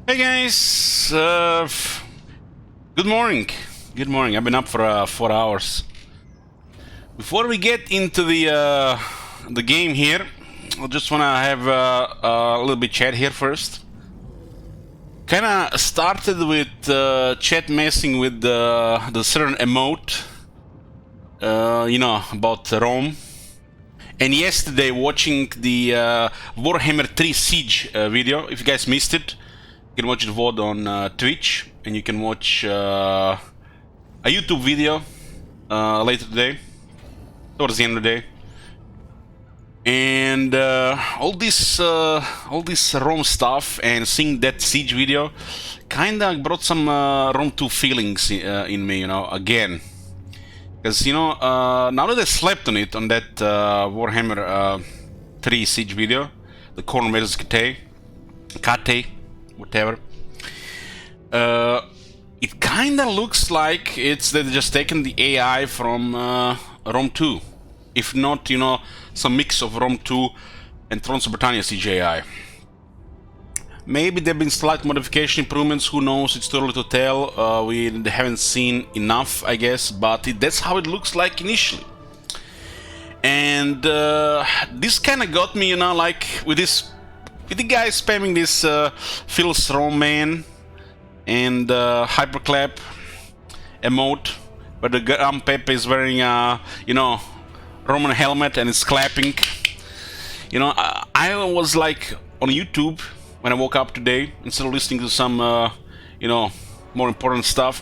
Hey guys, good morning. Good morning. I've been up for 4 hours. Before we get into the game here, I just wanna have a little bit chat here first. Kinda started with chat messing with the certain emote, about Rome. And yesterday watching the Warhammer 3 Siege video. If you guys missed it, you can watch the VOD on Twitch, and you can watch a YouTube video later today, towards the end of the day. And all this Rome stuff and seeing that Siege video kinda brought some Rome 2 feelings in me, again. Because, now that I slept on it, on that Warhammer 3 Siege video, the Corn vs. Kate, whatever, it kinda looks like they've just taken the AI from Rome 2. If not, some mix of Rome 2 and Thrones of Britannia Siege AI. Maybe there have been slight modification improvements, who knows, it's too early to tell. We haven't seen enough, I guess, but that's how it looks like initially. And this kind of got me, like with the guy spamming this Phil's Rome man and Hyperclap emote, where the Pepe is wearing Roman helmet and is clapping. I was like on YouTube when I woke up today, instead of listening to some more important stuff.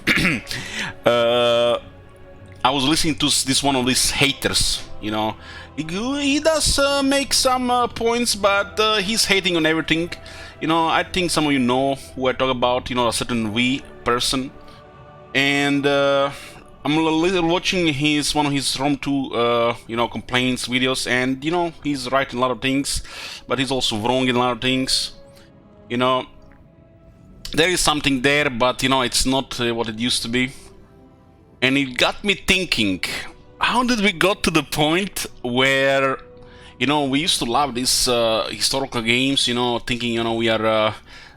I was listening to this one of these haters. He does make some points, but he's hating on everything. I think some of you know who I talk about, a certain V person. And I'm watching one of his Rome 2, complaints videos, and, he's right in a lot of things, but he's also wrong in a lot of things. There is something there, but, it's not what it used to be. And it got me thinking, how did we got to the point where, we used to love these historical games, thinking, we are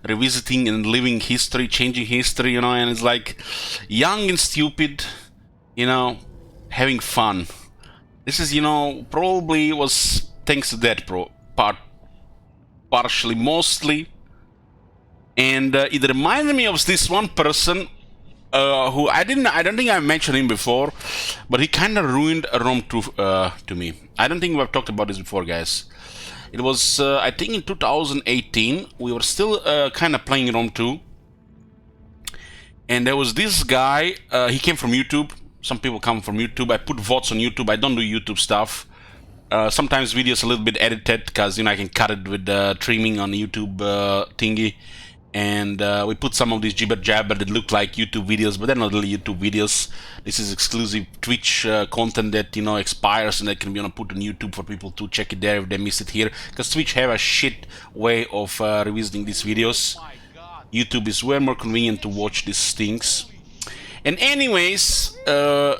revisiting and living history, changing history, and it's like young and stupid, having fun. This is, probably was thanks to that partially, mostly. And it reminded me of this one person who I don't think I mentioned him before, but he kind of ruined Rome 2 to me. I don't think we've talked about this before, guys. It was, I think, in 2018. We were still kind of playing Rome 2, and there was this guy. He came from YouTube. Some people come from YouTube. I put VODs on YouTube. I don't do YouTube stuff. Sometimes videos a little bit edited, because I can cut it with trimming on the YouTube thingy. And we put some of these jibber jabber that look like YouTube videos, but they're not really YouTube videos. This is exclusive Twitch content that expires, and that can be put on YouTube for people to check it there if they miss it here. Because Twitch have a shit way of revisiting these videos. YouTube is way more convenient to watch these things. And anyways,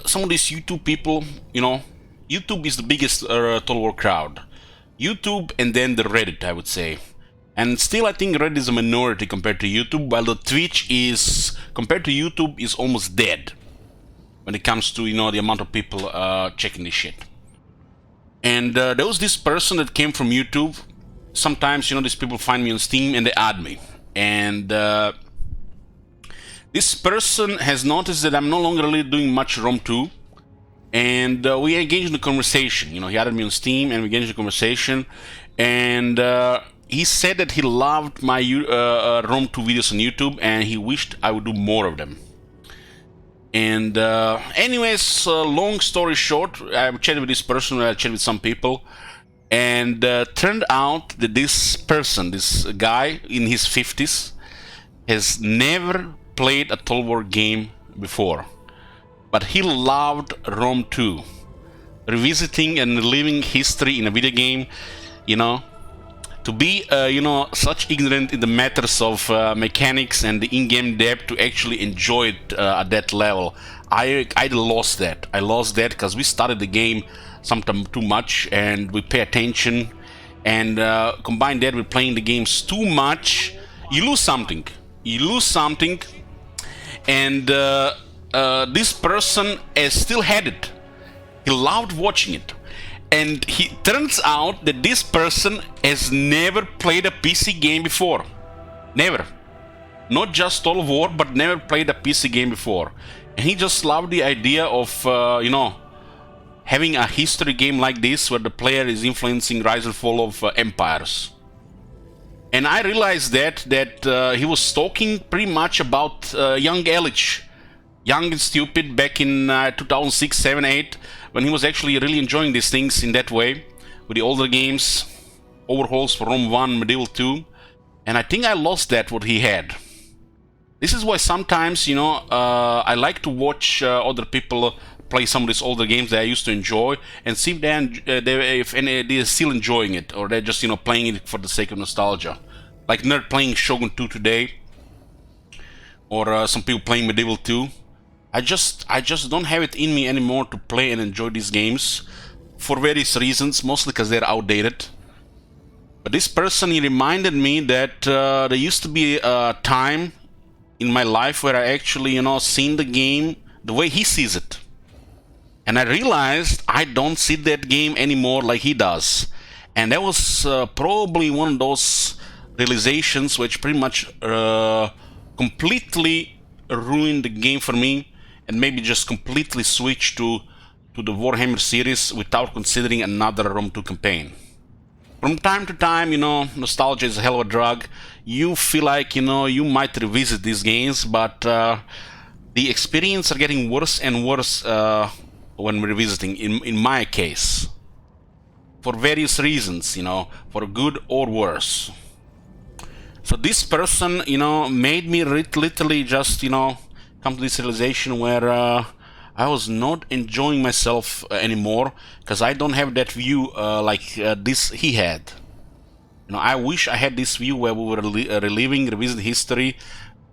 some of these YouTube people, YouTube is the biggest Total War crowd. YouTube and then the Reddit, I would say. And still, I think Reddit is a minority compared to YouTube, while the Twitch is, compared to YouTube, is almost dead when it comes to, the amount of people checking this shit. And there was this person that came from YouTube. Sometimes, these people find me on Steam and they add me. And this person has noticed that I'm no longer really doing much Rome 2. And we engaged in a conversation. He added me on Steam and we engaged in a conversation. And he said that he loved my Rome 2 videos on YouTube, and he wished I would do more of them. And anyways, long story short, I chatted with this person, I chatted with some people, and turned out that this person, this guy in his 50s, has never played a Total War game before. But he loved Rome 2. Revisiting and reliving history in a video game, to be, such ignorant in the matters of mechanics and the in-game depth to actually enjoy it at that level. I lost that. I lost that because we started the game sometimes too much, and we pay attention, and combine that with playing the games too much, you lose something. you lose something, and this person has still had it. He loved watching it, and he turns out that this person has never played a PC game before. Never. Not just Total War, but never played a PC game before. And he just loved the idea of, you know, having a history game like this where the player is influencing rise and fall of empires. And I realized that he was talking pretty much about young Elich, young and stupid, back in 2006, 7, 8, when he was actually really enjoying these things in that way, with the older games, overhauls for Rome 1, Medieval 2, and I think I lost that what he had. This is why sometimes, you know, I like to watch other people play some of these older games that I used to enjoy, and see if they're still enjoying it, or they're just, you know, playing it for the sake of nostalgia. Like Nerd playing Shogun 2 today, or some people playing Medieval 2. I just don't have it in me anymore to play and enjoy these games for various reasons, mostly because they're outdated. But this person, he reminded me that there used to be a time in my life where I actually, you know, seen the game the way he sees it. And I realized I don't see that game anymore like he does. And that was probably one of those realizations which pretty much completely ruined the game for me, and maybe just completely switched to the Warhammer series without considering another Rome 2 campaign. From time to time, you know, nostalgia is a hell of a drug. You feel like, you know, you might revisit these games, but the experience are getting worse and worse when revisiting, in my case. For various reasons, you know, for good or worse. So this person, you know, made me literally just, you know, come to this realization where I was not enjoying myself anymore, because I don't have that view like this he had. You know, I wish I had this view where we were reliving, revisiting history,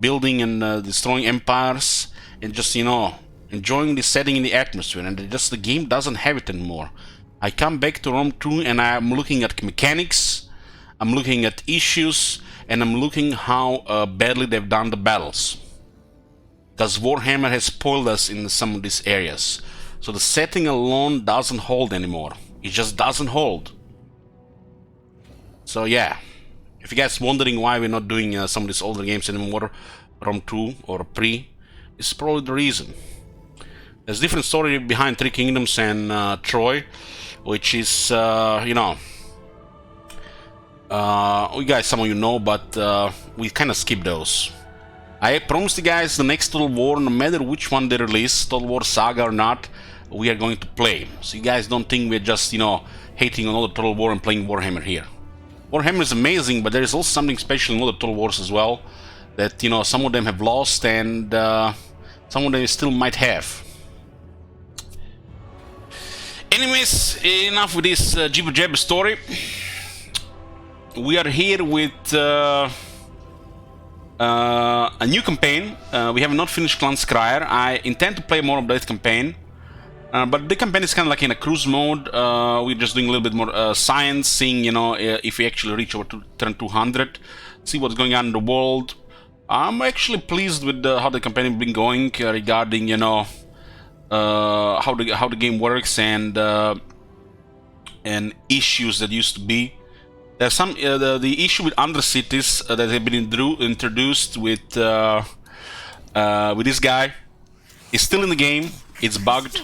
building and destroying empires, and just, you know, enjoying the setting and the atmosphere. And just the game doesn't have it anymore. I come back to Rome 2 and I'm looking at mechanics, I'm looking at issues, and I'm looking how badly they've done the battles. Because Warhammer has spoiled us in some of these areas. So the setting alone doesn't hold anymore. It just doesn't hold. So yeah, if you guys wondering why we're not doing some of these older games anymore, Rome 2 or Pre, it's probably the reason. There's a different story behind Three Kingdoms and Troy, which is, you know, you guys, some of you know, but we kind of skip those. I promised you guys the next Total War, no matter which one they release, Total War Saga or not, we are going to play. So you guys don't think we're just, you know, hating on other Total War and playing Warhammer here. Warhammer is amazing, but there is also something special in other Total Wars as well, that, you know, some of them have lost and some of them still might have. Anyways, enough with this jibber jabber story. We are here with a new campaign. We have not finished Clan Scryer. I intend to play more of that campaign, but the campaign is kind of like in a cruise mode. We're just doing a little bit more science, seeing, you know, if we actually reach over to turn 200, see what's going on in the world. I'm actually pleased with how the campaign has been going regarding, you know, how the game works and issues that used to be. There's some the issue with Undercities that have been introduced with this guy is still in the game. It's bugged,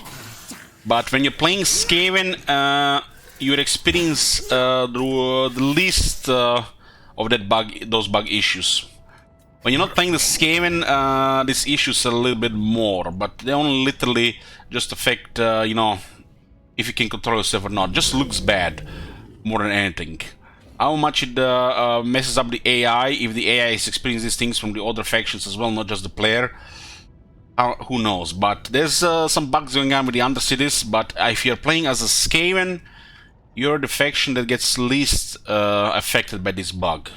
but when you're playing Skaven, you experience the least of those bug issues. When you're not playing the Skaven, these issues are a little bit more, but they only literally just affect, you know, if you can control yourself or not. Just looks bad more than anything. How much it messes up the AI, if the AI is experiencing these things from the other factions as well, not just the player, who knows. But there's some bugs going on with the Undercities, but if you're playing as a Skaven, you're the faction that gets least affected by this bug.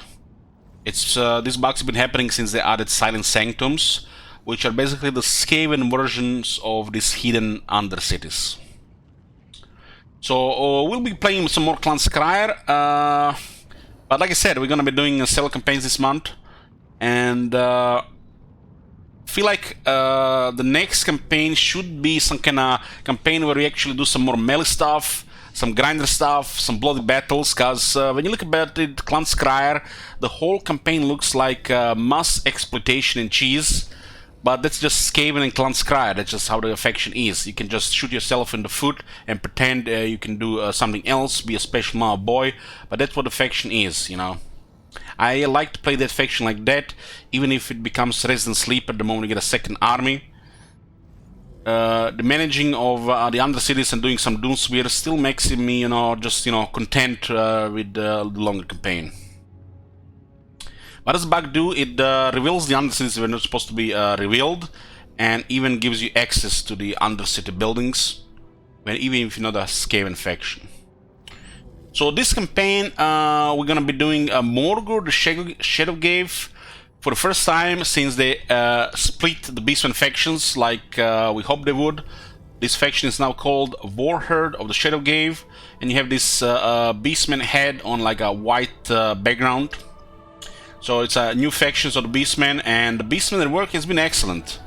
These bugs have been happening since they added Silent Sanctums, which are basically the Skaven versions of these hidden Undercities. So we'll be playing some more Clan Scryer, but like I said, we're gonna be doing several campaigns this month. And feel like the next campaign should be some kind of campaign where we actually do some more melee stuff, some grinder stuff, some bloody battles, because when you look about it, Clan Scryer, the whole campaign looks like mass exploitation and cheese, but that's just Skaven and Clan Scryer. That's just how the faction is. You can just shoot yourself in the foot and pretend you can do something else, be a special mama boy, but that's what the faction is, you know. I like to play that faction like that, even if it becomes Resident Sleeper the moment you get a second army. The managing of the Undercities and doing some Doomspear still makes me, you know, just, you know, content with the longer campaign. What does bug do? It reveals the Undercities when they're supposed to be revealed, and even gives you access to the Undercity buildings, even if you're not a Skaven faction. So this campaign, we're gonna be doing Morgor, the Shadowgave, for the first time since they split the Beastmen factions, like we hoped they would. This faction is now called Warherd of the Shadowgave, and you have this Beastman head on like a white background. So it's a new factions of the Beastmen, and the Beastmen work has been excellent.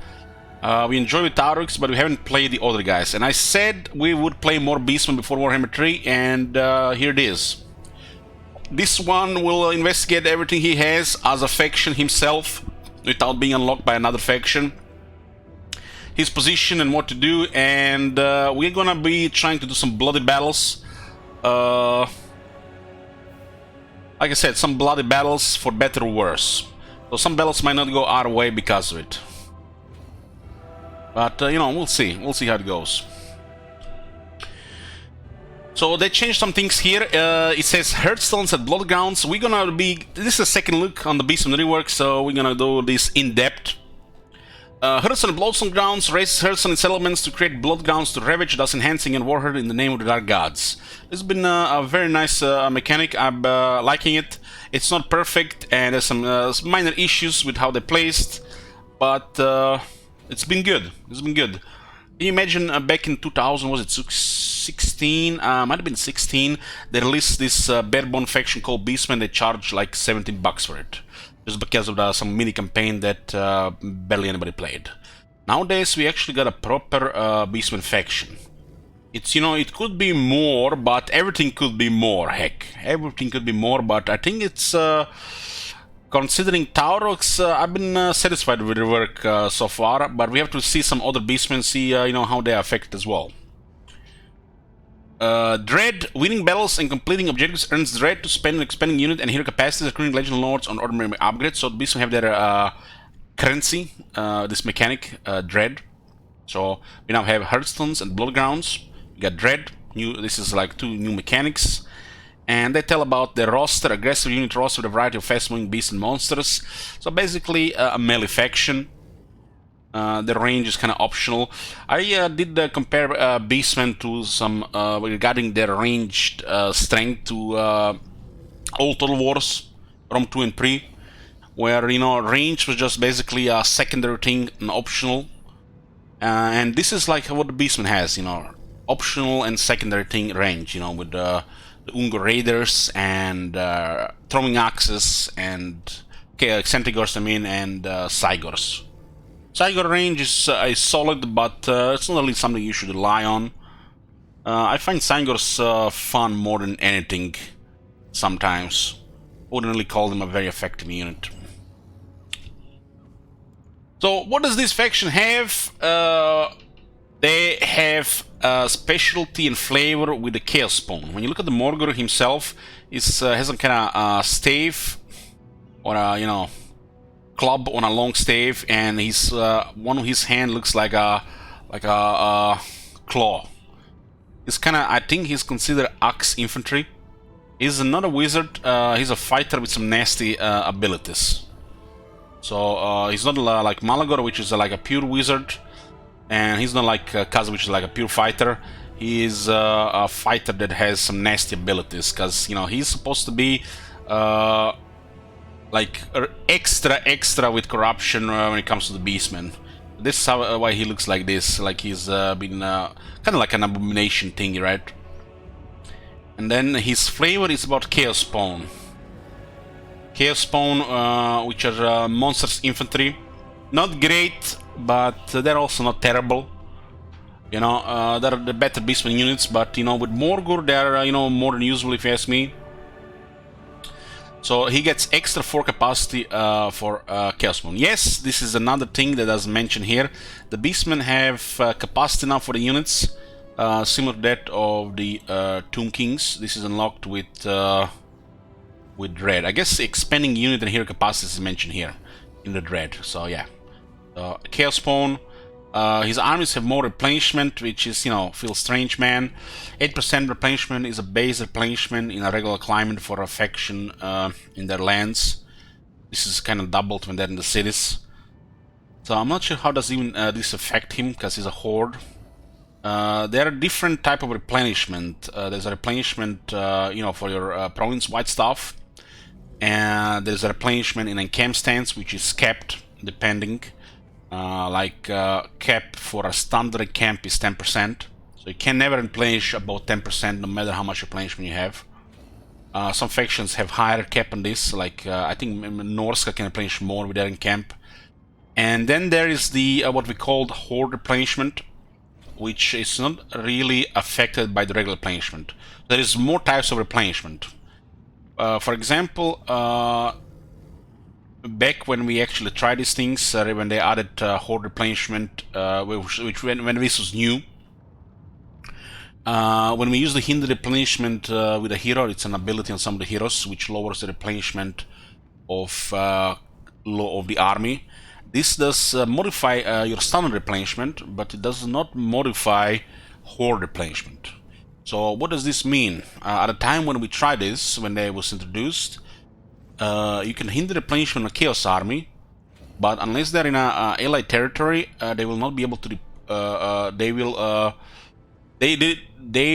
We enjoy with Aurochs, but we haven't played the other guys. And I said we would play more Beastmen before Warhammer 3, and here it is. This one will investigate everything he has as a faction himself, without being unlocked by another faction. His position and what to do, and we're gonna be trying to do some bloody battles. Like I said, some bloody battles for better or worse. So some battles might not go our way because of it. But, you know, we'll see. We'll see how it goes. So they changed some things here. It says Hearthstones at Bloodgrounds. We're gonna be... This is a second look on the Beastmen rework, so we're gonna do this in depth. Hearthstone Bloodstone Grounds raises Hearthstone settlements to create blood grounds to ravage, thus enhancing and Warherd in the name of the Dark Gods. It's been a very nice mechanic. I'm liking it. It's not perfect, and there's some minor issues with how they placed, but it's been good. It's been good. Can you imagine back in 2000, was it 16? Might have been 16. They released this barebone faction called Beastmen. They charged like $17 for it, just because of some mini campaign that barely anybody played. Nowadays we actually got a proper Beastmen faction. It's, you know, it could be more, but everything could be more. Heck, everything could be more, but I think it's considering Taurox, I've been satisfied with the work so far, but we have to see some other Beastmen, see you know, how they affect as well. Dread, winning battles and completing objectives earns Dread to spend an expanding unit and hero capacities, accruing Legend Lords on ordinary upgrades. So the Beastmen have their currency, this mechanic, Dread. So we now have Hearthstones and Bloodgrounds. We got Dread. This is like 2 new mechanics. And they tell about their roster, aggressive unit roster with a variety of fast-moving beasts and monsters. So basically a melee faction. The range is kind of optional. I did compare Beastmen to some regarding their ranged strength to old Total Wars, Rome 2 and 3, where, you know, range was just basically a secondary thing, an optional. And this is like what the Beastman has, you know, optional and secondary thing range, you know, with the Ungo Raiders and throwing axes and Centigors, I mean, and Cygors. Cygor range is solid, but it's not really something you should rely on. I find Cygors fun more than anything sometimes. Wouldn't really call them a very effective unit. So what does this faction have? They have specialty and flavor with the Chaos Spawn. When you look at the Morgor himself, he has some kind of stave, or a, you know, club on a long stave, and he's one of his hand looks like a claw. It's kind of, I think he's considered axe infantry. He's not a wizard. He's a fighter with some nasty abilities. So he's not like Malagor, which is like a pure wizard, and he's not like Kaz, which is like a pure fighter. He is a fighter that has some nasty abilities, because, you know, he's supposed to be like extra with corruption when it comes to the Beastmen. This is why he looks like this, like he's been kind of like an abomination thingy, right? And then his flavor is about Chaos Spawn. Chaos Spawn, which are monsters infantry. Not great, but they're also not terrible. You know, they're the better Beastman units, but you know, with Morgur, they're you know, more than usable if you ask me. So he gets extra 4 capacity for Chaos Spawn. Yes, this is another thing that is mentioned here. The Beastmen have capacity now for the units, similar to that of the Tomb Kings. This is unlocked with Dread. I guess expanding unit and hero capacity is mentioned here in the Dread. So yeah, Chaos Spawn. His armies have more replenishment, which is, you know, feels strange, man. 8% replenishment is a base replenishment in a regular climate for a faction in their lands. This is kind of doubled when they're in the cities. So I'm not sure how does even this affect him, because he's a horde. There are different type of replenishment. There's a replenishment, you know, for your province-wide stuff, and there's a replenishment in encamp stance, which is capped depending. Cap for a standard camp is 10%, so you can never replenish about 10% no matter how much replenishment you have. Some factions have higher cap on this, like I think Norska can replenish more with their camp. And then there is the what we call horde replenishment, which is not really affected by the regular replenishment. There is more types of replenishment. For example, back when we actually tried these things, when they added horde replenishment, when this was new, when we use the hinder replenishment with a hero, it's an ability on some of the heroes which lowers the replenishment of the army. This does modify your standard replenishment, but it does not modify horde replenishment. So what does this mean? At the time when we tried this, when they was introduced, you can hinder replenishment of Chaos Army, but unless they're in a allied territory, they will not be able to. They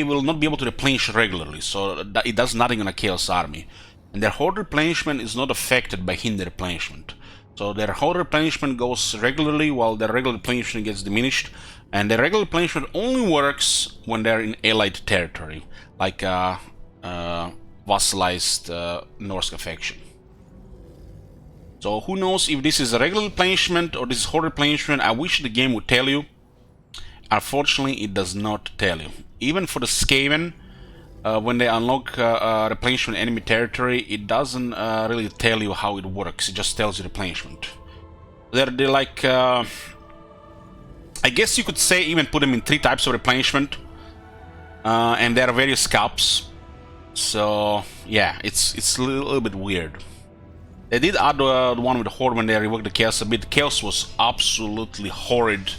will not be able to replenish regularly. So it does nothing on a Chaos Army, and their horde replenishment is not affected by hinder replenishment. So their horde replenishment goes regularly, while their regular replenishment gets diminished. And their regular replenishment only works when they're in allied territory, like vassalized Norska faction. So who knows if this is a regular replenishment or this is horde replenishment. I wish the game would tell you. Unfortunately, it does not tell you. Even for the Skaven, when they unlock replenishment enemy territory, it doesn't really tell you how it works. It just tells you replenishment. They're like, I guess you could say even put them in 3 types of replenishment, and there are various caps. So yeah, it's a little bit weird. They did add the one with the horde when they revoked the chaos a bit. Chaos was absolutely horrid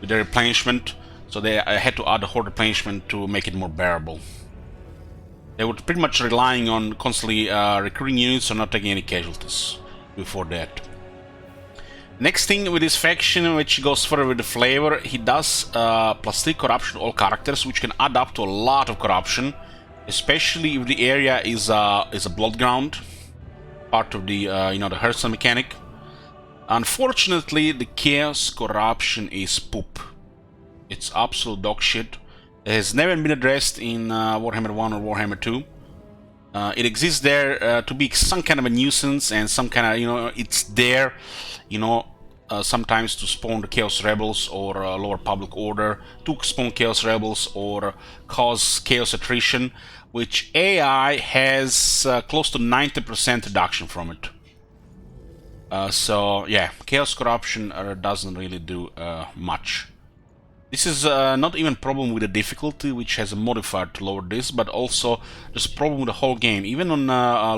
with the replenishment, so they had to add the horde replenishment to make it more bearable. They were pretty much relying on constantly recruiting units or not taking any casualties before that. Next thing with this faction, which goes further with the flavor, he does +3 corruption to all characters, which can add up to a lot of corruption, especially if the area is a blood ground, part of the you know, the Hearthstone mechanic. Unfortunately, the chaos corruption is poop. It's absolute dog shit. It has never been addressed in Warhammer 1 or Warhammer 2. It exists there to be some kind of a nuisance and some kind of, you know, it's there, you know, sometimes to spawn the Chaos Rebels or lower public order, to spawn Chaos Rebels or cause Chaos attrition, which AI has close to 90% reduction from it. So yeah, Chaos Corruption doesn't really do much. This is not even a problem with the difficulty, which has a modifier to lower this, but also there's a problem with the whole game. Even on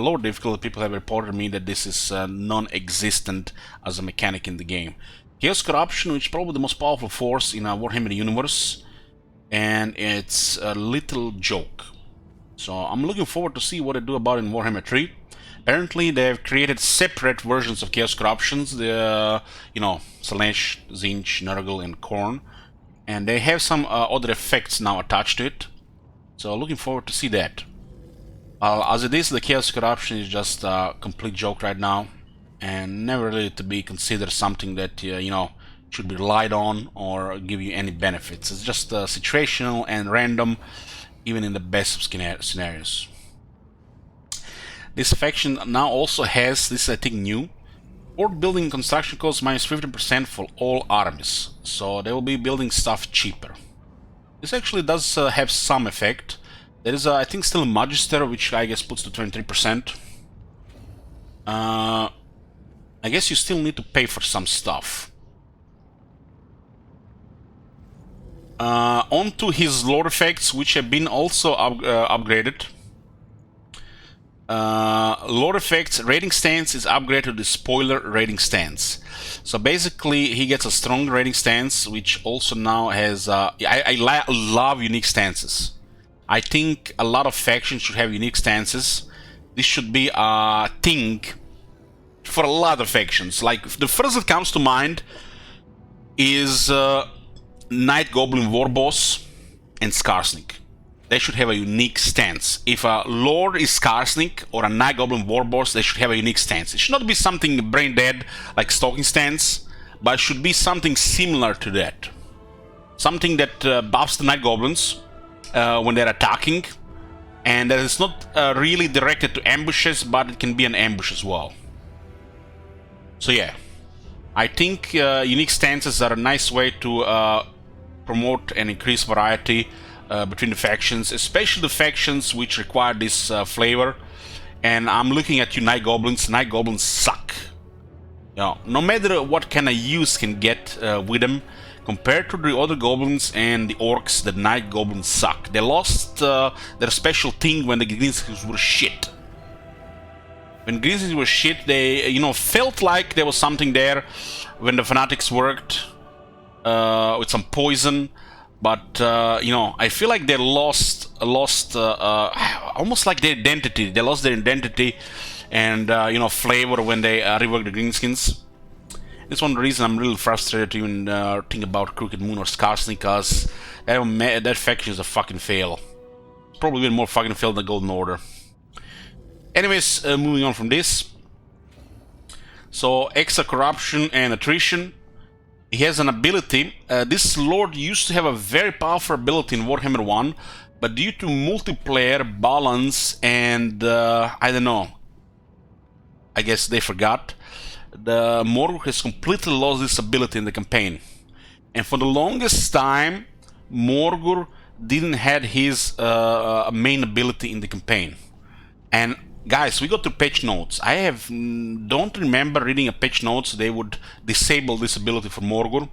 lower difficulty, people have reported me that this is non-existent as a mechanic in the game. Chaos Corruption, which is probably the most powerful force in a Warhammer universe, and it's a little joke. So I'm looking forward to see what they do about it in Warhammer 3. Apparently, they've created separate versions of Chaos Corruptions, the you know, Slaanesh, Tzeentch, Nurgle, and Khorne, and they have some other effects now attached to it. So looking forward to see that. As it is, the Chaos Corruption is just a complete joke right now, and never really to be considered something that you know, should be relied on or give you any benefits. It's just situational and random, even in the best of scenarios. This faction now also has, this is I think new, fort building construction costs minus 15% for all armies. So they will be building stuff cheaper. This actually does have some effect. There is, I think, still a Magister, which I guess puts to 23%. I guess you still need to pay for some stuff. On to his lore effects, which have been also upgraded. Lore effects, raiding stance is upgraded to the spoiler raiding stance. So basically he gets a strong raiding stance, which also now has I love unique stances. I think a lot of factions should have unique stances. This should be a thing for a lot of factions. Like, the first that comes to mind is Night Goblin Warboss and Skarsnik. They should have a unique stance. If a Lord is Skarsnik or a Night Goblin Warboss, they should have a unique stance. It should not be something brain dead like Stalking Stance, but it should be something similar to that. Something that buffs the Night Goblins when they're attacking, and that is not really directed to ambushes, but it can be an ambush as well. So yeah, I think unique stances are a nice way to promote and increase variety between the factions, especially the factions which require this flavor. And I'm looking at you, Night Goblins. Night Goblins suck. You know, no matter what kind of use can get with them, compared to the other goblins and the orcs, the Night Goblins suck. They lost their special thing when the Greenskins were shit. When Greenskins were shit, they, you know, felt like there was something there when the Fanatics worked with some poison. But, you know, I feel like they lost almost like their identity. They lost their identity and, you know, flavor when they reworked the Greenskins. That's one reason I'm really frustrated to even think about Crooked Moon or Skarsnik, because that faction is a fucking fail. It's probably been more fucking fail than Golden Order. Anyways, moving on from this. So, extra corruption and attrition. He has an ability. This Lord used to have a very powerful ability in Warhammer 1, but due to multiplayer balance and I don't know, I guess they forgot, the Morgur has completely lost this ability in the campaign. And for the longest time, Morgur didn't have his main ability in the campaign. And guys, we got to patch notes. I don't remember reading a patch notes they would disable this ability for Morgur.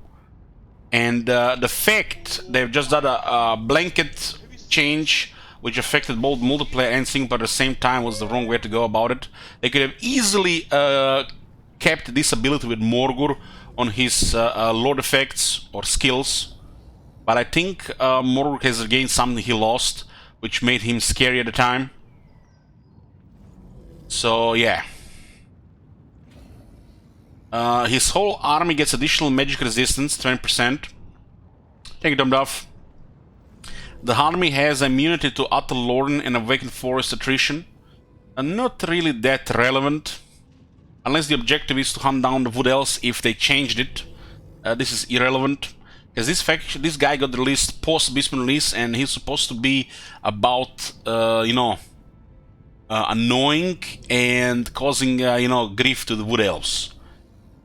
And the fact they've just done a blanket change which affected both multiplayer and single player at the same time was the wrong way to go about it. They could have easily kept this ability with Morgur on his Lord effects or skills. But I think Morgur has regained something he lost, which made him scary at the time. So yeah, his whole army gets additional magic resistance, 20%. Thank you, Dumduff. The army has immunity to Utter Lorden and Awakened Forest attrition. Not really that relevant, unless the objective is to hunt down the Wood Elves if they changed it. This is irrelevant, because this guy got released post-Beastman release, and he's supposed to be about, you know, annoying and causing, you know, grief to the Wood Elves.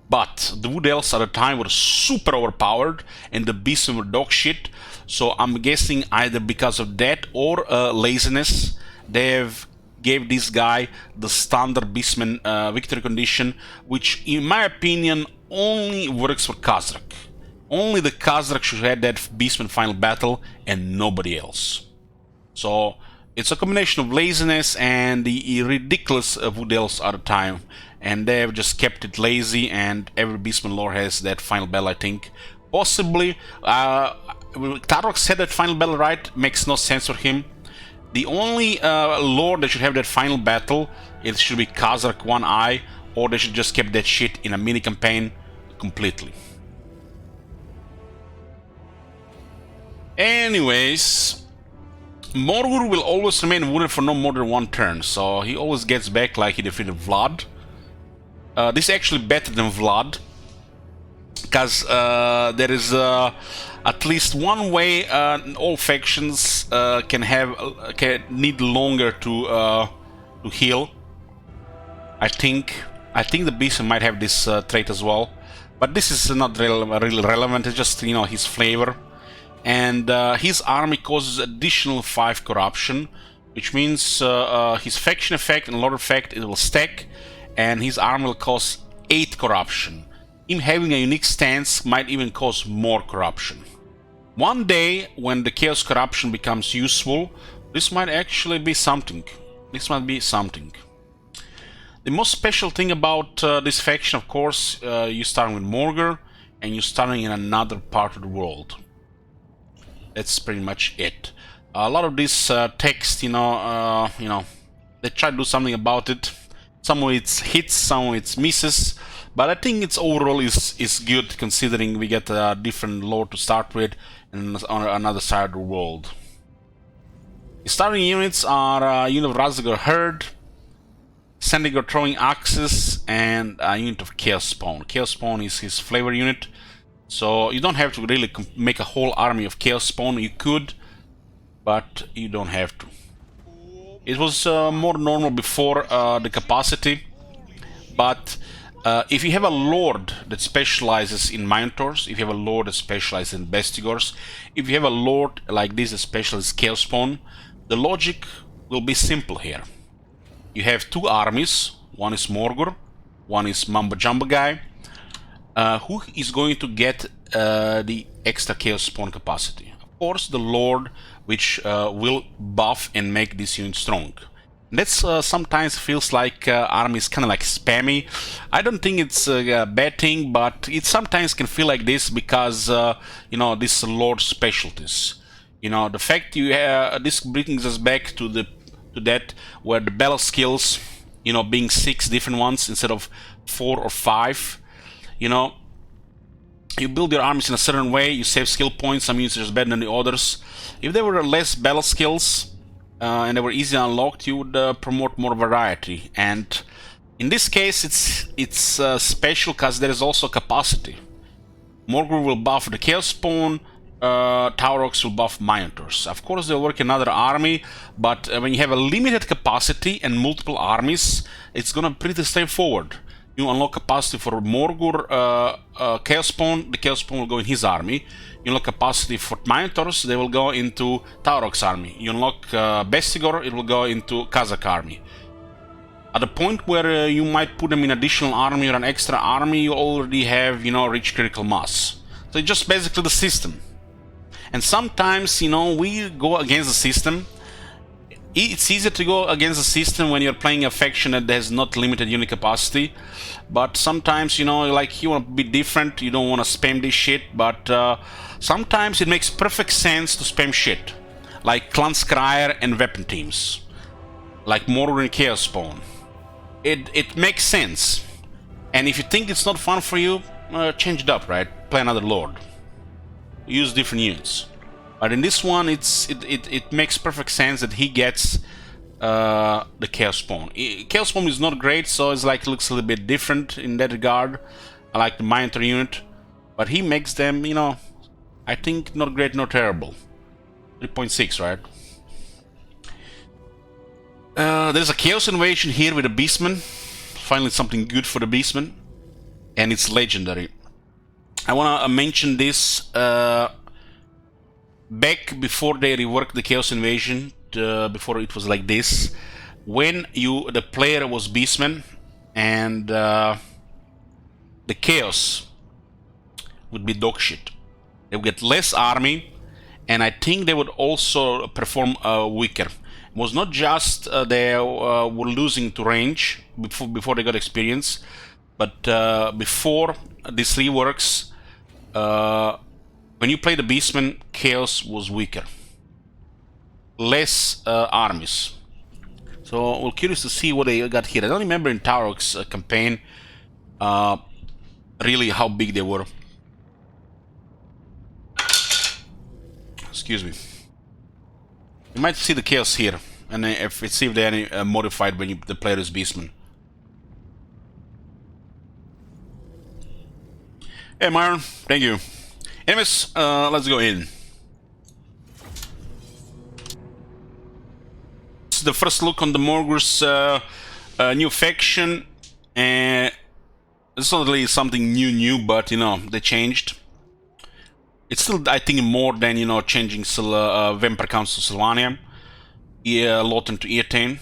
But the Wood Elves at the time were super overpowered and the Beastmen were dog shit, so I'm guessing either because of that or laziness, they've gave this guy the standard Beastman victory condition, which in my opinion only works for Khazrak. Only the Khazrak should have that Beastman final battle and nobody else. So it's a combination of laziness and the ridiculous Wood Elves at the time, and they've just kept it lazy, and every Beastman lore has that final battle, I think. Possibly, Tarok said that final battle right, makes no sense for him. The only lore that should have that final battle, it should be Khazrak One Eye, or they should just keep that shit in a mini campaign completely. Anyways, Morgur will always remain wounded for no more than one turn, so he always gets back like he defeated Vlad. This is actually better than Vlad, because there is at least one way all factions can need longer to heal. I think the Beastman might have this trait as well, but this is not really relevant. It's just, you know, his flavor. And his army causes additional 5 corruption, which means his faction effect and lord effect, it will stack, and his army will cause 8 corruption. Him having a unique stance might even cause more corruption. One day, when the chaos corruption becomes useful, this might actually be something. This might be something. The most special thing about this faction, of course, you're starting with Morgur, and you're starting in another part of the world. That's pretty much it. A lot of this text, you know, they try to do something about it. Some of it hits, some of it misses, but I think it's overall is good, considering we get a different lore to start with and on another side of the world. The starting units are a unit of Warherd, sending or throwing axes, and a unit of Chaos Spawn. Chaos Spawn is his flavor unit. So you don't have to really make a whole army of Chaos Spawn. You could, but you don't have to. It was more normal before the capacity, but if you have a lord that specializes in Minotaurs, if you have a lord that specializes in Bestigors, if you have a lord like this that specializes in Chaos Spawn, the logic will be simple here. You have 2 armies, one is Morgur, one is Mamba Jumbo guy. Who is going to get the extra Chaos Spawn capacity? Of course, the Lord, which will buff and make this unit strong. That's sometimes feels like army is kind of like spammy. I don't think it's a bad thing, but it sometimes can feel like this because you know, this Lord specialties. You know, the fact you this brings us back to that where the battle skills, you know, being 6 different ones instead of 4 or 5. You know, you build your armies in a certain way, you save skill points, some units are just better than the others. If there were less battle skills and they were easily unlocked, you would promote more variety. And in this case, it's special because there is also capacity. Morgur will buff the Chaos Spawn, Taurox will buff Minotaurs. Of course, they'll work in another army, but when you have a limited capacity and multiple armies, it's gonna be pretty straightforward. You unlock capacity for Morgur Chaos Spawn, the Chaos Spawn will go in his army. You unlock capacity for Minotaurs, they will go into Taurox army. You unlock Bestigor, it will go into Kazakh army. At the point where you might put them in additional army or an extra army, you already have, you know, reached critical mass. So it's just basically the system. And sometimes, you know, we go against the system. It's easier to go against the system when you're playing a faction that has not limited unit capacity, but sometimes, you know, like, you want to be different, you don't want to spam this shit, but sometimes it makes perfect sense to spam shit, like Clan Scryer and weapon teams, like Morgur and Chaos Spawn. It makes sense, and if you think it's not fun for you, change it up, right? Play another lord, use different units. But in this one, it makes perfect sense that he gets the Chaos Spawn. Chaos Spawn is not great, so it's like, looks a little bit different in that regard. I like the Minotaur unit, but he makes them, you know, I think not great, not terrible. 3.6, right? There's a Chaos Invasion here with a Beastman. Finally something good for the Beastman. And it's legendary. I want to mention this. Back before they reworked the Chaos Invasion, before it was like this, when the player was Beastman and the Chaos would be dog shit. They would get less army, and I think they would also perform weaker. It was not just they were losing to range before they got experience, but before this reworks, when you play the Beastman, Chaos was weaker. Less armies. So we're curious to see what they got here. I don't remember in Taurox campaign really how big they were. Excuse me. You might see the Chaos here, and see if they're any modified when the player is Beastman. Hey Myron, thank you. Anyways, let's go in. This is the first look on the Morgur's new faction. And it's not really something new, but you know, they changed. It's still, I think, more than, you know, changing Vampire Council Sylvania, Lothern to Eartane.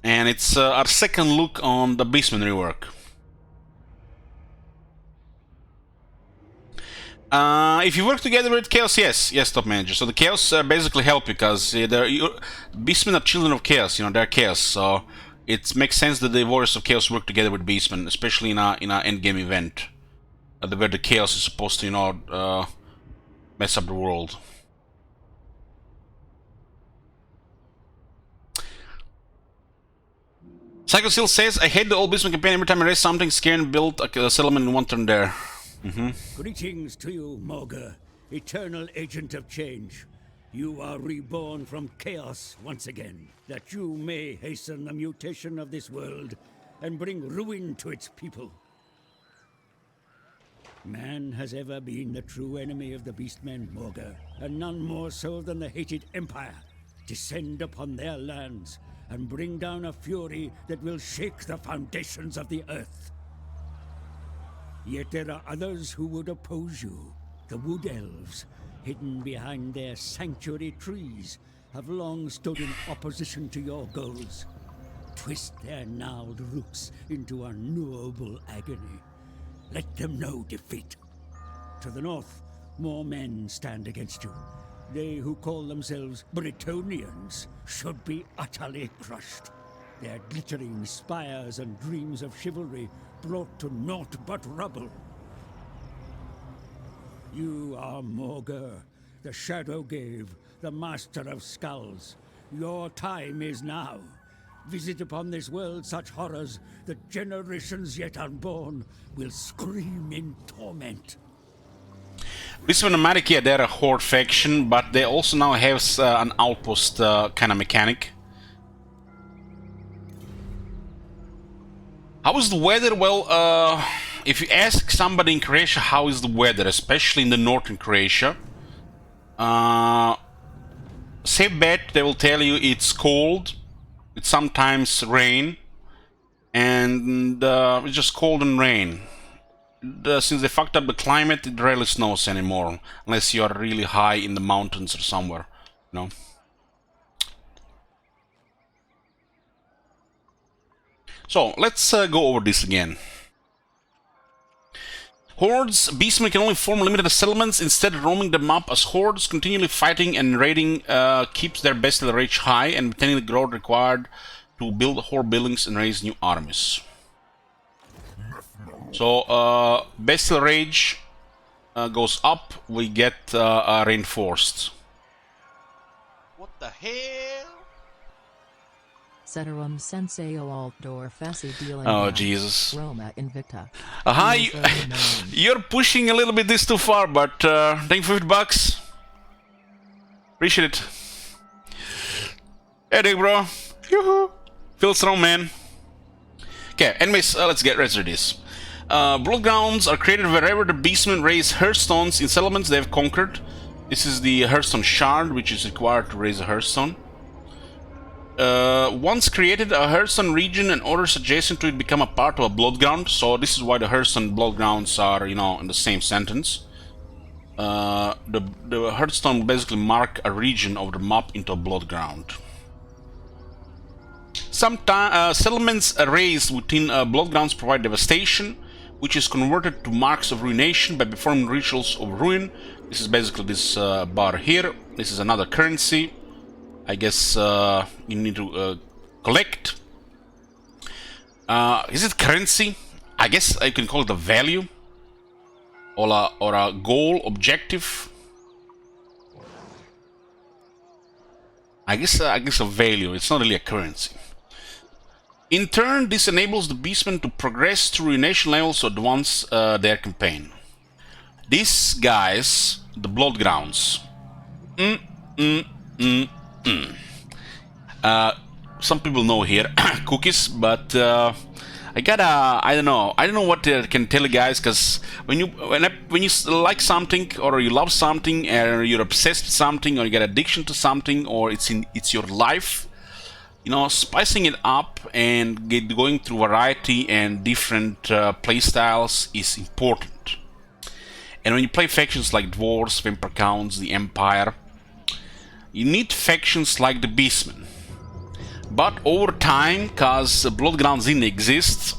And it's our second look on the Beastman rework. If you work together with Chaos, yes, Top Manager. So the Chaos basically help because Beastmen are children of Chaos. You know, they're Chaos, so it makes sense that the Warriors of Chaos work together with Beastmen, especially in a endgame event, where the Chaos is supposed to, you know, mess up the world. Psycho Seal says, I hate the old Beastman campaign. Every time I raise something, scare and build a settlement in one turn there. Greetings to you, Morga, eternal agent of change. You are reborn from chaos once again, that you may hasten the mutation of this world and bring ruin to its people. Man has ever been the true enemy of the Beastmen, Morga, and none more so than the hated Empire. Descend upon their lands and bring down a fury that will shake the foundations of the earth. Yet there are others who would oppose you. The Wood Elves, hidden behind their sanctuary trees, have long stood in opposition to your goals. Twist their gnarled roots into a knowable agony. Let them know defeat. To the north, more men stand against you. They who call themselves Bretonians should be utterly crushed. Their glittering spires and dreams of chivalry brought to naught but rubble. You are Morga, the Shadowgave, the master of skulls. Your time is now. Visit upon this world such horrors that generations yet unborn will scream in torment. This one, yeah, they're a horde faction, but they also now have an outpost kind of mechanic. How is the weather? Well, if you ask somebody in Croatia how is the weather, especially in the northern Croatia, safe bet they will tell you it's cold, it's sometimes rain, and it's just cold and rain. Since they fucked up the climate, it rarely snows anymore, unless you are really high in the mountains or somewhere, you know. So, let's go over this again. Hordes, Beastmen can only form limited settlements, instead roaming the map as hordes, continually fighting and raiding keeps their bestial rage high and maintaining the growth required to build horde buildings and raise new armies. So, bestial rage goes up, we get reinforced. What the hell? Ceterum senseo altdor facet dealing. Oh, Jesus. Roma Invicta. Hi, you're pushing a little bit this too far, but thank you for $50. Appreciate it. Hey, Dick, bro. Yoo-hoo. Feel strong, man. Okay, anyways, let's get ready to this. Bloodgrounds are created wherever the Beastmen raise Hearthstones in settlements they have conquered. This is the Hearthstone Shard, which is required to raise a Hearthstone. Once created, a Hearthstone region and others adjacent to it become a part of a Bloodground, so this is why the Hearthstone Bloodgrounds are, you know, in the same sentence. The Hearthstone basically mark a region of the map into a Bloodground. Sometimes settlements raised within Bloodgrounds provide devastation, which is converted to marks of ruination by performing rituals of ruin. This is basically this bar here. This is another currency. I guess you need to collect. Is it currency? I guess I can call it a value or a goal, objective. I guess a value. It's not really a currency. In turn, this enables the Beastmen to progress to ruination levels to advance their campaign. These guys, the Bloodgrounds. Some people know here cookies, but I don't know what I can tell you guys, because when you like something or you love something or you're obsessed with something or you get addiction to something or it's your life, you know, spicing it up and going through variety and different playstyles is important. And when you play factions like Dwarves, Vampire Counts, the Empire, you need factions like the Beastmen. But over time, cause Bloodgrounds didn't exist,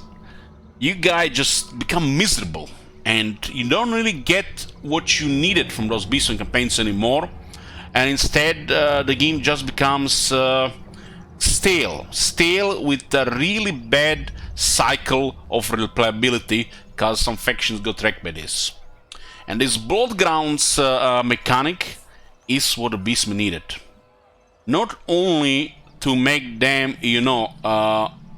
you guys just become miserable, and you don't really get what you needed from those Beastmen campaigns anymore, and instead the game just becomes stale with a really bad cycle of replayability, cause some factions got wrecked by this. And this Bloodgrounds mechanic is what the Beastmen needed. Not only to make them, you know,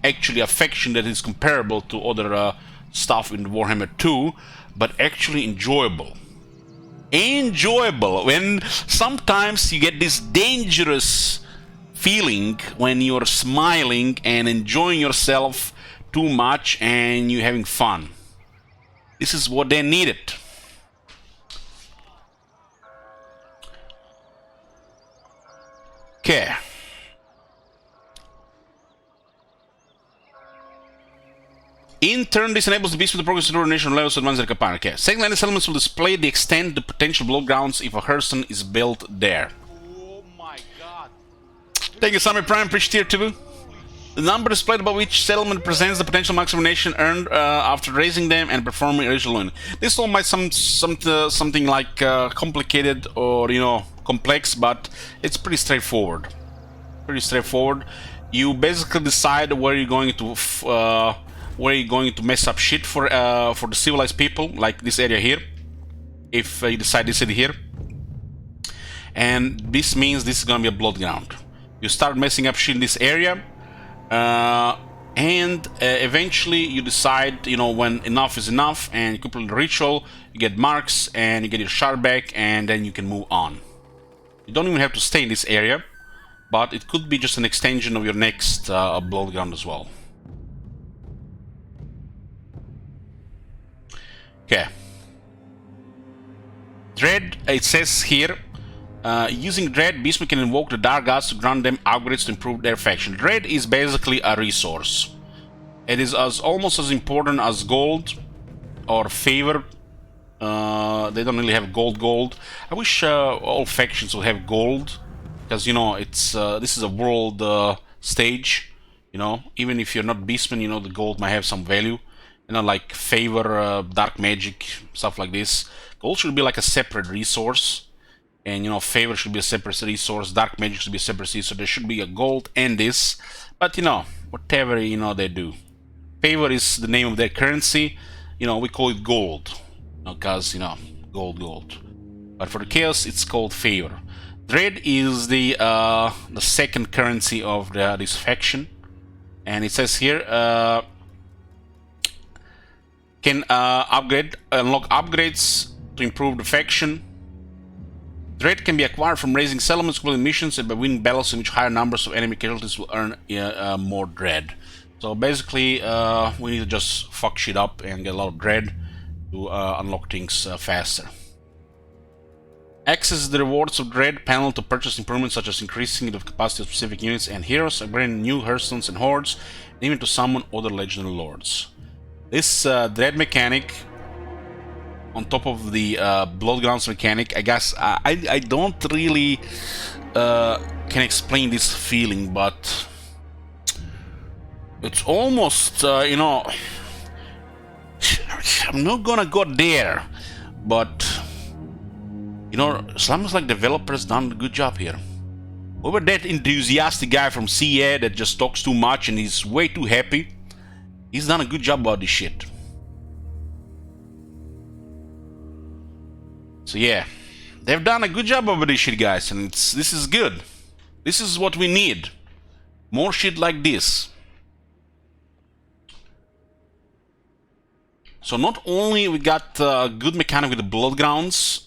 actually a faction that is comparable to other stuff in Warhammer 2, but actually enjoyable. Enjoyable! When sometimes you get this dangerous feeling when you're smiling and enjoying yourself too much and you're having fun. This is what they needed. Okay. In turn, this enables the beast to progress through nation levels to advance their campaign. Okay. Second line elements will display the extent the potential Bloodgrounds if a Hearthstone is built there. Oh my god. Thank you, Sami Prime, appreciate tier 2. The number displayed above each settlement presents the potential maximum nation earned after raising them and performing original loan. This all might something like complicated or, you know, complex, but it's pretty straightforward. You basically decide where you're going to mess up shit for the civilized people, like this area here. If you decide this area here, and this means this is gonna be a blood ground. You start messing up shit in this area, and eventually you decide, you know, when enough is enough, and you complete the ritual, you get marks, and you get your shard back, and then you can move on. You don't even have to stay in this area, but it could be just an extension of your next blood ground as well. Okay. Dread, it says here, using Dread, Beastmen can invoke the Dark Gods to grant them upgrades to improve their faction. Dread is basically a resource. It is almost as important as gold or favor. They don't really have gold. I wish all factions would have gold, because, you know, it's this is a world stage. You know, even if you're not Beastmen, you know, the gold might have some value. You know, like favor, dark magic, stuff like this. Gold should be like a separate resource, and, you know, favor should be a separate resource. Dark magic should be a separate resource. So there should be a gold and this, but, you know, whatever, you know, they do. Favor is the name of their currency. You know, we call it gold, because, you know, gold. But for the chaos, it's called favor. Dread is the second currency of this faction, and it says here. Can unlock upgrades to improve the faction. Dread can be acquired from raising settlements, completing missions, and by winning battles in which higher numbers of enemy casualties will earn more dread. So basically, we need to just fuck shit up and get a lot of dread to unlock things faster. Access the rewards of dread panel to purchase improvements such as increasing the capacity of specific units and heroes, upgrading new Hearthstones and hordes, and even to summon other legendary lords. This dread mechanic, on top of the Bloodgrounds mechanic, I guess I don't really can explain this feeling, but it's almost, you know, I'm not gonna go there, but, you know, it's almost like developers done a good job here. Over that enthusiastic guy from CA that just talks too much and he's way too happy. He's done a good job about this shit. So yeah, they've done a good job about this shit, guys, and this is good. This is what we need. More shit like this. So not only we got a good mechanic with the Bloodgrounds,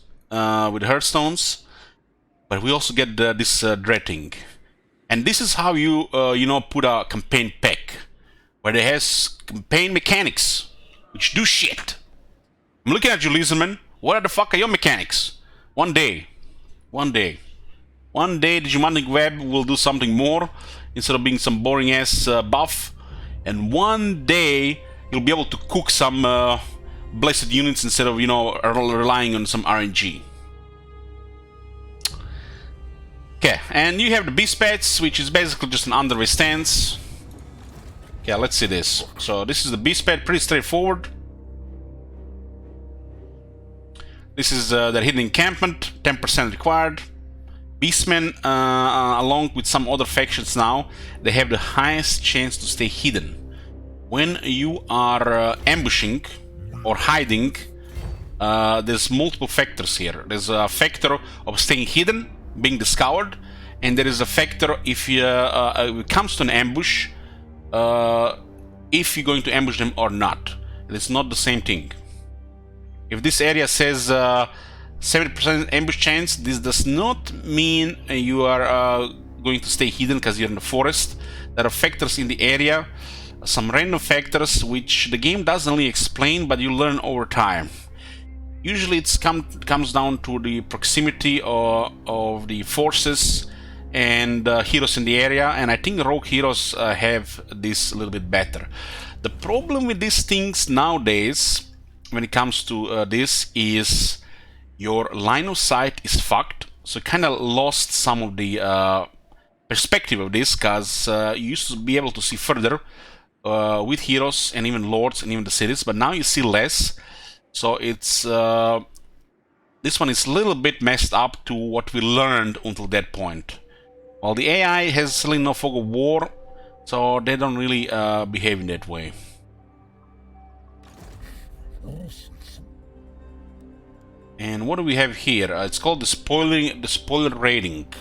with the Hearthstones, but we also get this dreading. And this is how you, you know, put a campaign pack. Where it has campaign mechanics, which do shit. I'm looking at you, Lizardman. What the fuck are your mechanics? One day. One day the Geomantic Web will do something more instead of being some boring ass buff, and one day you'll be able to cook some blessed units instead of, you know, relying on some RNG. Okay, and you have the Beast Pets, which is basically just an underway stance. Okay, let's see this. So this is the Beast Pet, pretty straightforward. This is their hidden encampment, 10% required. Beastmen, along with some other factions now, they have the highest chance to stay hidden. When you are ambushing or hiding, there's multiple factors here. There's a factor of staying hidden, being discovered, and there is a factor if it comes to an ambush, if you're going to ambush them or not. It's not the same thing. If this area says 70% ambush chance, this does not mean you are going to stay hidden because you're in the forest. There are factors in the area, some random factors which the game doesn't really explain, but you learn over time. Usually it comes down to the proximity of the forces and heroes in the area, and I think rogue heroes have this a little bit better. The problem with these things nowadays, when it comes to this, is your line of sight is fucked. So kind of lost some of the perspective of this, because you used to be able to see further with heroes and even lords and even the cities, but now you see less. So it's this one is a little bit messed up to what we learned until that point. While the AI has really no fog of war, so they don't really behave in that way. And what do we have here? It's called the spoiler rating.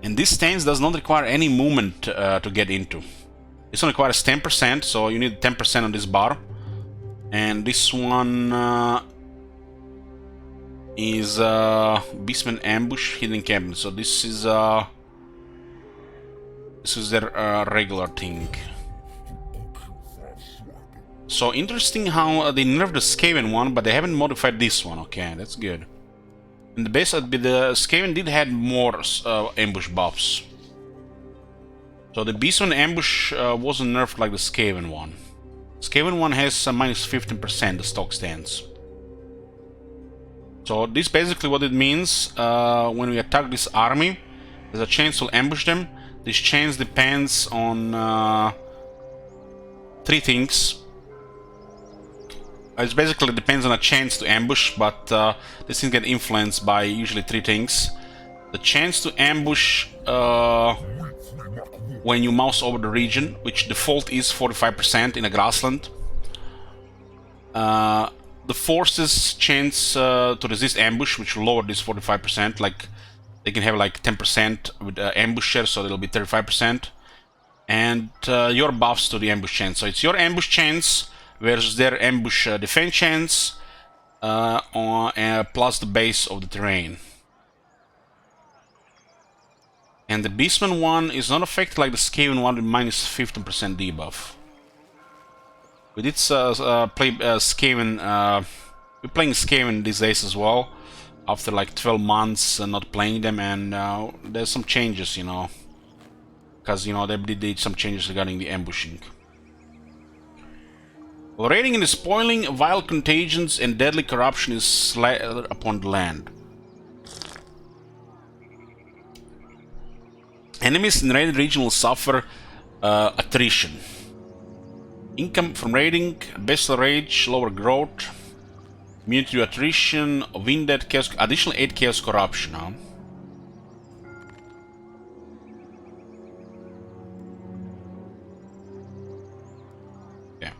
And this stance does not require any movement to get into. This one requires 10%, so you need 10% on this bar. And this one is Beastman Ambush Hidden Encampment. So this is their regular thing. So interesting how they nerfed the Skaven one, but they haven't modified this one. Okay, that's good. And the base, the Skaven did had more ambush buffs. So the Beastman Ambush wasn't nerfed like the Skaven one. Skaven one has minus 15%, the stock stance. So this basically what it means, when we attack this army, there's a chance to ambush them. This chance depends on 3 things. It basically depends on a chance to ambush, but this thing get influenced by usually 3 things. The chance to ambush when you mouse over the region, which default is 45% in a grassland. The forces chance to resist ambush, which will lower this 45%. Like they can have like 10% with ambusher, so it'll be 35%. And your buffs to the ambush chance. So it's your ambush chance versus their ambush defense chance, plus the base of the terrain. And the Beastman one is not affected like the Skaven one with minus 15% debuff. We did play Skaven, we're playing Skaven these days as well, after like 12 months not playing them, and there's some changes, you know, because, you know, they did some changes regarding the ambushing. While raiding and spoiling, vile contagions and deadly corruption is slathered upon the land. Enemies in the raided region will suffer attrition. Income from raiding, bestial rage, lower growth, immunity to attrition, wind death, chaos, additional 8 chaos corruption. Huh?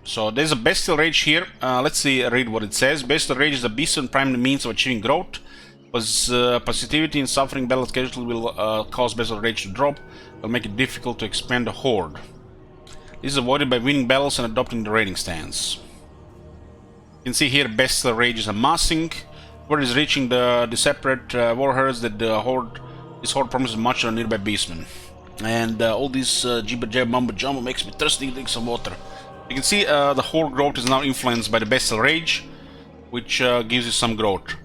So there's a bestial rage here. Let's see, read what it says. Bestial rage is a beast and primary means of achieving growth. Positivity in suffering battle casualty will cause bestial rage to drop. Will make it difficult to expand the horde. This is avoided by winning battles and adopting the raiding stance. You can see here bestial rage is amassing. Word is reaching the separate warherds that this horde promises much on nearby beastmen. And all this jibber jab mumbo jumbo makes me thirsty to drink some water. You can see the horde growth is now influenced by the bestial rage, which gives you some growth.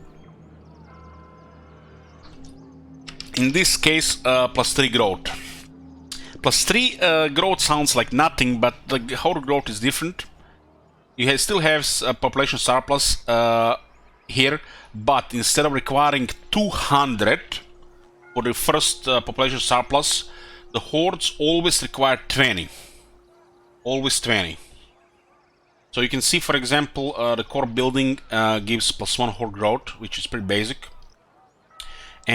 In this case, +3 growth. +3 growth sounds like nothing, but the Horde growth is different. You still have a population surplus here, but instead of requiring 200 for the first population surplus, the Hordes always require 20. Always 20. So you can see, for example, the core building gives +1 Horde growth, which is pretty basic.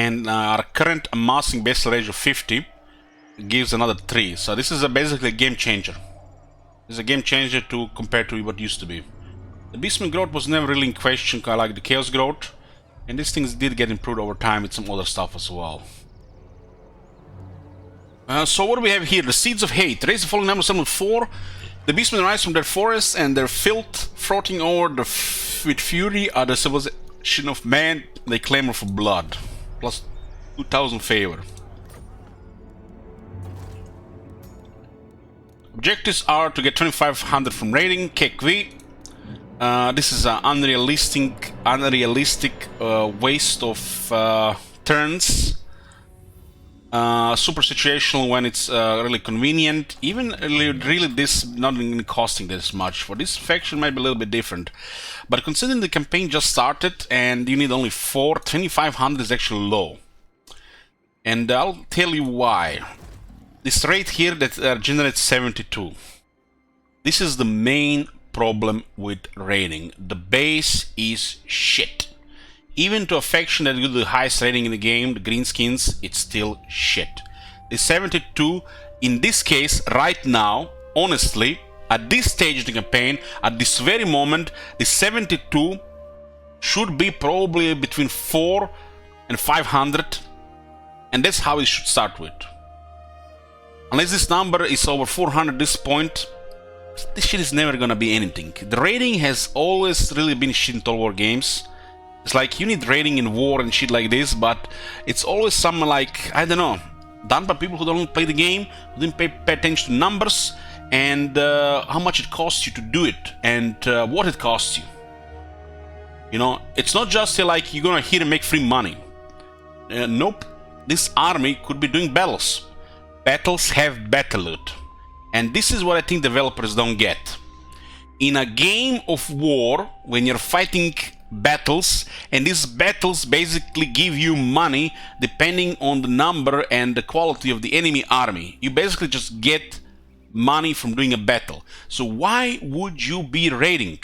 And our current amassing base range of 50 gives another 3. So this is basically a game changer. It's a game changer to compare to what used to be. The Beastman growth was never really in question, kind of like the Chaos growth. And these things did get improved over time with some other stuff as well. So what do we have here? The Seeds of Hate. Raise the following number 7-4. The beastmen rise from their forests, and their filth, frothing over with fury, are the civilization of man. They clamor for blood. Plus 2000 favor. Objectives are to get 2500 from raiding. KV. This is an unrealistic waste of turns. Super situational when it's really convenient. Even really this not even costing this much. For this faction might be a little bit different. But considering the campaign just started and you need only 4, 2500 is actually low. And I'll tell you why. This rate here that generates 72. This is the main problem with raiding. The base is shit. Even to a faction that gives the highest rating in the game, the Greenskins, it's still shit. The 72, in this case, right now, honestly, at this stage of the campaign, at this very moment, the 72 should be probably between 4 and 500, and that's how it should start with. Unless this number is over 400 at this point, this shit is never gonna be anything. The rating has always really been shit in Total War games. It's like you need rating in war and shit like this, but it's always something like, I don't know, done by people who don't play the game, who didn't pay attention to numbers, and how much it costs you to do it, and what it costs you. You know, it's not just like you're gonna here and make free money. Nope, this army could be doing battles. Battles have battle loot. And this is what I think developers don't get. In a game of war, when you're fighting battles, and these battles basically give you money depending on the number and the quality of the enemy army. You basically just get money from doing a battle. So why would you be raiding?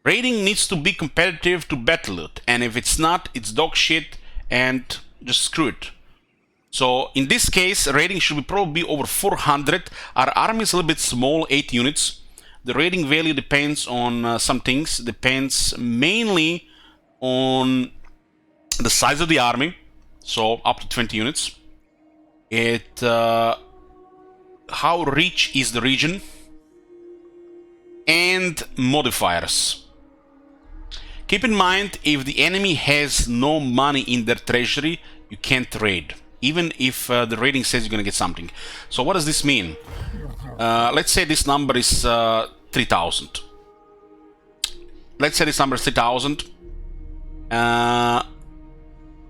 Raiding needs to be competitive to battle loot, and if it's not, it's dog shit and just screw it. So in this case, raiding should be probably over 400. Our army is a little bit small, 8 units. The rating value depends on some things. Depends mainly on the size of the army, so up to 20 units. How rich is the region, and modifiers. Keep in mind, if the enemy has no money in their treasury, you can't raid, even if the rating says you're gonna get something. So what does this mean? Let's say this number is 3000. Let's say this number is 3000.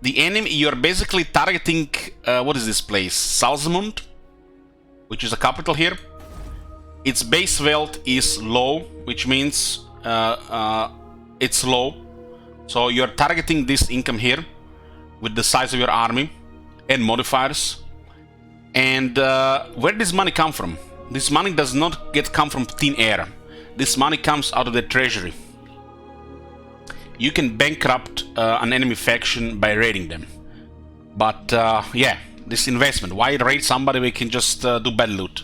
The enemy, you're basically targeting, what is this place? Salzamund, which is a capital here. Its base wealth is low, which means it's low. So you're targeting this income here with the size of your army and modifiers. And where does money come from? This money does not come from thin air. This money comes out of the treasury. You can bankrupt an enemy faction by raiding them. But yeah, this investment. Why raid somebody we can just do battle loot?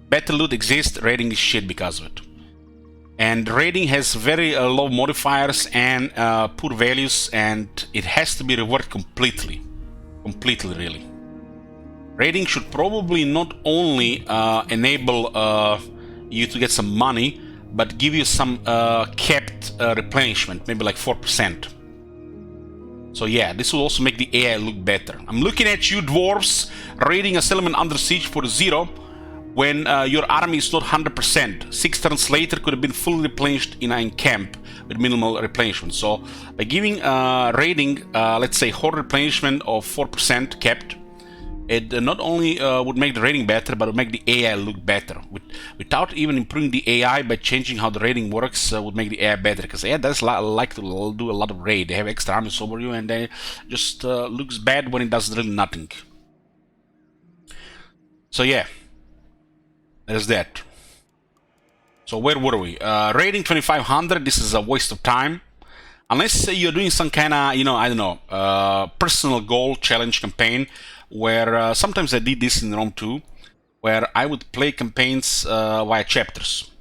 Battle loot exists, raiding is shit because of it. And raiding has very low modifiers and poor values, and it has to be rewarded completely. Completely, really. Raiding should probably not only enable you to get some money, but give you some capped replenishment, maybe like 4%. So yeah, this will also make the AI look better. I'm looking at you, dwarves, raiding a settlement under siege for 0, when your army is not 100%. 6 turns later could have been fully replenished in a camp with minimal replenishment. So by giving raiding, let's say horde replenishment of 4% kept, it not only would make the rating better, but would make the AI look better. Without even improving the AI, by changing how the rating works, would make the AI better. Because AI does like to do a lot of raid. They have extra armies over you, and they just looks bad when it does really nothing. So yeah, there's that. So where were we? Rating 2500. This is a waste of time. Unless you're doing some kind of, you know, I don't know, personal goal challenge campaign, where sometimes I did this in Rome 2, where I would play campaigns via chapters.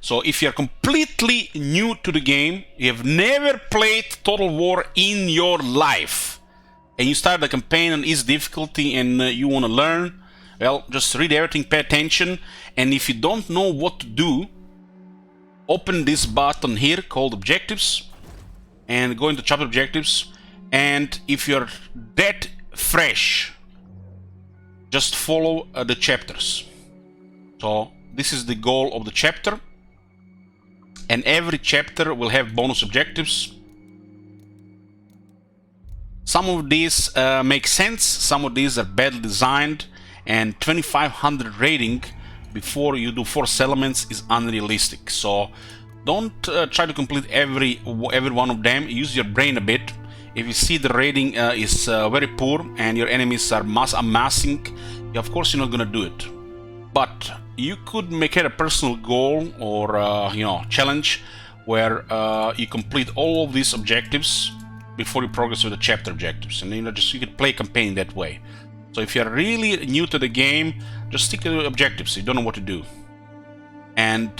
So if you're completely new to the game, you have never played Total War in your life, and you start the campaign on easy difficulty and you want to learn, well, just read everything, pay attention, and if you don't know what to do, open this button here called Objectives, and go into Chapter Objectives, and if you're that fresh, just follow the chapters. So this is the goal of the chapter, and every chapter will have bonus objectives. Some of these make sense, some of these are badly designed, and 2500 rating before you do 4 settlements is unrealistic. So don't try to complete every one of them. Use your brain a bit. If you see the rating is very poor and your enemies are amassing, of course you're not gonna do it. But you could make it a personal goal or you know, challenge where you complete all of these objectives before you progress with the chapter objectives, and you know, just you could play a campaign that way. So if you're really new to the game, just stick to the objectives. You don't know what to do, and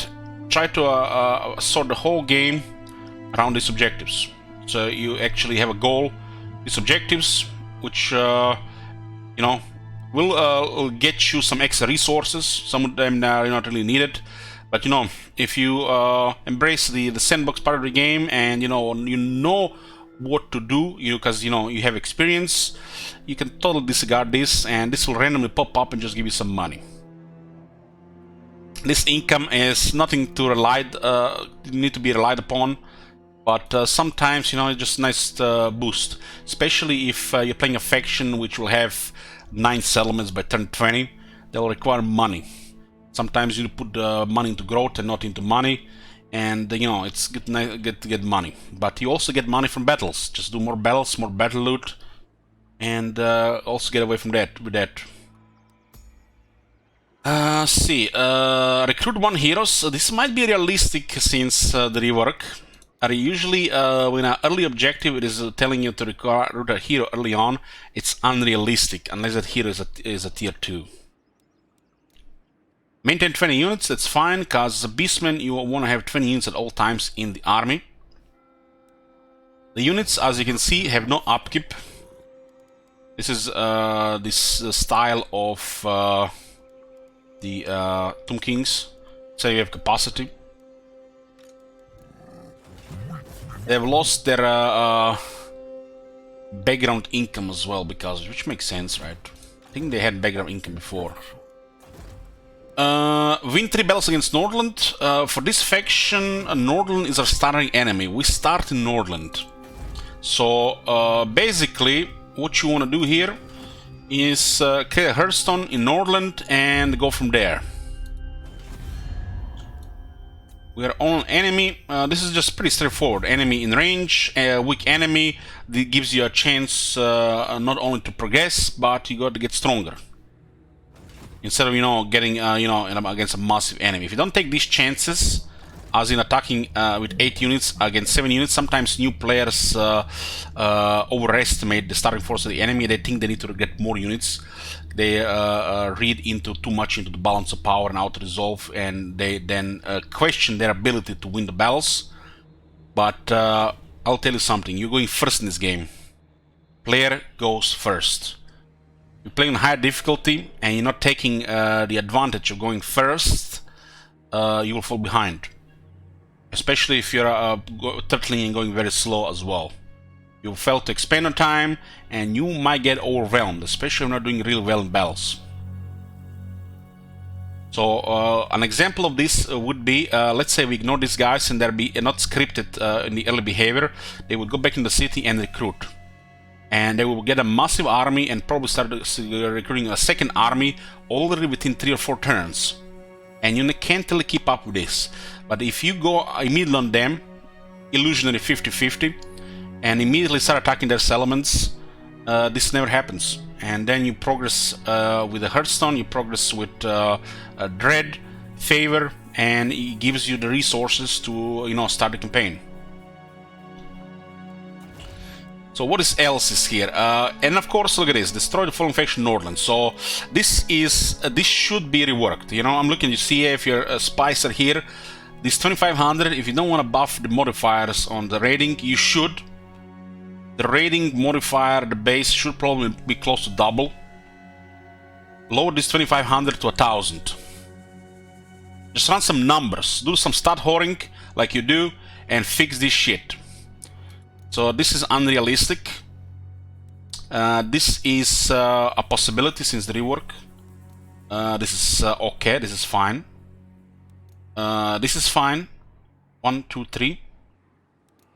try to sort the whole game around these objectives. So you actually have a goal, these objectives, which you know, will get you some extra resources. Some of them are not really needed, but you know, if you embrace the sandbox part of the game, and you know what to do, because you know you have experience, you can totally disregard this, and this will randomly pop up and just give you some money. This income is nothing to need to be relied upon, but sometimes, you know, it's just a nice boost, especially if you're playing a faction which will have 9 settlements by turn 20. They will require money. Sometimes you put money into growth and not into money, and you know, it's good to get money. But you also get money from battles. Just do more battles, more battle loot, and also get away from that with that. See, recruit 1 heroes. This might be realistic since the rework. Usually, when an early objective it is telling you to recruit a hero early on, it's unrealistic unless that hero is a tier 2. Maintain 20 units, that's fine, because as a beastman you want to have 20 units at all times in the army. The units, as you can see, have no upkeep. This is this style of the Tomb Kings, so you have capacity. They have lost their background income as well, which makes sense, right? I think they had background income before. Win 3 battles against Nordland. For this faction, Nordland is our starting enemy. We start in Nordland. So basically, what you want to do here is create a Hearthstone in Nordland and go from there. We are on enemy. This is just pretty straightforward. Enemy in range, weak enemy. That gives you a chance not only to progress, but you got to get stronger. Instead of, you know, getting against a massive enemy. If you don't take these chances, as in attacking with 8 units against 7 units, sometimes new players overestimate the starting force of the enemy. They think they need to get more units. They read too much into the balance of power and auto-resolve, and they then question their ability to win the battles. But I'll tell you something, you're going first in this game. Player goes first. You're playing higher difficulty and you're not taking the advantage of going first, you will fall behind. Especially if you're turtling and going very slow as well. You'll fail to expand on time, and you might get overwhelmed, especially when you're not doing real well in battles. So an example of this would be, let's say we ignore these guys and they're not scripted in the early behavior. They would go back in the city and recruit. And they will get a massive army and probably start recruiting a second army already within 3 or 4 turns. And you can't really keep up with this. But if you go immediately on them, illusionary 50-50, and immediately start attacking their settlements, this never happens. And then you progress with the Hearthstone, you progress with Dread, Favor, and it gives you the resources to, start the campaign. So what else is here? And of course, look at this: destroy the fallen faction Nordland. So this should be reworked. I'm looking. You see, if your spies are here, this 2500. If you don't want to buff the modifiers on the rating, you should. The rating modifier, the base, should probably be close to double. Lower this 2500 to 1000. Just run some numbers, do some stat whoring like you do, and fix this shit. So this is unrealistic. This is a possibility since the rework. This is okay, this is fine. This is fine. 1, 2, 3.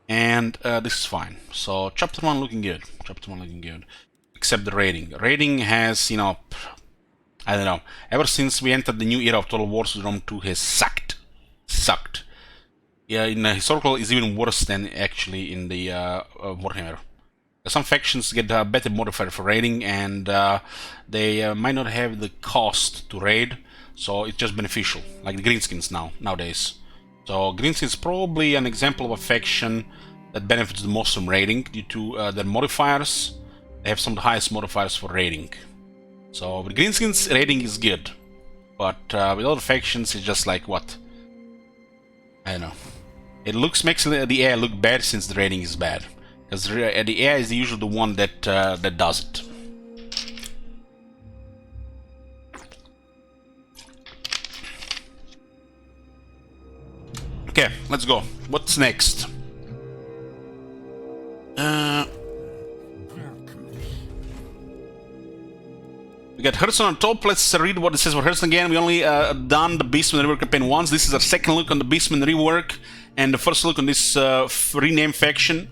And this is fine. So chapter 1 looking good. Chapter 1 looking good. Except the rating. Rating has, I don't know. Ever since we entered the new era of Total War, Rome 2 has sucked. Yeah, in historical is even worse than actually in the Warhammer. Some factions get a better modifier for raiding, and they might not have the cost to raid, so it's just beneficial, like the Greenskins nowadays. So Greenskins is probably an example of a faction that benefits the most from raiding due to their modifiers. They have some of the highest modifiers for raiding. So with Greenskins, raiding is good, but with other factions, it's just like what? I don't know. It makes the AI look bad since the rating is bad, because the AI is usually the one that does it. Okay, let's go. What's next? We got Hearthstone on top. Let's read what it says for Hearthstone again. We only done the Beastman Rework campaign once. This is our second look on the Beastman Rework, and the first look on this renamed faction,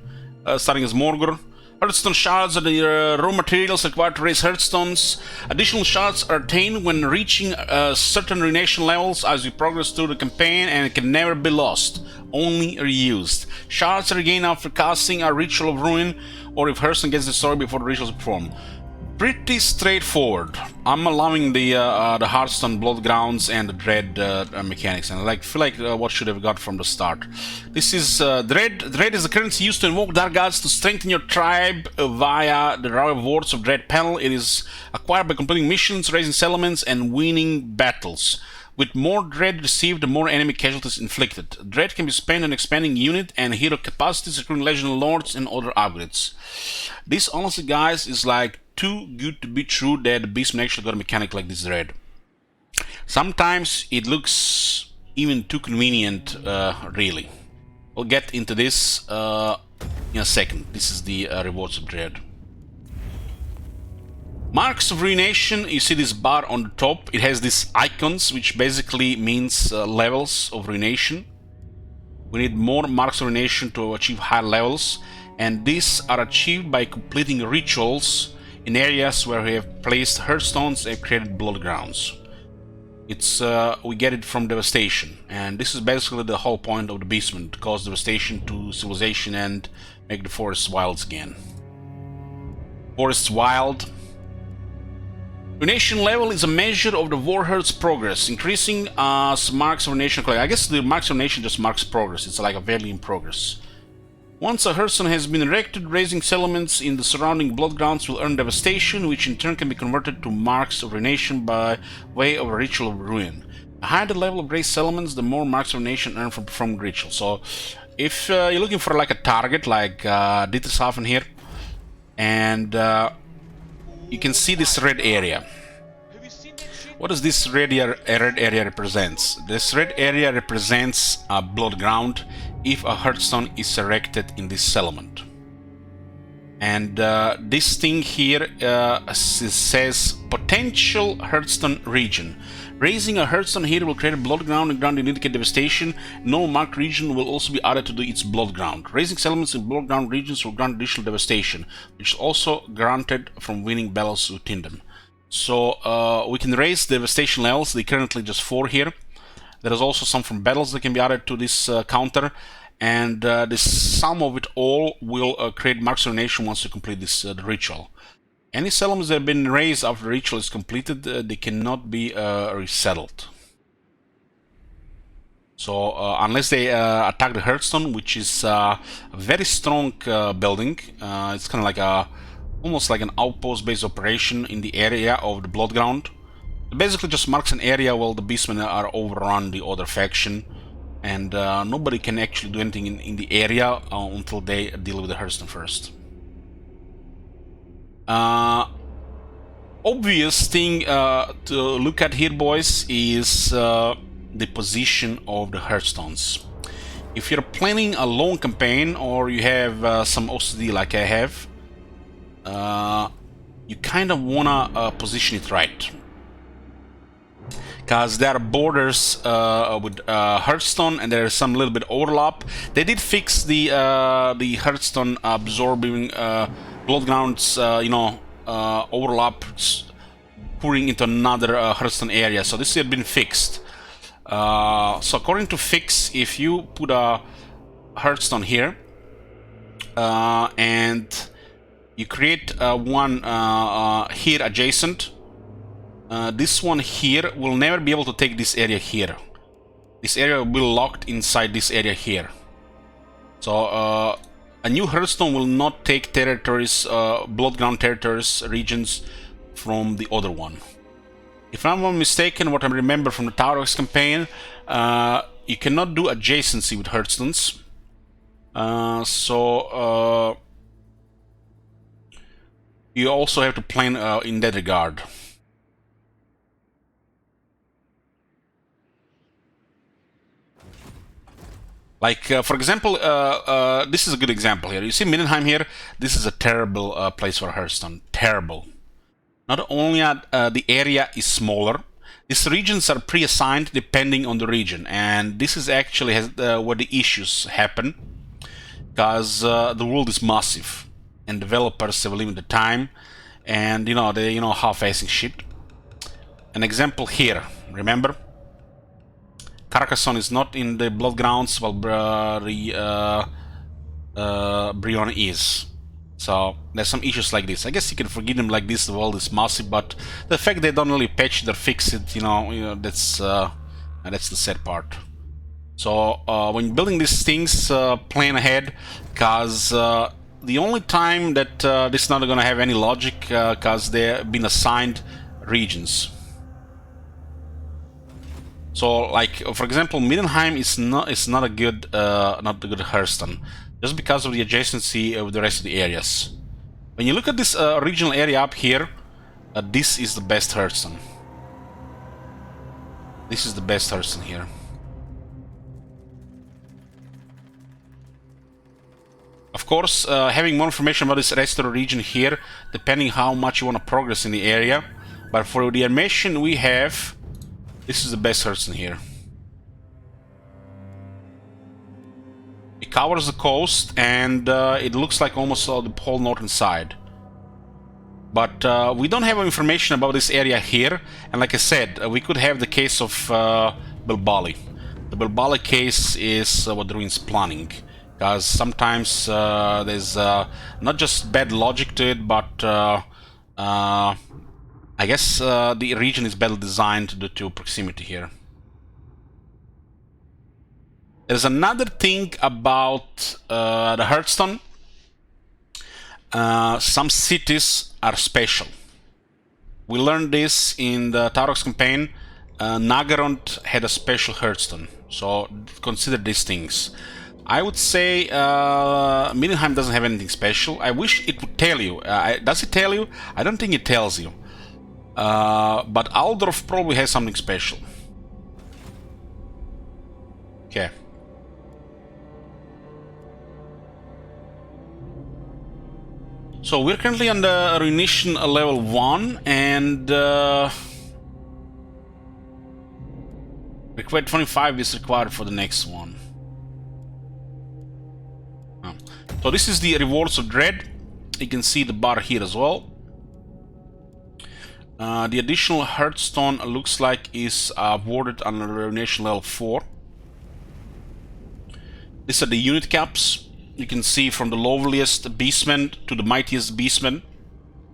starting as Morgor. Hearthstone shards are the raw materials required to raise Hearthstones. Additional shards are attained when reaching certain ruination levels as you progress through the campaign, and can never be lost, only reused. Shards are regained after casting a Ritual of Ruin, or if Hearthstone gets destroyed before the ritual is performed. Pretty straightforward. I'm allowing the Hearthstone Bloodgrounds and the Dread mechanics, and I feel like what should have got from the start. This is Dread. Dread is the currency used to invoke dark gods to strengthen your tribe via the Royal Wards of Dread panel. It is acquired by completing missions, raising settlements, and winning battles. With more Dread received, the more enemy casualties inflicted. Dread can be spent on expanding unit and hero capacities, recruiting Legion Lords, and other upgrades. This, honestly, guys, is like too good to be true that the Beastman actually got a mechanic like this Dread. Sometimes it looks even too convenient, really. We'll get into this in a second. This is the rewards of Dread. Marks of Ruination, you see this bar on the top. It has these icons, which basically means levels of Ruination. We need more Marks of Ruination to achieve higher levels, and these are achieved by completing rituals in areas where we have placed Hearthstones and created Bloodgrounds. It's we get it from Devastation, and this is basically the whole point of the Beastman, to cause devastation to civilization and make the forests wild again. Forests wild. Ruination level is a measure of the Warherd's progress, increasing as Marks of Ruination collect. I guess the Marks of Ruination just marks progress. It's like a value in progress. Once a Hearthstone has been erected, raising settlements in the surrounding Bloodgrounds will earn Devastation, which in turn can be converted to Marks of Ruination by way of a Ritual of Ruin. The higher the level of raised settlements, the more Marks of Ruination earned from performing ritual. So, if you're looking for like a target, like Dietershafen here, and you can see this red area. What does this red area represents? This red area represents a Bloodground if a Hearthstone is erected in this settlement. And this thing here says potential Hearthstone region. Raising a Hearthstone here will create a blood ground and ground indicate devastation. No marked region will also be added to its blood ground. Raising settlements in blood ground regions will grant additional devastation, which is also granted from winning battles within them. So we can raise devastation levels. They currently just 4 here. There is also some from battles that can be added to this counter. And the sum of it all will create marks of nation once you complete this the ritual. Any settlements that have been raised after the ritual is completed, they cannot be resettled. So unless they attack the Hearthstone, which is a very strong building, it's kind of like almost like an outpost-based operation in the area of the Blood Ground. It basically just marks an area where the beastmen are overrun the other faction, and nobody can actually do anything in the area until they deal with the Hearthstone first. Obvious thing to look at here, boys, is the position of the Hearthstones. If you're planning a long campaign or you have some OCD like I have, you kind of wanna position it right, because there are borders with Hearthstone, and there is some little bit overlap. They did fix the Hearthstone absorbing blood grounds, overlaps pouring into another Hearthstone area. So this has been fixed. So according to fix, if you put a Hearthstone here and you create one here adjacent, this one here will never be able to take this area here. This area will be locked inside this area here. So a new Hearthstone will not take territories, blood ground territories, regions from the other one. If I'm not mistaken, what I remember from the Tauros campaign, you cannot do adjacency with Hearthstones. So you also have to plan in that regard. Like, for example, this is a good example here. You see Middenheim here? This is a terrible place for Hearthstone. Terrible. Not only the area is smaller, these regions are pre-assigned depending on the region. And this is actually where the issues happen. Because the world is massive. And developers have limited time. And, they, half-assing shit. An example here, remember? Carcassonne is not in the blood grounds, while Brionne is. So there's some issues like this. I guess you can forgive them like this. The world is massive, but the fact they don't really patch it or fix it, that's the sad part. So when building these things, plan ahead, because the only time that this is not going to have any logic, because they've been assigned regions. So, like, for example, Middenheim is not a good Hearthstone, just because of the adjacency with the rest of the areas. When you look at this regional area up here, this is the best Hearthstone. This is the best Hearthstone here. Of course, having more information about this rest of the region here, depending how much you want to progress in the area. But for the animation we have, this is the best Hearthstone here. It covers the coast, and it looks like almost the whole northern side. But we don't have information about this area here, and like I said, we could have the case of Bilbali. The Bilbali case is what the ruins planning, because sometimes there's not just bad logic to it, but I guess the region is better designed due to proximity here. There's another thing about the Hearthstone. Some cities are special. We learned this in the Tauros campaign. Nagaroth had a special Hearthstone, so consider these things. I would say Middenheim doesn't have anything special. I wish it would tell you. Does it tell you? I don't think it tells you. But Aldorf probably has something special. Okay. So we're currently on the Ruination level 1, and required 25 is required for the next one. So this is the Rewards of Dread. You can see the bar here as well. The additional Hearthstone looks like is awarded on Ruination level 4. These are the unit caps. You can see from the lowliest beastmen to the mightiest beastmen,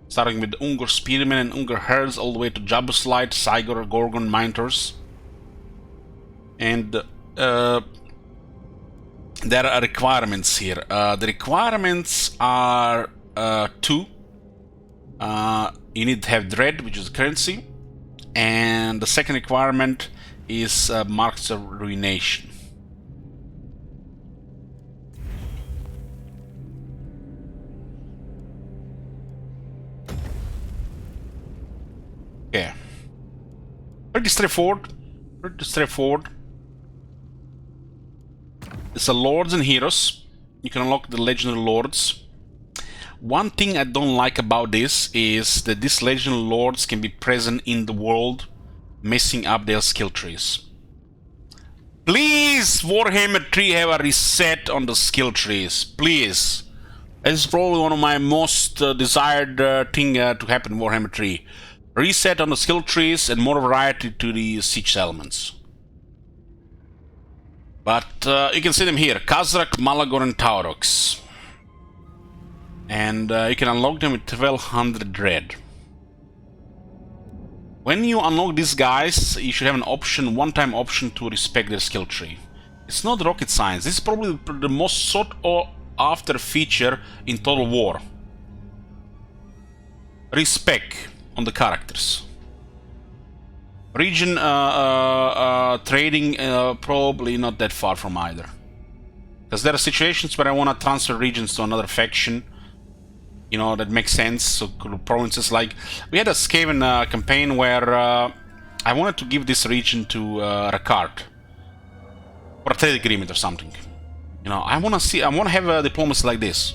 starting with the Ungor Spearmen and Ungor Herds, all the way to Jabberslide, Cygor, Gorgon, Minotaurs. And there are requirements here. The requirements are 2. You need to have Dread, which is currency, and the second requirement is Marks of Ruination. Okay. Pretty straightforward. It's a Lords and Heroes. You can unlock the Legendary Lords. One thing I don't like about this is that these Legendary Lords can be present in the world, messing up their skill trees. Please, Warhammer 3 have a reset on the skill trees. Please. This is probably one of my most desired thing to happen in Warhammer 3. Reset on the skill trees and more variety to the siege elements. But you can see them here: Khazrak, Malagor, and Taurox. And you can unlock them with 1200 Dread. When you unlock these guys, you should have an option, one-time option to respect their skill tree. It's not rocket science. This is probably the most sought after feature in Total War. Respect on the characters. Region trading, probably not that far from either. Because there are situations where I want to transfer regions to another faction. You know, that makes sense. So provinces, like we had a Skaven campaign where I wanted to give this region to Rakard for a trade agreement or something. You know, I want to have a diplomacy like this.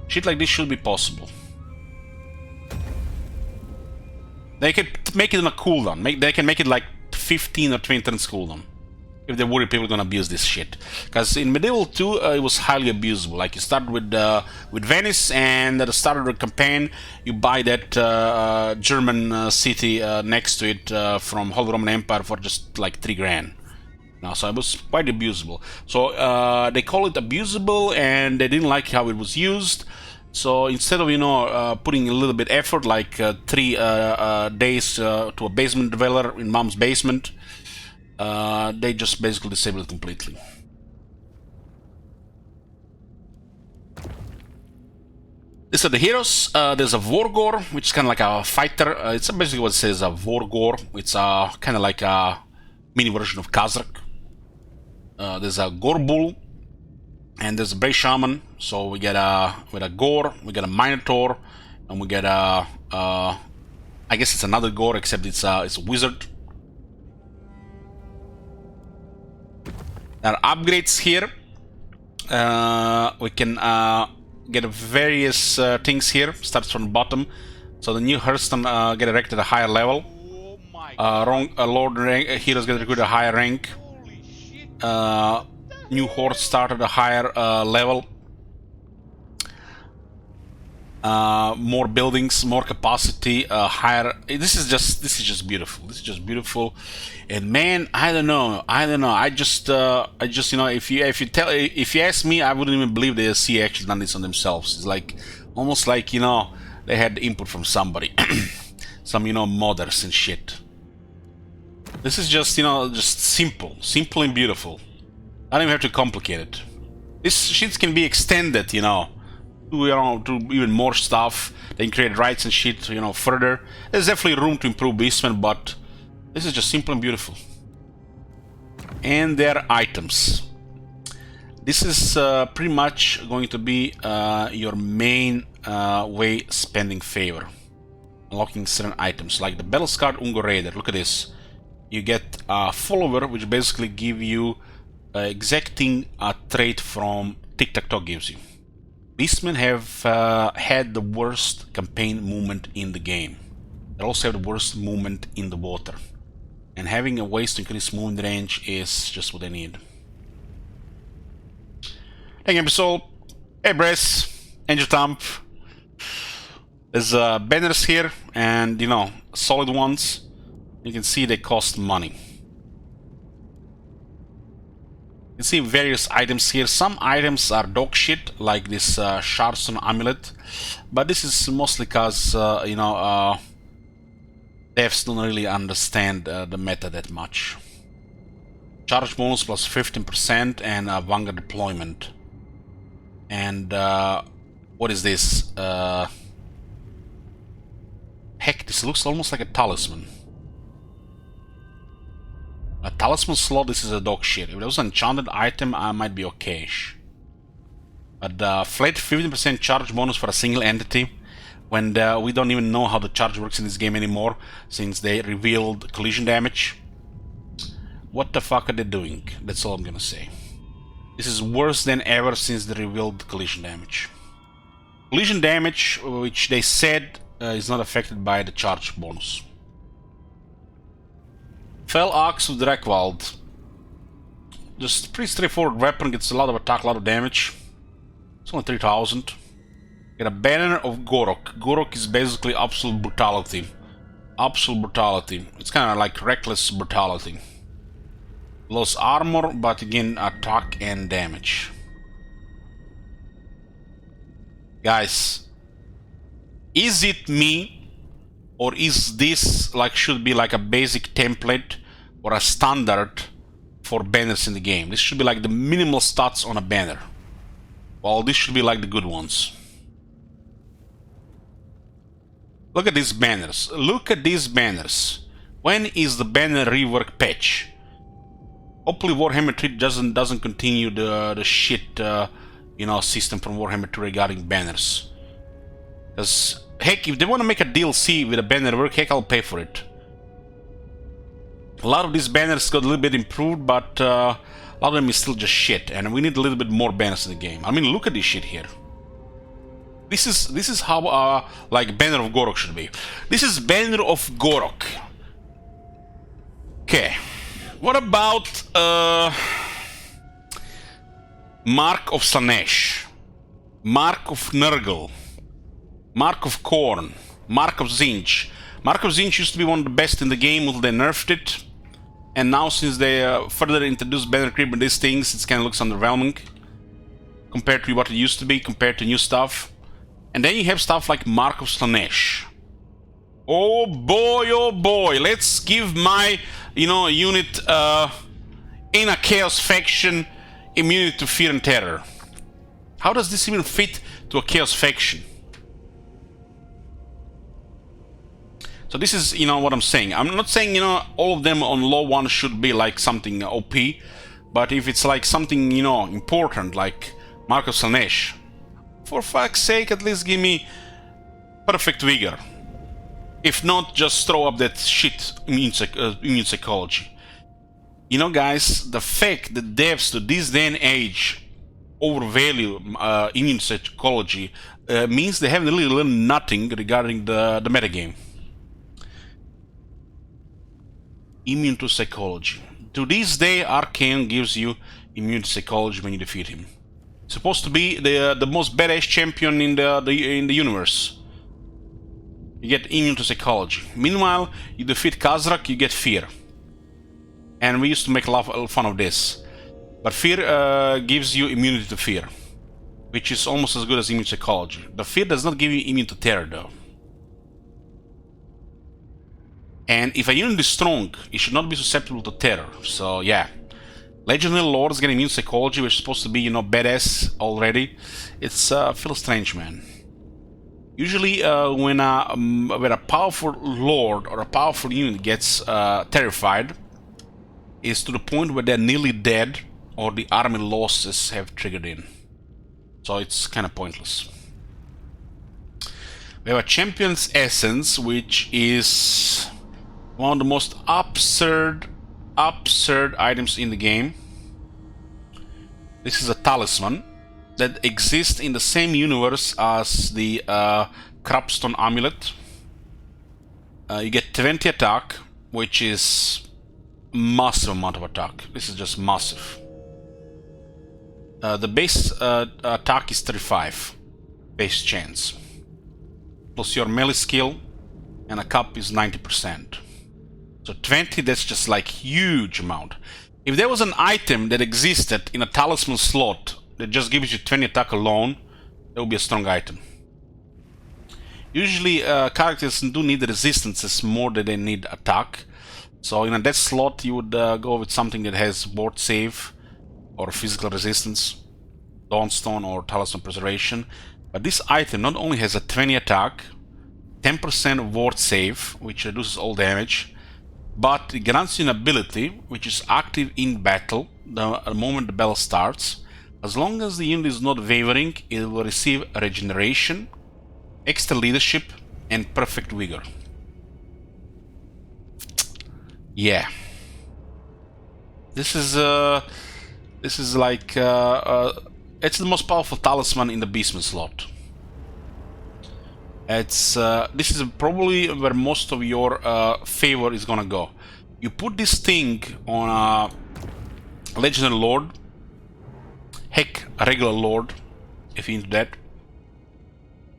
Shit like this should be possible. They can make it on a cooldown. They can make it like 15 or 20 turns cooldown. If they're worried people are gonna abuse this shit. Because in Medieval 2, it was highly abusable. Like, you start with Venice, and at the start of the campaign, you buy that German city next to it from Holy Roman Empire for just like 3 grand. So it was quite abusable. So they call it abusable, and they didn't like how it was used. So instead of, you know, putting a little bit effort, like 3 days to a basement dweller in mom's basement, they just basically disable it completely. These are the heroes. There's a Vorgor, which is kind of like a fighter. It's basically what it says, a Vorgor. It's kind of like a mini version of Khazrak. There's a Gorbul, and there's a Bray Shaman. So we get a Gore, we get a Minotaur, and we get a I guess it's another Gore, except it's a wizard. There are upgrades here. We can get various things here. Starts from the bottom. So the new Hearthstone get erected at a higher level. Lord heroes get recruited at a higher rank. New hordes start at a higher level. More buildings, more capacity, higher. This is just beautiful. This is just beautiful. And man, I don't know. I just you know, if you ask me, I wouldn't even believe the SC actually done this on themselves. It's like almost like, you know, they had input from somebody, some, you know, modders and shit. This is just, you know, just simple and beautiful. I don't even have to complicate it. This shit can be extended, you know, to even more stuff. They can create rights and shit, you know, further. There's definitely room to improve Beastmen, but this is just simple and beautiful. And their items. This is pretty much going to be your main way spending favor. Unlocking certain items, like the Battle Scarred Ungor Raider. Look at this. You get a follower, which basically give you exacting a trait from Tic Tac Toe gives you. Beastmen have had the worst campaign movement in the game. They also have the worst movement in the water. And having a ways to increase movement range is just what they need. Thank you, Episode. Hey, Bress. Angel Thump. There's banners here, and you know, solid ones. You can see they cost money. You can see various items here. Some items are dog shit, like this Shardstone amulet, but this is mostly because you know, devs don't really understand the meta that much. Charge bonus plus 15% and Vanguard deployment. And what is this? Heck, this looks almost like a talisman. A talisman slot, this is a dog shit. If it was an enchanted item, I might be okay-ish. But flat 15% charge bonus for a single entity, when we don't even know how the charge works in this game anymore, since they revealed collision damage. What the fuck are they doing? That's all I'm gonna say. This is worse than ever since they revealed collision damage. Collision damage, which they said is not affected by the charge bonus. Fell Axe of Drakvald. Just pretty straightforward weapon, gets a lot of attack, a lot of damage. It's only 3000. Get a banner of Gorok. Gorok is basically absolute brutality. Absolute brutality. It's kind of like reckless brutality. Lost armor, but again, attack and damage. Guys, is it me, or is this like should be like a basic template or a standard for banners in the game? This should be like the minimal stats on a banner. Well, this should be like the good ones. Look at these banners. Look at these banners. When is the banner rework patch? Hopefully Warhammer 3 doesn't continue the shit you know, system from Warhammer 2 regarding banners. Because heck, if they want to make a DLC with a banner work, heck, I'll pay for it. A lot of these banners got a little bit improved, but a lot of them is still just shit, and we need a little bit more banners in the game. I mean, look at this shit here. This is how like Banner of Gorok should be. This is Banner of Gorok. Okay. What about Mark of Slanesh, Mark of Nurgle, Mark of Korn, Mark of Zinch. Mark of Zinch used to be one of the best in the game until they nerfed it, and now since they further introduced banner creep and these things, it kind of looks underwhelming compared to what it used to be, compared to new stuff. And then you have stuff like Mark of Slanesh. Oh boy, let's give my, you know, unit in a Chaos faction immunity to fear and terror. How does this even fit to a Chaos faction? So this is, you know, what I'm saying. I'm not saying, you know, all of them on low one should be like something OP, but if it's like something, you know, important, like Mark of Slanesh, for fuck's sake, at least give me perfect vigor. If not, just throw up that shit immune psychology. You know, guys, the fact that devs to this day and age overvalue immune psychology means they haven't really learned nothing regarding the metagame. Immune to psychology. To this day, Arcane gives you immune to psychology when you defeat him. Supposed to be the most badass champion in the universe. You get immune to psychology. Meanwhile, you defeat Khazrak, you get fear. And we used to make a lot of fun of this. But fear gives you immunity to fear, which is almost as good as immune psychology. The fear does not give you immune to terror, though. And if a unit is strong, it should not be susceptible to terror. So yeah. Legendary Lords get immune psychology, which is supposed to be, you know, badass already. It's feels strange, man. Usually, when a powerful lord or a powerful unit gets terrified, is to the point where they're nearly dead or the army losses have triggered in. So it's kind of pointless. We have a Champion's Essence, which is one of the most absurd items in the game. This is a talisman. that exist in the same universe as the Crapstone Amulet. You get 20 attack, which is massive amount of attack. This is just massive. The base attack is 35, base chance. Plus your melee skill, and a cup is 90%. So 20, that's just like huge amount. If there was an item that existed in a talisman slot that just gives you 20 attack alone, that would be a strong item. Usually characters do need resistances more than they need attack. So in a death slot you would go with something that has ward save or physical resistance, Dawnstone or Talisman Preservation. But this item not only has a 20 attack, 10% ward save, which reduces all damage, but it grants you an ability which is active in battle the moment the battle starts. As long as the unit is not wavering, it will receive regeneration, extra leadership, and perfect vigor. Yeah, this is like it's the most powerful talisman in the Beastman slot. It's this is probably where most of your favor is gonna go. You put this thing on a legendary lord, heck, a regular lord, if you're into that,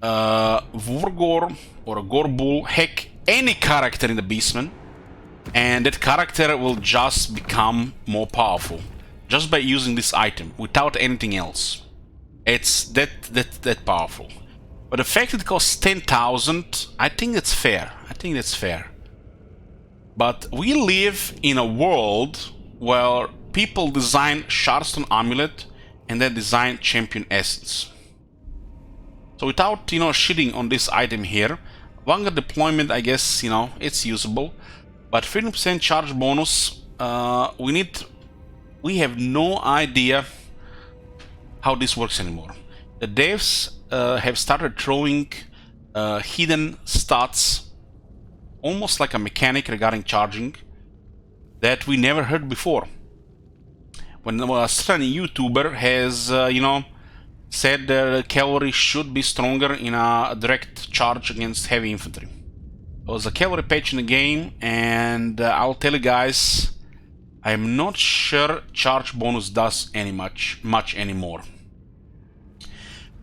Wargor or a Gorbull, heck, any character in the Beastman, and that character will just become more powerful just by using this item without anything else. It's that powerful. But the fact it costs 10,000, I think that's fair. I think that's fair. But we live in a world where people design Shadowstone Amulet and then design Champion Essence. So without, shitting on this item here, Vanguard deployment, I guess, it's usable. But 15% charge bonus, we have no idea how this works anymore. The devs have started throwing hidden stats, almost like a mechanic regarding charging, that we never heard before. When a certain YouTuber has, said the cavalry should be stronger in a direct charge against heavy infantry. There was a cavalry patch in the game, and I'll tell you guys, I'm not sure charge bonus does much anymore.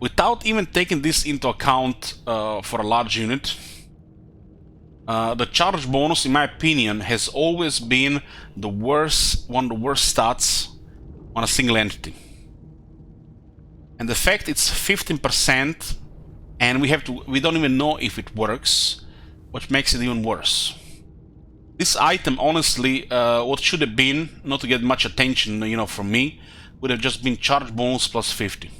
Without even taking this into account for a large unit, the charge bonus, in my opinion, has always been one of the worst stats on a single entity. And the fact it's 15%, and we don't even know if it works, which makes it even worse. This item, honestly, what should have been, not to get much attention, from me, would have just been charge bonus plus 50.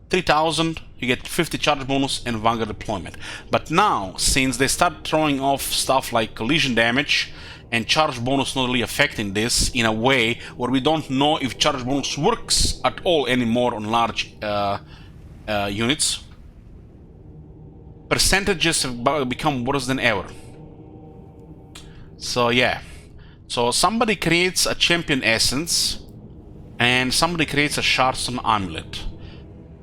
3,000, you get 50 charge bonus and Vanguard deployment. But now, since they start throwing off stuff like collision damage and charge bonus not really affecting this in a way where we don't know if charge bonus works at all anymore on large units, percentages have become worse than ever. So yeah, so somebody creates a Champion Essence and somebody creates a Shadowstone Amulet.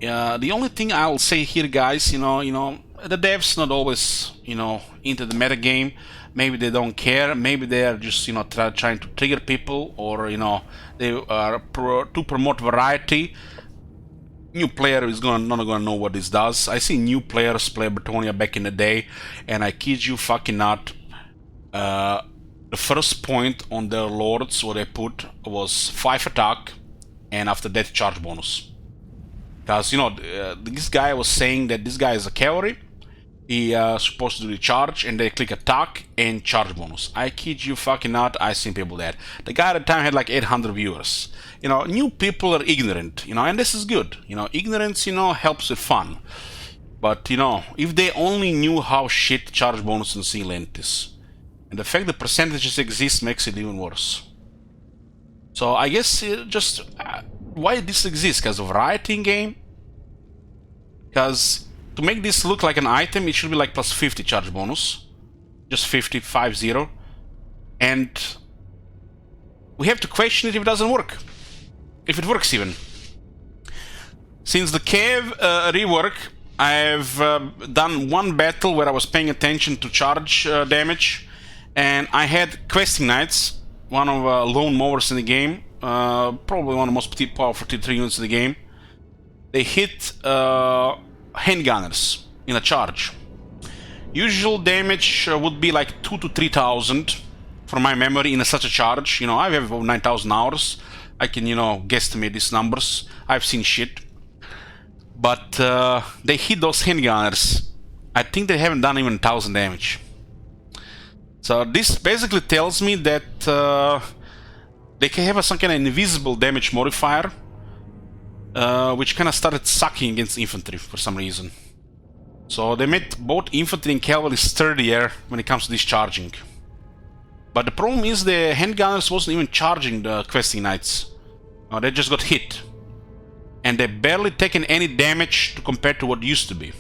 The only thing I'll say here, guys, the devs not always, into the meta game. Maybe they don't care. Maybe they are just, trying to trigger people, or they are to promote variety. New player is not gonna know what this does. I see new players play Bretonia back in the day, and I kid you fucking not. The first point on their lords what they put was 5 attack, and after that charge bonus. Because, this guy was saying that this guy is a cavalry, he supposed to do the charge, and they click attack and charge bonus. I kid you fucking not, I seen people that. The guy at the time had like 800 viewers. New people are ignorant, and this is good. Ignorance, helps with fun. But, if they only knew how shit charge bonus and single entities, and the fact that percentages exist makes it even worse. So I guess just why this exists, because of variety in game. Because to make this look like an item, it should be like plus 50 charge bonus, just 50, 50, and we have to question it if it doesn't work, if it works even. Since the cave rework, I've done one battle where I was paying attention to charge damage, and I had questing knights, one of lone mowers in the game, probably one of the most powerful T3 units in the game. They hit handgunners in a charge. Usual damage would be like 2,000 to 3,000 from my memory in such a charge. You know, I have over 9,000 hours. I can, you know, guesstimate these numbers. I've seen shit. But they hit those handgunners. I think they haven't done even 1,000 damage. So this basically tells me that they can have some kind of invisible damage modifier, which kind of started sucking against infantry for some reason. So they made both infantry and cavalry sturdier when it comes to discharging. But the problem is the handgunners wasn't even charging the questing knights. They just got hit. And they barely taken any damage compared to what used to be.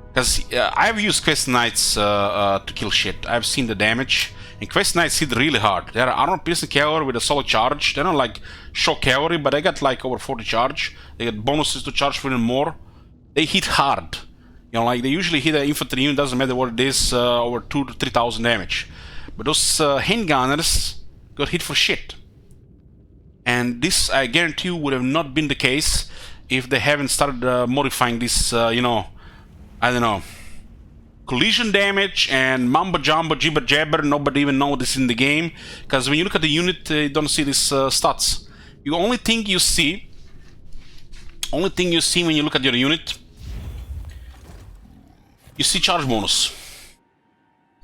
Because I've used quest knights to kill shit. I've seen the damage. And quest knights hit really hard. They're armor-piercing cavalry with a solid charge. They're not like shock cavalry, but they got like over 40 charge. They got bonuses to charge for even more. They hit hard. You know, like they usually hit an infantry unit, doesn't matter what it is, over 2,000 to 3,000 damage. But those handgunners got hit for shit. And this, I guarantee you, would have not been the case if they haven't started modifying this, you know, I don't know, collision damage and mumbo jumbo jibber jabber. Nobody even know this in the game, because when you look at the unit, you don't see these stats. The only thing you see when you look at your unit, you see charge bonus.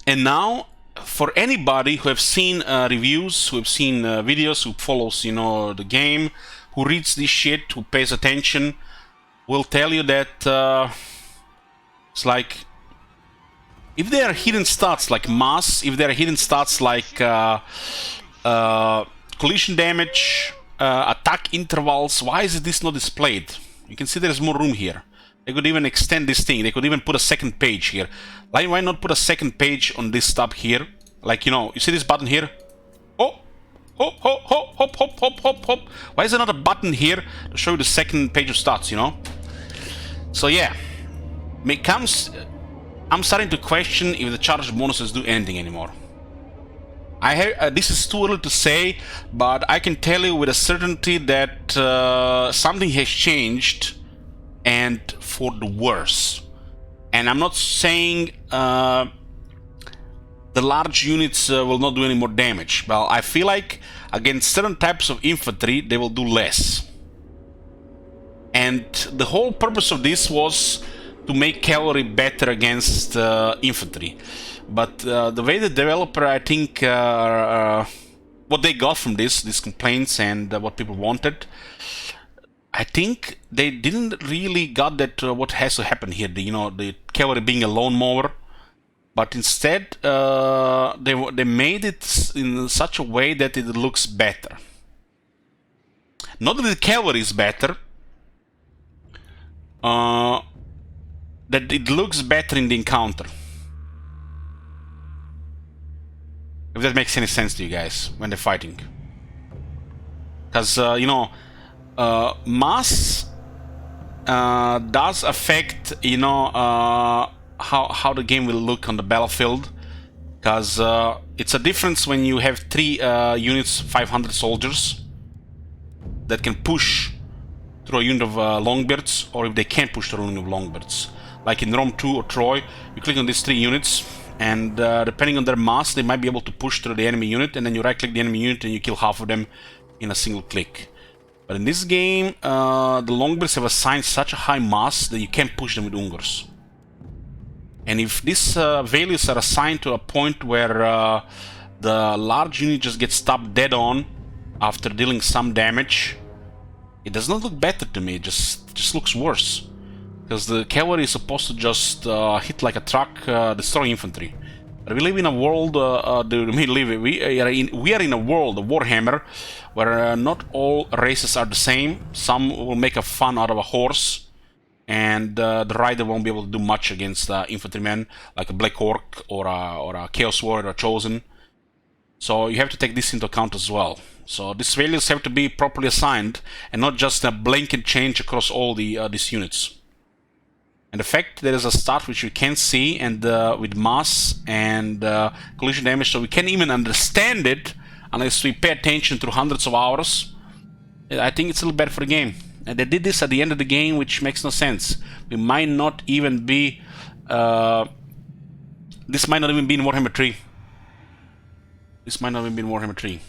And now, for anybody who have seen reviews, who have seen videos, who follows, you know, the game, who reads this shit, who pays attention, will tell you that it's like, if there are hidden stats like mass, if there are hidden stats like collision damage, attack intervals, why is this not displayed? You can see there's more room here. They could even extend this thing. They could even put a second page here. Like, why not put a second page on this tab here? Like, you know, you see this button here? Oh, hop, hop, hop, hop, hop, hop, hop, hop. Why is there not a button here to show you the second page of stats, you know? So yeah, I'm starting to question if the charge bonuses do anything anymore. This is too early to say, but I can tell you with a certainty that something has changed, and for the worse. And I'm not saying the large units will not do any more damage. Well, I feel like against certain types of infantry, they will do less. And the whole purpose of this was to make cavalry better against infantry. But the way the developer, I think, what they got from these complaints and what people wanted, I think they didn't really got that what has to happen here. The cavalry being a lone mower, but instead they made it in such a way that it looks better. Not that the cavalry is better, that it looks better in the encounter. If that makes any sense to you guys when they're fighting, because mass does affect, how the game will look on the battlefield, because it's a difference when you have 3 units, 500 soldiers that can push through a unit of longbeards, or if they can't push through a unit of longbeards. Like in Rome 2 or Troy, you click on these 3 units, and depending on their mass, they might be able to push through the enemy unit, and then you right-click the enemy unit and you kill half of them in a single click. But in this game, the longbeards have assigned such a high mass that you can't push them with Ungers. And if these values are assigned to a point where the large unit just gets stopped dead on after dealing some damage, it does not look better to me. It just looks worse. Because the cavalry is supposed to just hit like a truck, destroy infantry. But we live in a world, we are in a world of Warhammer, where not all races are the same. Some will make a fun out of a horse, and the rider won't be able to do much against infantrymen, like a Black Orc or a Chaos Warrior or a Chosen. So you have to take this into account as well. So these values have to be properly assigned and not just a blanket change across all these units. And the fact there is a stat which we can see, and with mass and collision damage, so we can't even understand it unless we pay attention through hundreds of hours. I think it's a little bad for the game. And they did this at the end of the game, which makes no sense. We might not even be... this might not even be in Warhammer 3. This might not even be in Warhammer 3.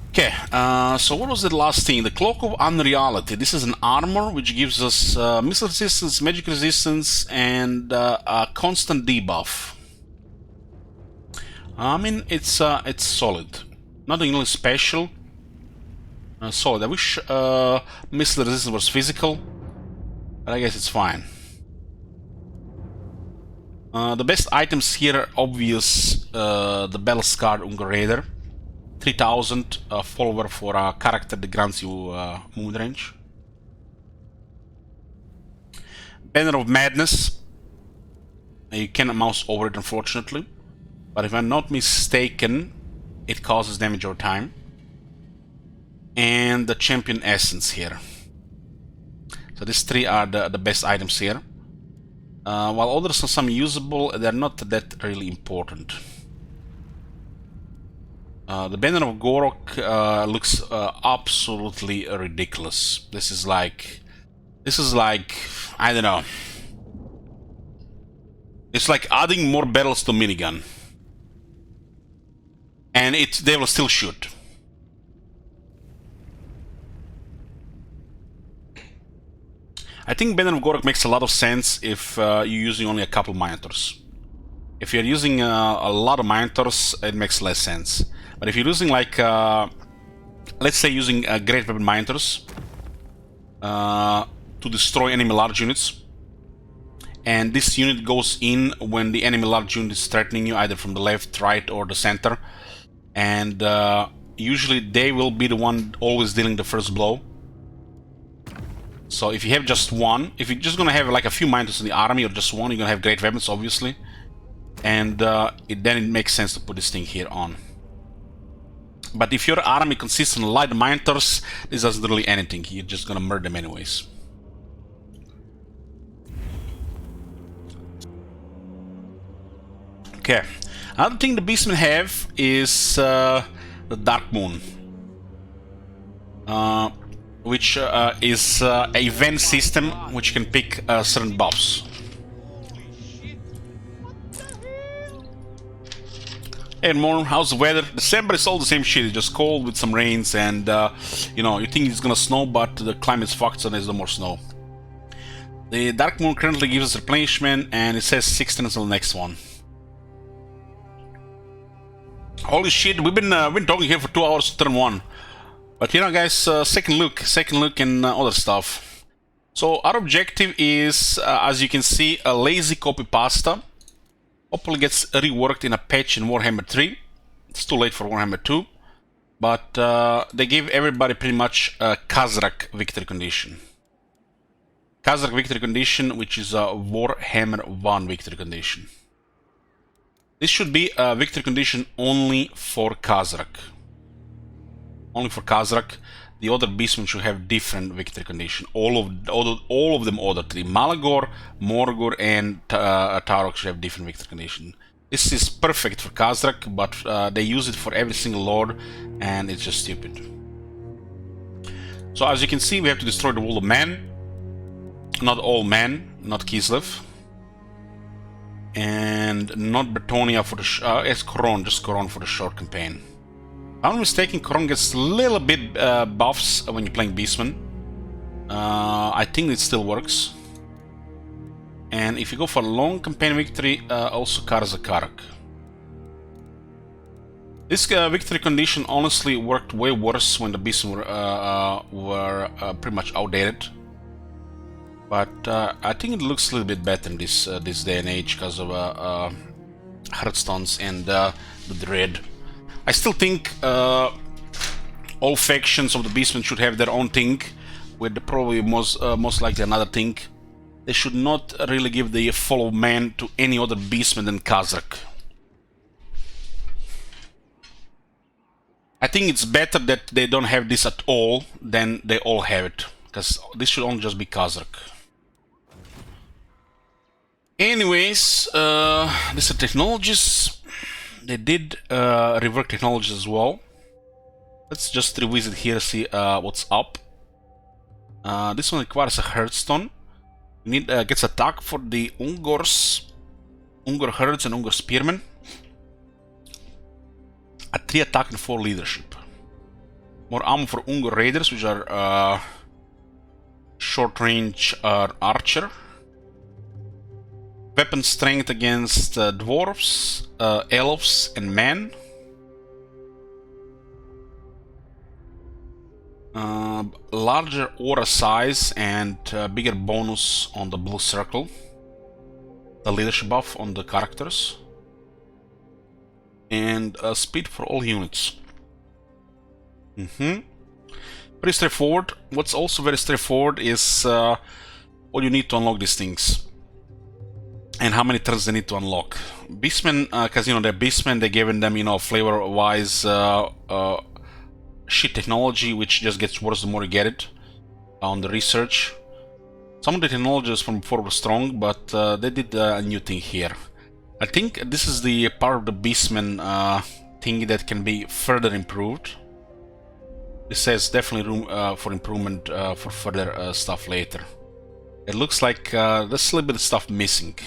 Okay, so what was the last thing? The Cloak of Unreality. This is an armor which gives us missile resistance, magic resistance, and a constant debuff. I mean, it's solid. Nothing really special. Solid. I wish missile resistance was physical, but I guess it's fine. The best items here are obvious. The Battle Scarred Ungar Raider. 3000 follower for a character that grants you movement range. Banner of Madness. You cannot mouse over it, unfortunately, but if I'm not mistaken, it causes damage over time. And the Champion Essence here. So these three are the best items here. While others are some usable, they're not that really important. The Banner of Gorok looks absolutely ridiculous. This is like, I don't know. It's like adding more barrels to minigun, and they will still shoot. I think Banner of Gorok makes a lot of sense if you're using only a couple Minotaurs. If you're using a lot of Minotaurs, it makes less sense. But if you're using like, let's say using Great Weapon Minotaurs to destroy enemy large units, and this unit goes in when the enemy large unit is threatening you, either from the left, right, or the center, and usually they will be the one always dealing the first blow. So if you have just one, if you're just gonna have like a few Minotaurs in the army, or just one, you're gonna have great weapons, obviously, and then it makes sense to put this thing here on. But if your army consists of light Minotaurs, this doesn't really anything. You're just gonna murder them anyways. Okay, another thing the Beastmen have is the Dark Moon, which is a event system which can pick certain buffs. Hey Morn, how's the weather? December is all the same shit, it's just cold with some rains, and you know, you think it's gonna snow, but the climate's fucked, so there's no more snow. The Dark Moon currently gives us replenishment, and it says 16 until the next one. Holy shit, we've been talking here for 2 hours to turn 1. But you know guys, second look and other stuff. So our objective is, as you can see, a lazy copy pasta. Hopefully gets reworked in a patch in Warhammer 3. It's too late for Warhammer 2. But they gave everybody pretty much a Khazrak victory condition. Khazrak victory condition, which is a Warhammer 1 victory condition. This should be a victory condition only for Khazrak. Only for Khazrak. The other beastmen should have different victory condition. All of them, other three. Malagor, Morgor, and Tarok should have different victory condition. This is perfect for Khazrak, but they use it for every single lord, and it's just stupid. So as you can see, we have to destroy the Wall of Man. Not all men, not Kislev. And not Bretonia for the... it's Koron, just Koron for the short campaign. If I'm not mistaken, Koron gets a little bit buffs when you're playing Beastman. I think it still works. And if you go for a long campaign victory, also Karzakarak. This victory condition honestly worked way worse when the Beastmen were pretty much outdated. But I think it looks a little bit better in this day and age because of Hearthstones and the Dread. I still think all factions of the Beastmen should have their own thing, with probably most likely another thing. They should not really give the follow man to any other Beastman than Khazrak. I think it's better that they don't have this at all than they all have it, because this should only just be Kazakh. Anyways, these are technologies. They did rework technologies as well. Let's just revisit here, see what's up. This one requires a Hearthstone. Need gets attack for the Ungors, Ungar Herds and Ungar Spearmen. A 3 attack and 4 leadership. More ammo for Ungar Raiders, which are short range archer. Weapon strength against dwarves, elves, and men. Larger aura size and bigger bonus on the blue circle. The leadership buff on the characters. And speed for all units. Pretty straightforward. What's also very straightforward is what you need to unlock these things. And how many turns they need to unlock. Beastmen, because you know they're beastmen, they're giving them, you know, flavor-wise shit technology, which just gets worse the more you get it on the research. Some of the technologies from before were strong, but they did a new thing here. I think this is the part of the beastmen thing that can be further improved. This says definitely room for improvement for further stuff later. It looks like there's a little bit of stuff missing.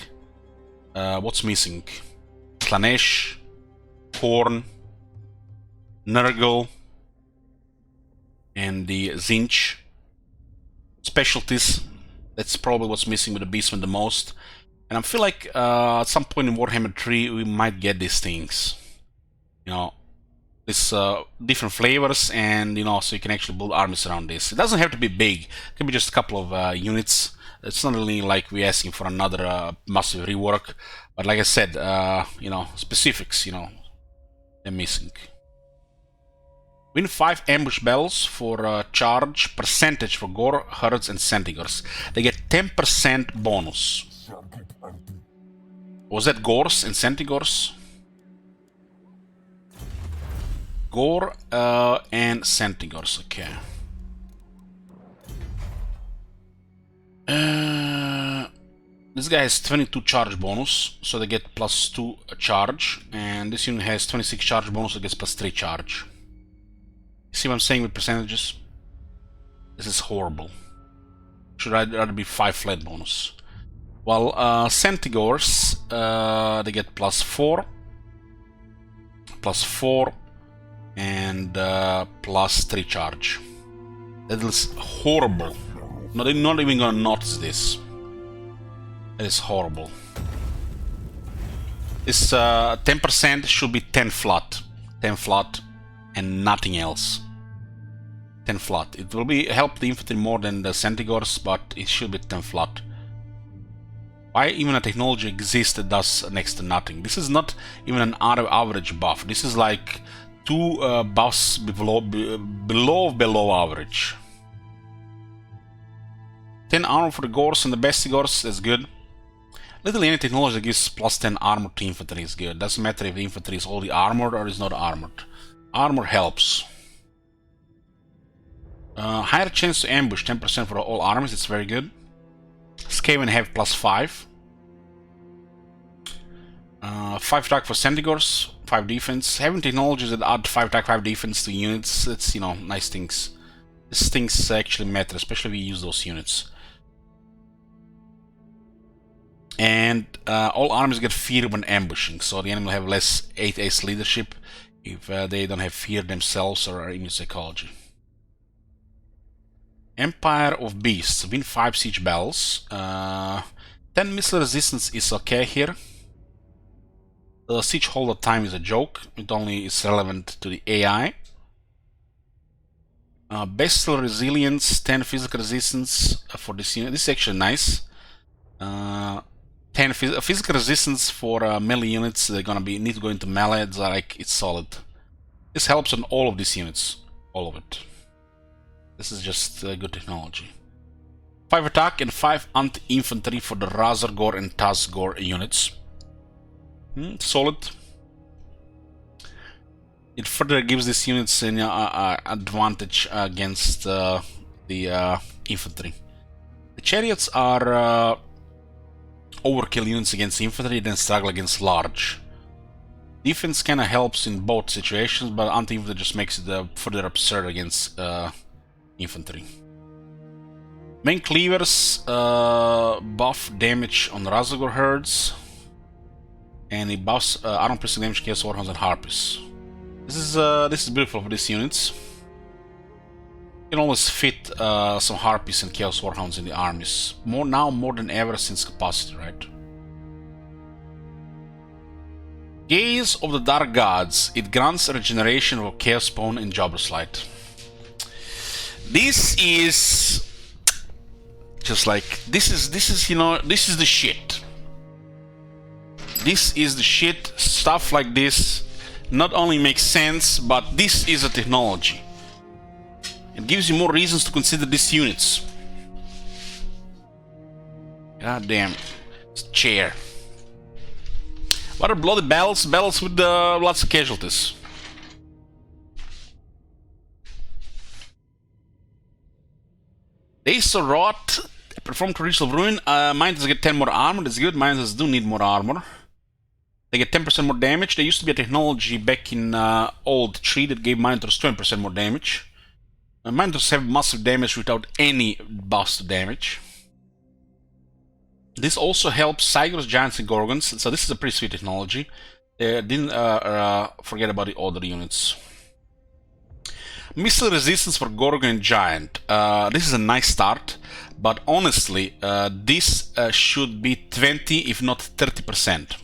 What's missing? Slanesh, Horn, Nurgle, and the Zinch. Specialties. That's probably what's missing with the Beastman the most. And I feel like at some point in Warhammer 3 we might get these things. You know, these different flavors, and you know, so you can actually build armies around this. It doesn't have to be big. It can be just a couple of units. It's not really like we're asking for another massive rework, but like I said, you know, specifics, you know, they're missing. Win 5 ambush battles for charge percentage for Gore, Herds, and Centigors. They get 10% bonus. Was that Gores and Centigors? Gore and Centigors, okay. This guy has 22 charge bonus, so they get +2 charge, and this unit has 26 charge bonus, so it gets +3 charge. You see what I'm saying with percentages? This is horrible. Should rather be 5 flat bonus. While Centigors, they get +4, +4, and +3 charge. That is horrible. No, they're not even gonna notice this. That is horrible. This 10% should be 10 flat. 10 flat and nothing else. 10 flat. It will be help the infantry more than the Centigors, but it should be 10 flat. Why even a technology exists that does next to nothing? This is not even an average buff. This is like 2 buffs below average. 10 armor for the Gores and the Bestigors, that's good. Literally any technology that gives +10 armor to infantry is good. Doesn't matter if the infantry is only armored or is not armored. Armor helps. Higher chance to ambush, 10% for all armies, it's very good. Skaven have +5. 5 attack for Centigors, 5 defense. Having technologies that add 5 attack, 5 defense to units, that's, you know, nice things. These things actually matter, especially if you use those units. And all armies get fear when ambushing, so the enemy will have less 8 ace leadership if they don't have fear themselves or are immune psychology. Empire of Beasts, win 5 siege battles. 10 missile resistance is okay here. The siege holder time is a joke, it only is relevant to the AI. Bestial resilience, 10 physical resistance for this unit. This is actually nice. 10 physical resistance for melee units. They're gonna need to go into melee. It's solid. This helps on all of these units, all of it. This is just good technology. 5 attack and 5 anti-infantry for the Razorgore and Tazgore units. Solid. it further gives these units an advantage against the infantry. The chariots are overkill units against infantry, then struggle against large. Defense kinda helps in both situations, but anti-infantry just makes it further absurd against infantry. Main cleavers buff damage on Razagor herds, and it buffs armor piercing damage, chaos warhounds, and harpies. This is beautiful for these units. You can always fit some harpies and chaos warhounds in the armies. More than ever since capacity, right? Gaze of the Dark Gods. It grants regeneration of Chaos Spawn and Jobber's Light. This is just like this is you know, this is the shit. This is the shit. Stuff like this not only makes sense, but this is a technology. It gives you more reasons to consider these units. God damn. Chair. What are bloody battles? Battles with lots of casualties. They so rot. Perform Ritual of Ruin. Mines get 10 more armor. That's good. Mines do need more armor. They get 10% more damage. There used to be a technology back in old 3 that gave Miners 20% more damage. Miners have massive damage without any buffs to damage. This also helps Cygors, Giants, and Gorgons, so this is a pretty sweet technology. Didn't forget about the other units. Missile resistance for Gorgon and Giant. This is a nice start, but honestly, this should be 20, if not 30%.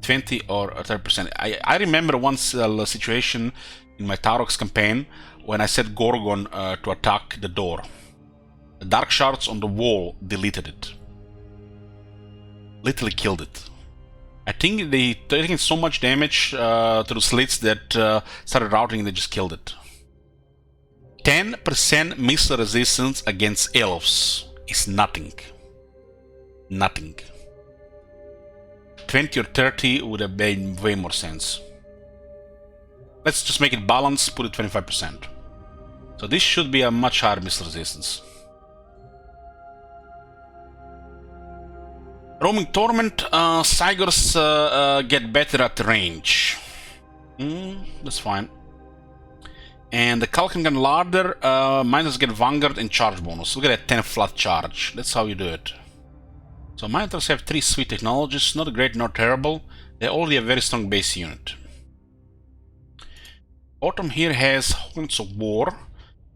20 or 30%. I remember once a situation in my Tarox campaign when I set Gorgon to attack the door. The dark shards on the wall deleted it. Literally killed it. I think they taking so much damage to the slits that started routing and they just killed it. 10% missile resistance against elves is nothing. Nothing. 20 or 30 would have made way more sense. Let's just make it balanced, put it 25%. So this should be a much higher missile resistance. Roaming Torment, Cygors get better at range. That's fine. And the Kalkangan Larder, Miners get Vanguard and Charge bonus. Look at that 10 flat charge. That's how you do it. So Miners have 3 sweet technologies, not great nor terrible. They already have a very strong base unit. Autumn here has Horns of War.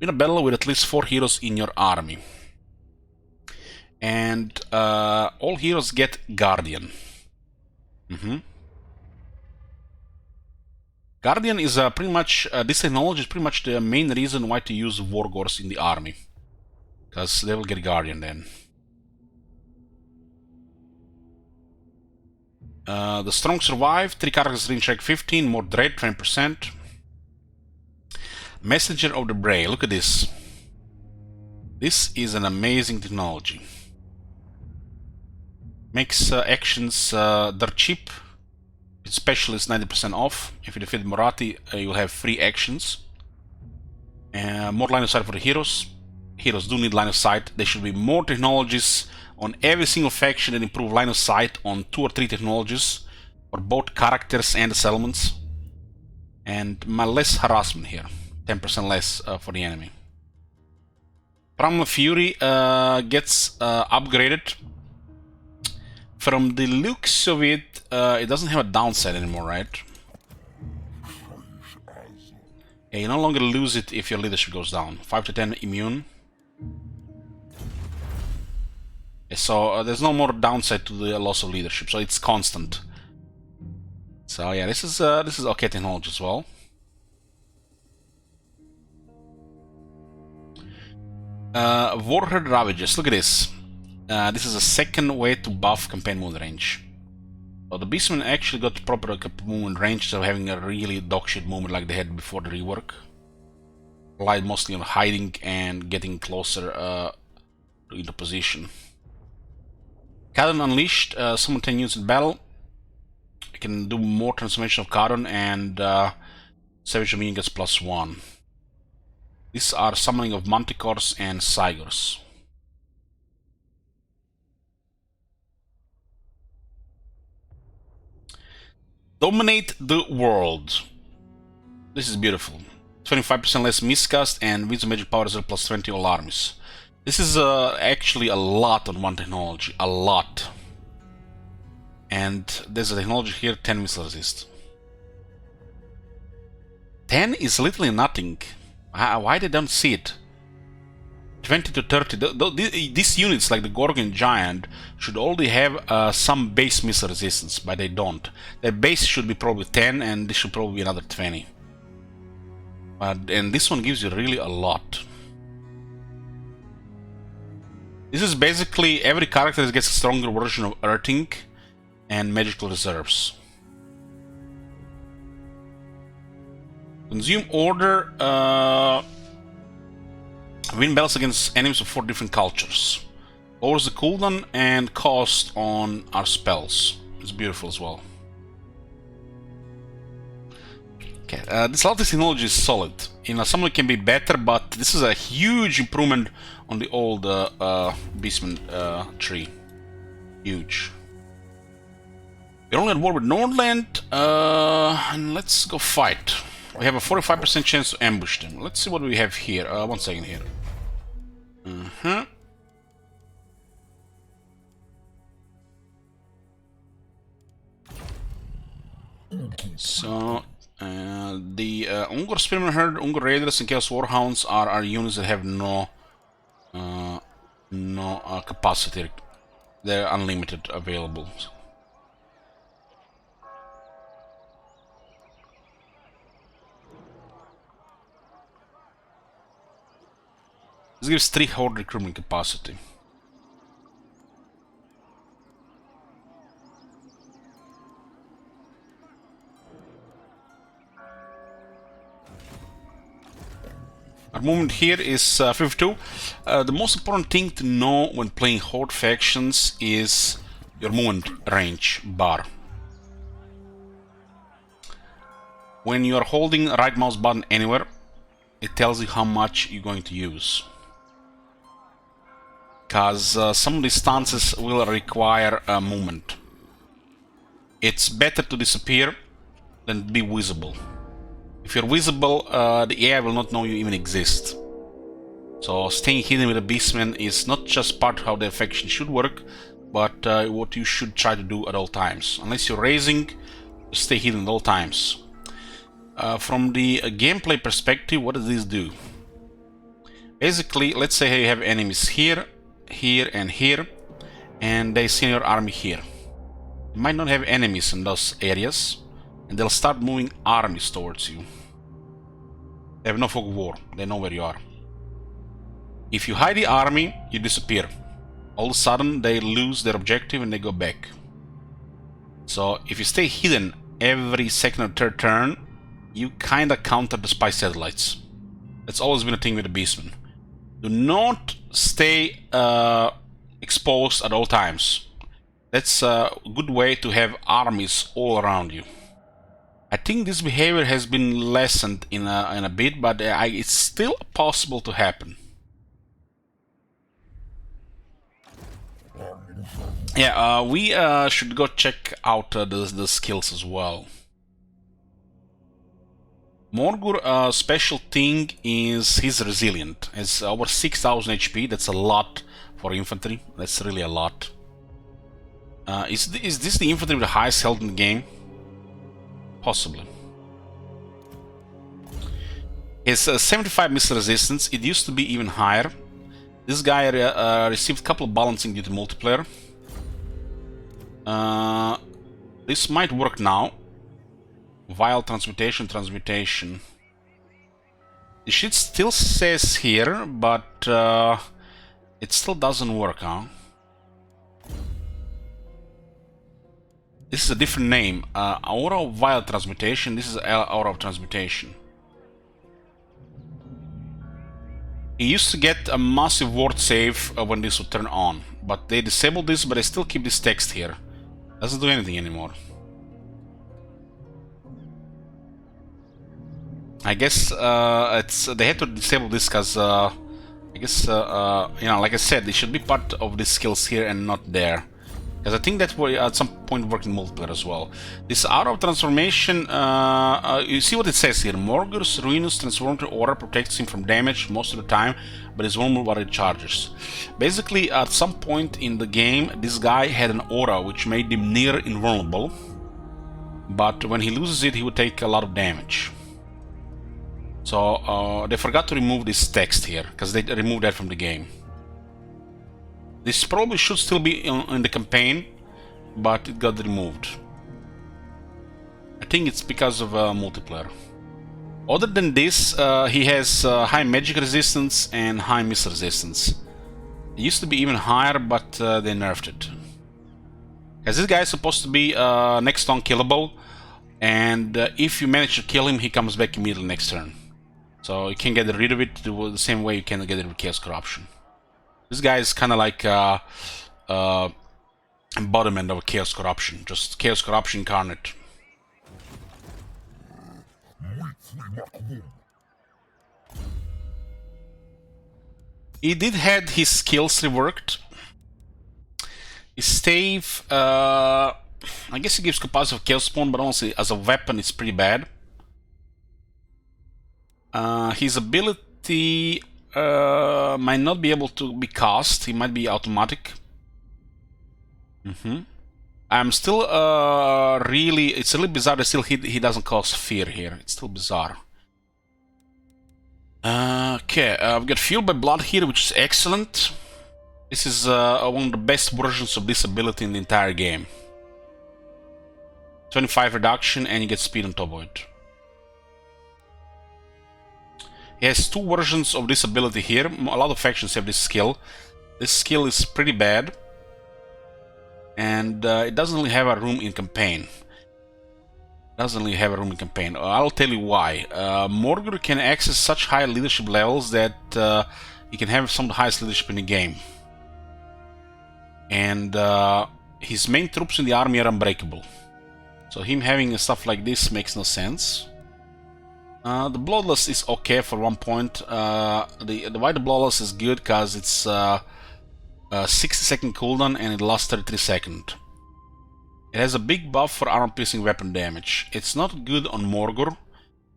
Win a battle with at least 4 heroes in your army. And all heroes get Guardian. Guardian is pretty much, this technology is pretty much the main reason why to use Wargors in the army. Because they will get Guardian then. The Strong survive, 3 characters range check 15, more Dread 20%. Messenger of the Bray, look at this. This is an amazing technology. Makes actions dirt cheap. Its special is 90% off. If you defeat Morati, you'll have free actions. More line of sight for the heroes. Heroes do need line of sight. There should be more technologies on every single faction that improve line of sight on 2 or 3 technologies for both characters and the settlements. And less harassment here. 10% less for the enemy. Primal Fury gets upgraded. From the looks of it, it doesn't have a downside anymore, right? Yeah, you no longer lose it if your leadership goes down. 5 to 10 immune. Yeah, so there's no more downside to the loss of leadership, so it's constant. So yeah, this is okay technology as well. Warherd Ravages, look at this. This is a second way to buff campaign movement range. So the Beastmen actually got proper movement range, so having a really dogshit movement like they had before the rework. Relied mostly on hiding and getting closer into position. Callan Unleashed, summon 10 units in battle. can do more transformation of Cardon, and Savage Dominion gets +1. These are summoning of Manticores and Cygors. Dominate the world. This is beautiful. 25% less miscast and Wisdom Magic Power Reserve +20 all armies. This is actually a lot on one technology. A lot. And there's a technology here, 10 missile resist. 10 is literally nothing. Why they don't see it? 20 to 30. These units, like the Gorgon Giant, should already have some base missile resistance, but they don't. Their base should be probably 10, and this should probably be another 20. And this one gives you really a lot. This is basically every character that gets a stronger version of Earthing and Magical Reserves. Consume Order. Win battles against enemies of 4 different cultures. Lowers the cooldown and cost on our spells. It's beautiful as well. Okay, this Lattice technology is solid. You know, some of it can be better, but this is a huge improvement on the old Beastman tree. Huge. We're only at war with Nordland, and let's go fight. We have a 45% chance to ambush them. Let's see what we have here. 1 second here. So, the Ungor Spearman Herd, Ungor Raiders, and Chaos Warhounds are our units that have no capacity. They're unlimited available. This gives 3 Horde recruitment capacity. Our movement here is 52. The most important thing to know when playing Horde factions is your movement range bar. When you are holding right mouse button anywhere, it tells you how much you're going to use. Because some of these stances will require movement. It's better to disappear than be visible. If you're visible, the AI will not know you even exist. So staying hidden with a Beastman is not just part of how the faction should work, but what you should try to do at all times. Unless you're raising, stay hidden at all times. From the gameplay perspective, what does this do? Basically, let's say you have enemies here, here, and here, and they see your army here. You might not have enemies in those areas, and they'll start moving armies towards you. They have no fog of war, they know where you are. If you hide the army, you disappear. All of a sudden, they lose their objective and they go back. So, if you stay hidden every second or third turn, you kinda counter the spy satellites. That's always been a thing with the Beastmen. Do not stay exposed at all times. That's a good way to have armies all around you. I think this behavior has been lessened in a bit, but it's still possible to happen. Yeah, we should go check out the skills as well. Morgur special thing is he's resilient. It's over 6000 HP. That's a lot for infantry. That's really a lot. Is this the infantry with the highest health in the game? Possibly. His 75 missile resistance. It used to be even higher. This guy received a couple of balancing due to multiplayer. This might work now. Vile transmutation. The shit still says here, but it still doesn't work, huh? This is a different name. Aura of Vile Transmutation. This is Aura of Transmutation. He used to get a massive ward save when this would turn on, but they disabled this, but they still keep this text here. Doesn't do anything anymore. I guess they had to disable this because I guess you know, like I said, they should be part of these skills here and not there. Because I think that will at some point work in multiplayer as well. This Aura of Transformation, you see what it says here. Morgur's Ruinous Transformed Aura protects him from damage most of the time, but is vulnerable while it charges. Basically, at some point in the game, this guy had an aura which made him near invulnerable, but when he loses it, he would take a lot of damage. So they forgot to remove this text here, because they removed that from the game. This probably should still be in the campaign, but it got removed. I think it's because of multiplayer. Other than this, he has high magic resistance and high missile resistance. It used to be even higher, but they nerfed it. Because this guy is supposed to be next turn killable, and if you manage to kill him, he comes back immediately next turn. So you can get rid of it the same way you can get rid of Chaos Corruption. This guy is kind of like embodiment of Chaos Corruption, just Chaos Corruption incarnate. He did had his skills reworked. His stave, I guess he gives capacity of Chaos Spawn, but honestly, as a weapon, it's pretty bad. His ability might not be able to be cast. He might be automatic. I'm still really. It's a little bizarre that still he doesn't cause fear here. It's still bizarre. Okay, I've got Fueled by Blood here, which is excellent. This is one of the best versions of this ability in the entire game. 25 reduction, and you get speed on top of it. He has two versions of this ability here. A lot of factions have this skill. This skill is pretty bad, and it doesn't really have a room in campaign. I'll tell you why. Morgur can access such high leadership levels that he can have some of the highest leadership in the game. And his main troops in the army are unbreakable. So him having stuff like this makes no sense. The Bloodlust is okay for 1 point. The why the Bloodlust is good because it's 60-second cooldown and it lasts 33 seconds. It has a big buff for armor-piercing weapon damage. It's not good on Morgur,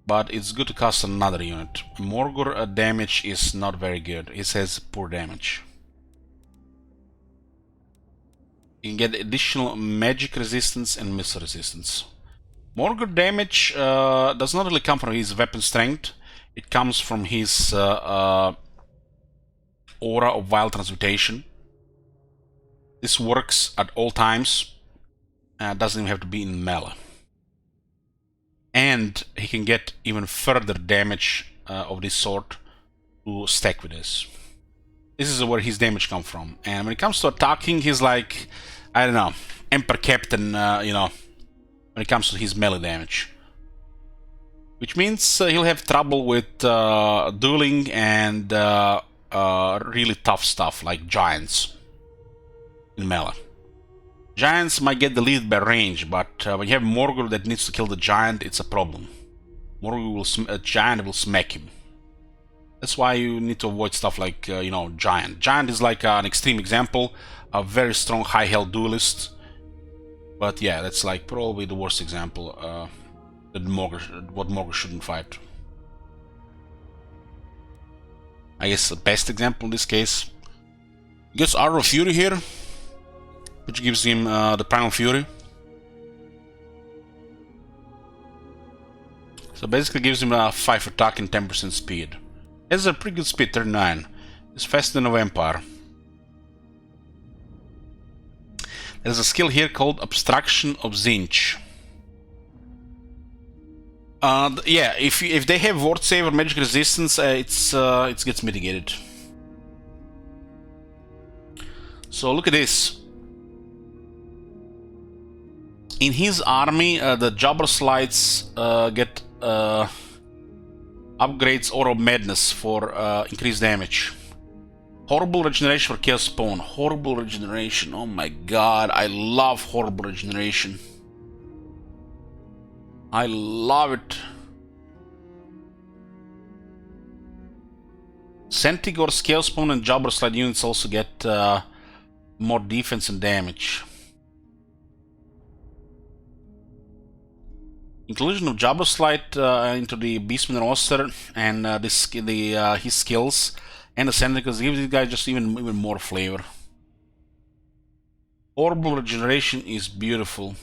but it's good to cast on another unit. Morgur damage is not very good. It has poor damage. You can get additional magic resistance and missile resistance. Morgur damage does not really come from his weapon strength. It comes from his aura of wild transmutation. This works at all times. Doesn't even have to be in melee. And he can get even further damage of this sort to stack with this. This is where his damage comes from. And when it comes to attacking, he's like, I don't know, Emperor Captain, you know, when it comes to his melee damage. Which means he'll have trouble with dueling and really tough stuff like giants in melee. Giants might get the lead by range, but when you have Morgur that needs to kill the giant, it's a problem. A giant will smack him. That's why you need to avoid stuff like, you know, giant. Giant is like an extreme example, a very strong high health duelist. But yeah, that's like probably the worst example that what Morgur shouldn't fight. I guess the best example in this case. He gets Arrow of Fury here, which gives him the Primal Fury. So basically gives him a 5 attack and 10% speed. He has a pretty good speed, 39. He's faster than a vampire. There's a skill here called Obstruction of Zinch. Yeah, if they have Ward Save or Magic Resistance, it gets mitigated. So look at this. In his army, the Jobber Slides get upgrades Aura of Madness for increased damage. Horrible Regeneration for Chaos Spawn. Horrible Regeneration. Oh my god, I love Horrible Regeneration. I love it. Centigore, Scale Spawn, and Jobber Slide units also get more defense and damage. Inclusion of Jobber Slide into the Beastman roster and his skills and the Centigores gives this guy just even more flavor. Horrible Regeneration is beautiful.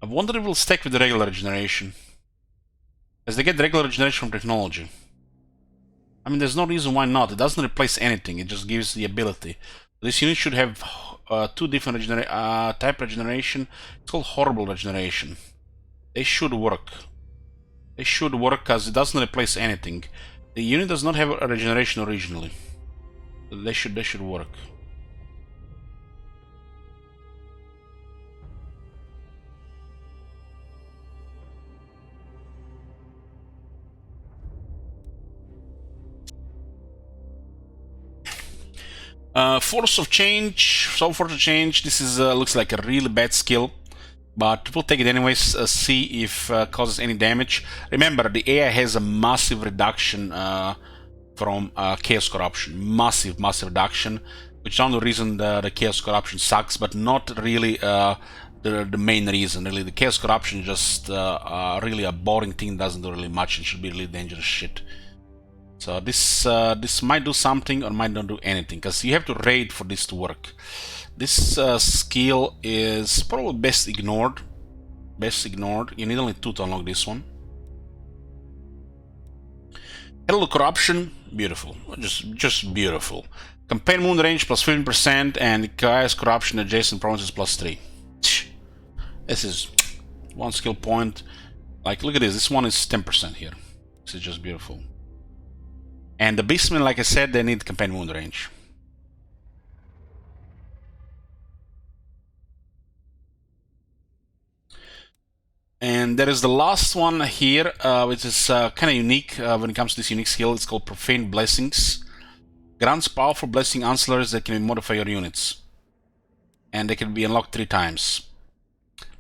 I wonder if it will stack with the regular regeneration, as they get regular regeneration from technology. I mean, there's no reason why not. It doesn't replace anything, it just gives the ability. This unit should have two different type regeneration. It's called Horrible Regeneration. They should work. They should work because it doesn't replace anything. The unit does not have a regeneration originally. They should work. Force of Change, Soul Force of Change. This is looks like a really bad skill, but we'll take it anyways. See if causes any damage. Remember, the AI has a massive reduction from Chaos Corruption. Massive reduction, which is the only reason the Chaos Corruption sucks, but not really the main reason. Really, the Chaos Corruption is just really a boring thing. Doesn't do really much and should be really dangerous shit. So this might do something or might not do anything, because you have to raid for this to work. This skill is probably best ignored. You need only 2 to unlock this one. Herald Corruption, beautiful, just beautiful. Campaign Moon Range plus 15% and Chaos Corruption adjacent provinces plus 3. This is 1 skill point. Like, look at this. This one is 10% here. This is just beautiful. And the Beastmen, like I said, they need Campaign Wound range. And there is the last one here, which is kind of unique when it comes to this unique skill. It's called Profane Blessings. Grants powerful blessing ancillaries that can modify your units. And they can be unlocked 3 times.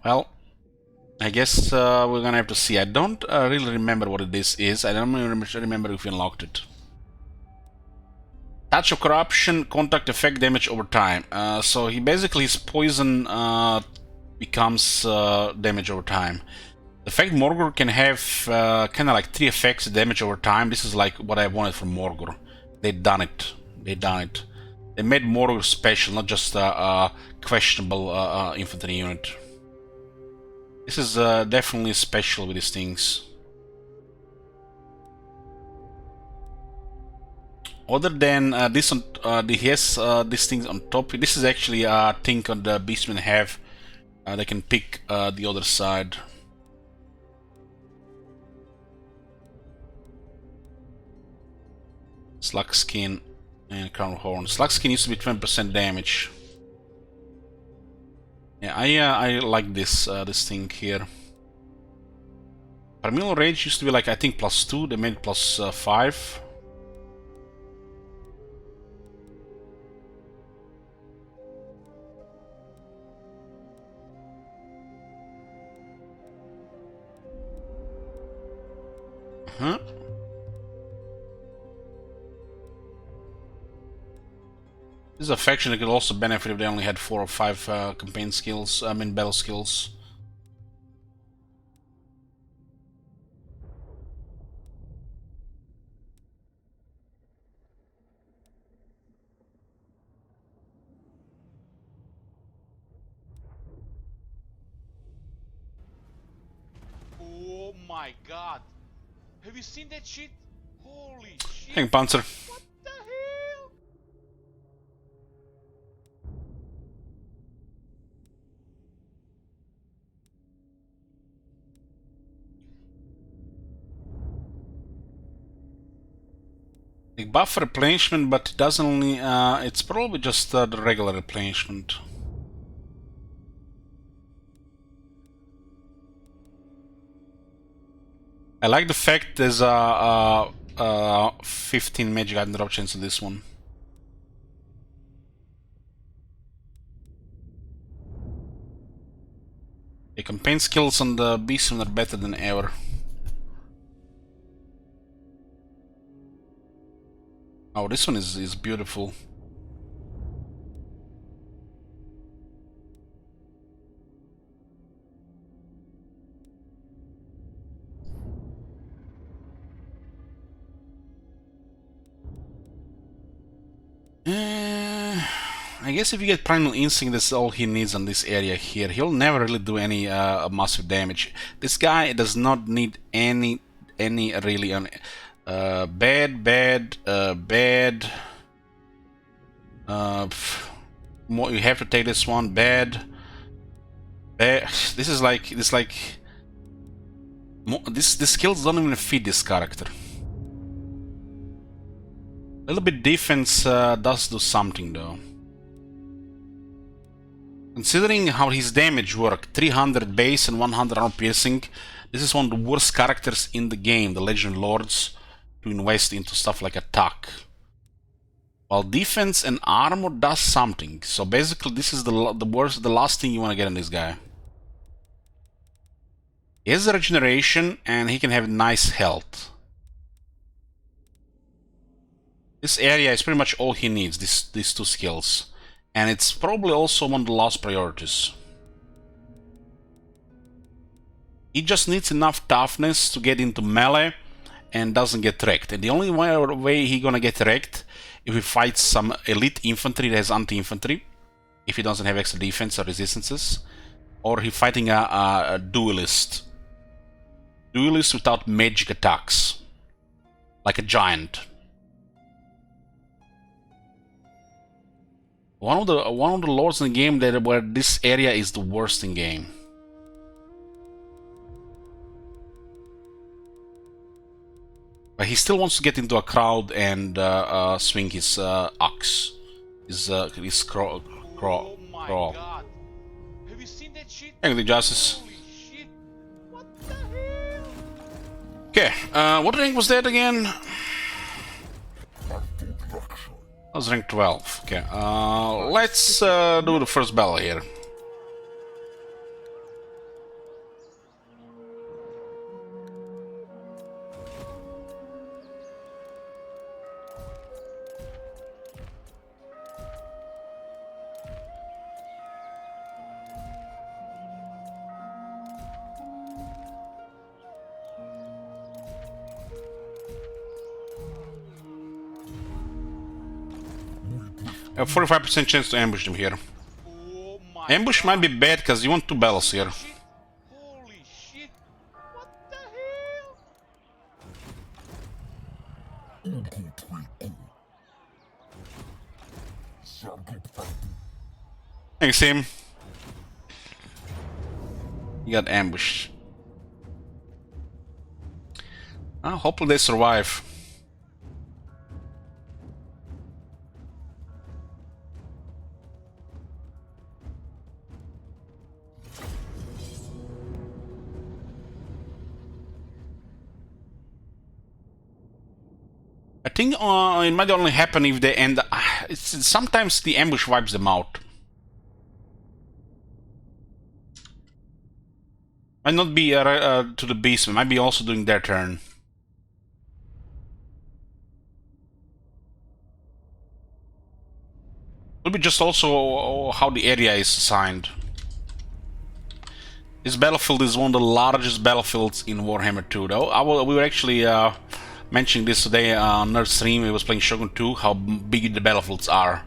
Well, I guess we're gonna have to see. I don't really remember what this is. I don't remember if we unlocked it. Touch of Corruption, contact effect damage over time. So he basically, his poison becomes damage over time. The fact Morgor can have kind of like 3 effects damage over time. This is like what I wanted from Morgor. They done it. They made Morgor special, not just a questionable infantry unit. This is definitely special with these things. Other than this, he has these things on top. This is actually a thing on the Beastmen have. They can pick the other side. Slug Skin and Crown Horn. Slug Skin used to be 20% damage. Yeah, I like this this thing here. Primeval Rage used to be like, I think, +2. They made +5. Huh? This is a faction that could also benefit if they only had 4 or 5 campaign skills, battle skills. Oh my god. Have you seen that shit? Holy shit. Hang Panzer. What the hell? They buff replenishment, but it doesn't only. It's probably just the regular replenishment. I like the fact there's a 15 magic item drop chance in this one. The campaign skills on the Beastmen are better than ever. Oh, this one is beautiful. I guess if you get Primal Instinct, that's all he needs on this area here. He'll never really do any massive damage. This guy does not need any really bad. More, you have to take this one. Bad. This is like this skills don't even fit this character. A little bit defense does do something though. Considering how his damage work, 300 base and 100 armor piercing, this is one of the worst characters in the game, the Legend Lords, to invest into stuff like attack. While defense and armor does something, so basically this is the last thing you want to get in this guy. He has a regeneration and he can have nice health. This area is pretty much all he needs, these two skills. And it's probably also one of the last priorities. He just needs enough toughness to get into melee and doesn't get wrecked. And the only way he's gonna get wrecked if he fights some elite infantry that has anti-infantry, if he doesn't have extra defense or resistances, or he's fighting a duelist. Duelist without magic attacks. Like a giant. One of the lords in the game where this area is the worst in game. But he still wants to get into a crowd and swing his axe, his crawl. Oh my god! Have you seen that shit? Thank you, Justice. Holy shit! What the hell? Okay, what rank was that again? That was rank 12. Okay, let's do the first battle here. A 45% chance to ambush them here. Oh my Ambush might be bad because you want two battles here. shit! Holy shit! What the hell? Thanks, Sam. You got ambushed. Hopefully they survive. I think it might only happen if they end. Sometimes the ambush wipes them out. Might not be to the beast, might be also doing their turn. It'll be just also how the area is assigned. This battlefield is one of the largest battlefields in Warhammer 2, though. We were actually mentioning this today on Nerd Stream. We was playing Shogun 2, how big the battlefields are.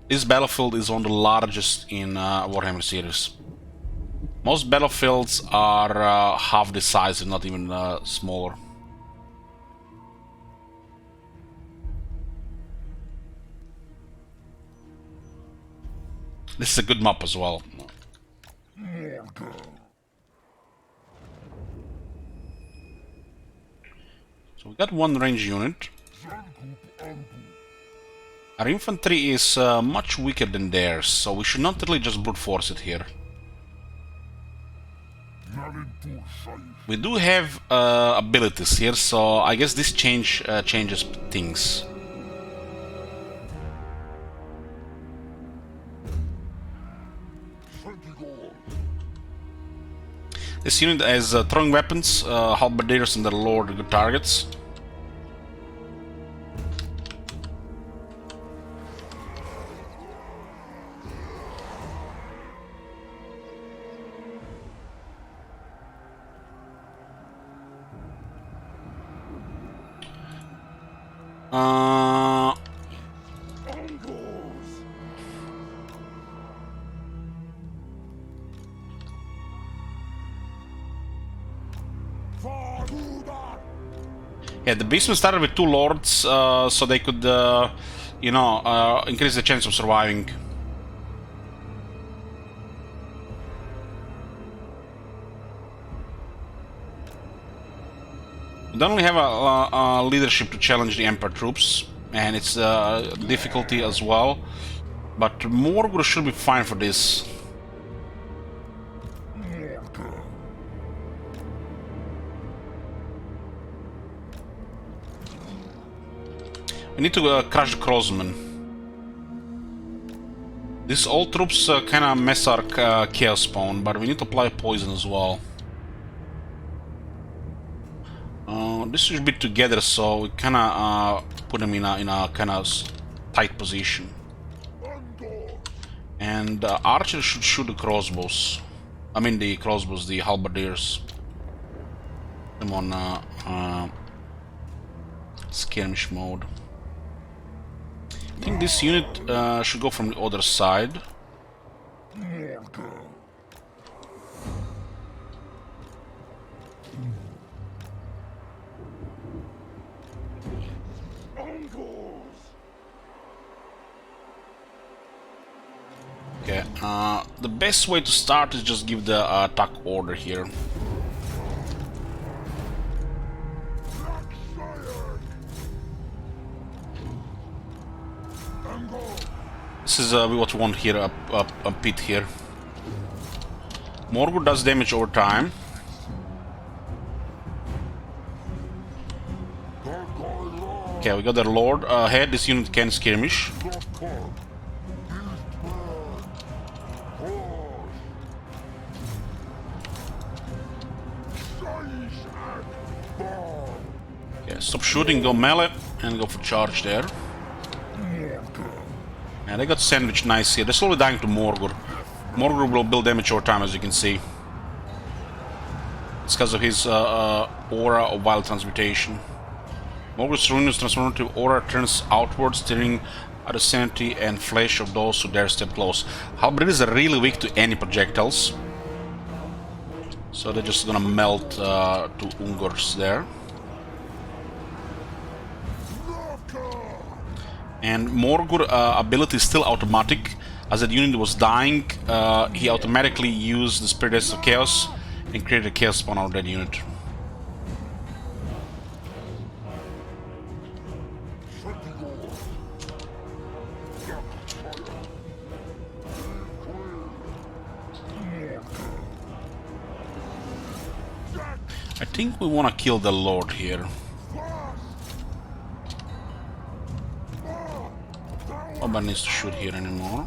This battlefield is one of the largest in Warhammer series. Most battlefields are half the size, if not even smaller. This is a good map as well. So we got one range unit. Our infantry is much weaker than theirs, so we should not really just brute force it here. We do have abilities here, so I guess this changes things. This unit has throwing weapons, halberdiers and their lord good targets. Uh, yeah, the beastmen started with 2 lords, so they could, you know, increase the chance of surviving. We don't only have a leadership to challenge the Emperor troops, and it's difficulty as well. But Morgur should be fine for this. We need to crush the Crossmen. These old troops kind of mess our chaos spawn, but we need to apply poison as well. This should be together, so we kind of put them in a kind of tight position. And archers should shoot the crossbows. I mean the crossbows, the halberdiers. Them on skirmish mode. I think this unit should go from the other side. Okay, the best way to start is just give the attack order here. This is what we want here, a pit here. Morgur does damage over time. Okay, we got their lord ahead. This unit can skirmish. Okay, stop shooting, go melee, and go for charge there. Yeah, they got sandwiched nice here. They're slowly dying to Morgur. Morgur will build damage over time, as you can see. It's because of his aura of wild transmutation. Morgur's ruinous transformative aura turns outwards, tearing out the sanity and flesh of those who dare step close. Halberdiers are really weak to any projectiles, so they're just gonna melt to Ungors there. And Morgur ability is still automatic. As that unit was dying, he automatically used the Spirit Essence of Chaos and created a Chaos spawn out of that unit. I think we want to kill the Lord here. Nobody needs to shoot here anymore.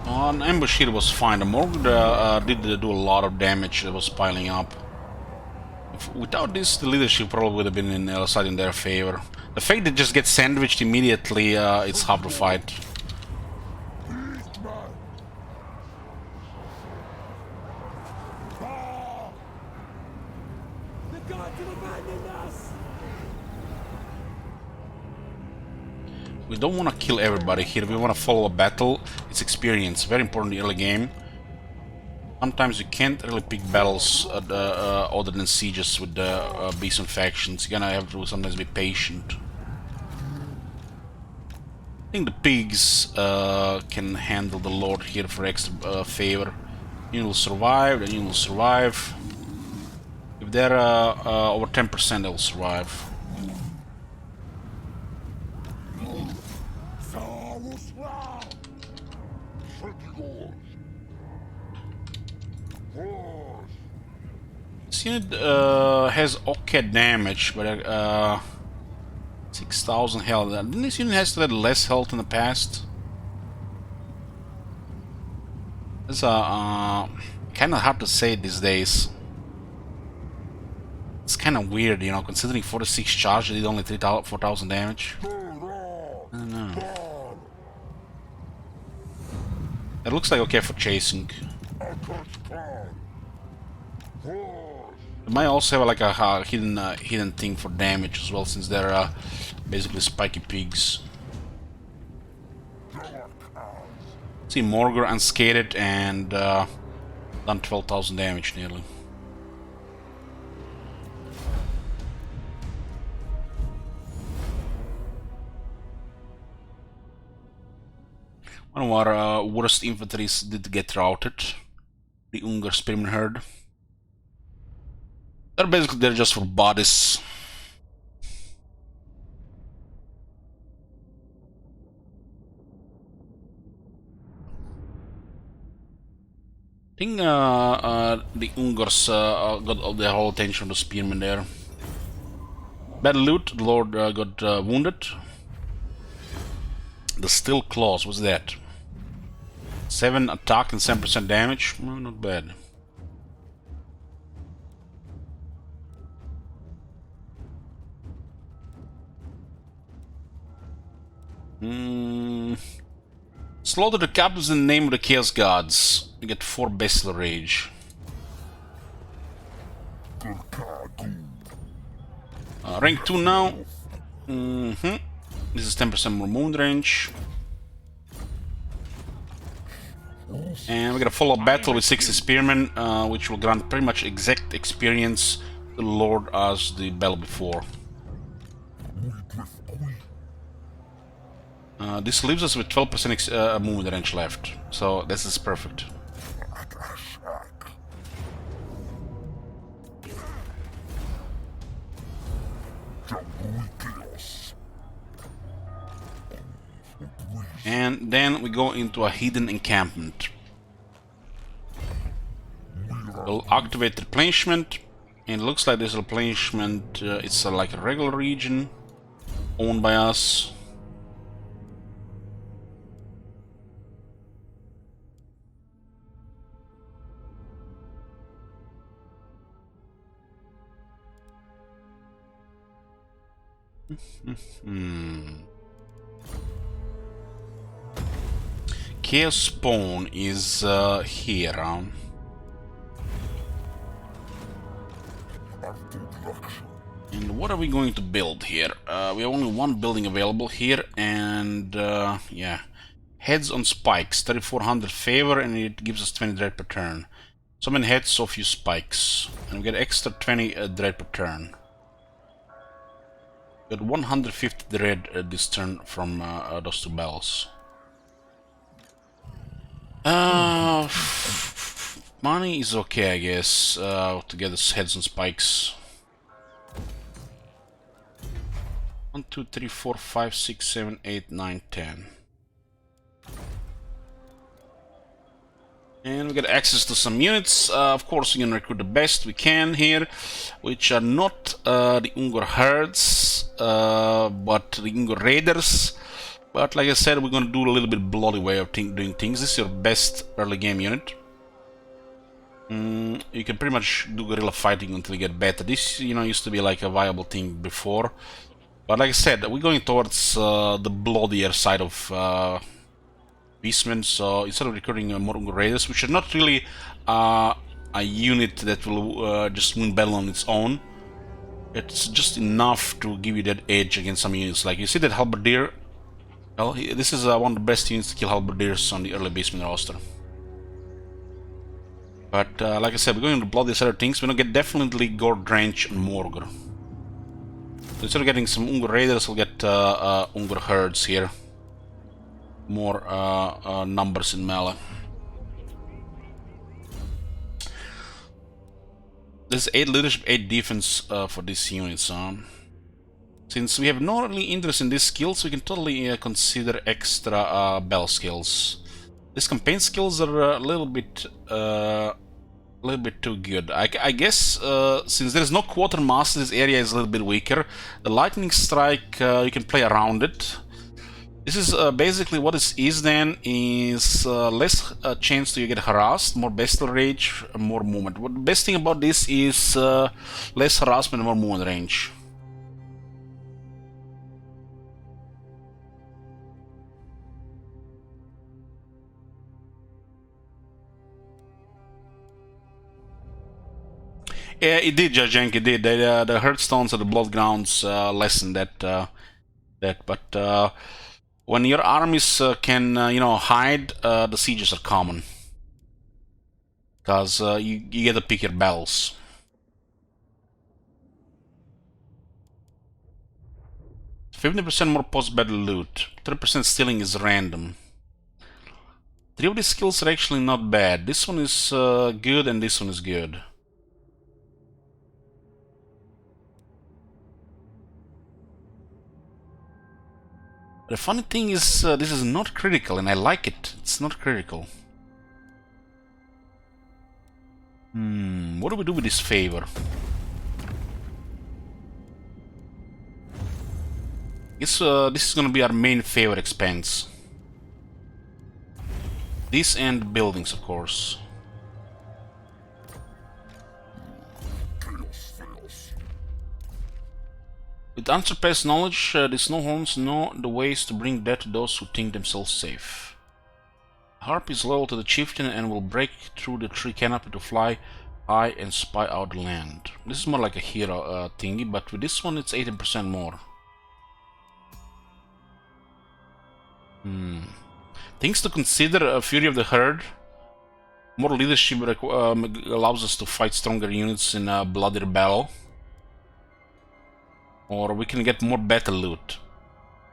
An ambush here was fine. The Morgur did do a lot of damage that was piling up. Without this, the leadership probably would have been in side in their favor. The fact that just gets sandwiched immediately, it's hard to fight. We don't want to kill everybody here, we want to follow a battle. It's experience, very important in the early game. Sometimes you can't really pick battles other than sieges with the beastmen factions. You're gonna have to sometimes be patient. I think the pigs can handle the Lord here for extra favor. You will survive, then you will survive. If they're over 10%, they'll survive. This unit has okay damage, but 6,000 health. Didn't this unit has had less health in the past? It's kind of hard to say these days. It's kind of weird, you know, considering 46 charge, they did only 4,000 damage. I don't know. It looks like okay for chasing. It might also have like a hidden thing for damage as well, since they're basically spiky pigs. See, Morgor unscathed and done 12,000 damage nearly. One of our worst infantries did get routed. The Ungar Spearman Herd. They're basically there just for bodies. I think the Ungars got all their whole attention on the Spearman there. Bad loot, the Lord got wounded. The Steel Claws, what's that? 7 attack and 7% damage? Well, not bad. Slaughter the captives in the name of the Chaos Gods. You get 4 Bestial Rage. Rank 2 now. This is 10% more movement range. And we got a follow-up battle with 60 Spearmen, which will grant pretty much exact experience to the Lord as the battle before. This leaves us with 12% movement range left, so this is perfect. And then we go into a hidden encampment. We'll activate replenishment, and it looks like this replenishment it's like a regular region owned by us. Chaos Spawn is here. And what are we going to build here? We have only one building available here, and yeah. Heads on spikes, 3400 favor, and it gives us 20 dread per turn. So many heads, so few spikes. And we get extra 20 dread per turn. Got 150 dread this turn from those 2 bells. Money is okay, I guess, to get us heads and spikes. 1, 2, 3, 4, 5, 6, 7, 8, 9, 10. And we get access to some units. Of course, we can recruit the best we can here, which are not the Ungar Herds, but the Ungar Raiders. But like I said, we're gonna do a little bit bloody way of doing things. This is your best early game unit. You can pretty much do guerrilla fighting until you get better. This, you know, used to be like a viable thing before. But like I said, we're going towards the bloodier side of Beastmen, so instead of recruiting more Ungar Raiders, which are not really a unit that will just win battle on its own, it's just enough to give you that edge against some units. Like you see that Halberdier, well, this is one of the best units to kill Halberdiers on the early Beastmen roster. But like I said, we're going to blood these other things. We're going to get definitely Gore Drench and Morgor. So instead of getting some Ungar Raiders, we'll get Ungar Herds here. More numbers in melee. There's 8 leadership, 8 defense for these units. Since we have no really interest in these skills, we can totally consider extra bell skills. These campaign skills are a little bit too good. I guess since there is no quartermaster, this area is a little bit weaker. The lightning strike, you can play around it. This is basically what this is then, is less chance to get harassed, more bestial rage, more movement. What the best thing about this is less harassment and more movement range. Yeah, it did, Judge Jank, it did. The Hearthstones or the Blood Grounds lesson that but when your armies can you know, hide, the sieges are common because you get to pick your battles. 50% more post-battle loot. 30% stealing is random. 3 of these skills are actually not bad. This one is good and this one is good. The funny thing is, this is not critical, and I like it. It's not critical. What do we do with this favor? Guess this is gonna be our main favor expense. This and buildings, of course. With unsurpassed knowledge, the Snowhorns know the ways to bring death to those who think themselves safe. Harp is loyal to the chieftain and will break through the tree canopy to fly high and spy out the land. This is more like a hero thingy, but with this one it's 80% more. Things to consider: Fury of the Herd. More leadership allows us to fight stronger units in a bloodier battle. Or we can get more battle loot.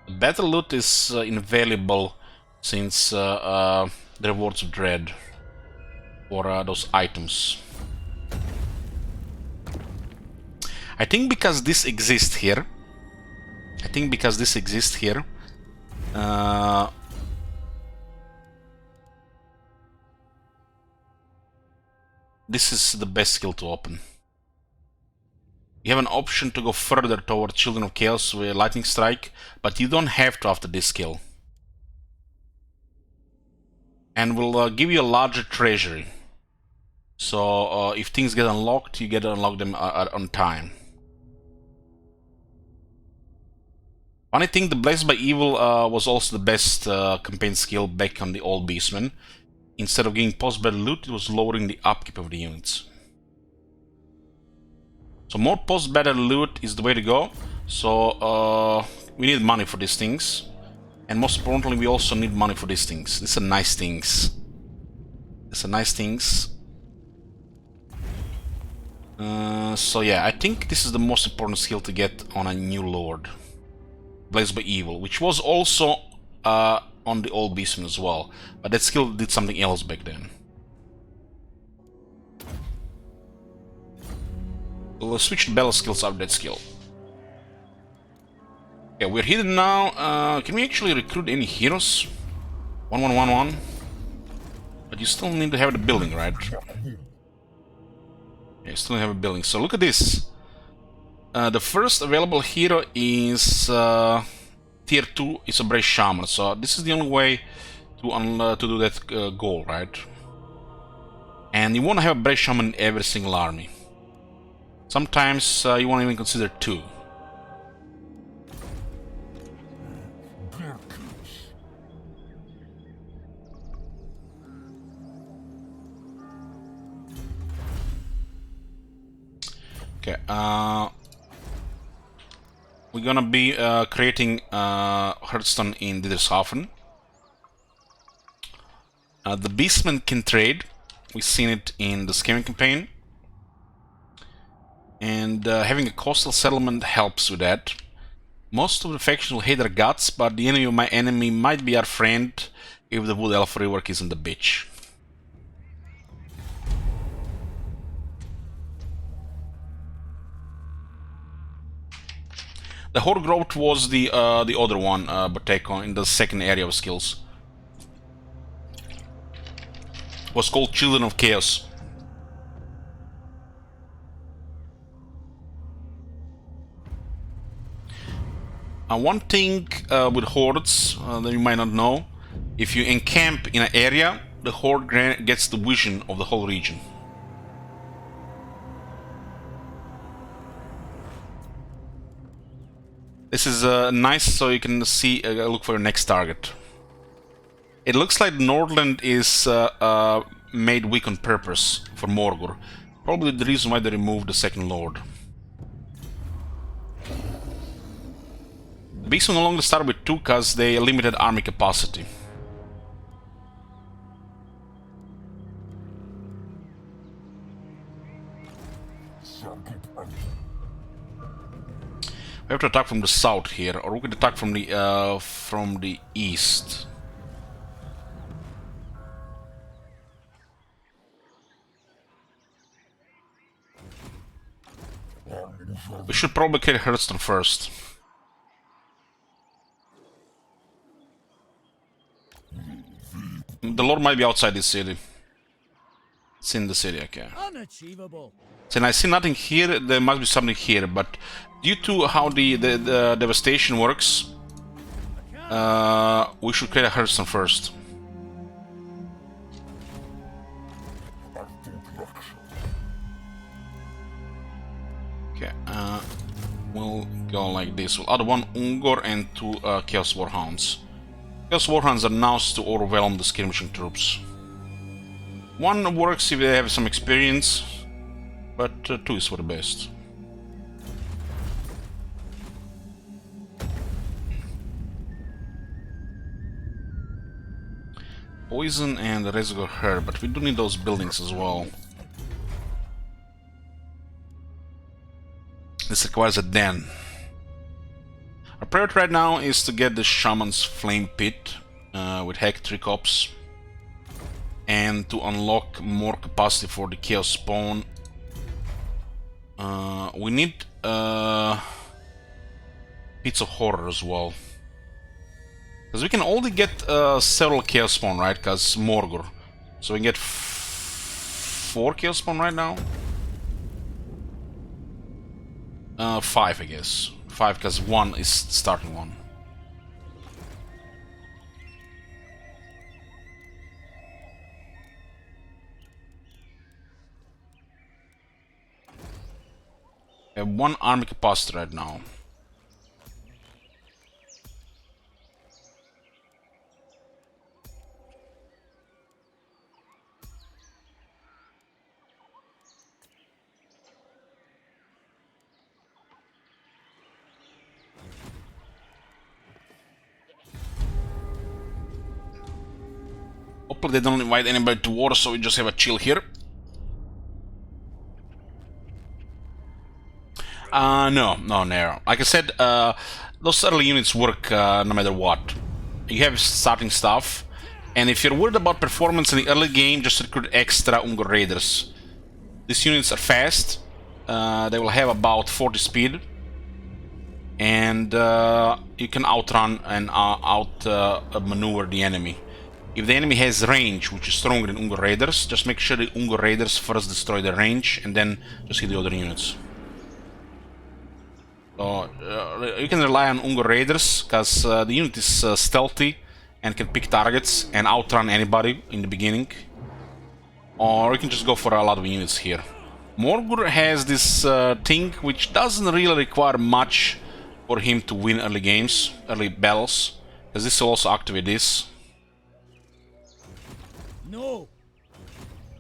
Battle loot is invaluable since the rewards of dread for those items. I think because this exists here. This is the best skill to open. You have an option to go further toward Children of Chaos with Lightning Strike, but you don't have to after this skill. And will give you a larger treasury. So if things get unlocked, you get to unlock them on time. Funny thing, the Blessed by Evil was also the best campaign skill back on the old Beastmen. Instead of getting post-battle loot, it was lowering the upkeep of the units. So more post-battle loot is the way to go. So we need money for these things. And most importantly, we also need money for these things. These are nice things. So yeah, I think this is the most important skill to get on a new Lord. Blessed by Evil, which was also on the old Beastman as well. But that skill did something else back then. We'll switch the battle skills up that skill. Yeah, we're hidden now. Can we actually recruit any heroes? 1111. But you still need to have the building, right? Yeah, you still have a building. So look at this. The first available hero is tier 2. It's a Brave Shaman. So this is the only way to do that goal, right? And you want to have a Brave Shaman in every single army. Sometimes you won't even consider 2. Okay, we're gonna be creating Hearthstone in Didershafen. The Beastmen can trade. We've seen it in the Scamming campaign. And having a coastal settlement helps with that. Most of the factions will hate their guts, but the enemy of my enemy might be our friend if the Wood Elf rework isn't the bitch. The Horde Growth was the other one, but take on in the second area of skills. Was called Children of Chaos. One thing with hordes that you might not know, if you encamp in an area, the horde gets the vision of the whole region. This is nice, so you can see, look for your next target. It looks like Nordland is made weak on purpose for Morgul. Probably the reason why they removed the second lord. The beasts will no longer start with 2 because they limited army capacity. We have to attack from the south here, or we could attack from the east. We should probably kill Hearthstone first. The lord might be outside this city. It's in the city, okay. Unachievable. Since I see nothing here, there must be something here, but due to how the devastation works, we should kill Hearthstone first. Okay, we'll go like this. We'll add 1 Ungor and 2 Chaos Warhounds. Chaos Warhounds are now to overwhelm the skirmishing troops. 1 works if they have some experience, but 2 is for the best. Poison and Reservoir Herb, but we do need those buildings as well. This requires a den. Our priority right now is to get the Shaman's Flame Pit with Hectric Ops and to unlock more capacity for the Chaos Spawn. We need Pits of Horror as well. Because we can only get several Chaos Spawn, right? Because Morgor. So we can get 4 Chaos Spawn right now. 5, I guess. 5 because 1 is the starting one. We have 1 army capacity right now. Hopefully they don't invite anybody to war, so we just have a chill here. No. Like I said, those early units work no matter what. You have starting stuff, and if you're worried about performance in the early game, just recruit extra Ungor Raiders. These units are fast. They will have about 40 speed, and you can outrun and outmaneuver the enemy. If the enemy has range, which is stronger than Ungor Raiders, just make sure the Ungor Raiders first destroy the range, and then just hit the other units. So you can rely on Ungor Raiders, because the unit is stealthy and can pick targets and outrun anybody in the beginning. Or you can just go for a lot of units here. Morgul has this thing which doesn't really require much for him to win early games, early battles, because this will also activate this. No.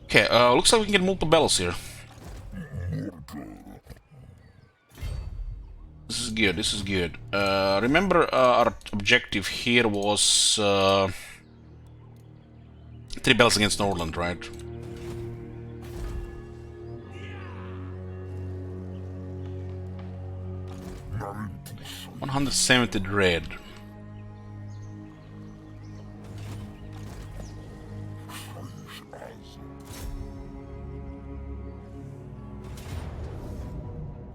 Okay, looks like we can get multiple battles here. This is good, this is good. Remember our objective here was 3 battles against Norland, right? $170 red.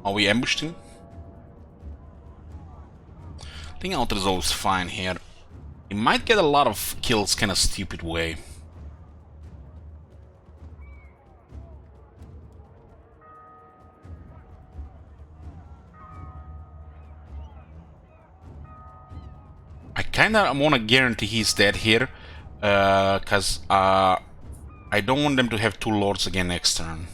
Oh, we ambushed him? I think Outer is always fine here. He might get a lot of kills kinda stupid way. I kinda wanna guarantee he's dead here, cause I don't want them to have 2 lords again next turn.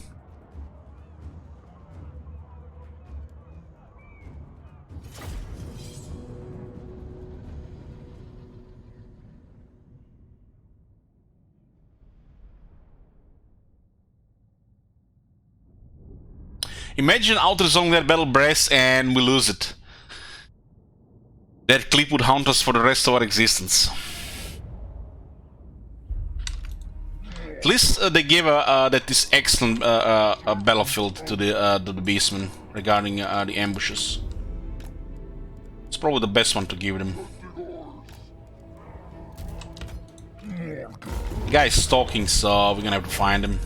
Imagine out-resolving that battle brass and we lose it. That clip would haunt us for the rest of our existence. At least they gave that this excellent battlefield to the beastmen regarding the ambushes. It's probably the best one to give them. The guy's stalking, so we're gonna have to find him.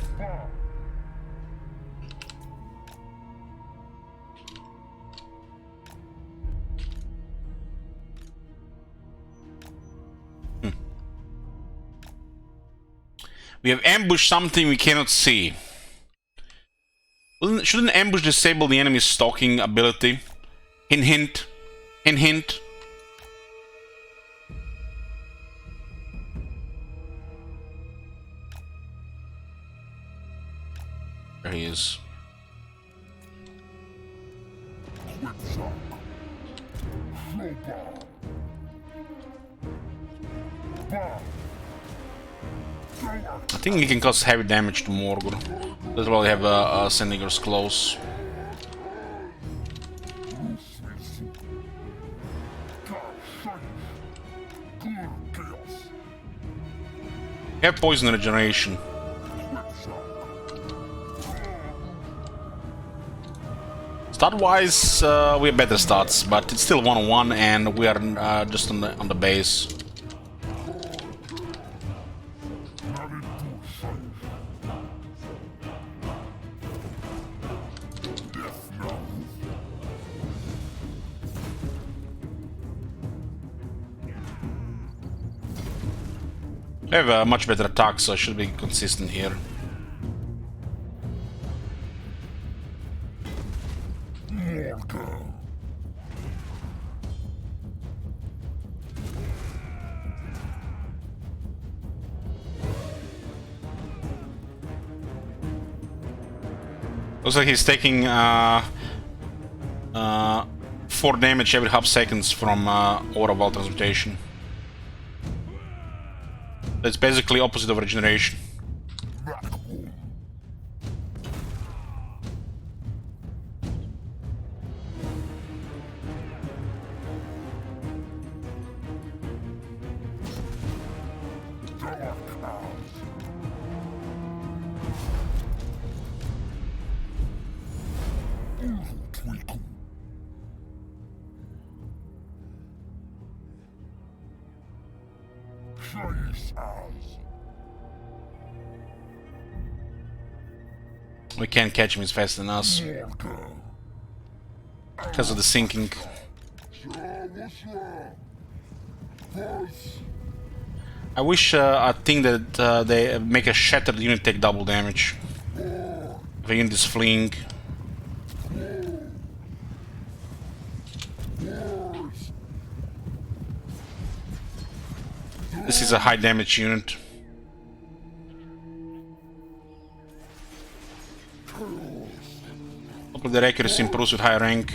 We have ambushed something we cannot see. Shouldn't ambush disable the enemy's stalking ability? Hint, hint. Hint, hint. There he is. I think he can cause heavy damage to Morgul. That's why we have Senegor's close. We have poison regeneration. Stat-wise, we have better stats, but it's still 1-on-1, and we are just on the base. We have a much better attack, so I should be consistent here. Looks like he's taking 4 damage every half seconds from Aura Vault Transmutation. That's basically opposite of regeneration. We can't catch him as fast than us because of the sinking. I wish I think that they make a shattered unit take double damage. If a unit is fleeing. This is a high damage unit. Hopefully their accuracy improves with higher rank.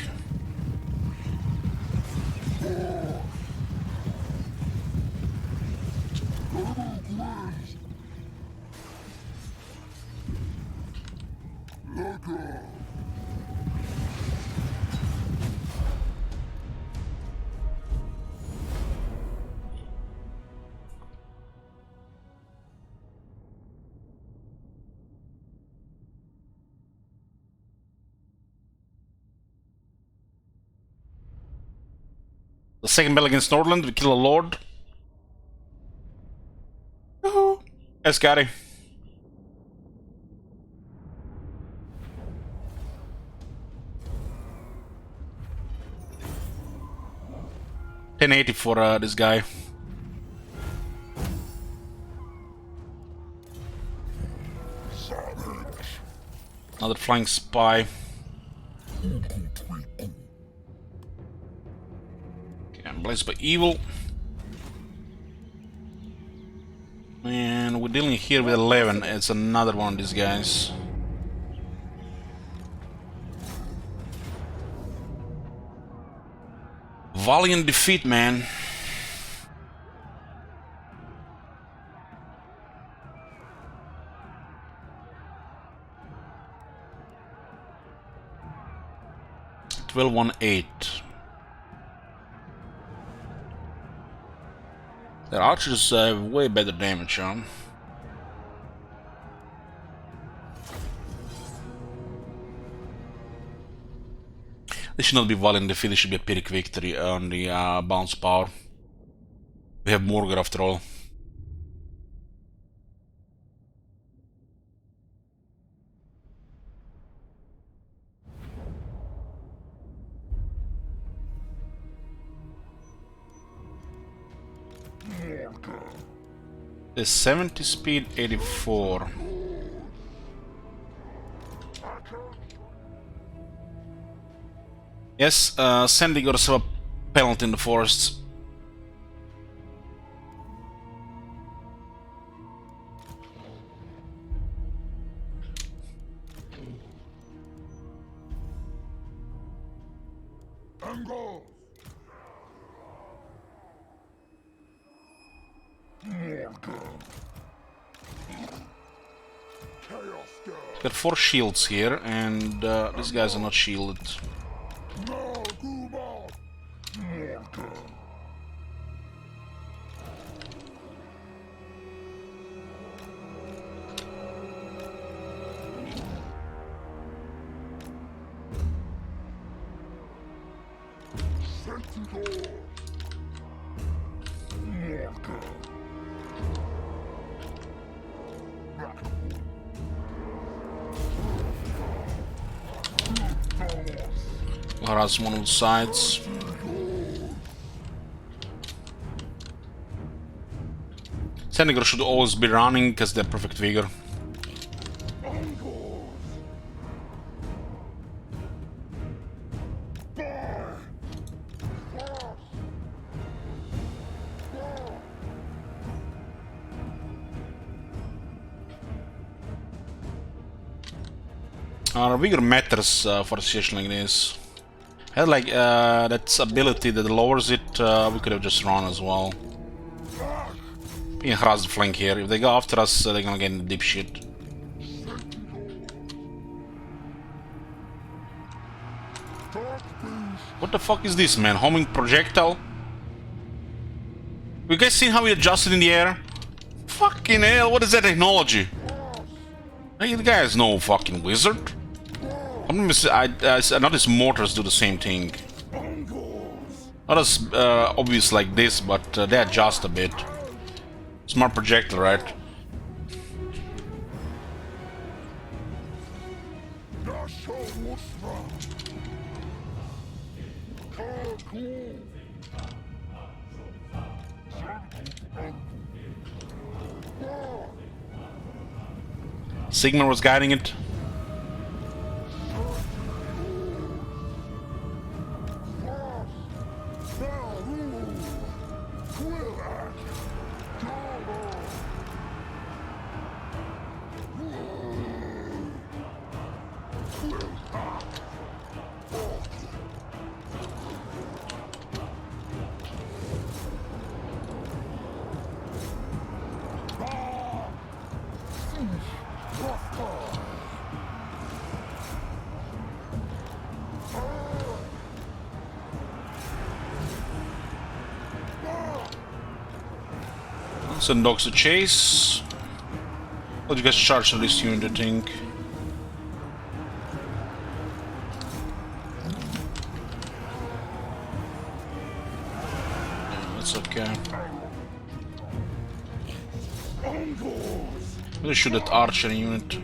The second battle against Nordland, we kill a lord. Woohoo! Yes, Scotty. $1080 for this guy. Another flying spy. Blessed by evil. And we're dealing here with 11. It's another one of these guys. Valiant defeat, man. 1218. Their archers have way better damage, huh? This should not be violent defeat, this should be a Pyrrhic victory on the bounce power. We have Morgar after all. The 70 speed, 84. Yes, Sandy got herself a penalty in the forests. Got 4 shields here, and these guys are not shielded. Harass one of the sides. Senegor should always be running because they're perfect vigor. Our vigor matters for a situation like this. Had like that ability that lowers it, we could have just run as well. We can harass the flank here. If they go after us, they're gonna get in the deep shit. What the fuck is this, man? Homing projectile? You guys seen how he adjusted in the air? Fucking hell, what is that technology? Hey, the guy is no fucking wizard. I noticed mortars do the same thing. Not as obvious like this, but they adjust a bit. Smart projectile, right? Sigmar was guiding it. Send dogs to chase. What do you guys charge on this unit, I think? Yeah, that's okay. Really shoot that archer unit.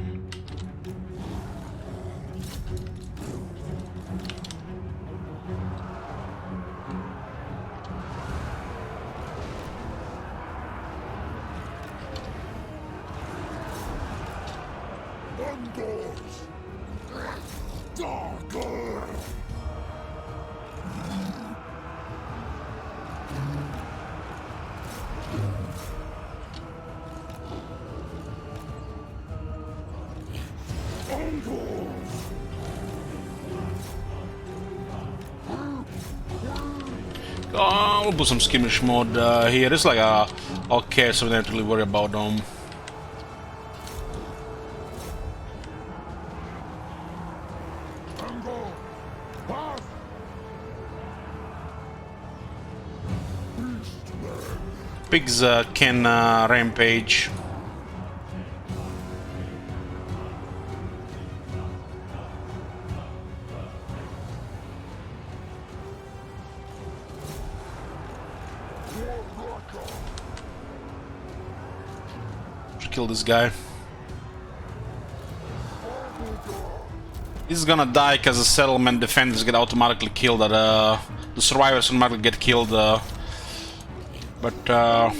We'll put some skirmish mode here. It's like a okay, so we don't have to really worry about them. Pigs can rampage. Should kill this guy. He's gonna die because the settlement defenders get automatically killed. The survivors automatically get killed. But I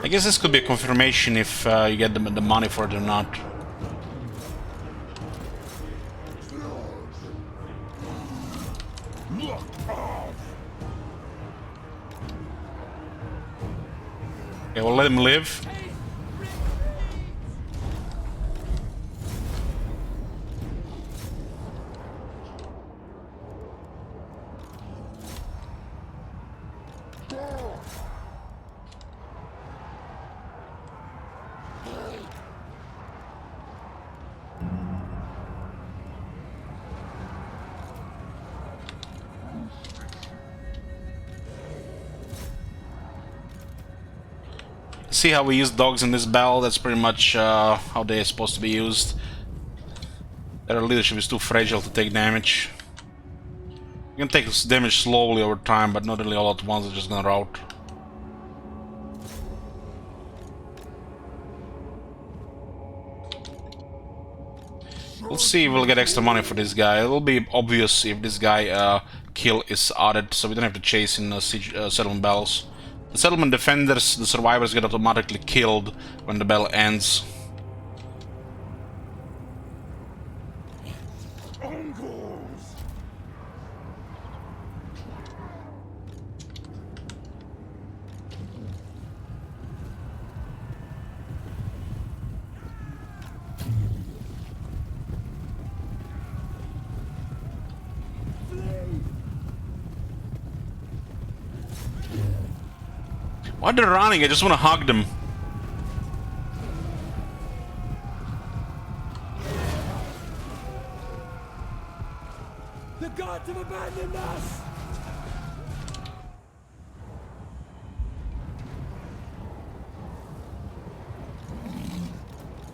guess this could be a confirmation if you get the money for it or not. Okay, we'll let him live. See how we use dogs in this battle? That's pretty much how they're supposed to be used. Their leadership is too fragile to take damage. You can take damage slowly over time, but not really all at once. They're just gonna rout. We'll see if we'll get extra money for this guy. It'll be obvious if this guy kill is added, so we don't have to chase in siege, settlement battles. The settlement defenders, the survivors, get automatically killed when the battle ends. Why they're running? I just want to hug them. The gods have abandoned us!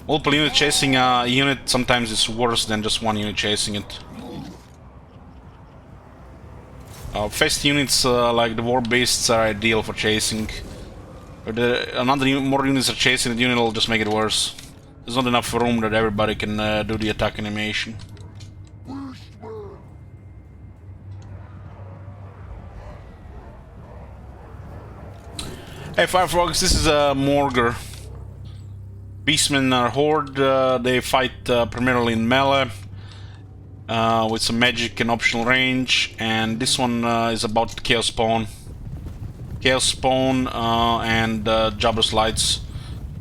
Multiple unit chasing a unit sometimes is worse than just one unit chasing it. Fast units like the war beasts are ideal for chasing. But more units are chasing the unit will just make it worse. There's not enough room that everybody can do the attack animation. Hey Firefrogs, this is Morgr. Beastmen are Horde, they fight primarily in melee. With some magic and optional range, and this one is about Chaos Spawn. Chaos Spawn and Jabber's Lights,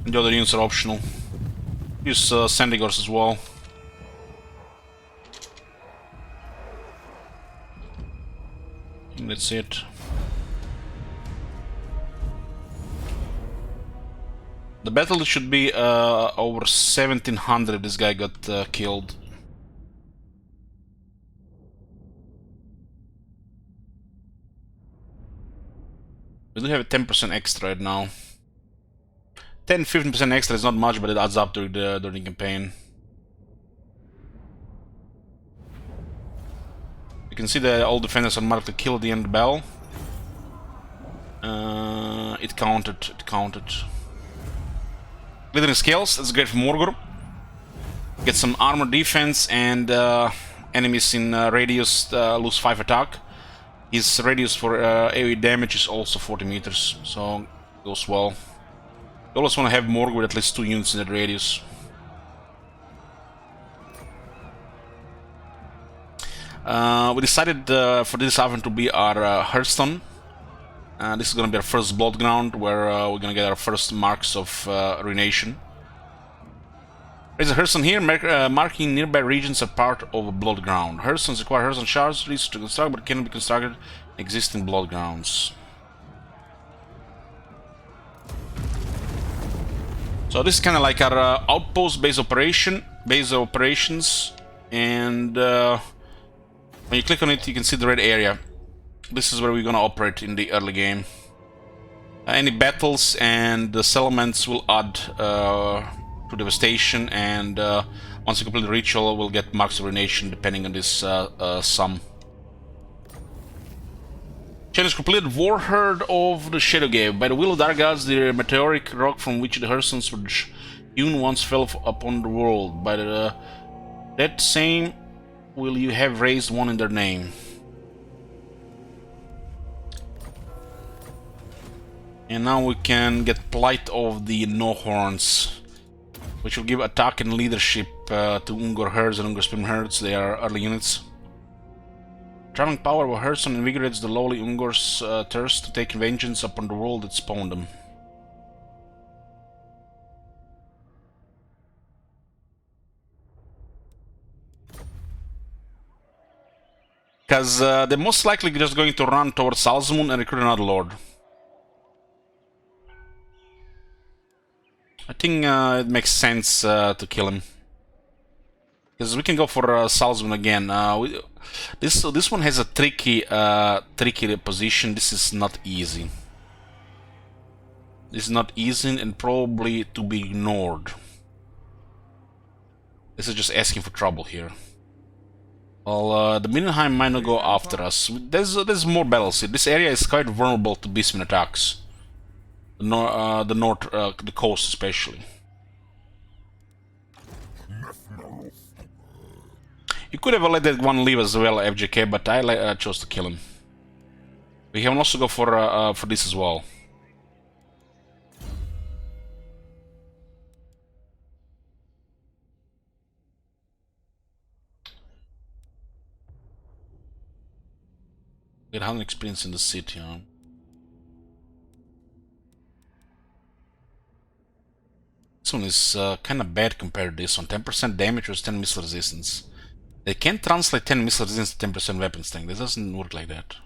and the other units are optional. Use Sandigors as well. And that's it. The battle should be over 1700 if this guy got killed. We do have a 10% extra right now. 10-15% extra is not much, but it adds up during the campaign. You can see that all defenders are marked to kill at the end of the battle. It counted. Glittering Scales, that's great for Morgr. Get some armor defense, and enemies in radius lose 5 attack. His radius for AoE damage is also 40 meters, so goes well. You always want to have Morgr with at least 2 units in that radius. We decided for this event to be our Hearthstone. This is going to be our first Blood Ground, where we're going to get our first marks of ruination. There's a Hearthstone here, marking nearby regions are part of a Blood Ground. Hearthstones require Hearthstone shards to construct, but cannot be constructed in existing Blood Grounds. So this is kind of like our outpost base operations, and when you click on it, you can see the red area. This is where we're gonna operate in the early game. Any battles and the settlements will add to devastation, and once you complete the ritual, we'll get marks of ruination depending on this sum. Challenge completed. Warherd of the Shadowgave. By the will of dark gods, the meteoric rock from which the Hearthstones were hewn once fell upon the world. By that same will you have raised one in their name. And now we can get Plight of the No-Horns, which will give attack and leadership to Ungor Herds and Ungor Spearman Herds. They are early units. Traveling power of Hearthstone invigorates the lowly Ungor's thirst to take vengeance upon the world that spawned them. Because they're most likely just going to run towards Salzmund and recruit another lord. I think it makes sense to kill him. Because we can go for Salzman again. This one has a tricky position. This is not easy. This is not easy and probably to be ignored. This is just asking for trouble here. Well, the Mindenheim might not go after us. There's more battles here. This area is quite vulnerable to beastmen attacks. The coast especially. You could have let that one leave as well, FJK, but I chose to kill him. We can also go for this as well. Get 100 experience in the city, huh? This one is kind of bad compared to this one. 10% damage with 10 missile resistance. They can't translate 10 missile resistance to 10% weapon strength. This doesn't work like that.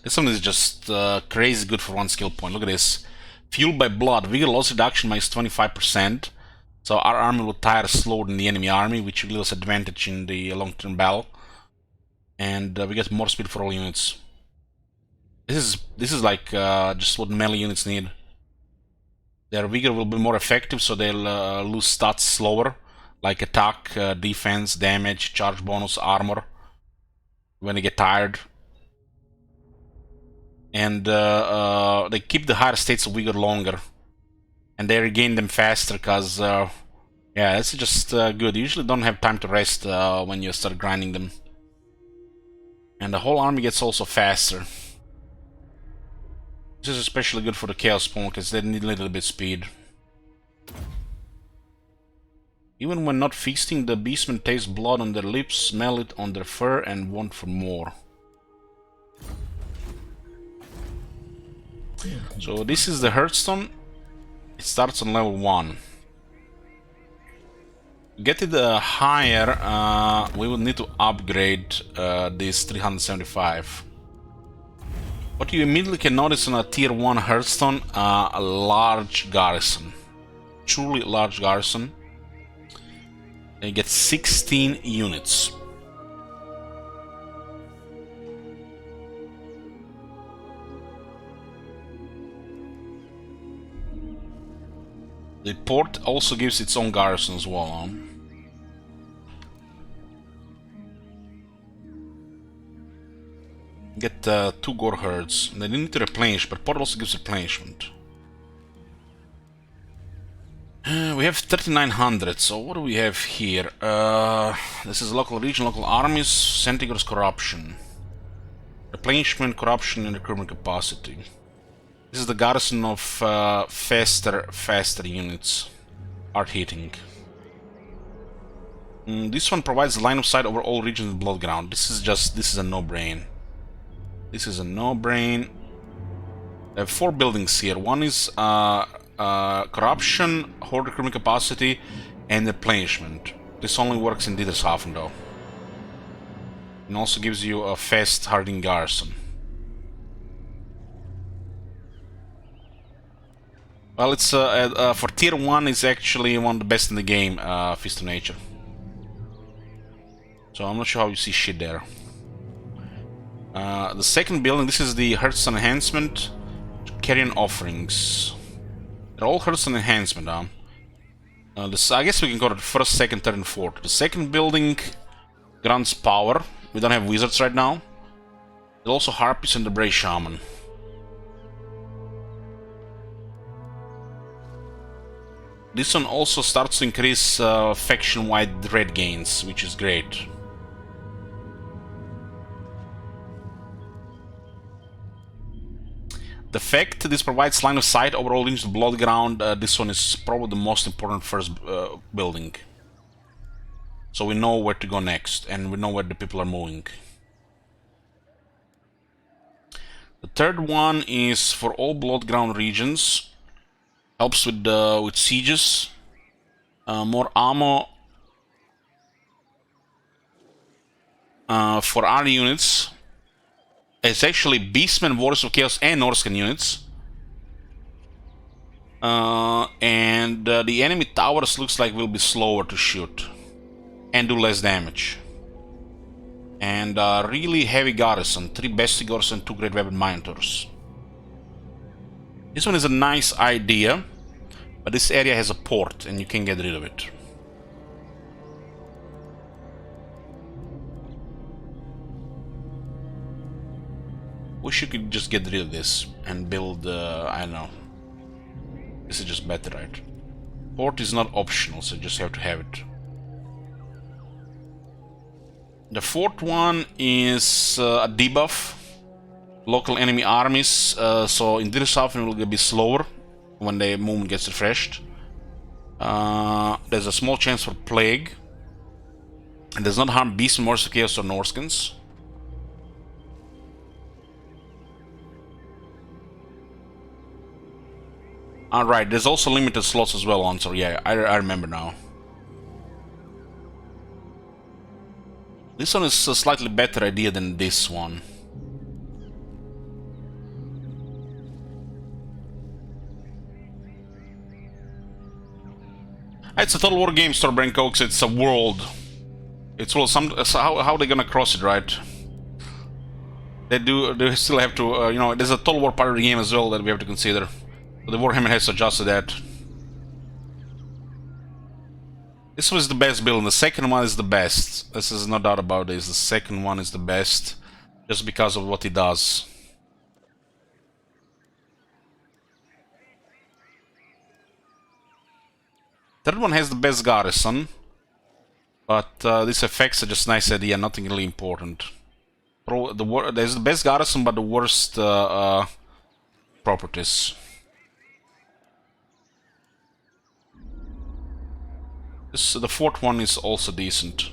This one is just crazy good for one skill point. Look at this. Fueled by blood. Vigor loss reduction minus 25%. So our army will tire slower than the enemy army, which will give us advantage in the long-term battle. And we get more speed for all units. This is like just what melee units need. Their vigor will be more effective, so they'll lose stats slower, like attack, defense, damage, charge bonus, armor, when they get tired. And they keep the higher states of vigor longer, and they regain them faster because yeah, it's just good. You usually don't have time to rest when you start grinding them. And the whole army gets also faster. This is especially good for the Chaos Spawn because they need a little bit speed. Even when not feasting, the beastmen taste blood on their lips, smell it on their fur, and want for more. So this is the Hearthstone. It starts on level 1. To get it higher, we will need to upgrade this 375. What you immediately can notice on a tier 1 Hearthstone, a large garrison. Truly large garrison. And you get 16 units. The port also gives its own garrison as well. Huh? Get 2 Warherds. They need to replenish, but port also gives replenishment. We have 3900, so what do we have here? This is local region, local armies, Centigrade's corruption. Replenishment, corruption, and recruitment capacity. This is the garrison of faster units. Art heating. This one provides line of sight over all regions of Blood Ground. This is a no-brain. This is a no-brain. I have 4 buildings here. One is corruption, horde recruitment capacity, and replenishment. This only works in Didershafen though. And also gives you a fast hardening garrison. Well, it's for tier 1, it's actually one of the best in the game, Feast of Nature. So I'm not sure how you see shit there. The second building, this is the Hearthstone enhancement, Carrion Offerings. They're all Hearthstone enhancement, I guess we can go to the first, second, third, and fourth. The second building grants power. We don't have wizards right now. There's also Harpies and the Bray Shaman. This one also starts to increase faction-wide red gains, which is great. The fact this provides line of sight overall into the blood ground, this one is probably the most important first building. So we know where to go next, and we know where the people are moving. The third one is for all blood ground regions. Helps with sieges, more ammo for our units. It's actually Beastmen, Warriors of Chaos, and Norscan units. And the enemy towers looks like will be slower to shoot and do less damage. And really heavy garrison, 3 Bestigors and 2 Great Weapon Minotaurs. This one is a nice idea, but this area has a port and you can get rid of it. Wish you could just get rid of this and build, I don't know. This is just better, right? Port is not optional, so you just have to have it. The fourth one is a debuff. Local enemy armies, so in this often will be slower when the movement gets refreshed. There's a small chance for plague. It does not harm beasts, Warriors of Chaos, or Norskins. Alright, there's also limited slots as well on, so yeah, I remember now. This one is a slightly better idea than this one. It's a Total War game, Stormbrain Cokes. It's a world. It's well, how are they gonna cross it, right? They still have to, you know, there's a Total War part of the game as well that we have to consider. So the Warhammer has to adjust to that. This was the best build, and the second one is the best. This is no doubt about this. The second one is the best, just because of what it does. Third one has the best garrison, but these effects are just nice idea, nothing really important. There's the best garrison, but the worst properties. The fourth one is also decent.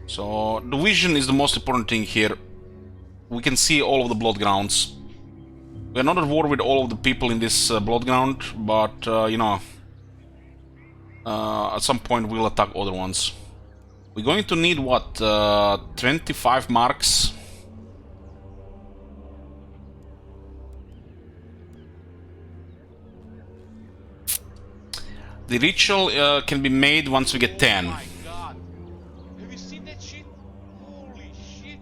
So the vision is the most important thing here. We can see all of the blood grounds. We're not at war with all of the people in this blood ground, but you know, at some point we'll attack other ones. We're going to need what, 25 marks? The ritual can be made once we get 10. Oh my god. Have you seen that shit? Holy shit.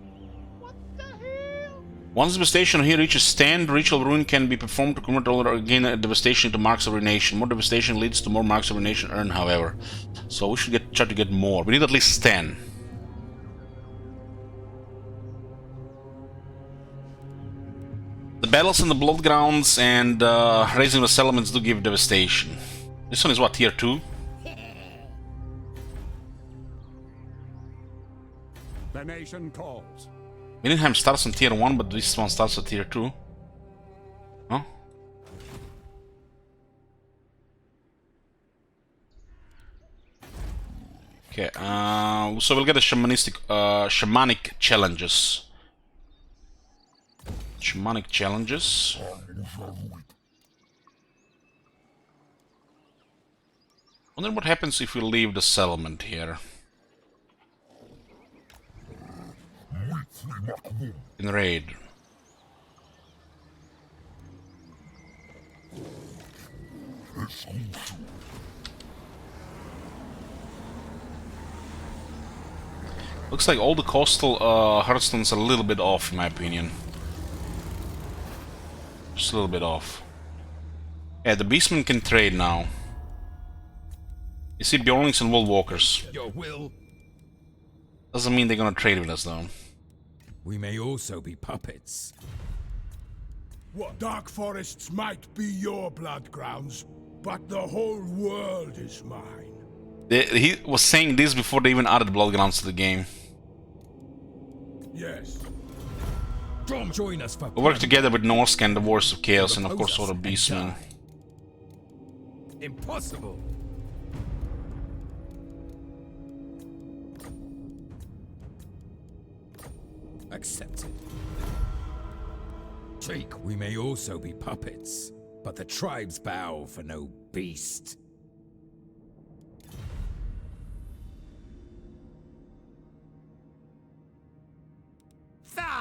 What the hell? Once devastation here reaches 10, ritual ruin can be performed to convert or again devastation into marks of ruination. More devastation leads to more marks of ruination earned, however. So we should try to get more. We need at least 10. The battles in the blood grounds and raising the settlements do give devastation. This one is what, tier 2? The nation calls. Willingham starts on tier 1, but this one starts at tier 2. Huh? Okay, so we'll get a shamanic challenges. Shamanic challenges. Wonder what happens if we leave the settlement here. In raid. Looks like all the coastal Hearthstones are a little bit off, in my opinion. Just a little bit off. Yeah, the Beastmen can trade now. You see Bjornlings and Woolwalkers. Your will. Doesn't mean they're gonna trade with us, though. We may also be puppets. What dark forests might be your blood grounds, but the whole world is mine. He was saying this before they even added Bloodgrounds to the game. Yes. Join us for We work together with Norscan, the Wars of Chaos, and of course all the Beastmen. Impossible. Accepted. Jake, we may also be puppets, but the tribes bow for no beast.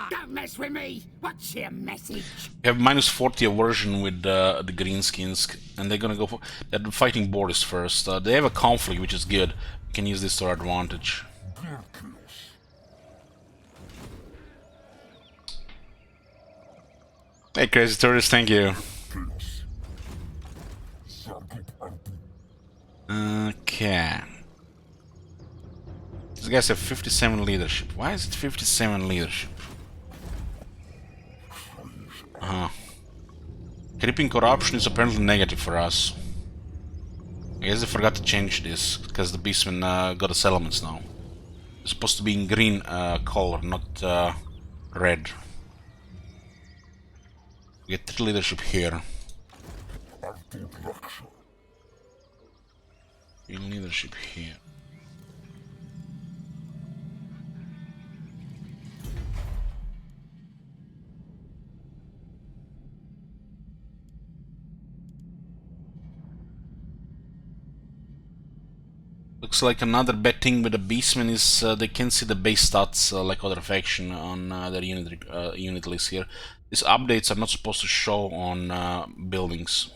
Don't mess with me! What's your message? We have minus 40 aversion with the Greenskins, and they're gonna go for that fighting Boris first. They have a conflict, which is good. We can use this to our advantage. Hey, Crazy Tourist, thank you. Okay. These guys have 57 leadership. Why is it 57 leadership? Creeping corruption is apparently negative for us. I guess they forgot to change this, because the Beastmen got the settlements now. It's supposed to be in green color, not red. We get 3 leadership here. 3 leadership here. Looks like another bad thing with the Beastmen is they can see the base stats like other faction on their unit list here. These updates are not supposed to show on buildings,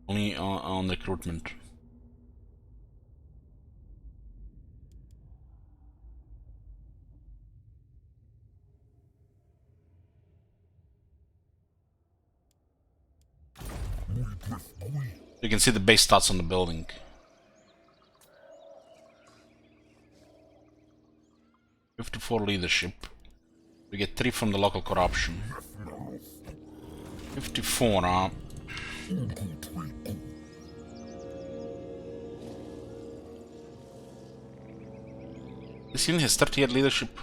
only on recruitment. You can see the base stats on the building. $54 leadership. We get 3 from the local corruption. 54, This unit has 38 leadership.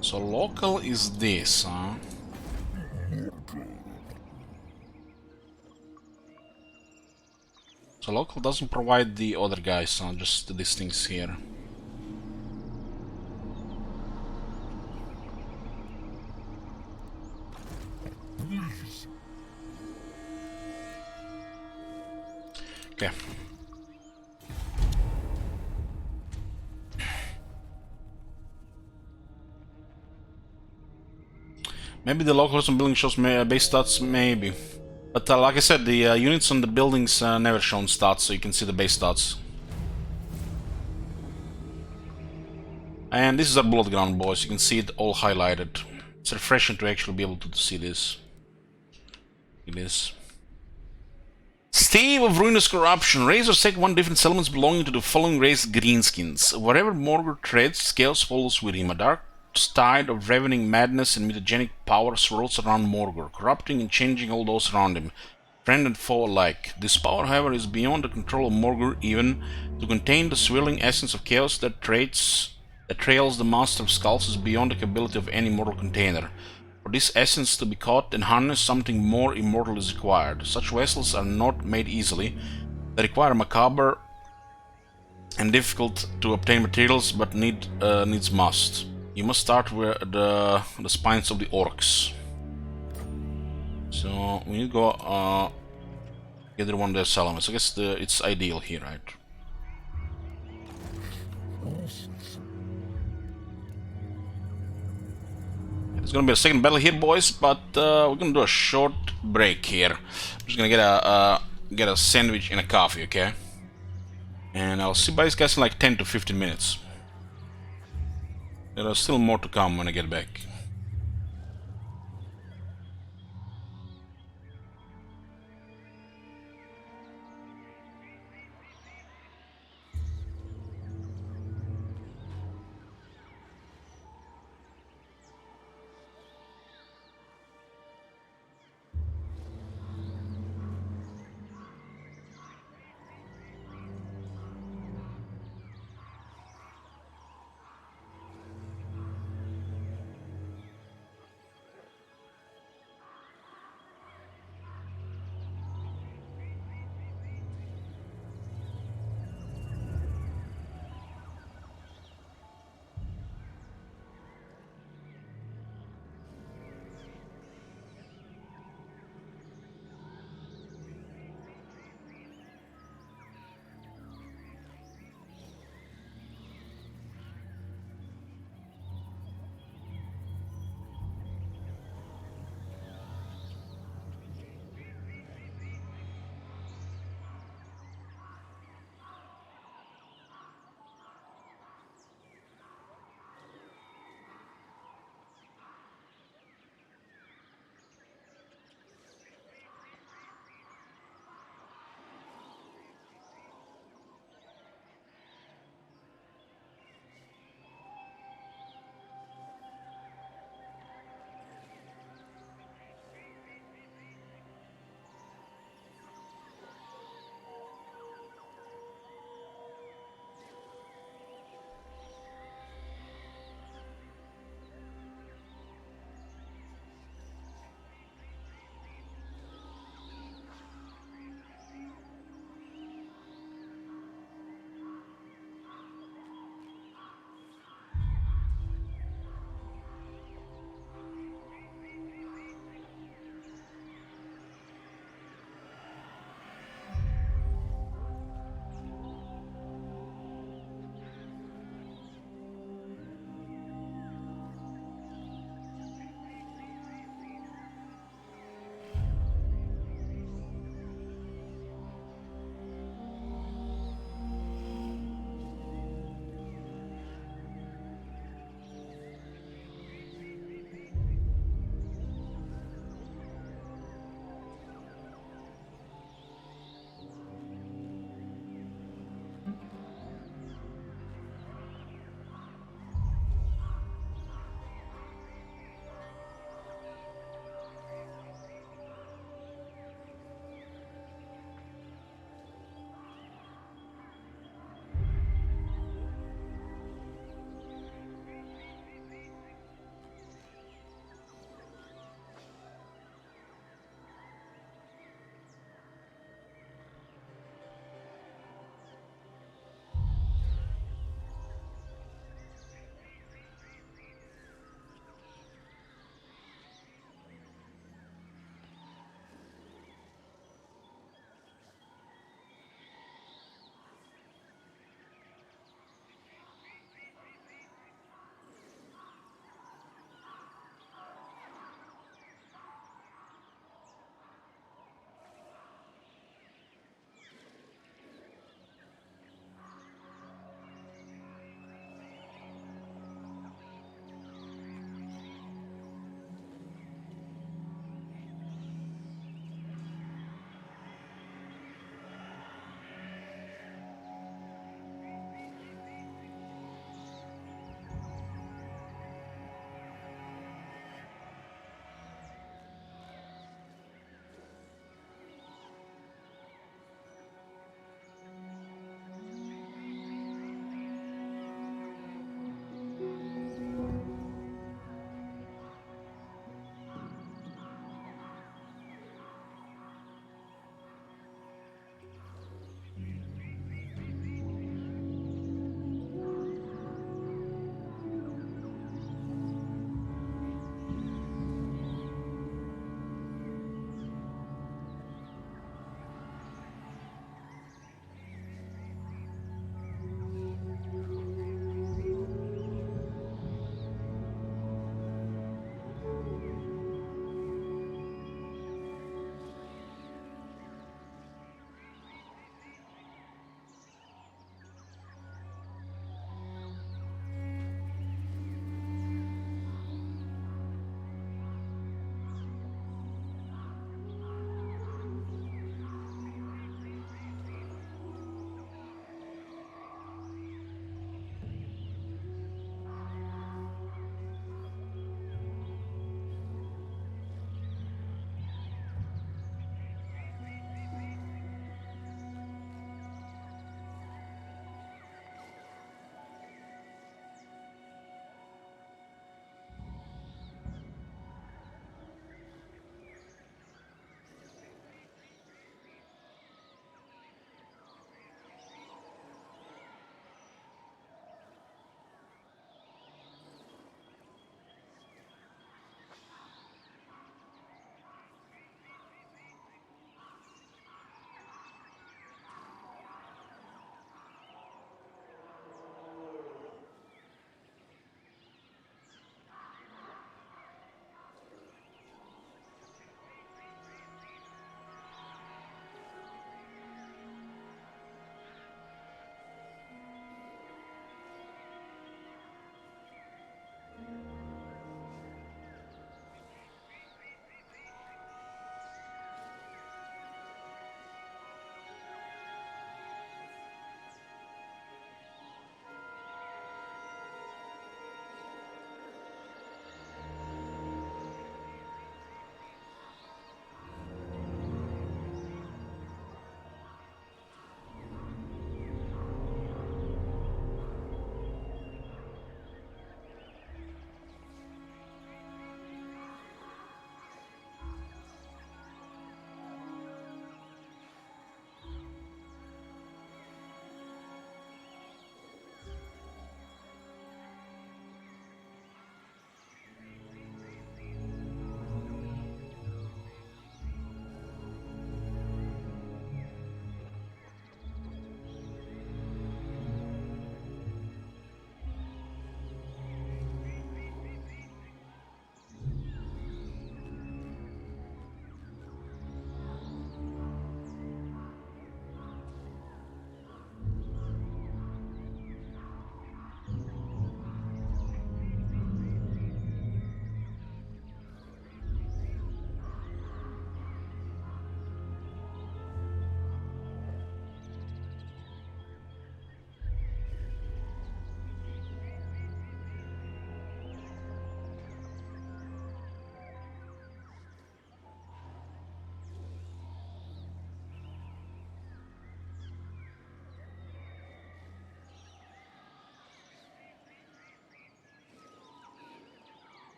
So local is this, huh? So local doesn't provide the other guys, huh? Just these things here. Okay. Maybe the local horizon building shows base stats, maybe. But like I said, the units on the buildings never shown stats, so you can see the base stats. And this is our bullet ground, boys. You can see it all highlighted. It's refreshing to actually be able to see this. It is. Stave of Ruinous Corruption. Raise or sack 1 different settlements belonging to the following race Greenskins. Wherever Morgor treads, scales follows with him. A dark tide of ravening madness and mutagenic power swirls around Morgor, corrupting and changing all those around him, friend and foe alike. This power, however, is beyond the control of Morgor even. To contain the swirling essence of chaos that trails the Master of Skulls is beyond the capability of any mortal container. For this essence to be caught and harnessed, something more immortal is required. Such vessels are not made easily. They require macabre and difficult to obtain materials, but needs must. You must start with the spines of the orcs. So we need to go gather one of their settlements. I guess it's ideal here, right? It's gonna be a second battle here, boys, but we're gonna do a short break here. I'm just gonna get a sandwich and a coffee, okay? And I'll see you guys in like 10 to 15 minutes. There are still more to come when I get back.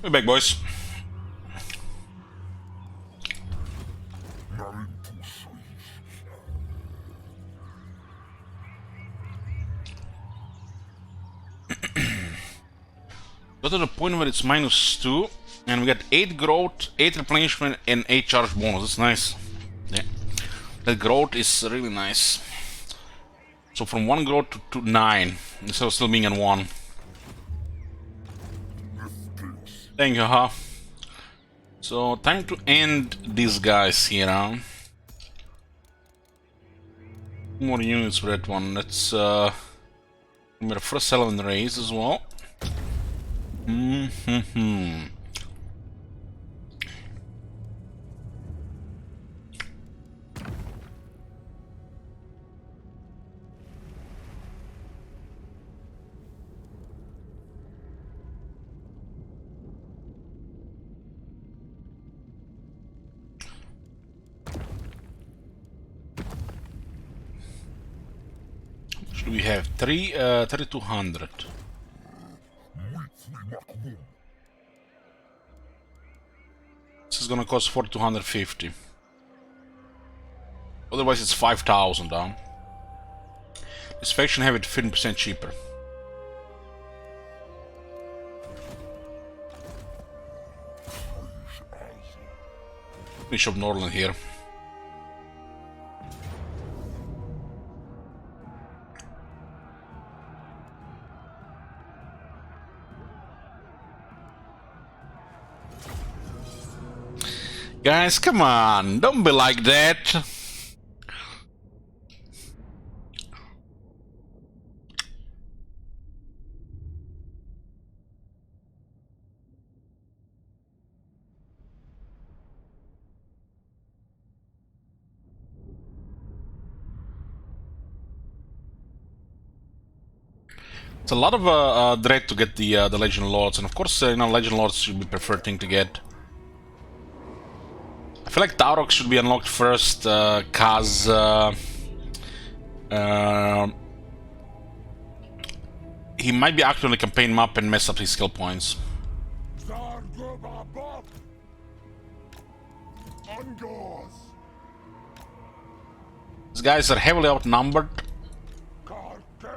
We're back, boys. Got to the point where it's -2, and we got 8 growth, 8 replenishment, and 8 charge bonus. That's nice. Yeah, that growth is really nice. So from 1 growth to 9, instead of still being in 1. Thank you, huh? So time to end these guys here, huh? More units for that one. Let's give the first element raise as well. Do we have 3,200? This is gonna cost 4,250. Otherwise, it's 5,000 down. This faction have it 15% cheaper. Bishop Norland here. Guys, come on, don't be like that. It's a lot of dread to get the Legend Lords, and of course, you know, Legend Lords should be preferred thing to get. I feel like Taurok should be unlocked first, cause he might be active on the campaign map and mess up his skill points. These guys are heavily outnumbered.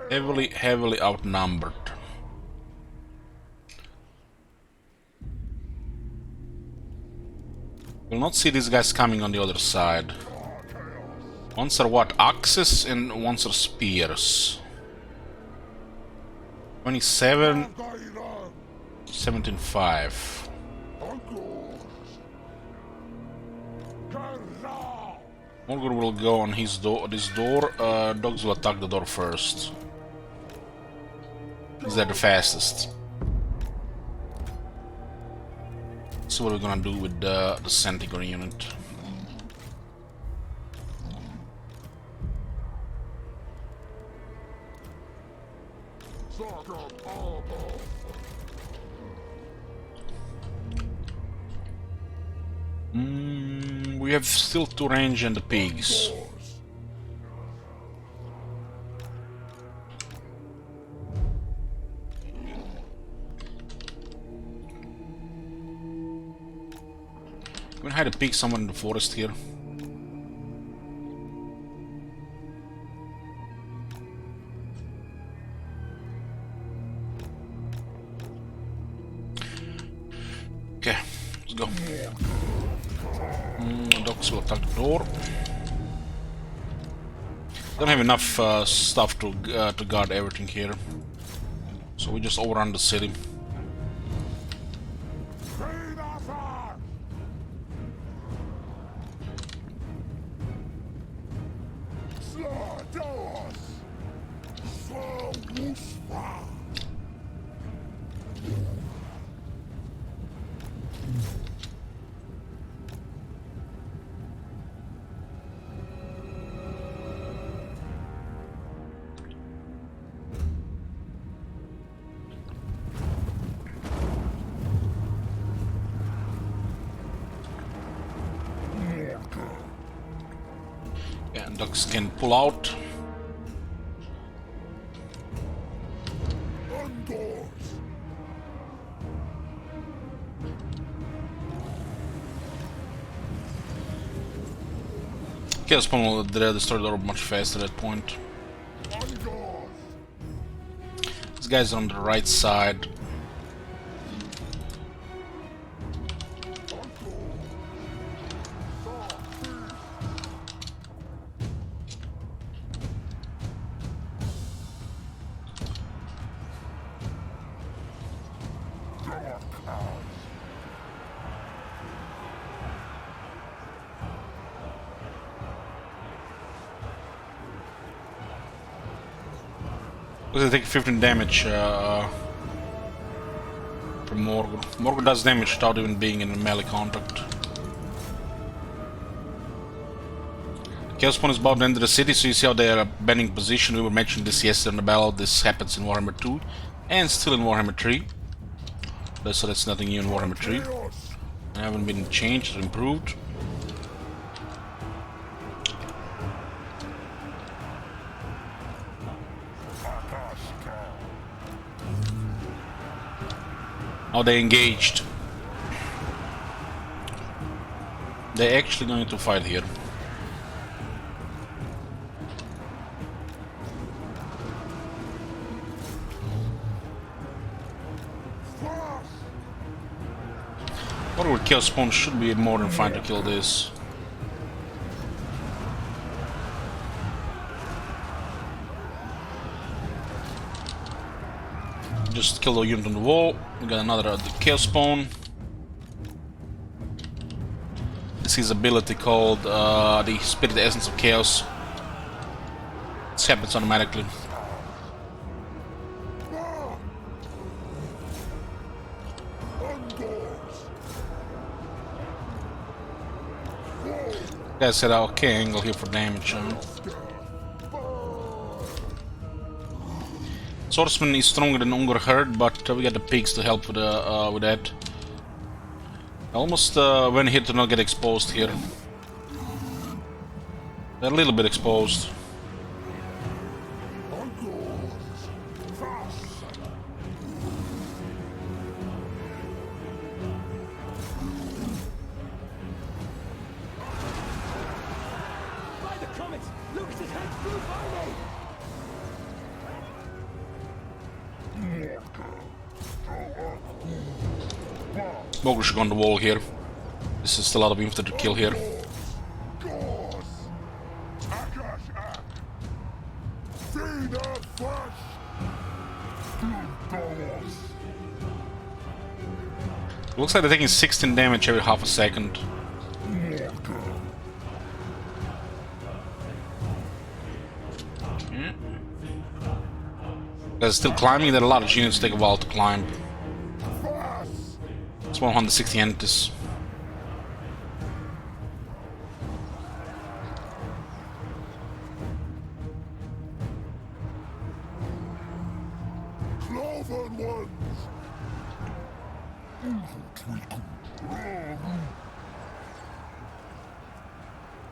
Heavily outnumbered. Will not see these guys coming on the other side. Ones are what? Axes and ones are spears. 27, 17.5. Morgur will go on his door. This door. Dogs will attack the door first. They're the fastest. See what we're gonna do with the Centigrade unit. We have still 2 range and the pigs. I'm gonna hide a pig somewhere in the forest here. Okay, let's go. Dogs will attack the door. Don't have enough stuff to guard everything here, so we just overrun the city. And ducks can pull out. Chaos Spawn will destroy the orb much faster at that point. These guys are on the right side. They take 15 damage from Morgul. Morgul does damage without even being in a melee contact. Chaos Spawn is about to enter the city, so you see how they are banning position. We were mentioning this yesterday in the battle. This happens in Warhammer 2 and still in Warhammer 3. So that's nothing new in Warhammer 3. They haven't been changed or improved. Now they engaged. They're actually going to fight here. What with Chaos Spawn should be more than fine to kill this. Just kill the unit on the wall. We got another the Chaos Spawn. This is ability called the Spirit Essence of Chaos. This happens automatically. Guys said okay angle here for damage. Swordsman is stronger than Warherd, but we got the pigs to help with that. I almost went here to not get exposed here. They're a little bit exposed. Mogul should go on the wall here. This is still a lot of infantry to kill here. Looks like they're taking 16 damage every half a second. They're still climbing. There are a lot of units take a while to climb. It's 160 entities.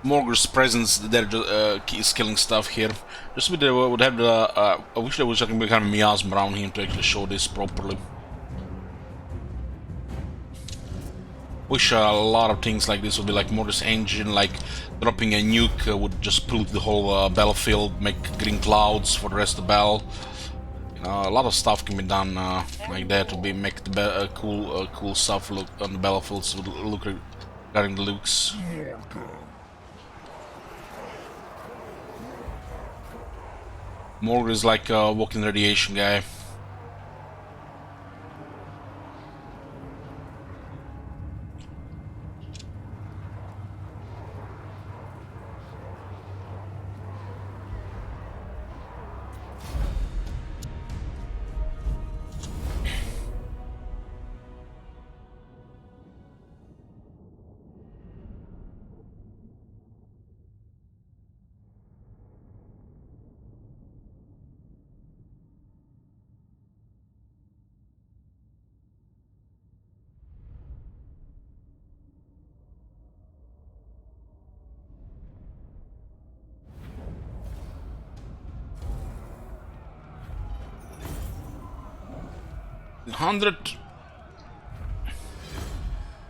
Morgul's presence there is killing stuff here. Just would have the. I wish there was like kind of miasma around him to actually show this properly. Wish a lot of things like this would be like Mortis engine, like dropping a nuke would just pollute the whole battlefield, make green clouds for the rest of the battle. A lot of stuff can be done like that to make the cool stuff look on the battlefields. Look regarding the looks. Morgul is like a walking radiation guy.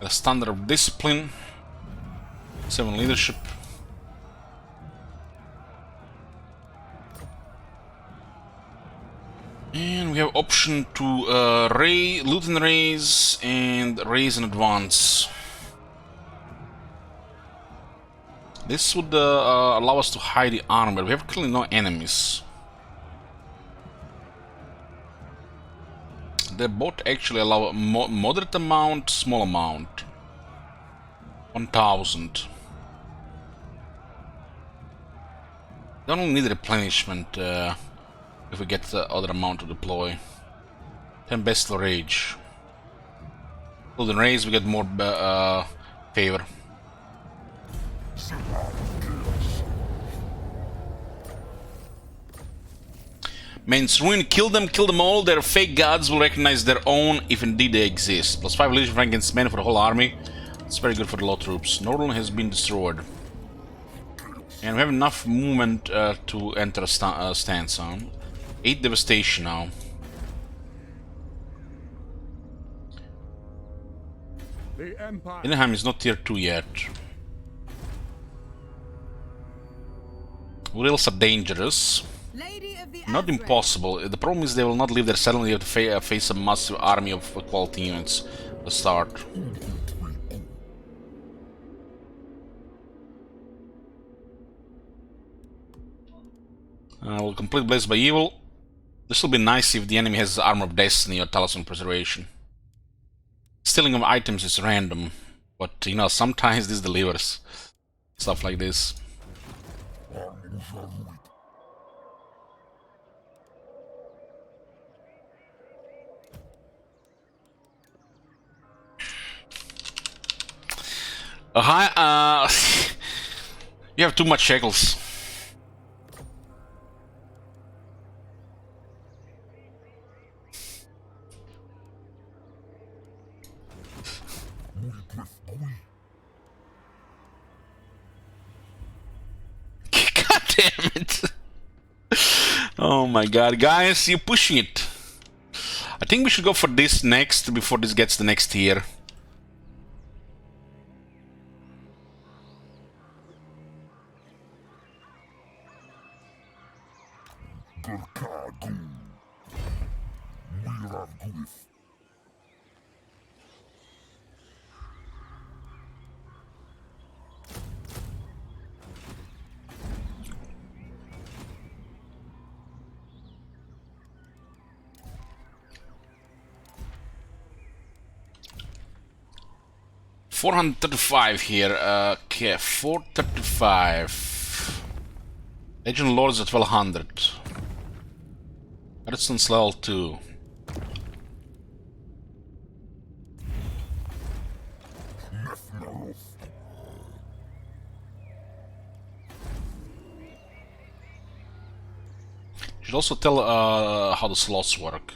A standard of discipline, 7 leadership. And we have option to loot and raise, and raise in advance. This would allow us to hide the armor, but we have clearly no enemies. They both actually allow a moderate amount, small amount. 1000. Don't only need replenishment if we get the other amount to deploy. 10 Bestial Rage. Golden Rays, we get more favor. Means ruin, kill them all. Their fake gods will recognize their own if indeed they exist. Plus 5 legion against men for the whole army. It's very good for the low troops. Northern has been destroyed. And we have enough movement to enter a stance on. 8 devastation now. Inheim is not tier 2 yet. Wheels are dangerous. Not impossible. The problem is they will not leave their settlement. You have to face a massive army of quality units to start. We'll complete Blazed by Evil. This will be nice if the enemy has Armor of Destiny or Talisman Preservation. Stealing of items is random, but you know, sometimes this delivers. Stuff like this. Hi, you have too much shekels. God damn it. Oh my god, guys, you're pushing it. I think we should go for this next before this gets the next tier. $435 here. Okay, 435. Legion Lords at 1200. Hearthstones level 2. Should also tell how the slots work.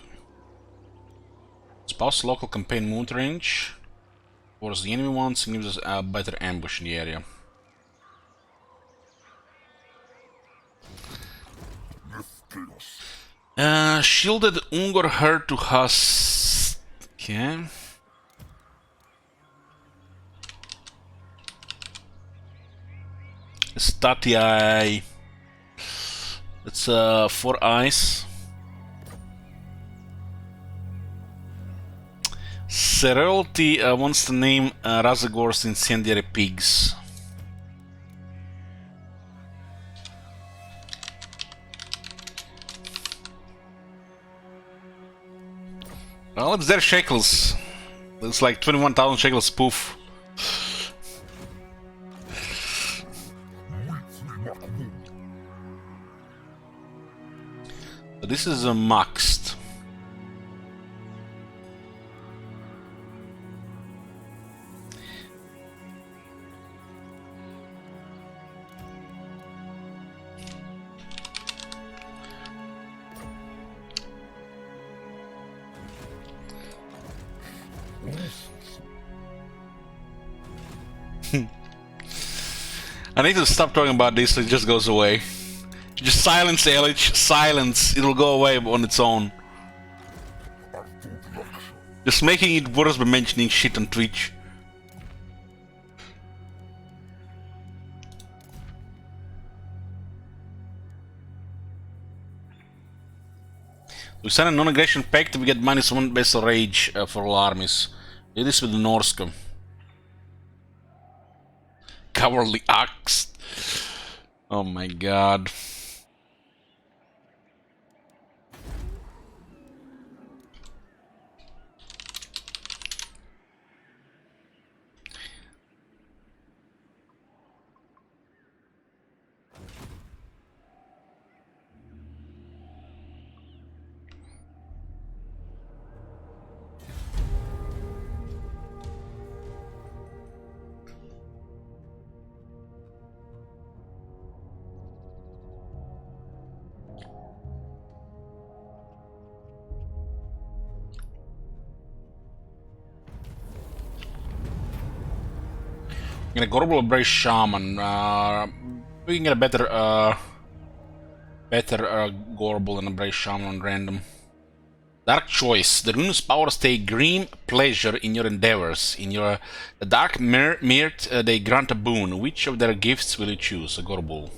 Spouse local campaign mood range. Towards the enemy ones and gives us a better ambush in the area. Shielded Warherd to Hus. Okay. Statii. It's 4 eyes. Seralty wants to name Razagor's Incendiary Pigs. Well, it's their shekels. It's like 21,000 shekels spoof. So this is a maxed. I need to stop talking about this so it just goes away. Just silence, LH. Silence. It'll go away on its own. Just making it worse by mentioning shit on Twitch. We sign a non-aggression pact, we get -1 vessel rage for all armies. Do this with the Norska. Cowardly Ox. Oh my god. I'm gonna Gorbel Embrace Shaman. We can get a better Gorbel and Embrace Shaman on random. Dark Choice. The rune's powers take grim pleasure in your endeavors. In your Dark Mirth, they grant a boon. Which of their gifts will you choose? A Gorbel.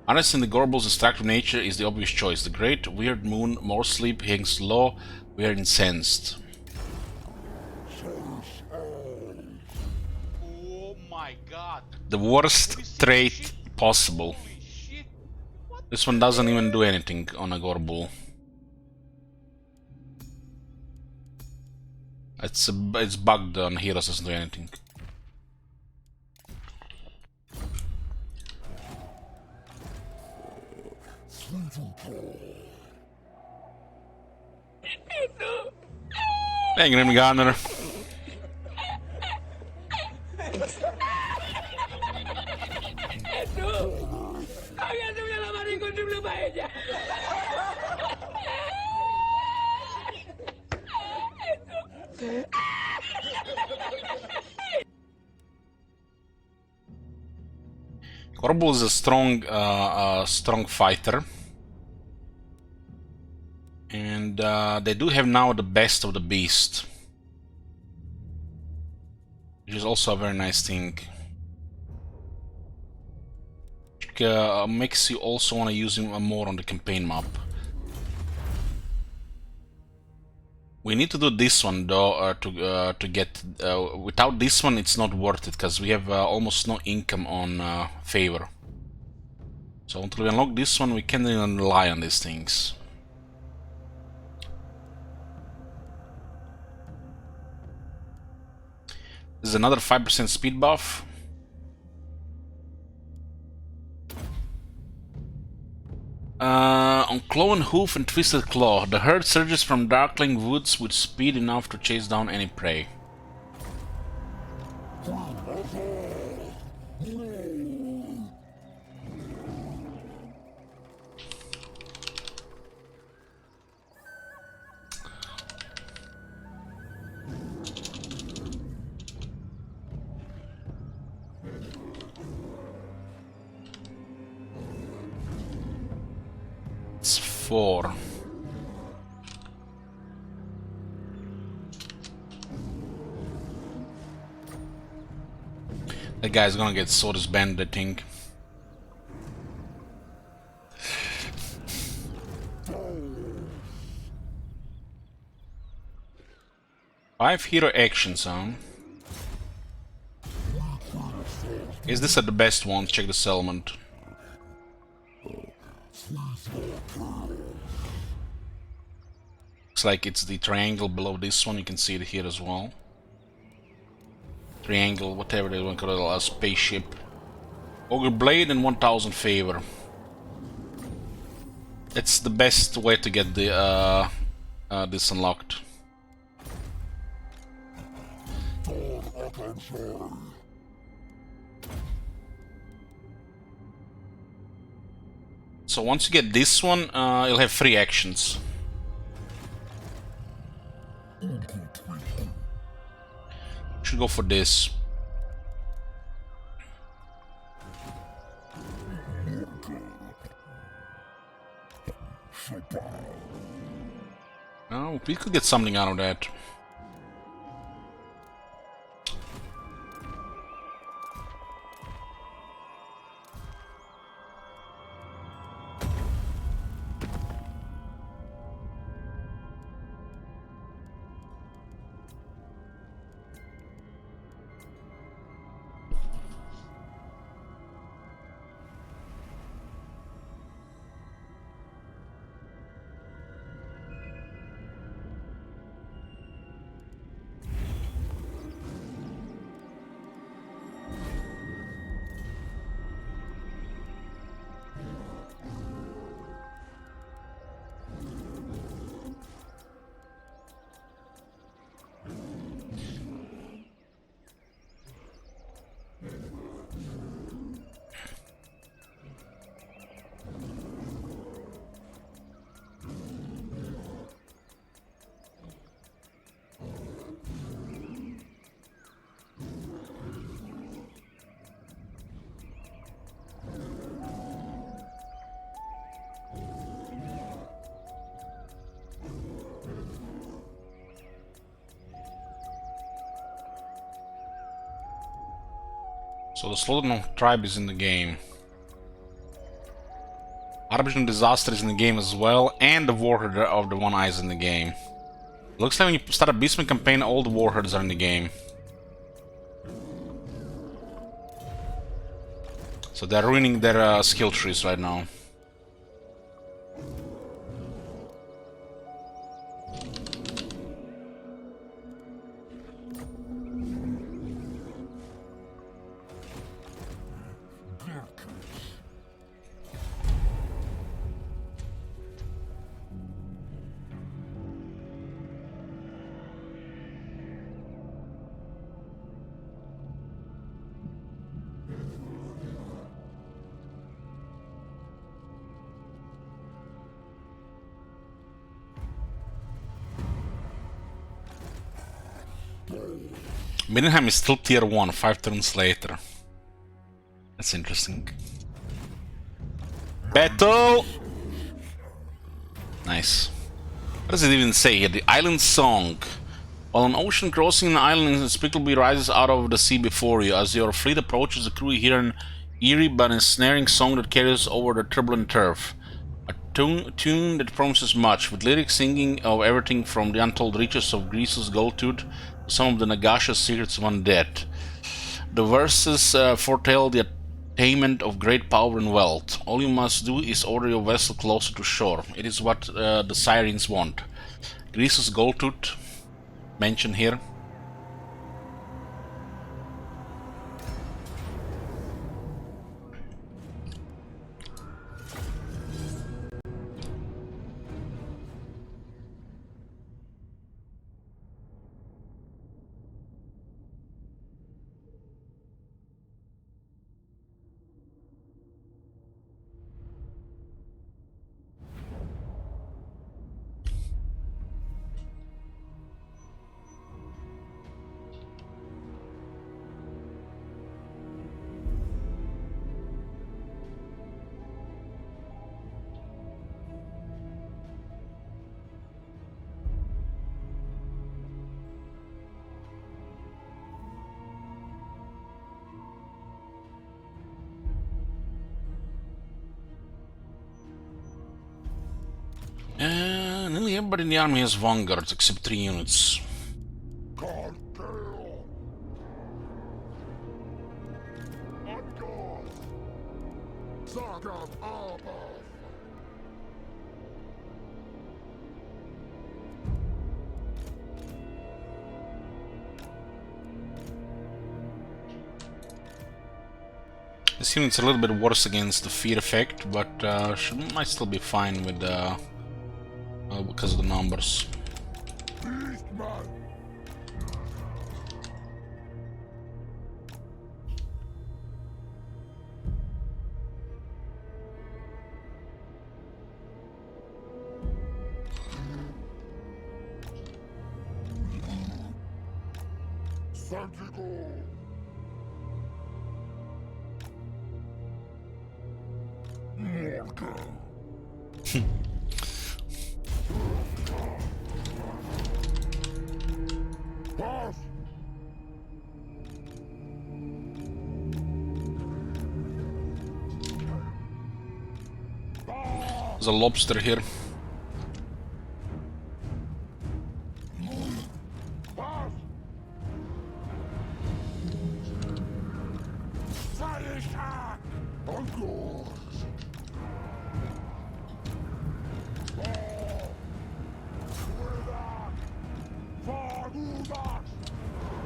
Harnessing the Gorbel's destructive nature is the obvious choice. The Great Weird Moon, more sleep, hangs low, we are incensed. Oh my god. The worst trait possible. Holy shit. What? This one doesn't even do anything on a Gorbel. It's bugged on heroes, doesn't do anything. Hey, Grim Gardener. Gorbel is a strong fighter, and they do have now the best of the beast, which is also a very nice thing. Makes you also want to use him more on the campaign map. We need to do this one though to get. Without this one, it's not worth it because we have almost no income on favor. So until we unlock this one, we can't even rely on these things. This is another 5% speed buff. On Claw and Hoof and Twisted Claw, the herd surges from darkling woods with speed enough to chase down any prey. It's 4. That guy's gonna get so disbanded, I think. Five hero actions, huh? Is this at the best one? Check the settlement. Looks like it's the triangle below this one. You can see it here as well. Triangle, whatever they want to call it, a spaceship. Ogre Blade and 1000 favor. That's the best way to get the this unlocked. So once you get this one, you'll have 3 actions. Should go for this. Oh, we could get something out of that. So the Slaughter tribe is in the game. Arbitrary Disaster is in the game as well, and the Warherd of the One Eye is in the game. Looks like when you start a Beastman campaign, all the Warherds are in the game. So they're ruining their skill trees right now. Middenheim is still tier 1, 5 turns later. That's interesting. Battle! Nice. What does it even say here? The Island Song. While an ocean crossing an island inexplicably rises out of the sea before you, as your fleet approaches the crew, you hear an eerie but ensnaring song that carries over the turbulent turf. A tune that promises much, with lyrics singing of everything from the untold riches of Greece's gold tooth to some of the Nagasha's secrets of undead. The verses foretell the attainment of great power and wealth. All you must do is order your vessel closer to shore. It is what the Sirens want. Greece's gold tooth, mentioned here. Nearly everybody in the army has vanguards except 3 units. This unit's a little bit worse against the fear effect, but might still be fine with because of the numbers. There's a lobster here.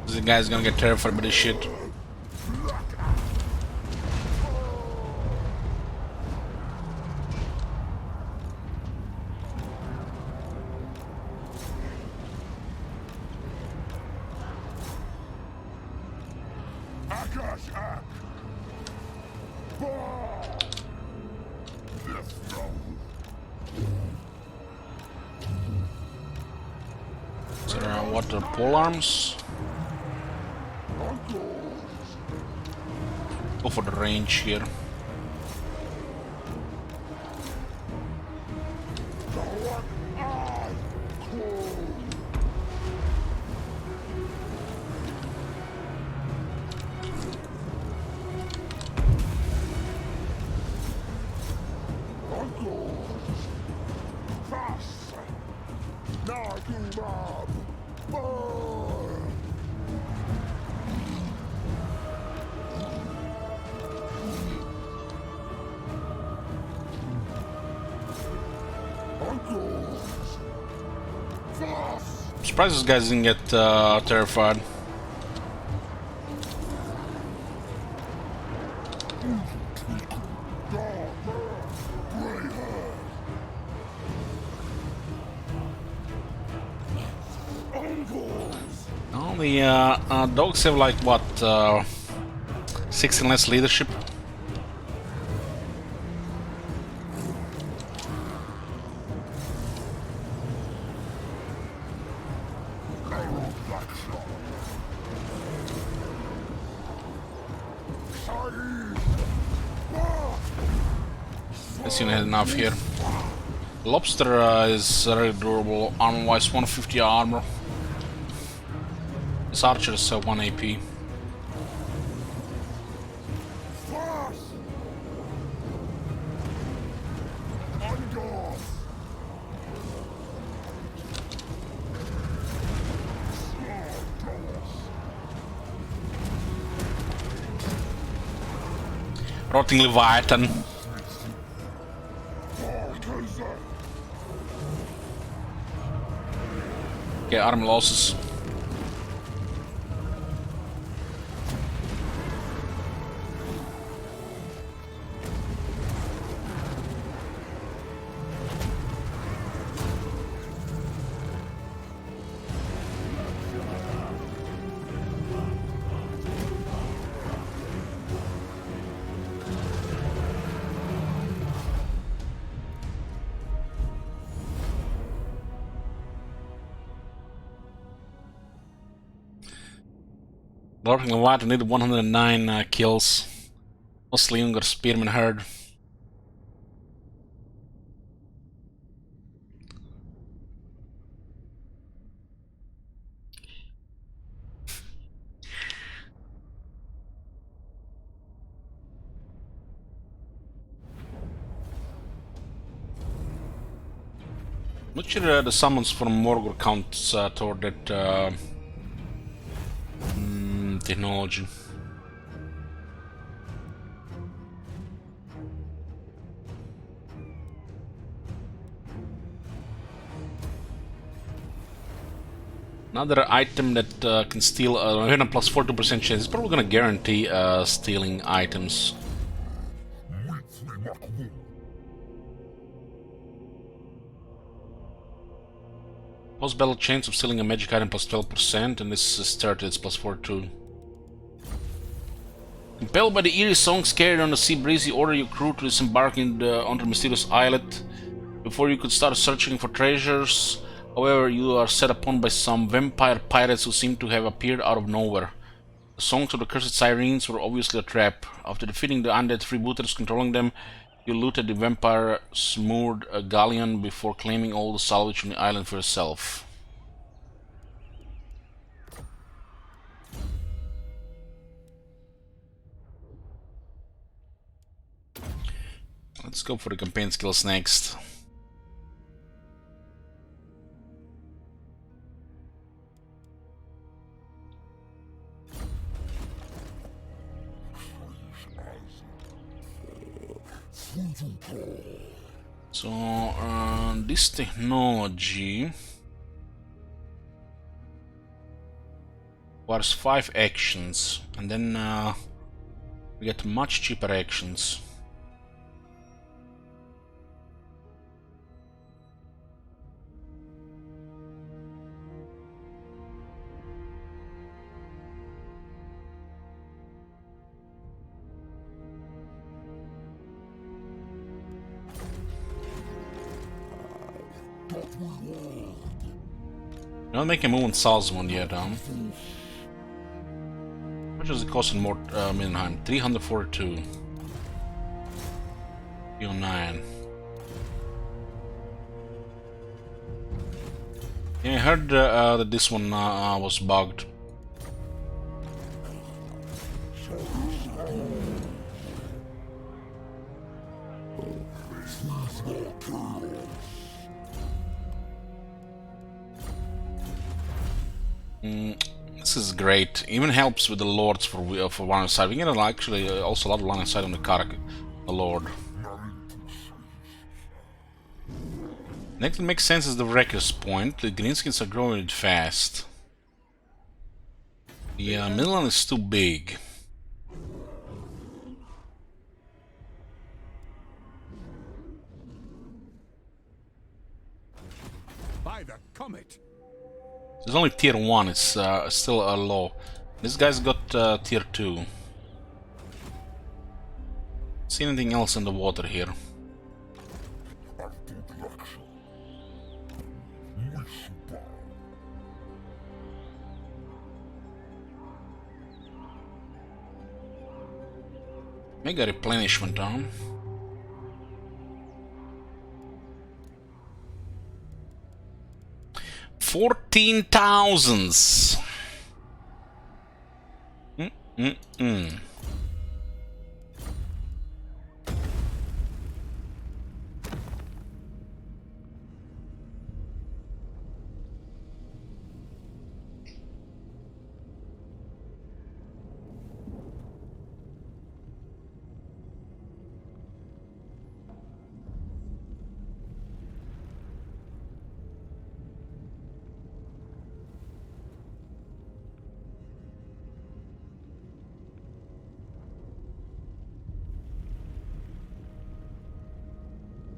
This guy's gonna get terrified by this shit. So there are water pole arms. Go for the range here. I'm surprised these guys didn't get terrified. Oh, the dogs have like what, 16 less leadership. Guess you had enough here. Lobster is very durable, armor-wise 150 armor. This archer is 1 AP. Rotting Leviathan. Okay, armor losses. Lording Leviathan needed 109 kills. Mostly younger Spearman Herd. Not sure the summons from Morgor counts toward that technology. Another item that can steal a plus 42% chance. It's probably gonna guarantee stealing items. Post-battle chance of stealing a magic item plus 12%, and this is 30, it's plus 42. Compelled by the eerie songs carried on the sea breeze, you order your crew to disembark onto the mysterious islet. Before you could start searching for treasures, however, you are set upon by some vampire pirates who seem to have appeared out of nowhere. The songs of the cursed sirens were obviously a trap. After defeating the undead freebooters controlling them, you looted the vampire's moored galleon before claiming all the salvage on the island for yourself. Let's go for the campaign skills next. So, this technology requires 5 actions, and then we get much cheaper actions. Not making a move on Salzman yet, How much does it cost in more Mindenheim? 342. 309. Yeah, I heard that this one was bugged. This is great. Even helps with the lords for one side. We get actually also a lot of line of sight on the lord. Next, it makes sense is the Wrecker's Point. The greenskins are growing fast. The middle one is too big. By the comet. There's only tier 1, it's still low. This guy's got tier 2. See anything else in the water here? Mega replenishment on. $14,000.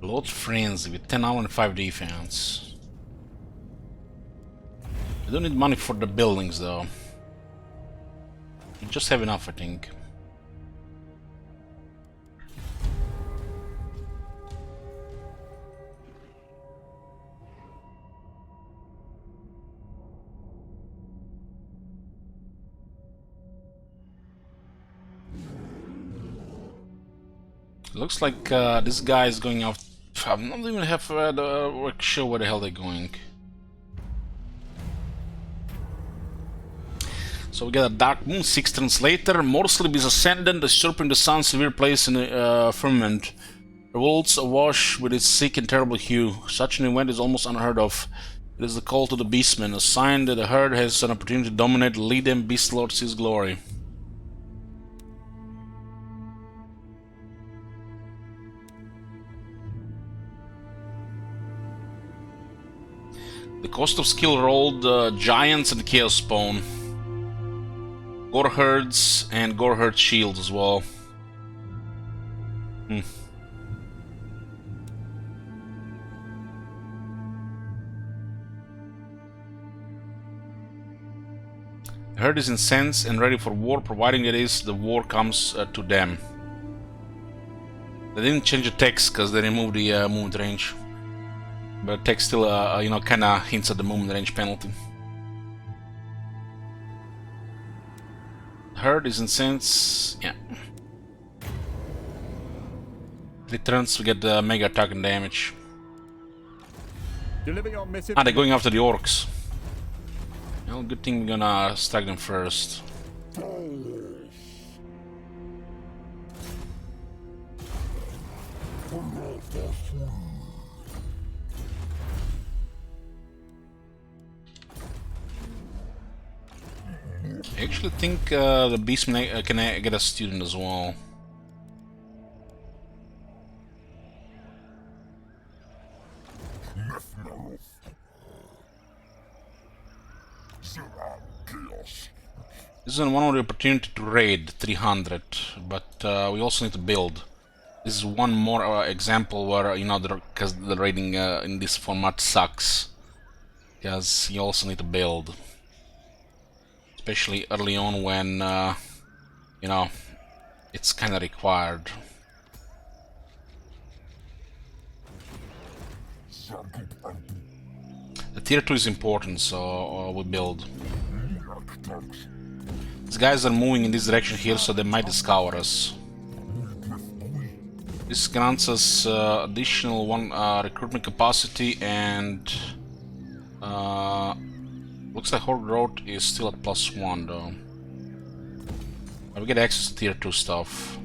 Blood Frenzy with 10 hour and 5 defense. I don't need money for the buildings though. We just have enough, I think. Looks like this guy is going off. I'm not even have sure where the hell they're going. So we got a Dark Moon, 6 turns later. More sleep is ascendant, usurping the sun, severe place in the firmament. Revolts awash with its sick and terrible hue. Such an event is almost unheard of. It is the call to the beastmen, a sign that the herd has an opportunity to dominate, lead them, beast lord sees glory. The cost of skill rolled Giants and Chaos Spawn. Warherds and Warherd shields as well. The herd is incensed and ready for war, providing that is the war comes to them. They didn't change the text because they removed the movement range. But text still, you know, kinda hints at the movement range penalty. Herd is incensed, yeah. 3 turns we get the mega attack and damage. Deliver your missive. Ah, they're going after the orcs. Well, good thing we're gonna stack them first. I actually think the beastman can get a student as well. This is one of the opportunity to raid 300, but we also need to build. This is one more example where, you know, because the raiding in this format sucks, because you also need to build. Especially early on when, you know, it's kind of required. The tier 2 is important, so we build. These guys are moving in this direction here, so they might discover us. This grants us additional 1 recruitment capacity, and looks like Horde Road is still at +1 though. But we get access to tier 2 stuff.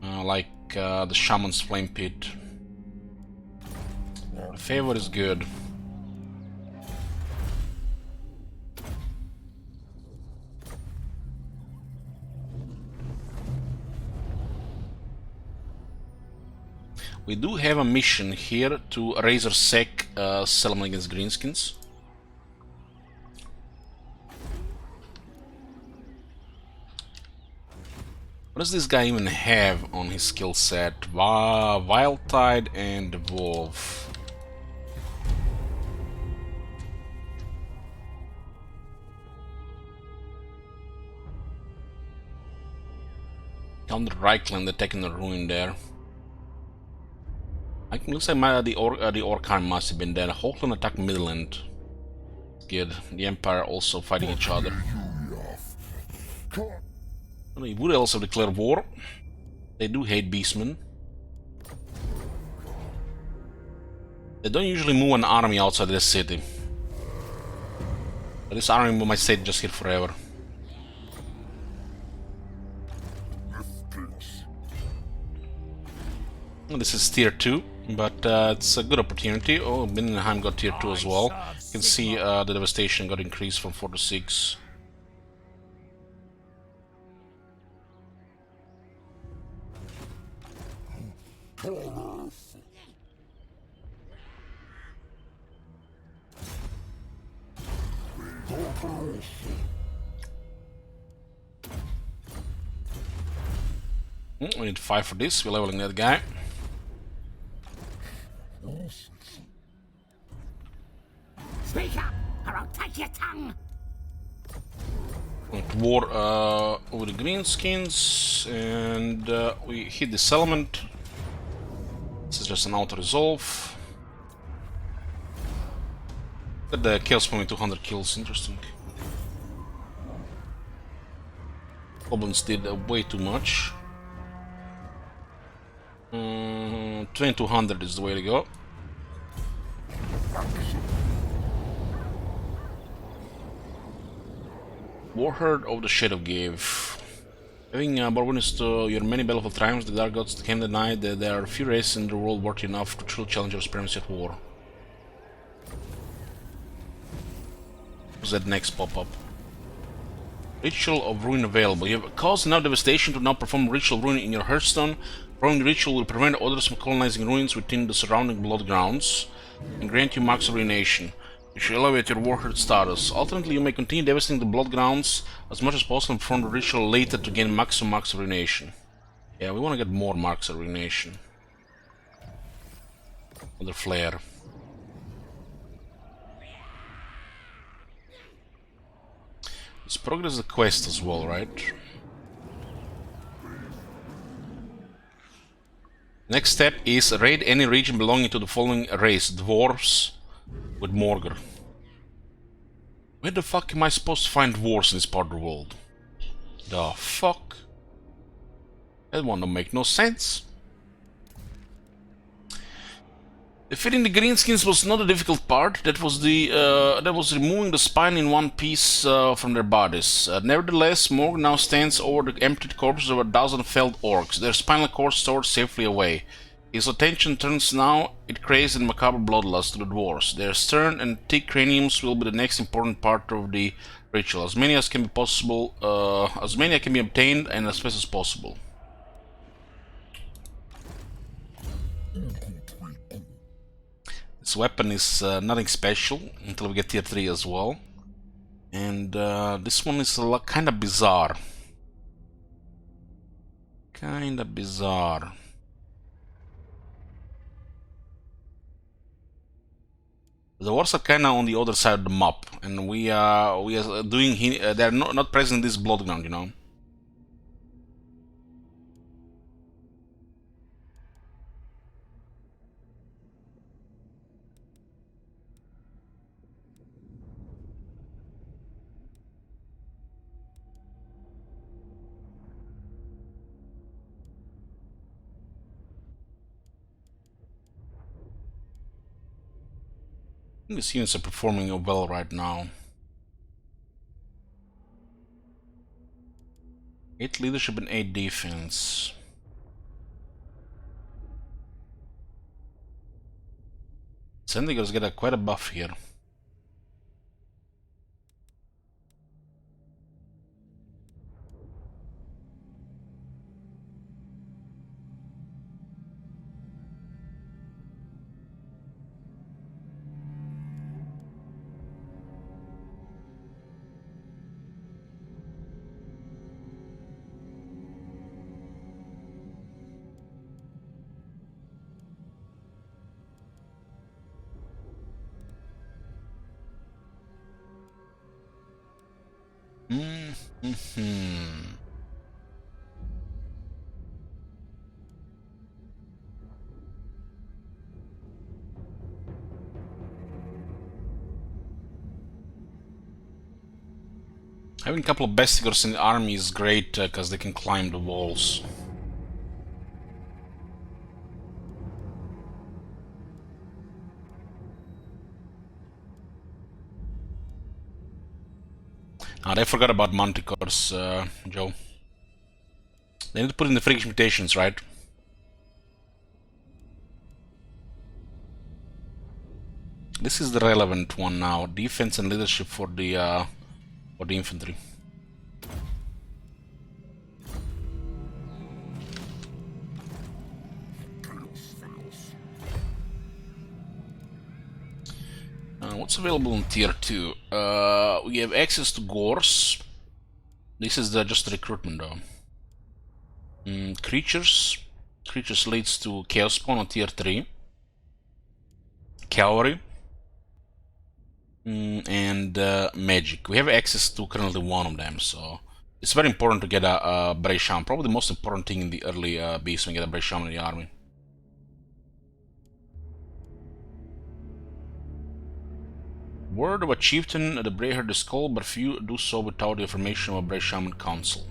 Like the Shaman's Flame Pit. The favor is good. We do have a mission here to Razor Sec settlement against Greenskins. What does this guy even have on his skill set? Wildtide and Wolf. Counter Reichland attacking the ruin there. Looks like the Orkan must have been there. Hochland attacked Midland. Good. The Empire also fighting each other. They would also declare war. They do hate beastmen. They don't usually move an army outside the city. But this army might stay just here forever. This is tier 2, but it's a good opportunity. Oh, Mindenheim got tier 2 as well. You can see the devastation got increased from 4 to 6. We need 5 for this. We're leveling that guy. Speak up, or I'll take your tongue. Went to war over the greenskins, and we hit the settlement. This is just an auto-resolve. Got the kills for me, 200 kills, interesting. Goblins did way too much. 2200 is the way to go. Warherd of the Shadowgave. Having brought witness to your many battlefield triumphs, the Dark Gods can deny that there are few races in the world worthy enough to truly challenge your supremacy at war. What's that next pop-up? Ritual of Ruin available. You have caused enough devastation to now perform Ritual Ruin in your Hearthstone. Performing the ritual will prevent others from colonizing ruins within the surrounding blood grounds and grant you Max of Ruination. You should elevate your Warherd status. Alternately, you may continue devastating the blood grounds as much as possible and perform the ritual later to gain Max of Ruination. Yeah, we want to get more Max of Ruination. Another flare. Let's progress the quest as well, right? Next step is raid any region belonging to the following race: dwarves with Morgr. Where the fuck am I supposed to find dwarves in this part of the world? The fuck? That one don't make no sense. Defeating the greenskins was not a difficult part. That was removing the spine in one piece from their bodies. Nevertheless, Morg now stands over the emptied corpses of a dozen felled orcs, their spinal cords stored safely away. His attention turns now in crazed and macabre bloodlust to the dwarves. Their stern and thick craniums will be the next important part of the ritual. As many as can be possible, as many as can be obtained, and as fast as possible. This weapon is nothing special until we get tier 3 as well. And this one is kinda bizarre. Kinda bizarre. The wars are kinda on the other side of the map, and we are doing. They're not present in this blood ground, you know. These units are performing well right now. 8 leadership and 8 defense. Sendigers get quite a buff here. Having a couple of Bestigors in the army is great because they can climb the walls. They forgot about Manticores, Joe. They need to put in the freakish mutations, right? This is the relevant one now. Defense and leadership for the infantry. What's available in tier 2? We have access to Gores. This is just recruitment though. Creatures. Creatures leads to Chaos Spawn on tier 3. Cavalry. And Magic. We have access to currently one of them, so it's very important to get a Bray Shaman. Probably the most important thing in the early beast when you get a Bray Shaman in the army. Word of a chieftain the Warherd is called, but few do so without the information of a Bray Shaman council.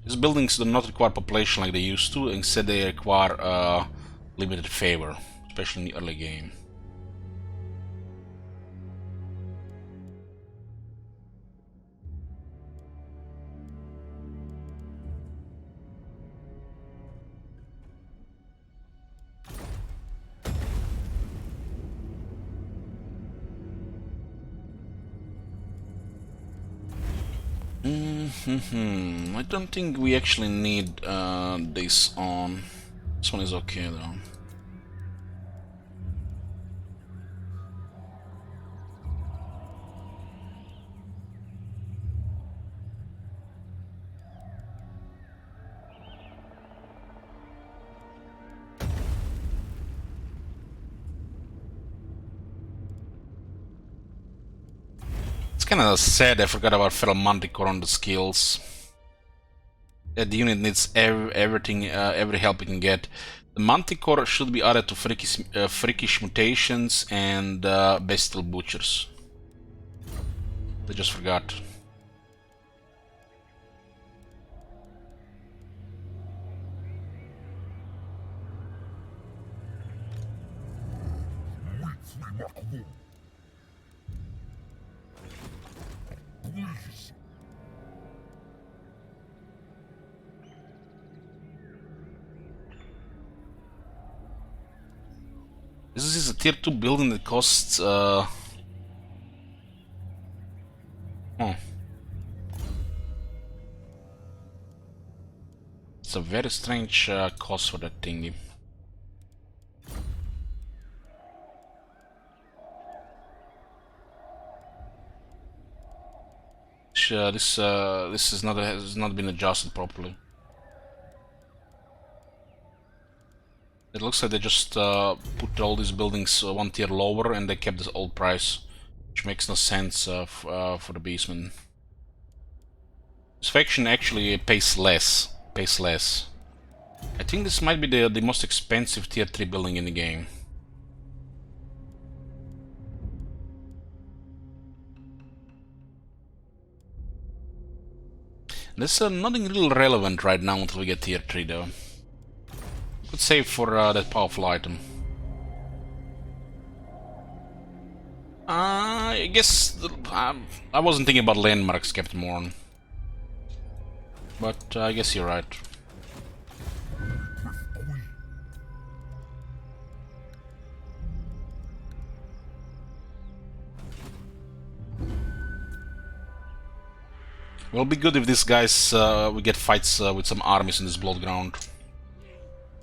These buildings do not require population like they used to, instead they require limited favor, especially in the early game. I don't think we actually need this on. This one is okay though. It's kind of sad I forgot about Feral Manticore on the skills. The unit needs everything, every help it can get. The Manticore should be added to freakish mutations and bestial butchers. They just forgot. This is a tier 2 building that costs It's a very strange cost for that thingy. This has not been adjusted properly. It looks like they just put all these buildings one tier lower and they kept the old price, which makes no sense for the beastmen. This faction actually pays less. I think this might be the most expensive tier 3 building in the game. There's nothing really relevant right now until we get tier 3 though. Could save for that powerful item. I guess I wasn't thinking about landmarks, Captain Morn. But I guess you're right. It'll be good if these guys we get fights with some armies in this blood ground.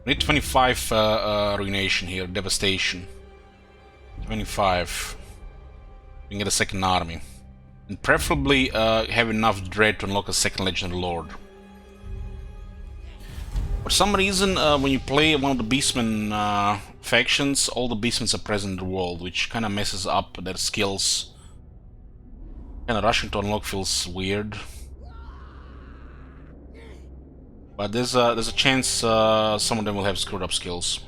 We need 25 ruination here, devastation. 25. We can get a second army. And preferably have enough dread to unlock a second legendary lord. For some reason, when you play one of the beastmen factions, all the beastmen are present in the world, which kind of messes up their skills Kinda rushing to unlock feels weird. But there's a chance some of them will have screwed up skills.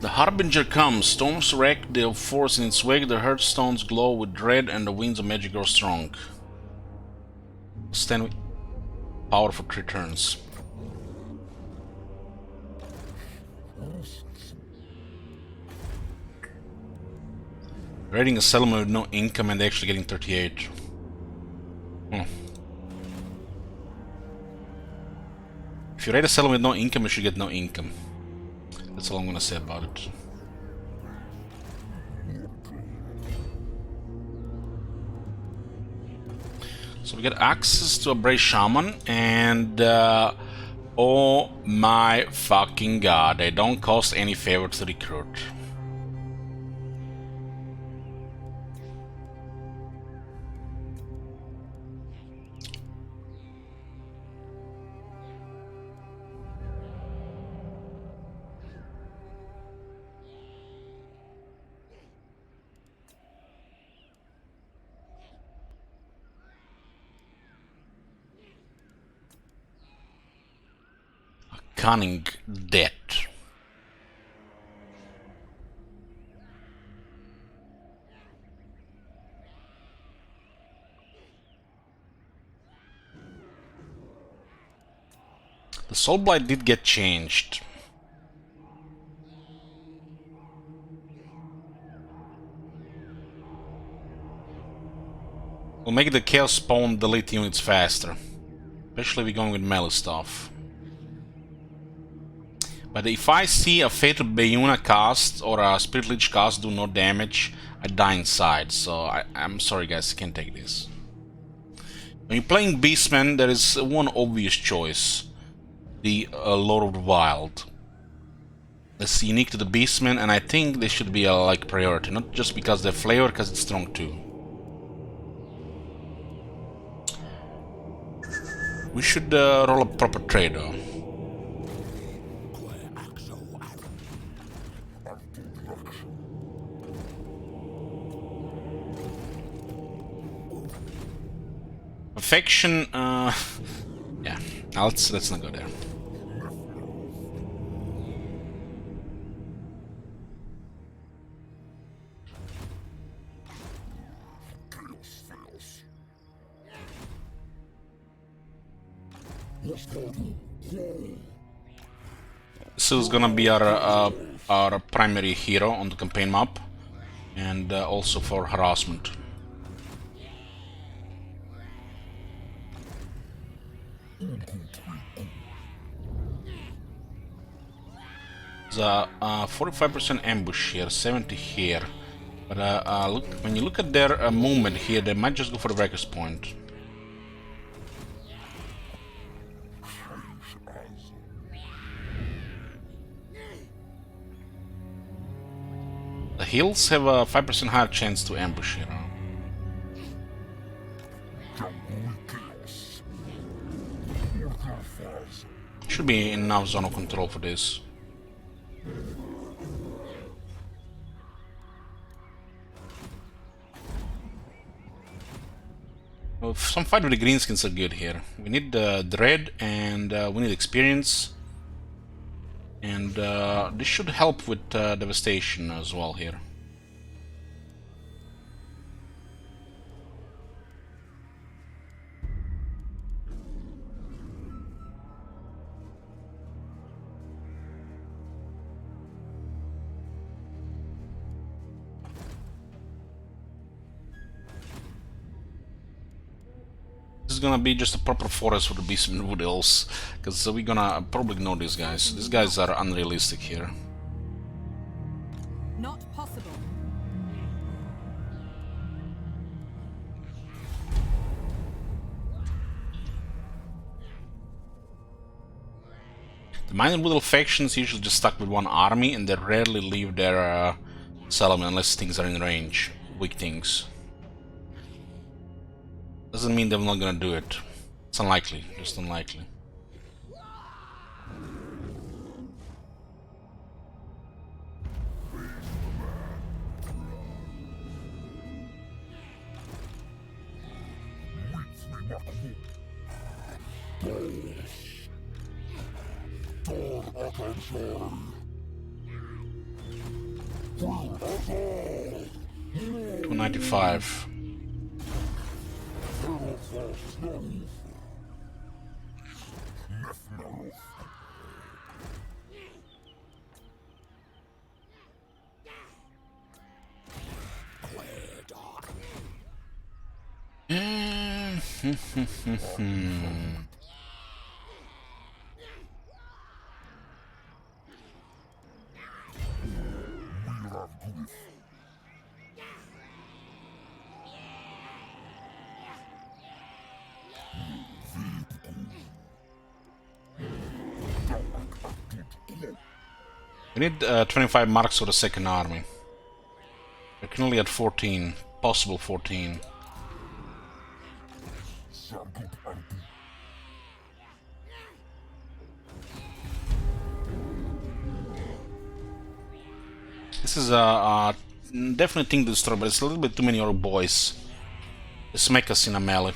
The Harbinger comes. Storms wreck the force in its wake. The Hearthstones glow with red, and the winds of magic grow strong. Stand with power for 3 turns. Raiding a settlement with no income and actually getting 38. If you raid a settlement with no income, you should get no income. That's all I'm gonna say about it. So we get access to a Brave Shaman, and oh my fucking god, they don't cost any favor to recruit. Cunning debt. The Soul Blight did get changed. Will make the Chaos Spawn delete units faster. Especially if we're going with melee stuff. But if I see a Fatal Bayuna cast or a Spirit Leech cast do no damage, I die inside. So I'm sorry guys, I can't take this. When you're playing Beastman, there is one obvious choice. The Lord of the Wild. That's unique to the Beastman, and I think they should be a like priority. Not just because they're flavor, because it's strong too. We should roll a proper trade though. Affection, yeah, let's not go there. This is gonna be our primary hero on the campaign map, and also for harassment. There's a 45% ambush here, 70 here. But look, when you look at their movement here, they might just go for the Breaker's Point. The hills have a 5% higher chance to ambush here. Should be enough zone of control for this. Well, some fight with the greenskins are good here. We need dread and we need experience. And this should help with devastation as well here. This is gonna be just a proper forest for the Beastmen Wood Elves, because we're gonna probably ignore these guys. These guys are unrealistic here. Not possible. The Minded Wood Elf factions usually just stuck with one army, and they rarely leave their settlement unless things are in range. Weak things. Doesn't mean they're not gonna do it. It's unlikely, just unlikely. $295. We need 25 marks for the second army. We're currently at 14, possible 14. This is a definitely thing to destroy, but it's a little bit too many orc boys. Let's make us in a melee.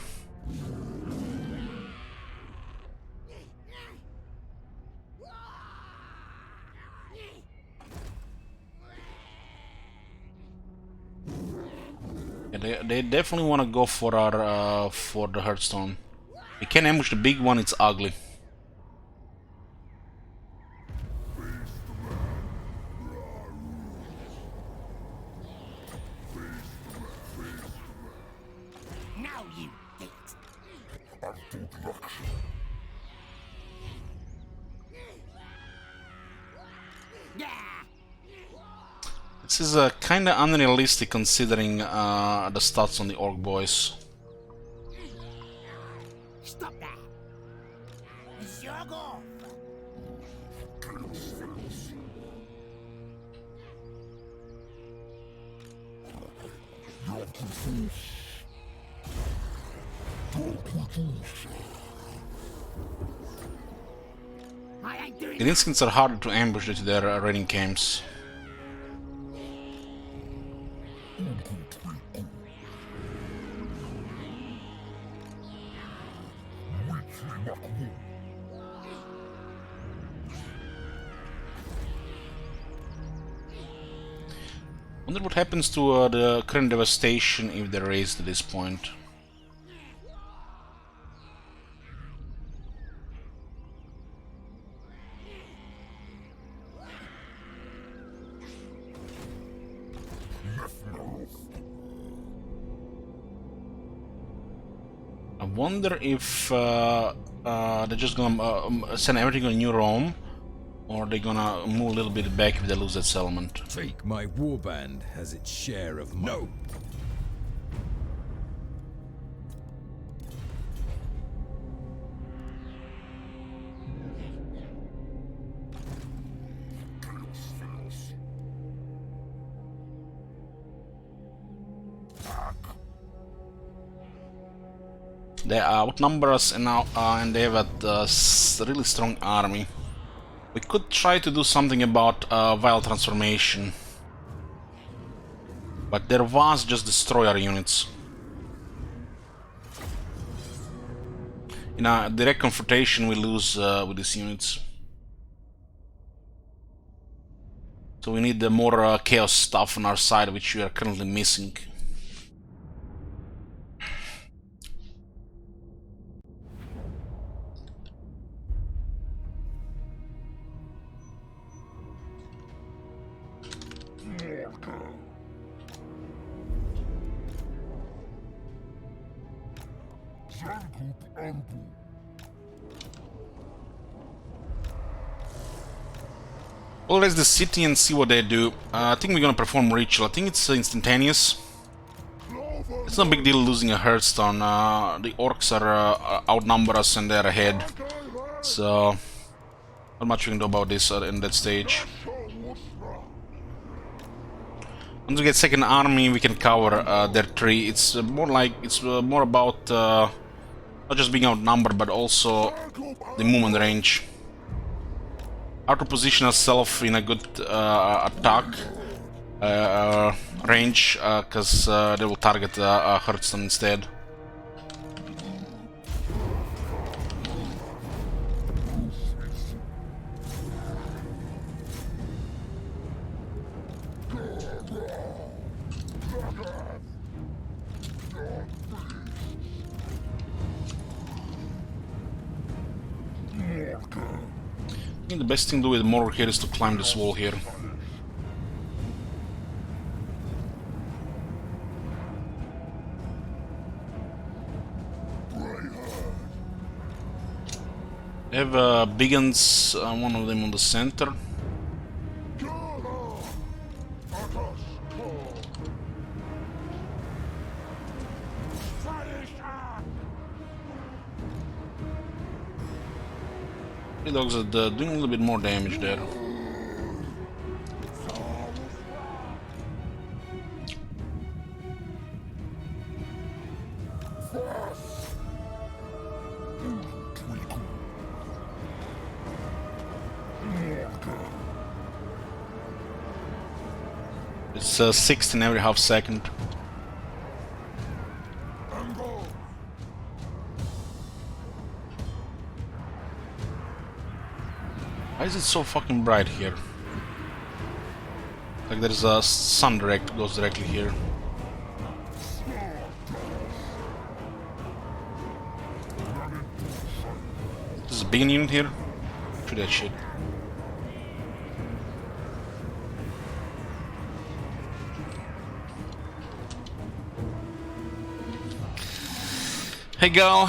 Yeah, they definitely want to go for our for the Hearthstone. We can ambush the big one. It's ugly. Now you get yeah. This is kind of unrealistic considering the stats on the orc boys. Stop that. Zerg off. I ain't doing The Inskins are harder to ambush due to their raiding camps. Wonder what happens to the current devastation if they're raised at this point. I wonder if they're just gonna send everything on New Rome, or they're gonna move a little bit back if they lose that settlement. Take my warband has its share of no. They outnumber us and now, and they have a really strong army. We could try to do something about Vile Transformation, but their Vase just destroy our units. In a direct confrontation, we lose with these units. So we need more chaos stuff on our side, which we are currently missing. We'll raise the city and see what they do. I think we're gonna perform ritual. I think it's instantaneous. It's no big deal losing a Hearthstone. The orcs are outnumber us and they're ahead. So not much we can do about this in that stage. Once we get second army, we can cover their tree. It's more like more about Not just being outnumbered, but also the movement range. How to position ourselves in a good attack range, because they will target Hearthstone instead. I think the best thing to do with Warherd here is to climb this wall here. I have Biggins, one of them on the center. Three dogs are doing a little bit more damage there. It's 16 every half second. Why is it so fucking bright here? Like there's a sun goes directly here. This is a big unit here. Shoot that shit. Hey girl.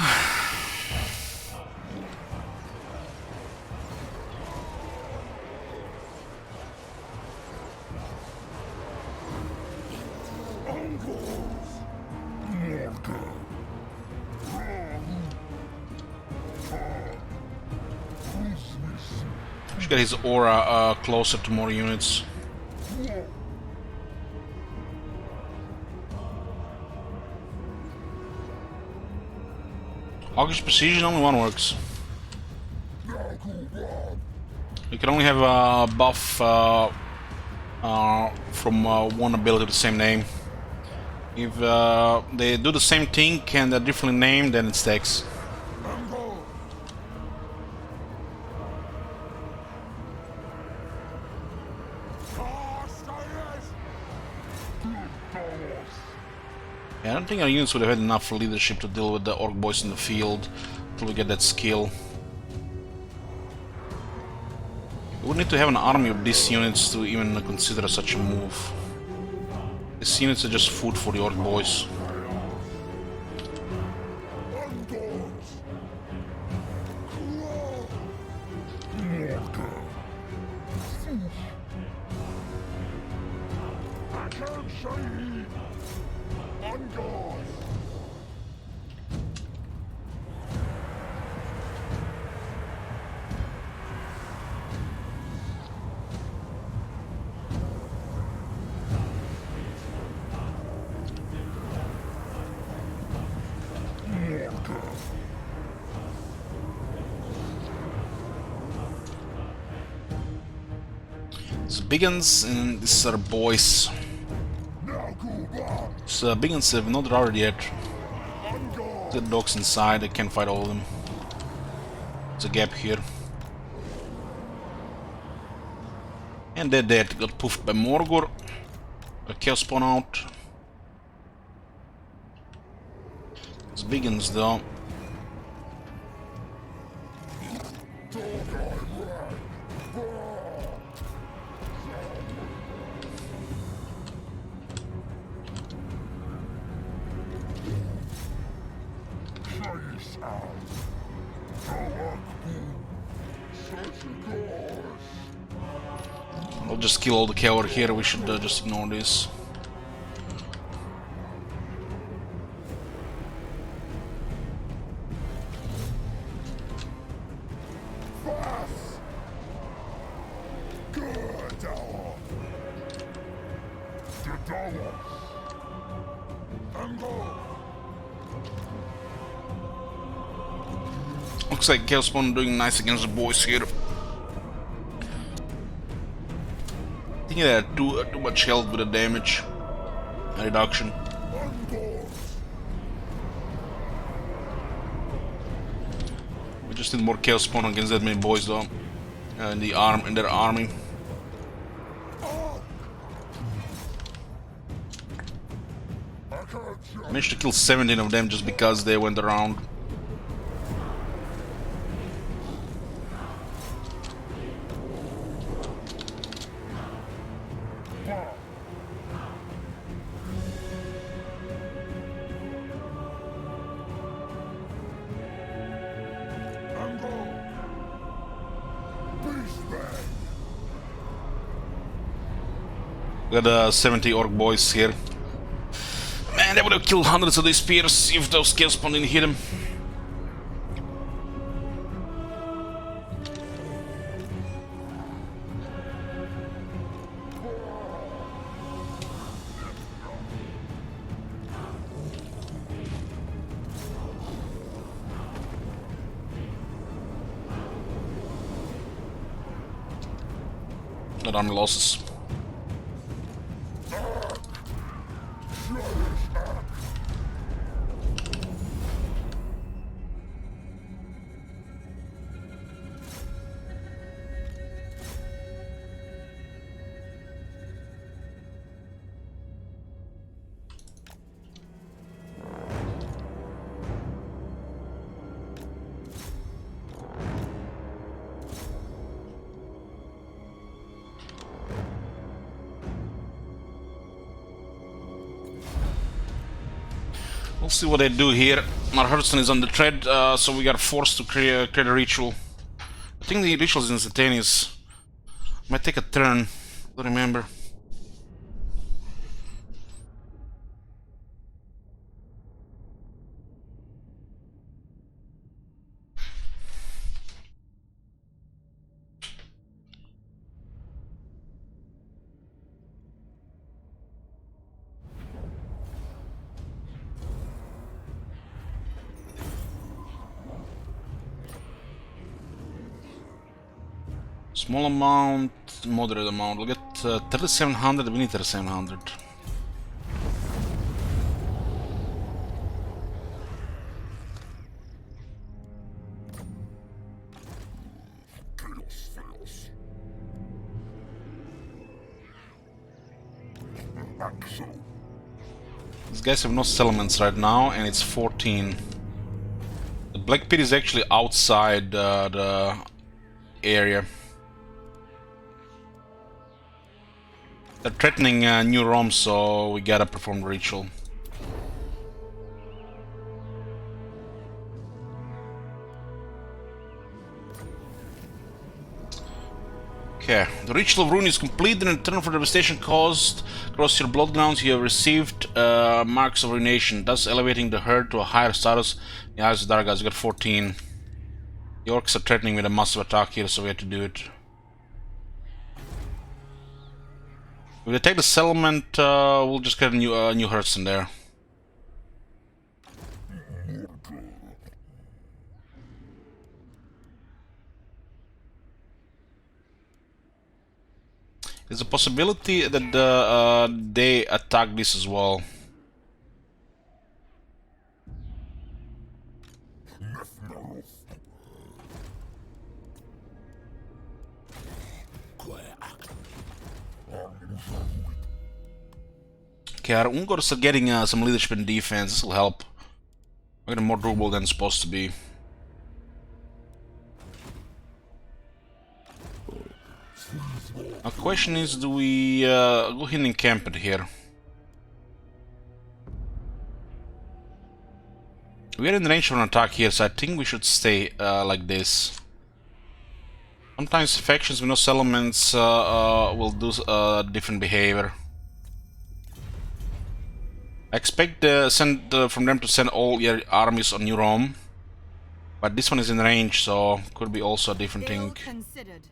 Should get his aura closer to more units. Hawkish Precision, only one works. You can only have a buff from one ability with the same name. If they do the same thing and they're differently named, then it stacks. Yeah, I don't think our units would have had enough leadership to deal with the orc boys in the field until we get that skill. We would need to have an army of these units to even consider such a move. These units are just food for the orc boys. It's Biggins and these are boys. So Biggins have not routed yet. The dogs inside, I can't fight all of them. There's a gap here. And they're dead, got poofed by Morgor. A Chaos spawn out. It's Biggins though. I'll just kill all the cavalry here, we should just ignore this. Looks like Chaos Spawn doing nice against the boys here. I think they had too much health with the damage reduction. We just need more Chaos Spawn against that many boys though. In their army. Managed to kill 17 of them just because they went around. Got 70 orc boys here. Man, they would have killed hundreds of these spears if those Chaos Spawn didn't hit them. Not army losses. We'll see what they do here. Our Hearthstone is on the thread, so we got forced to create a ritual. I think the ritual is instantaneous. Might take a turn, don't remember. Small amount, moderate amount. We'll get 3700, we need 3700. These guys have no settlements right now, and it's 14. The Black Pit is actually outside the area. They're threatening New Rome, so we gotta perform the ritual. Okay, the ritual of ruin is complete. In return for the devastation caused across your blood grounds, you have received marks of ruination, thus elevating the herd to a higher status in the eyes of the Dark Gods. You got 14. The orcs are threatening with a massive attack here, so we have to do it. If we take the settlement, we'll just get a new Hearthstone there. There's a possibility that they attack this as well. Okay, our Ungors are getting some leadership and defense. This will help. We're getting more durable than it's supposed to be. Our question is, do we go ahead and camp it here? We are in range for an attack here, so I think we should stay like this. Sometimes factions with no settlements will do different behavior. I expect from them to send all your armies on New Rome, but this one is in range, so could be also a different thing. Considered.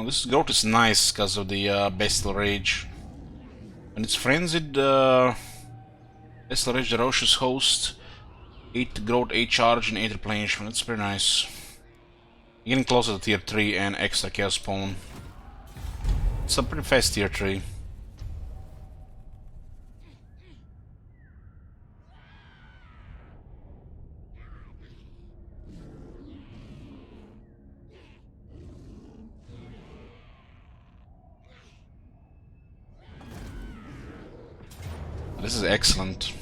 this growth is nice because of the Bestial Rage. And it's Frenzied, Bestial Rage, the Ferocious Host, 8 growth, 8 charge, and 8 replenishment. That's pretty nice. Getting closer to tier 3 and extra Chaos Spawn. It's a pretty fast tier 3. This is excellent.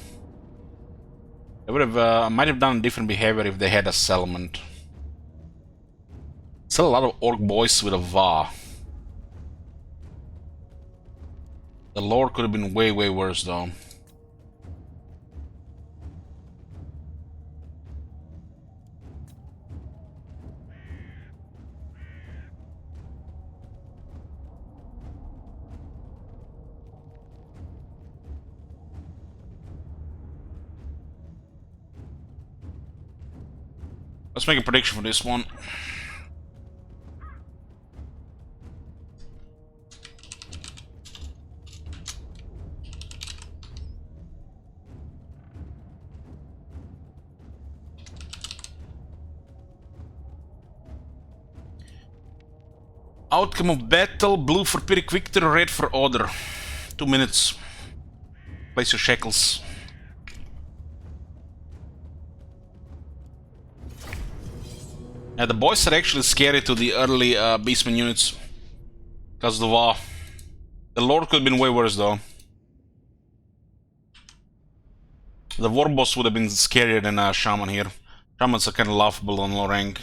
I would have, might have done different behavior if they had a settlement. Still a lot of orc boys with a Va. The lore could have been way worse though. Let's make a prediction for this one. Outcome of battle: blue for Pyrrhic victor, red for order. 2 minutes. Place your shackles. The boys are actually scary to the early Beastman units because of the VA. The Lord could have been way worse though. The War Boss would have been scarier than Shaman here. Shamans are kind of laughable on low rank.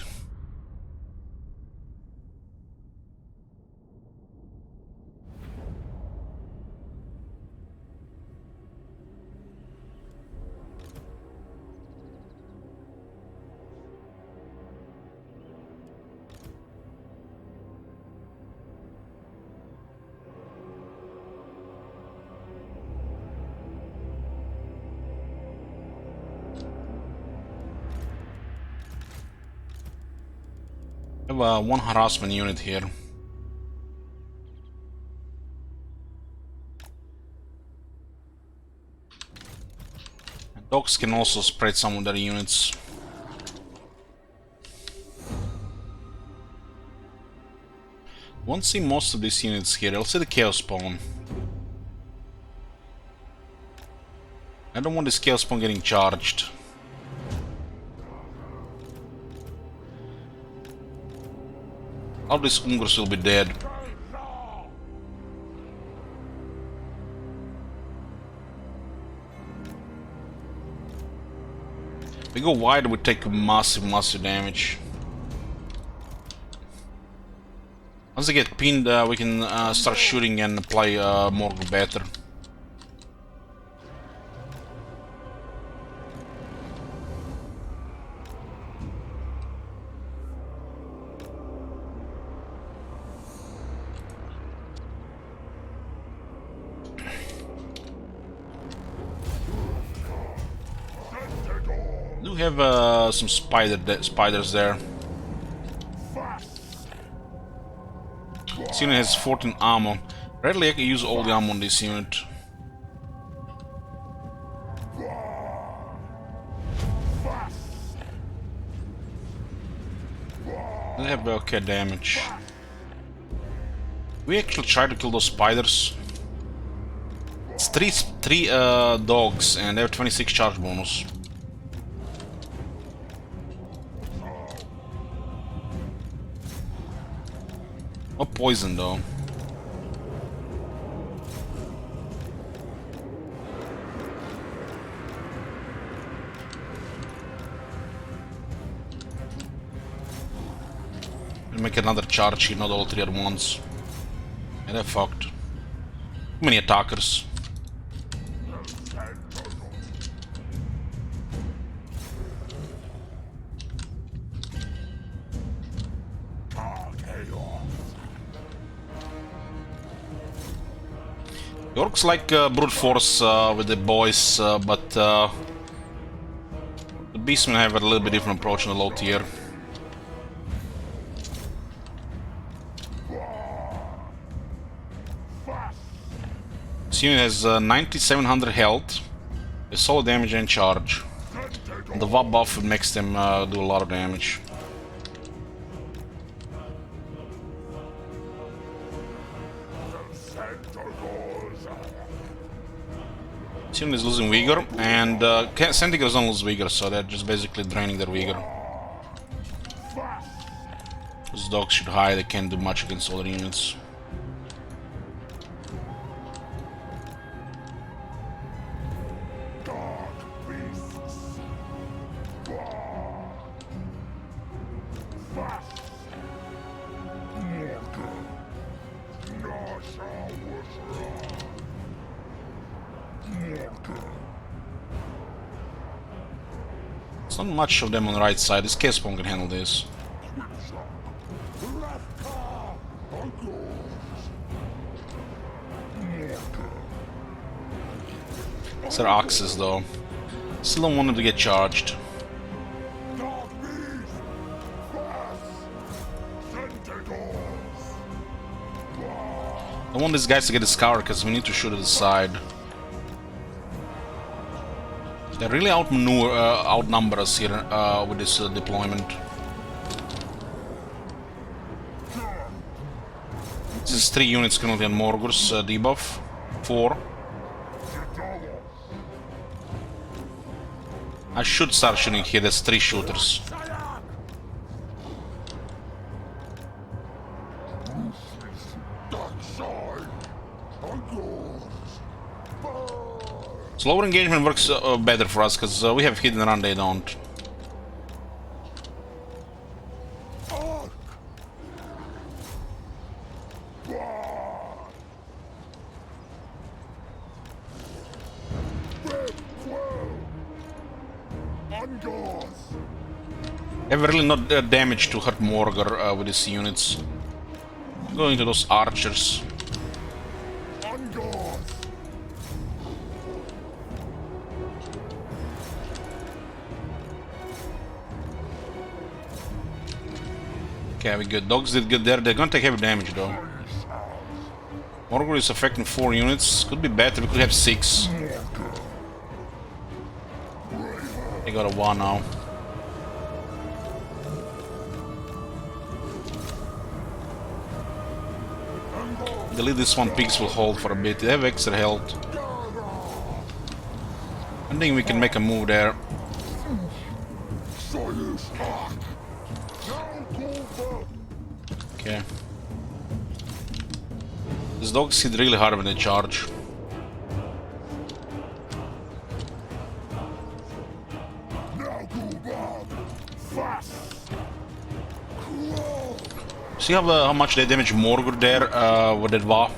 I have one harassment unit here. And dogs can also spread some of their units. Won't see most of these units here. I'll see the Chaos Spawn. I don't want this Chaos Spawn getting charged. All these Ungers will be dead. We go wide, we take massive damage. Once they get pinned, we can start shooting and apply more better. Do have some spiders there. This unit has 14 ammo. Rarely I can use all the ammo on this unit. They have okay damage. We actually try to kill those spiders. It's three dogs and they have 26 charge bonus. No poison though. We'll make another charge here, not all three at once. And they're fucked. Too many attackers. The orcs like brute force with the boys, but the beastmen have a little bit different approach in the low tier. This unit has 9700 health, a solid damage and charge. And the VAP buff makes them do a lot of damage. This unit is losing vigor, and Centigrades don't lose vigor, so they're just basically draining their vigor. Those dogs should hide, they can't do much against other units. It's not much of them on the right side. This Chaos Spawn can handle this. It's their Oxes though. Still don't want them to get charged. I want these guys to get a scour because we need to shoot at the side. They really outnumber us here with this deployment. This is 3 units currently on Morgur's debuff. 4. I should start shooting here, that's 3 shooters. Slower engagement works better for us because we have hidden run, they don't. Have really not damage to hurt Morgur with these units. Going to those archers. Okay, we good. Dogs did good there. They're gonna take heavy damage though. Morgur is affecting 4 units. Could be better. We could have 6. They got a 1 now. Delete this one. Pigs will hold for a bit. They have extra health. I think we can make a move there. Okay. These dogs hit really hard when they charge. See how much they damage Morgur there with that VA?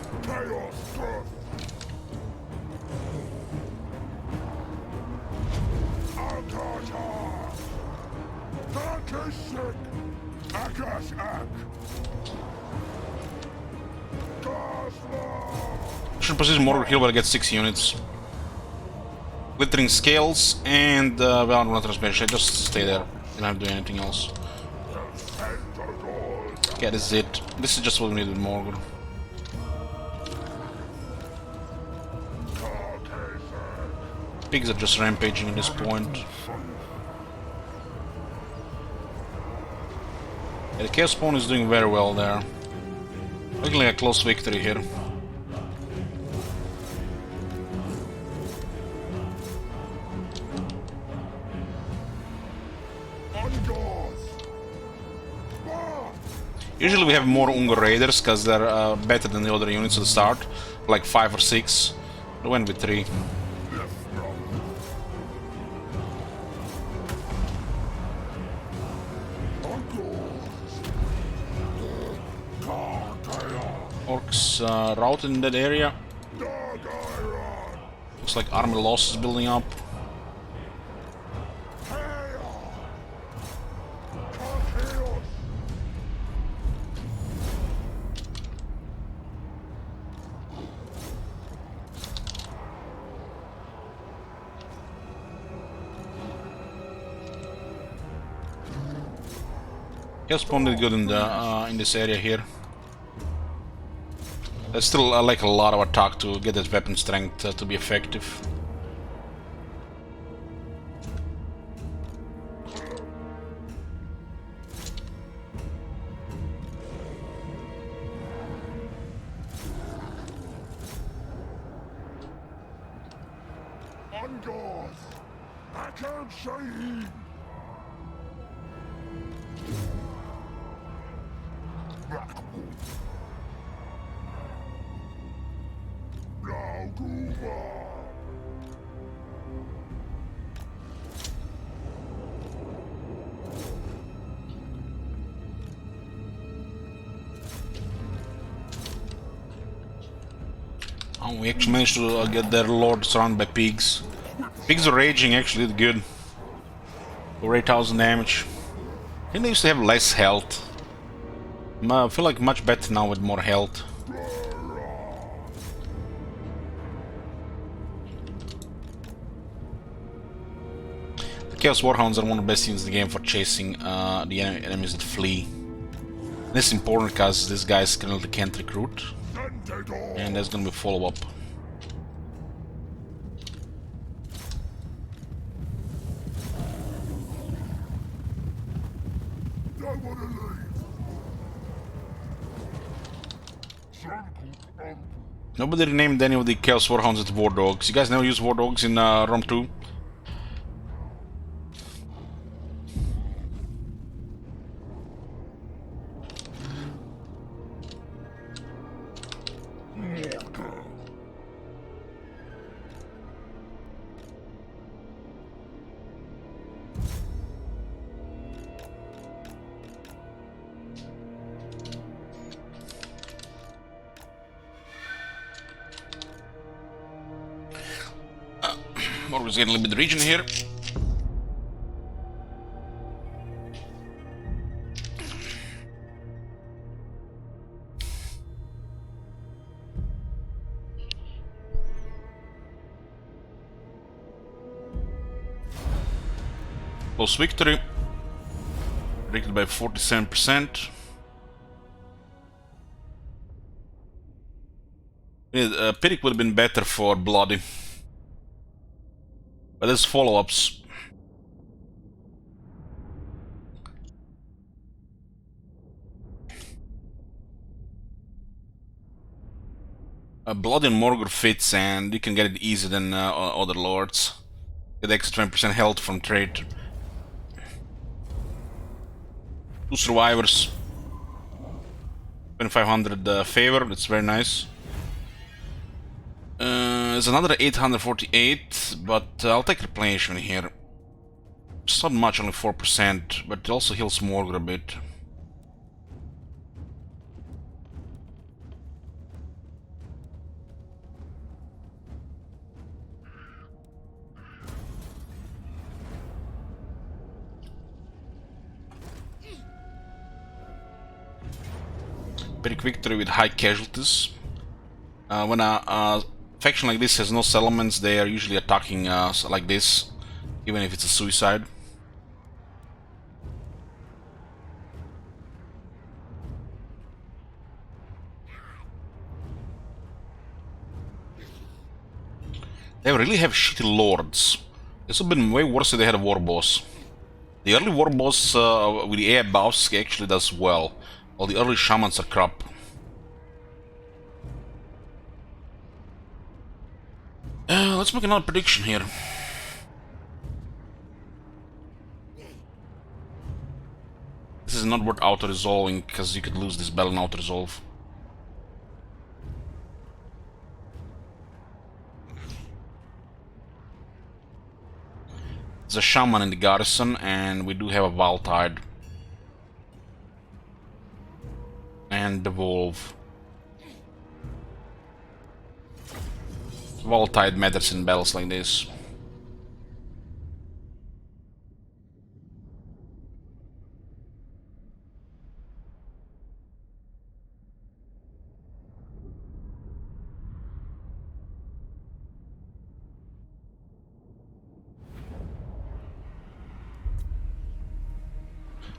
Should position Morgur here where I get 6 units. Glittering scales and well, not transmission. Just stay there. You don't have to do anything else. Okay, this is it. This is just what we need with Morgur. Pigs are just rampaging at this point. Yeah, the Chaos Spawn is doing very well there. Looking like a close victory here. Usually we have more Ungar Raiders because they're better than the other units at the start, like 5 or 6. I went with 3. Orcs routed in that area. Looks like army loss is building up. Chaos Spawn did good in the in this area here. That's still like a lot of attack to get that weapon strength to be effective. On guard! Hakan Shaheen! Blackwood! Now Guva! Oh, we actually managed to get their lord surrounded by pigs. Pigs are raging, actually, did good. Over 8,000 damage. I think they used to have less health. I feel like much better now with more health. The Chaos Warhounds are one of the best units in the game for chasing the enemies that flee. This is important because these guys currently can't recruit. And there's gonna be follow-up. Nobody renamed any of the Chaos Warhounds as War Dogs. You guys never use War Dogs in Rome 2? Morgan's getting a little bit of region here. Close victory. Predicted by 47%. Pyrrhic would have been better for Bloody. But there's follow-ups. Blood and Morgul fits, and you can get it easier than other lords. Get extra 20% health from trade. 2 survivors. 2500 favor, that's very nice. There's another 848, but I'll take replenishment here. It's not much, only 4%, but it also heals Morgul a bit. Very quick victory with high casualties. When a faction like this has no settlements, they are usually attacking like this, even if it's a suicide. They really have shitty lords. This would have been way worse if they had a war boss. The early war boss with the AI buffs actually does well, while the early shamans are crap. Let's make another prediction here. This is not worth auto-resolving, because you could lose this battle in auto-resolve. There's a shaman in the garrison, and we do have a Valtide. And Devolve. Valtide matters in battles like this.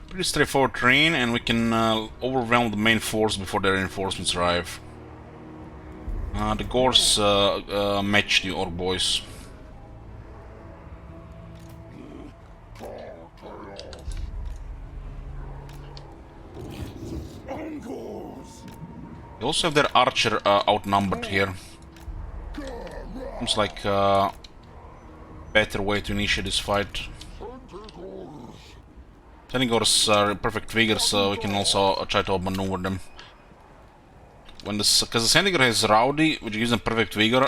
Pretty straightforward terrain, and we can overwhelm the main force before their reinforcements arrive. The Gors match the Orc boys. They also have their archer outnumbered here. Seems like a better way to initiate this fight. Senegors are perfect vigor, so we can also try to outmaneuver them. Because the Senegor has Rowdy, which gives them perfect vigor.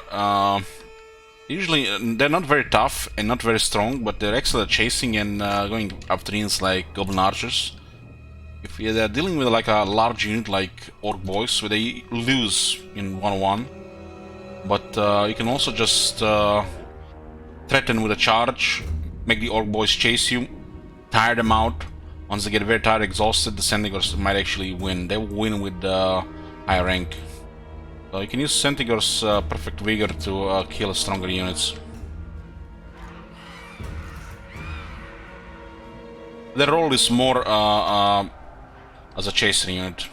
Usually they're not very tough and not very strong, but they're excellent at chasing and going after units like Goblin Archers. If they're dealing with like a large unit like Orc Boys, where they lose in 1-1, but you can also just threaten with a charge, make the Orc Boys chase you, tire them out. Once they get very tired, exhausted, the Senegors might actually win. They will win with high rank. So you can use Senegor's perfect vigor to kill stronger units. Their role is more as a chaser unit.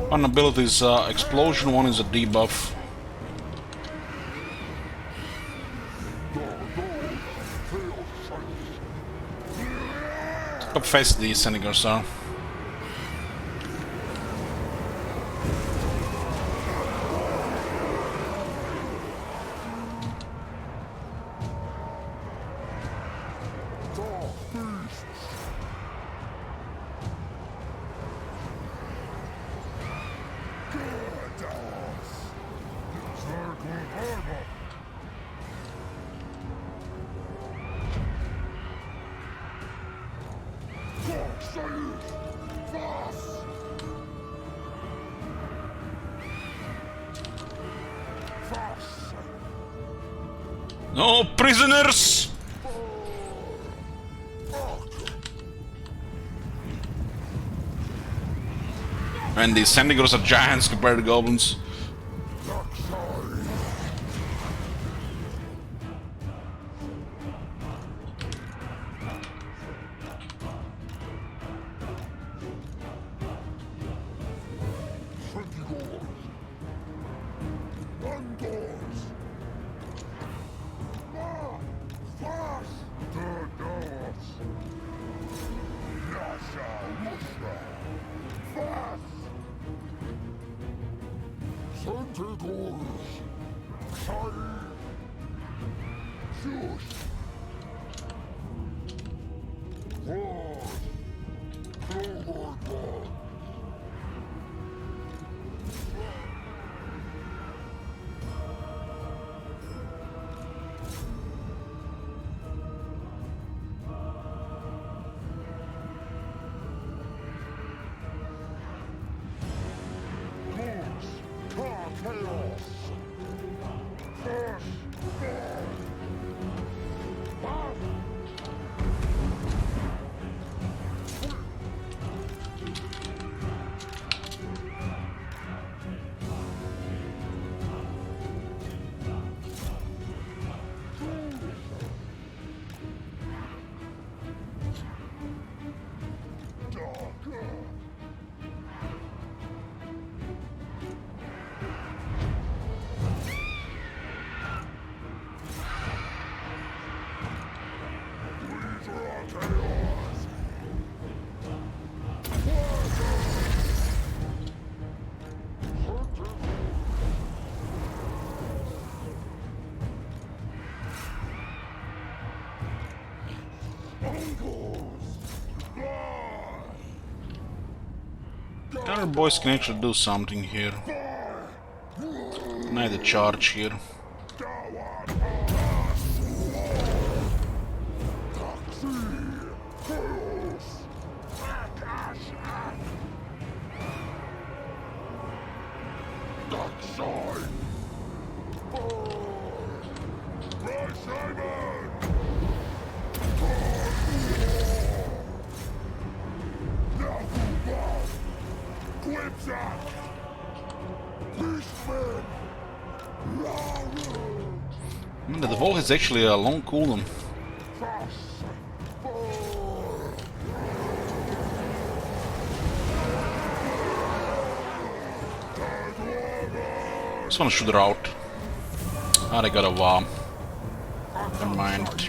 One ability is Explosion, one is a debuff. Look how fast these Senegors are. No prisoners! And these Senegors are giants compared to goblins. Our boys can actually do something here. Neither charge here. The Volt is actually a long cooldown. Just wanna shoot her out. Ah, they got a warm. Never mind.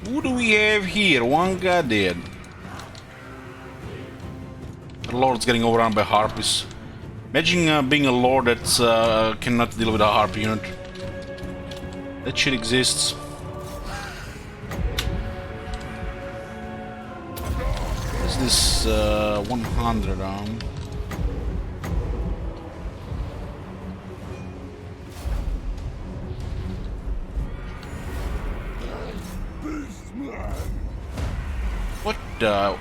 Who do we have here? One guy dead. The Lord's getting overrun by harpies. Imagine being a Lord that cannot deal with a harpy unit. That shit exists. What's this 100 What the?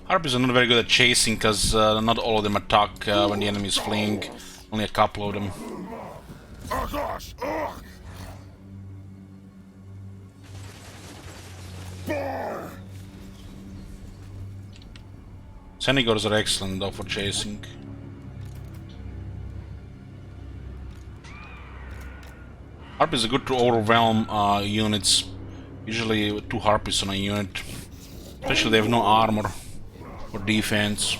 Harpies are not very good at chasing because not all of them attack when the enemy is fleeing. Only a couple of them. Senegors are excellent though for chasing. Harpies are good to overwhelm units. Usually 2 harpies on a unit. Especially they have no armor or defense.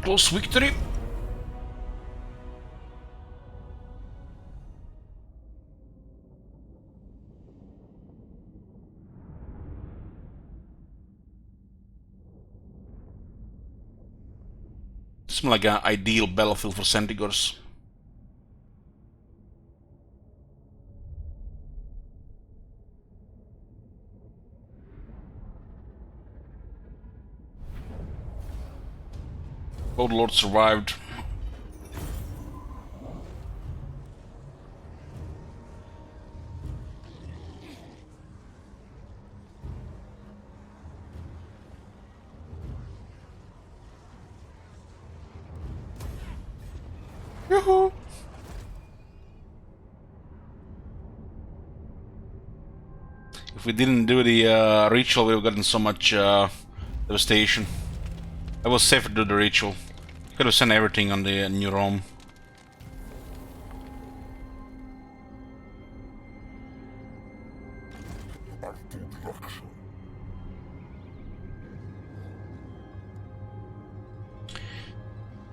Close victory. Seems like an ideal battlefield for Senegors. Oh, the Lord survived. Yoo-hoo. If we didn't do the ritual, we would have gotten so much devastation. I was safer to do the ritual. Could have sent everything on the new Rome.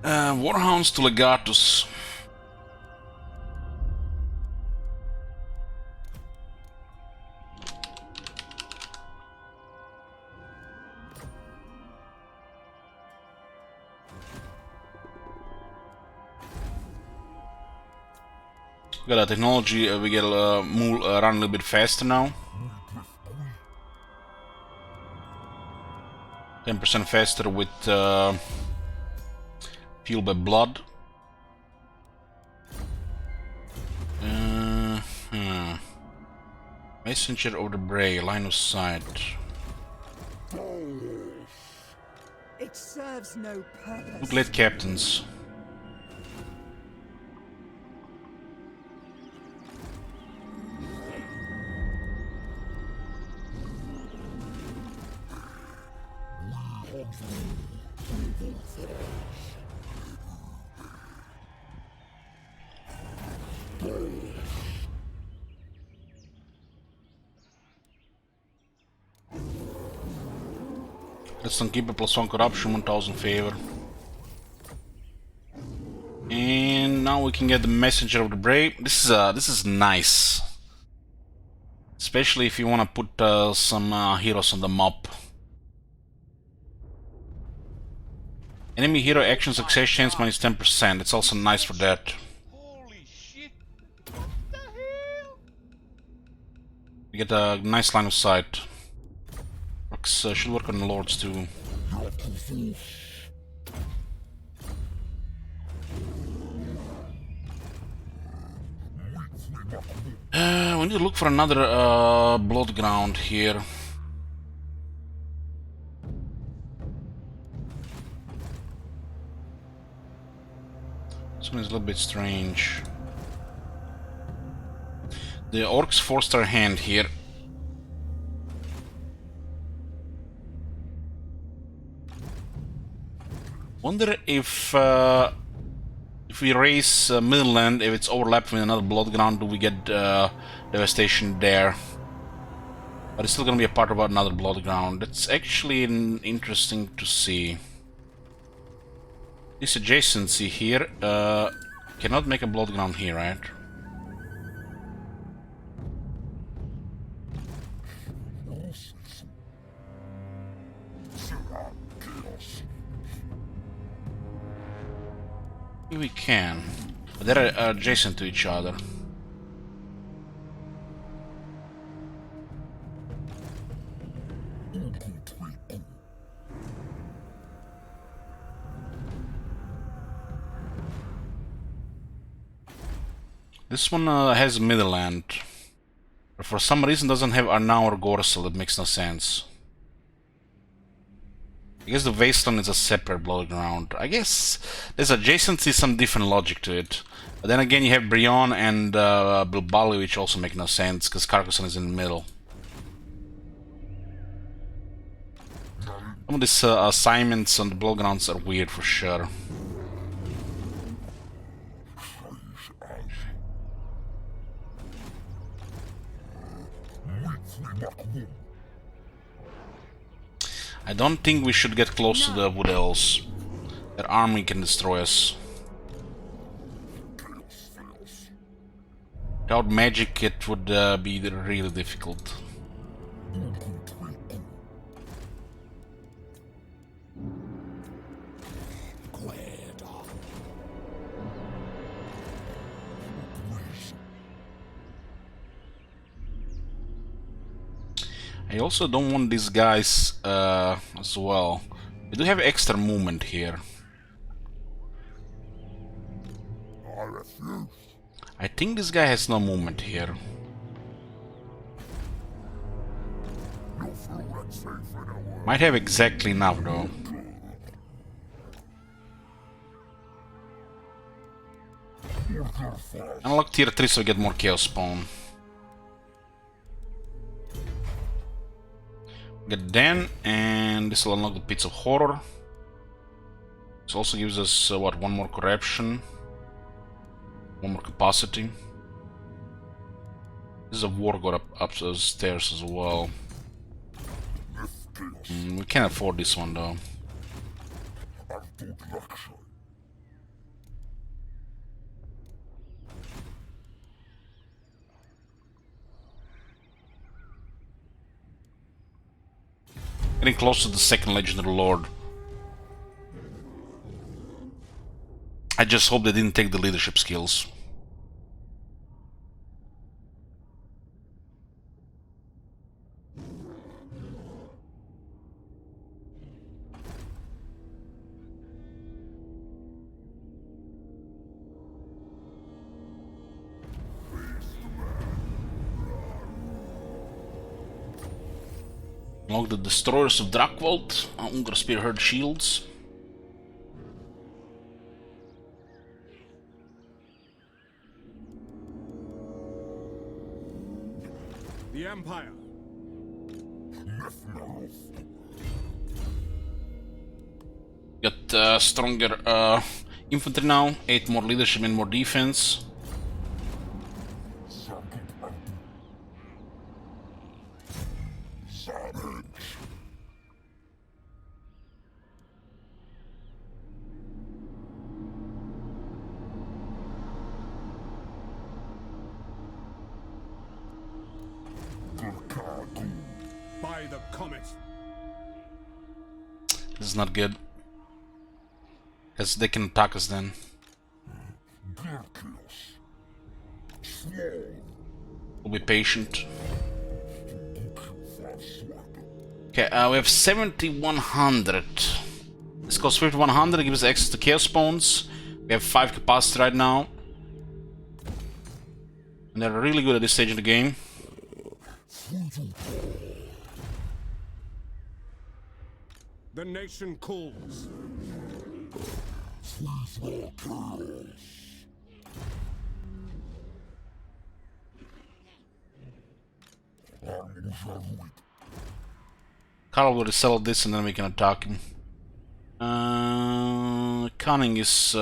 Warhounds to Legatus. We got a technology, we get run a little bit faster now. 10% faster with fuel by blood. Messenger of the Bray, line of sight. It serves no purpose. Look, late captains. Let's keep a +1 corruption, 1000 favor. And now we can get the Messenger of the Brave. This is nice, especially if you want to put some heroes on the mop. Enemy hero action success chance minus 10%. It's also nice for that. Holy shit! What the hell? You get a nice line of sight. Should work on the lords too. We need to look for another blood ground here. This one is a little bit strange. The orcs forced our hand here. Wonder if we raise Midland, if it's overlapped with another blood ground, do we get devastation there? But it's still gonna be a part of another blood ground. That's actually interesting to see. This adjacency here cannot make a blood ground here, right? We can, but they're adjacent to each other. This one has Midland, but for some reason doesn't have Arnau or Gorsel. That makes no sense. I guess the Wasteland is a separate blood ground. I guess there's adjacency, some different logic to it. But then again, you have Brion and Bilbali, which also make no sense, because Carcassonne is in the middle. Some of these assignments on the blood grounds are weird for sure. I don't think we should get close to the Wood Elves. Their army can destroy us. Without magic, it would be really difficult. I also don't want these guys as well. We do have extra movement here. I think this guy has no movement here. Might have exactly enough though. Unlock tier 3 so we get more chaos spawn. Get Dan, and this will unlock the Pits of Horror. This also gives us what, one more corruption, one more capacity. This is a Warherd upstairs as well. We can't afford this one though. Getting close to the second Legendary Lord. I just hope they didn't take the leadership skills. Unlock the Destroyers of Drakvold, Unger Spearhead Shields. The Empire. Got stronger infantry now, 8 more leadership and more defense. By the comet. This is not good. Because they can attack us then. We'll be patient. Okay, we have 7100. This costs 5100, gives us access to Chaos Spawns. We have 5 capacity right now. And they're really good at this stage of the game. The nation calls. Carl will settle this and then we can attack him. Cunning is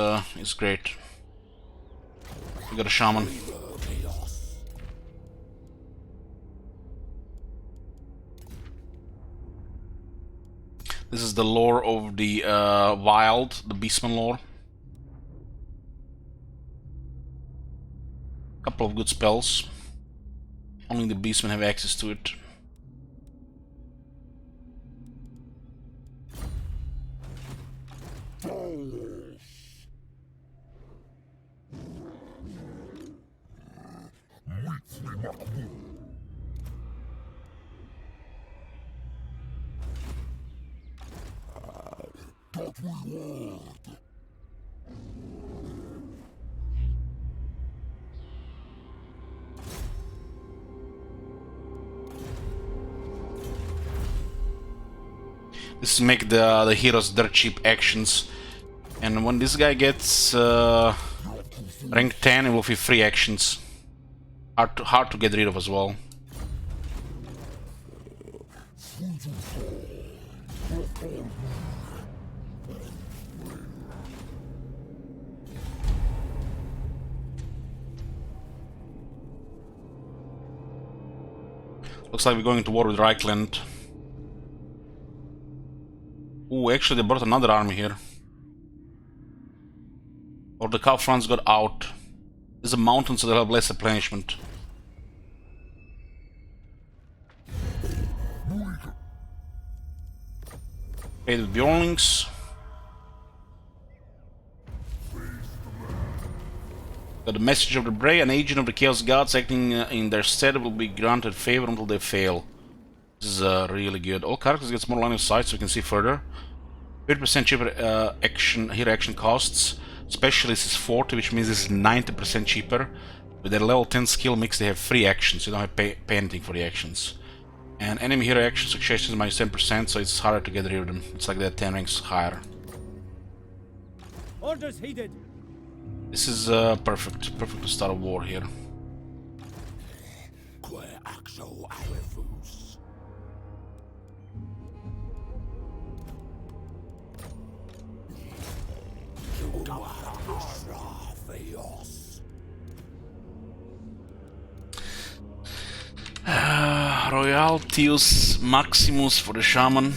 great. We got a shaman. This is the lore of the wild, the Beastman lore. Couple of good spells. Only the Beastmen have access to it. This make the heroes dirt cheap actions, and when this guy gets rank 10, it will be free actions. Hard to get rid of as well. Looks like we're going to war with Reichland. Ooh, actually they brought another army here. Or the cow fronts got out. There's a mountain, so they'll have less replenishment. Okay, the Bjornlings. Got the Message of the Bray, an agent of the Chaos Gods acting in their stead will be granted favor until they fail. This is really good. All characters get more line of sight so we can see further. 30% cheaper hero action costs. Specialist is 40, which means this is 90% cheaper. With their level 10 skill mix, they have free actions. You don't have to pay anything for the actions. And enemy hero action success is minus 10%, so it's harder to get rid of them. It's like they're 10 ranks higher. Orders heeded. This is perfect. Perfect to start a war here. Royaltius Maximus for the Shaman.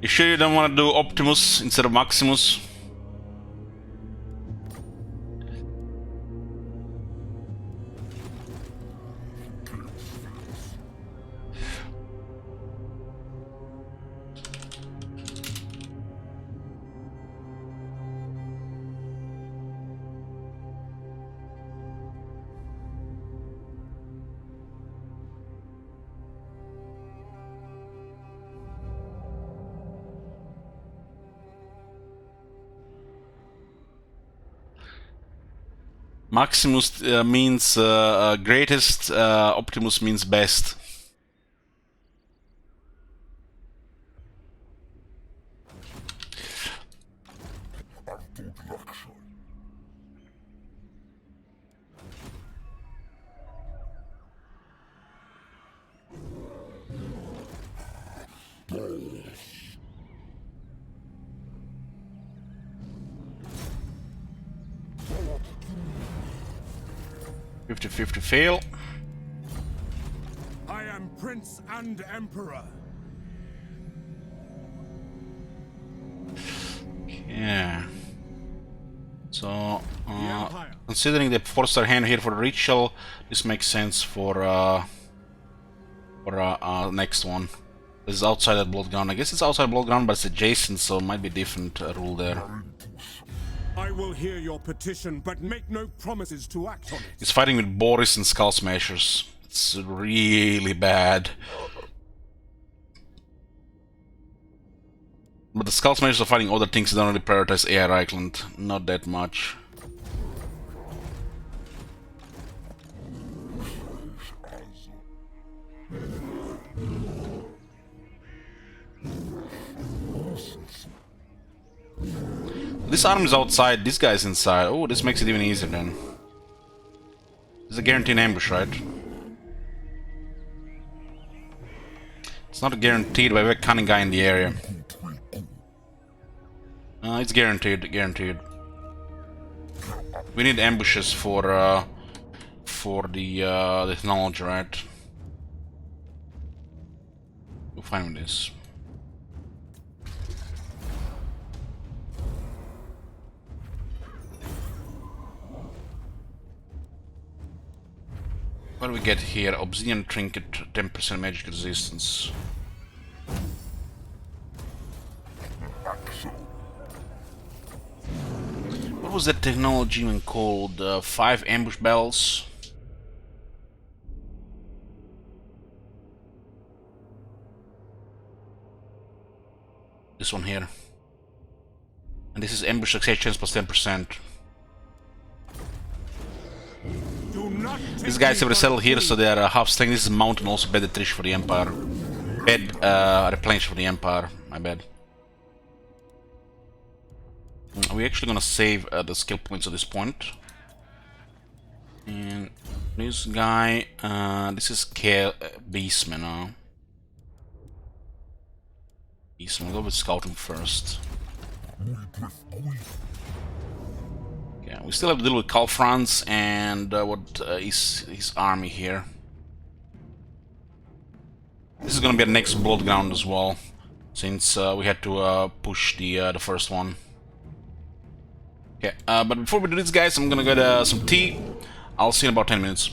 You sure you don't want to do Optimus instead of Maximus? Maximus means greatest, Optimus means best. Fifty fail. I am Prince and Emperor. Yeah. So, considering the 4-star hand here for the ritual, this makes sense for next one. This is outside that blood ground. I guess it's outside blood ground, but it's adjacent, so it might be different rule there. I will hear your petition, but make no promises to act on it. He's fighting with Boris and Skull Smashers. It's really bad. But the Skull Smashers are fighting other things that don't really prioritize AI Reichland. Not that much. This arm is outside, this guy's inside. Oh, this makes it even easier then. It's a guaranteed ambush, right? It's not guaranteed, but we have a cunning guy in the area. It's guaranteed. We need ambushes for the technology, right? We'll find this. What do we get here? Obsidian Trinket, 10% magic resistance. What was that technology even called? 5 ambush bells? This one here. And this is ambush success chance plus 10%. These guys have settled here, so they are half strength. This is mountain, also bad attrition for the Empire. Bad replenish for the Empire, my bad. Are we actually gonna save the skill points at this point? And this guy, this is Beastman, huh? Beastman, we'll go with scouting first. Yeah, we still have to deal with Calfrans and what is his army here. This is gonna be the next blood ground as well, since we had to push the first one. Okay, but before we do this, guys, I'm gonna get some tea. I'll see you in about 10 minutes.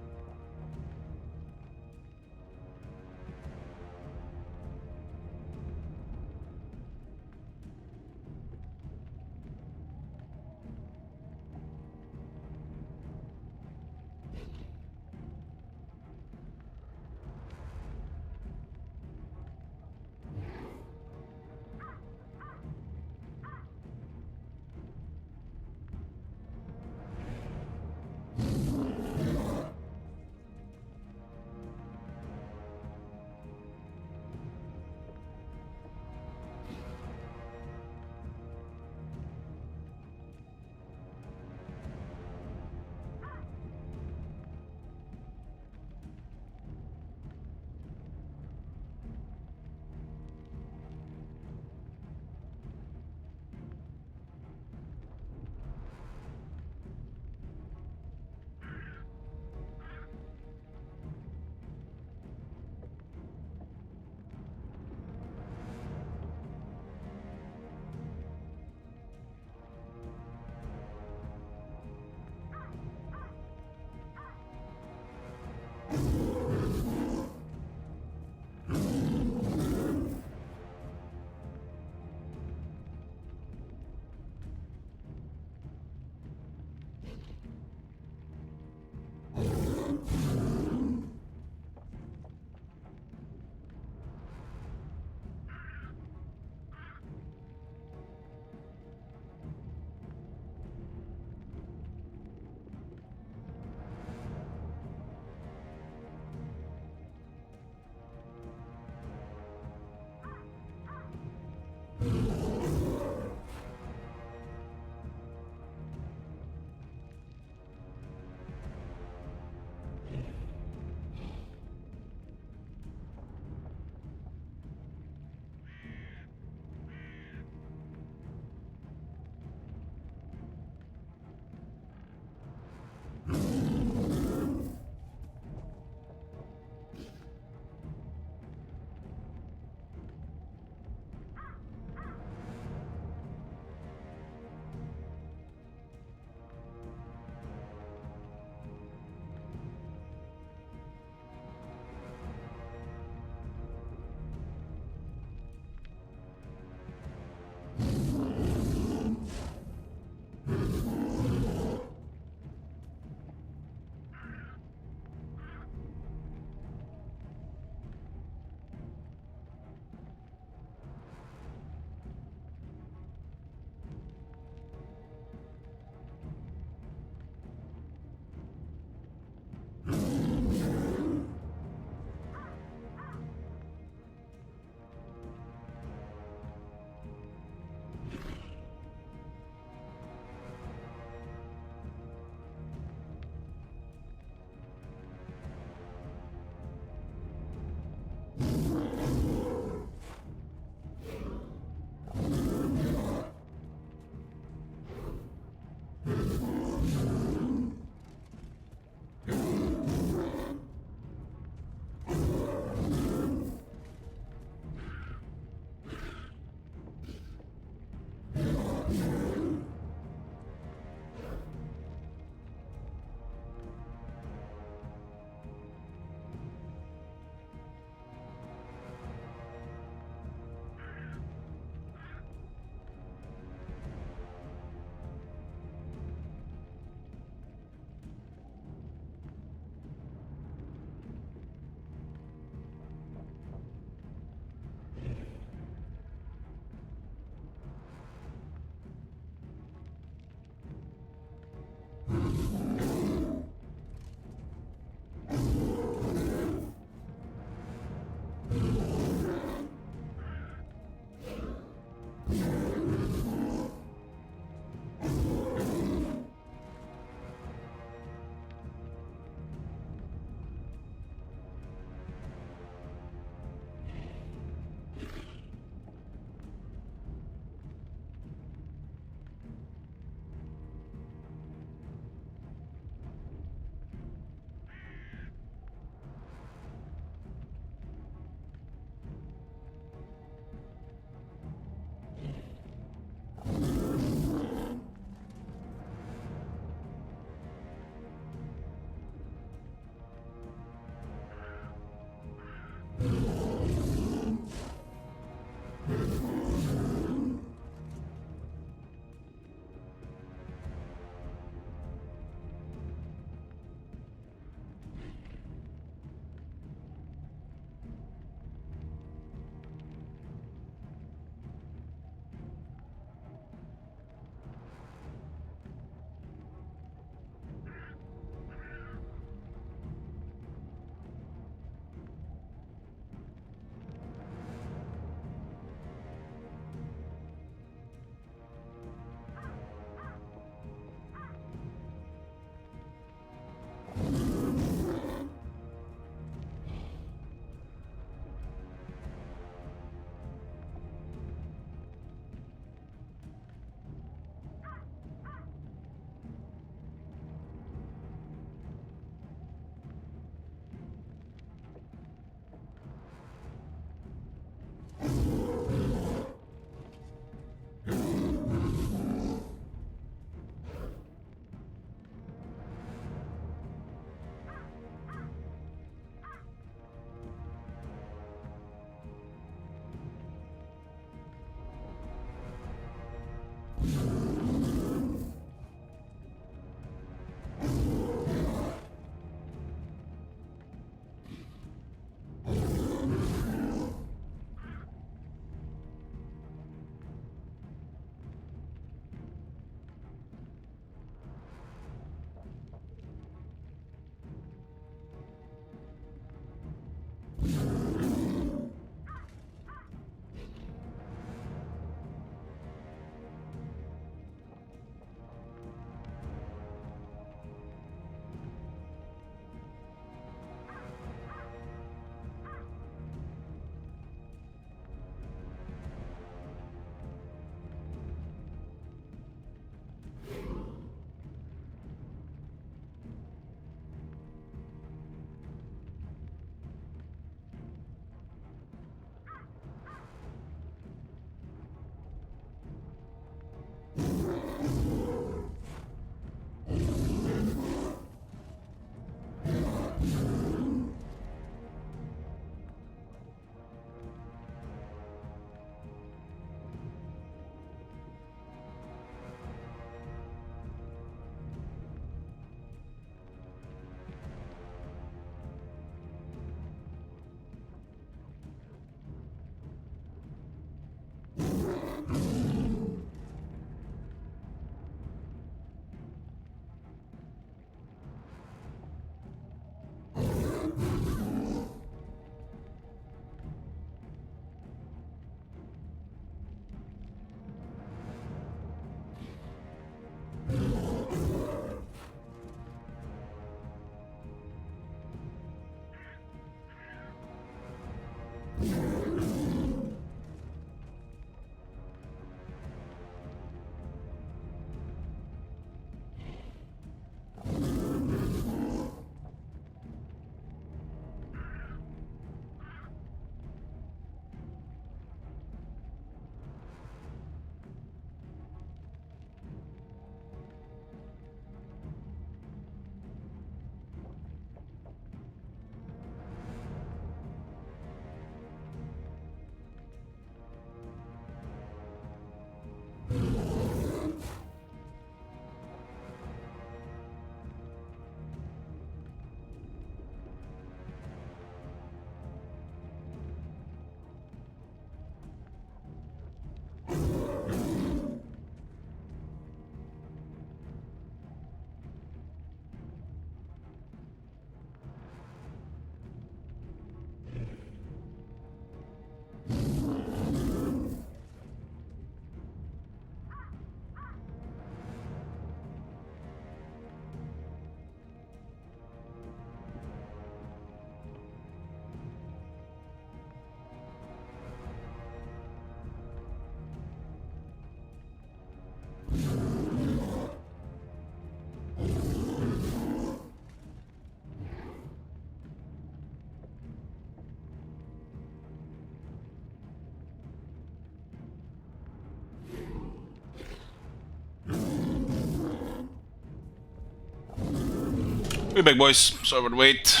We're back, boys. Sorry about the wait.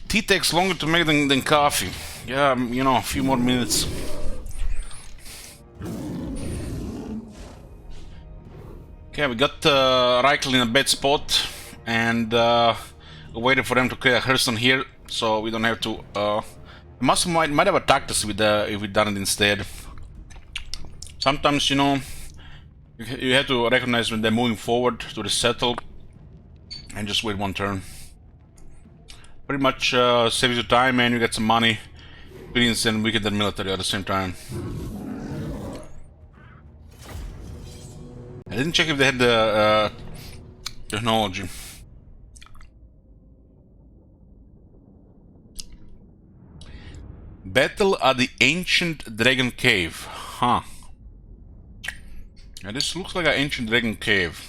Tea takes longer to make than coffee. Yeah, you know, a few more minutes. Okay, we got Reichel in a bad spot, and we're waiting for them to clear Hearthstone here, so we don't have to. Might have attacked us with if we done it instead. Sometimes, you know, you have to recognize when they're moving forward to resettle, and just wait one turn. Pretty much saves you time, and you get some money. Experience and weaken the military at the same time. I didn't check if they had the technology. Battle at the Ancient Dragon Cave. Huh. Yeah, this looks like an Ancient Dragon Cave.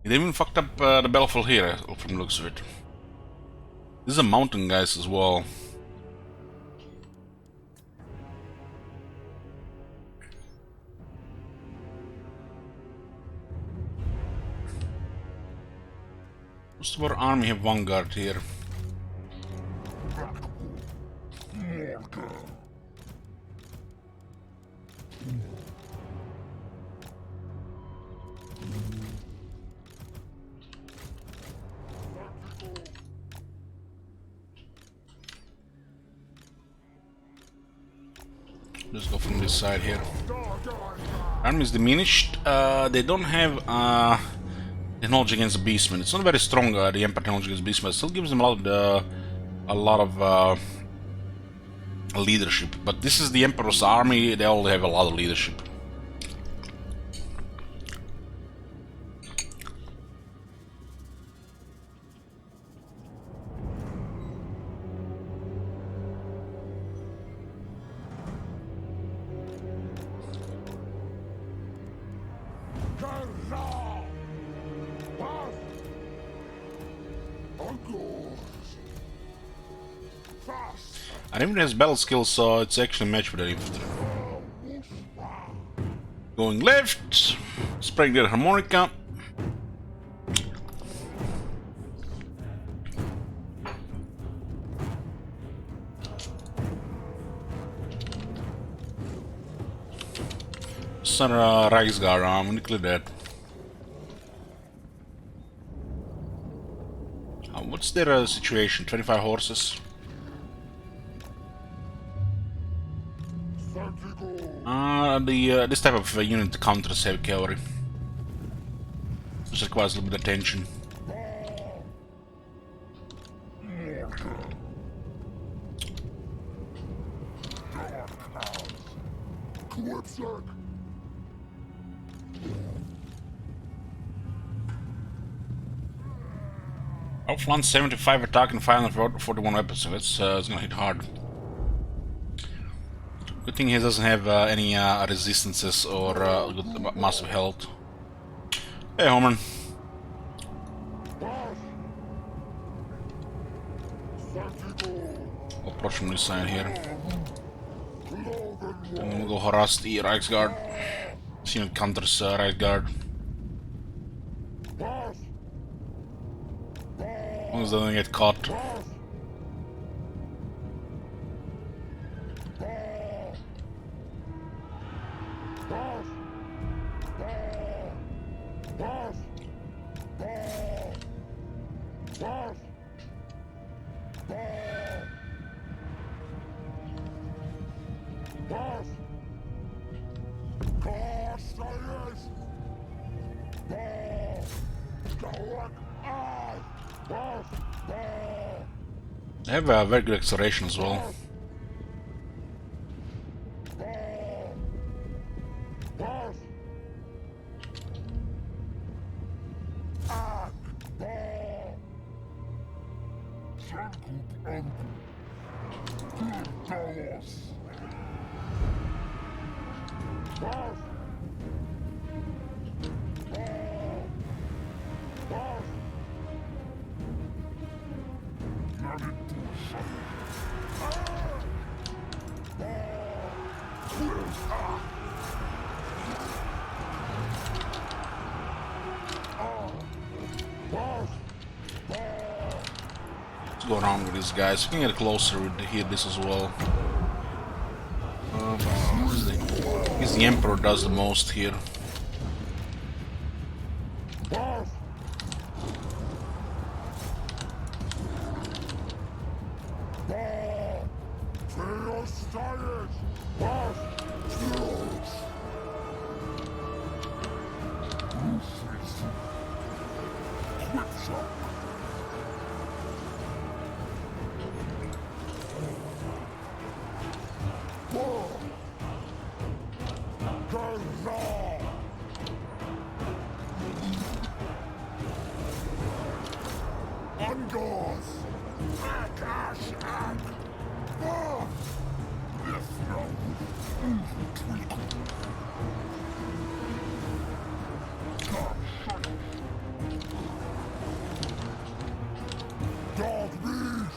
They even fucked up the battlefield here, from the looks of it. This is a mountain, guys, as well. Most of our army have vanguard here. Let's go from this side here. Army is diminished. They don't have technology against the Beastmen. It's not very strong, the Empire technology against Beastmen. It still gives them a lot of leadership. But this is the Emperor's army. They all have a lot of leadership. And even has battle skills, so it's actually a match with the infantry. Going left, spraying their harmonica. Son Reichsguard, I'm gonna clear that. What's their situation? 25 horses. This type of unit counters heavy cavalry. This requires a little bit of attention. Outflank 75 attack and 541 weapons, so it's gonna hit hard. Good thing he doesn't have any resistances or massive health. Hey, Homer. I'll approach from this side here. And we'll go harass the Reichsguard. See if it counters Reichsguard. As long as they don't get caught. They have a very good acceleration as well. go around with these guys. We can get closer with this as well. I guess the Emperor does the most here.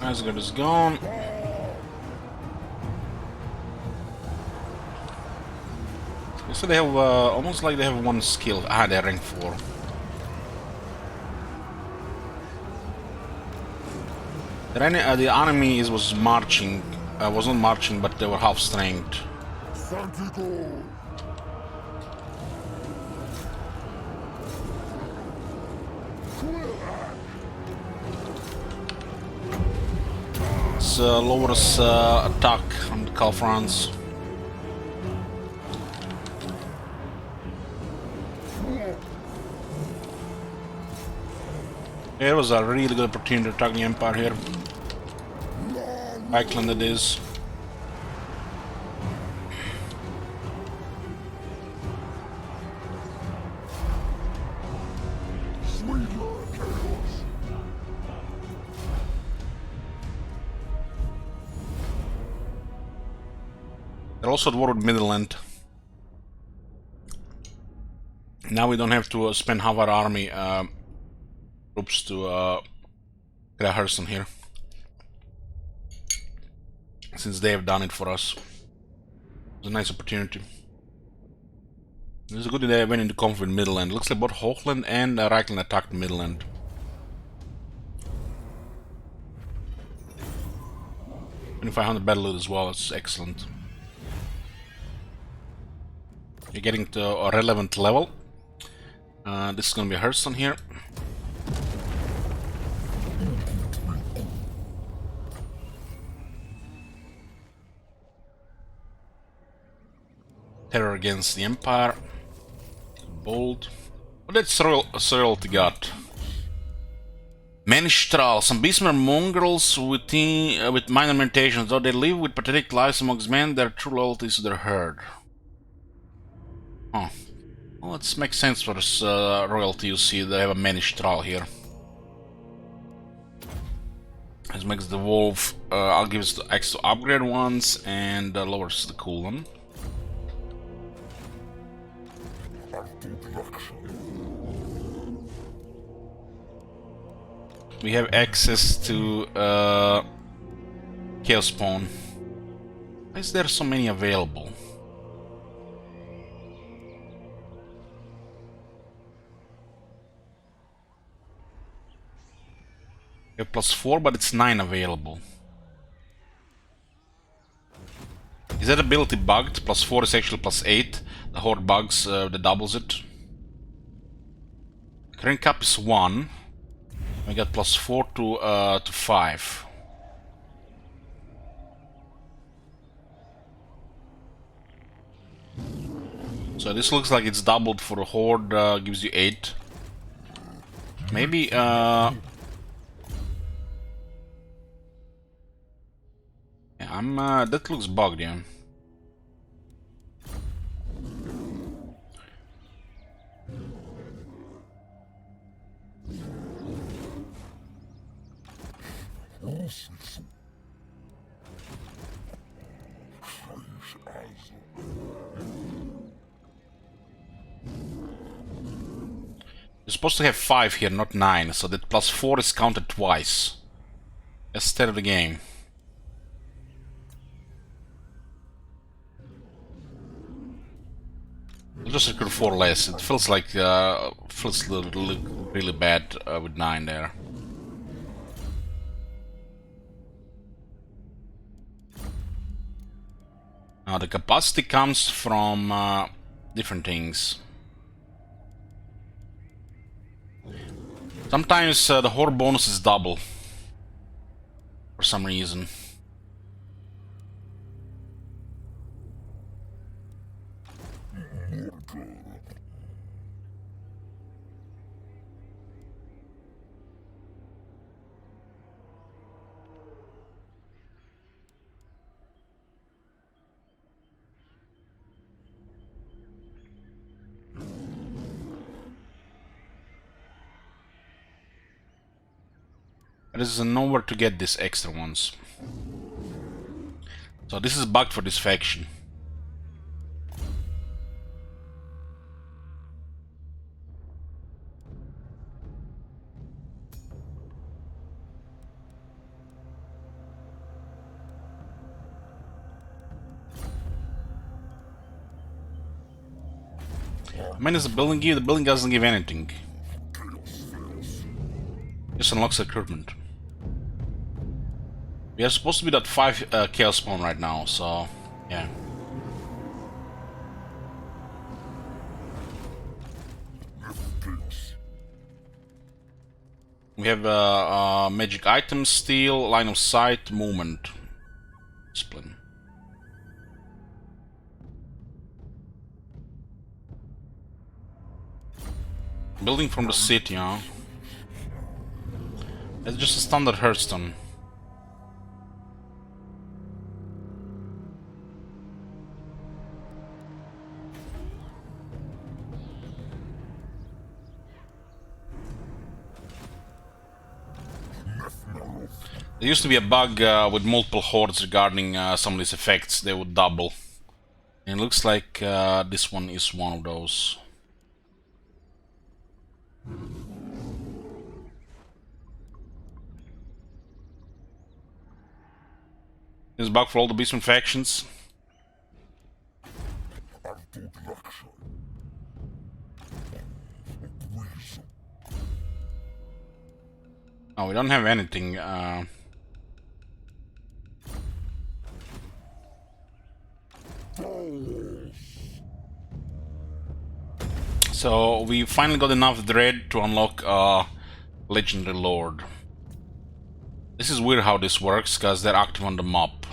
Asgard is gone. So they have almost like they have one skill. Ah, they're rank 4. The enemy was marching. Was not marching, but they were half strength. This lowers attack from the Calfrans. It was a really good opportunity to attack the Empire here. Iceland it is. They're also at war with Midland. Now we don't have to spend half our army troops to get a Hearthstone here, since they have done it for us. It's a nice opportunity. It's a good that they went into conflict with Midland. Looks like both Hochland and Reichland attacked Midland. $2,500 battle loot as well. It's excellent. You're getting to a relevant level. This is gonna be a Hearthstone here. Terror against the Empire. Bold. What did Royalty got? Menstral. Some beastmen mongrels with minor mutations. Though they live with pathetic lives amongst men, their true loyalty is to their herd. Oh. Well, it makes sense for this royalty. You see, they have a Menstral here. This makes the wolf. I'll give it extra upgrade ones and lowers the cooldown. We have access to Chaos Spawn. Why is there so many available? We have +4, but it's 9 available. Is that ability bugged? +4 is actually +8. The Horde bugs that doubles it. Current cap is 1. We got +4 to 5. So this looks like it's doubled for the Horde. Gives you 8. Maybe yeah, that looks bugged, yeah. You're supposed to have 5 here, not 9, so that +4 is counted twice. That's the of the game. I'll just recruit 4 less. It feels like feels really bad with 9 there. The capacity comes from different things. Sometimes the horde bonus is double for some reason. There is nowhere to get these extra ones. So this is bugged for this faction. How many does the building give? The building doesn't give anything. Just unlocks recruitment. We are supposed to be at 5 chaos spawn right now, so yeah. We have magic items, steal, line of sight, movement, discipline. Building from the city, huh? It's just a standard Hearthstone. There used to be a bug with multiple hordes regarding some of these effects. They would double. And it looks like this one is one of those. This bug for all the Beastman factions. Oh, we don't have anything. So we finally got enough dread to unlock Legendary Lord. This is weird how this works, because they're active on the map.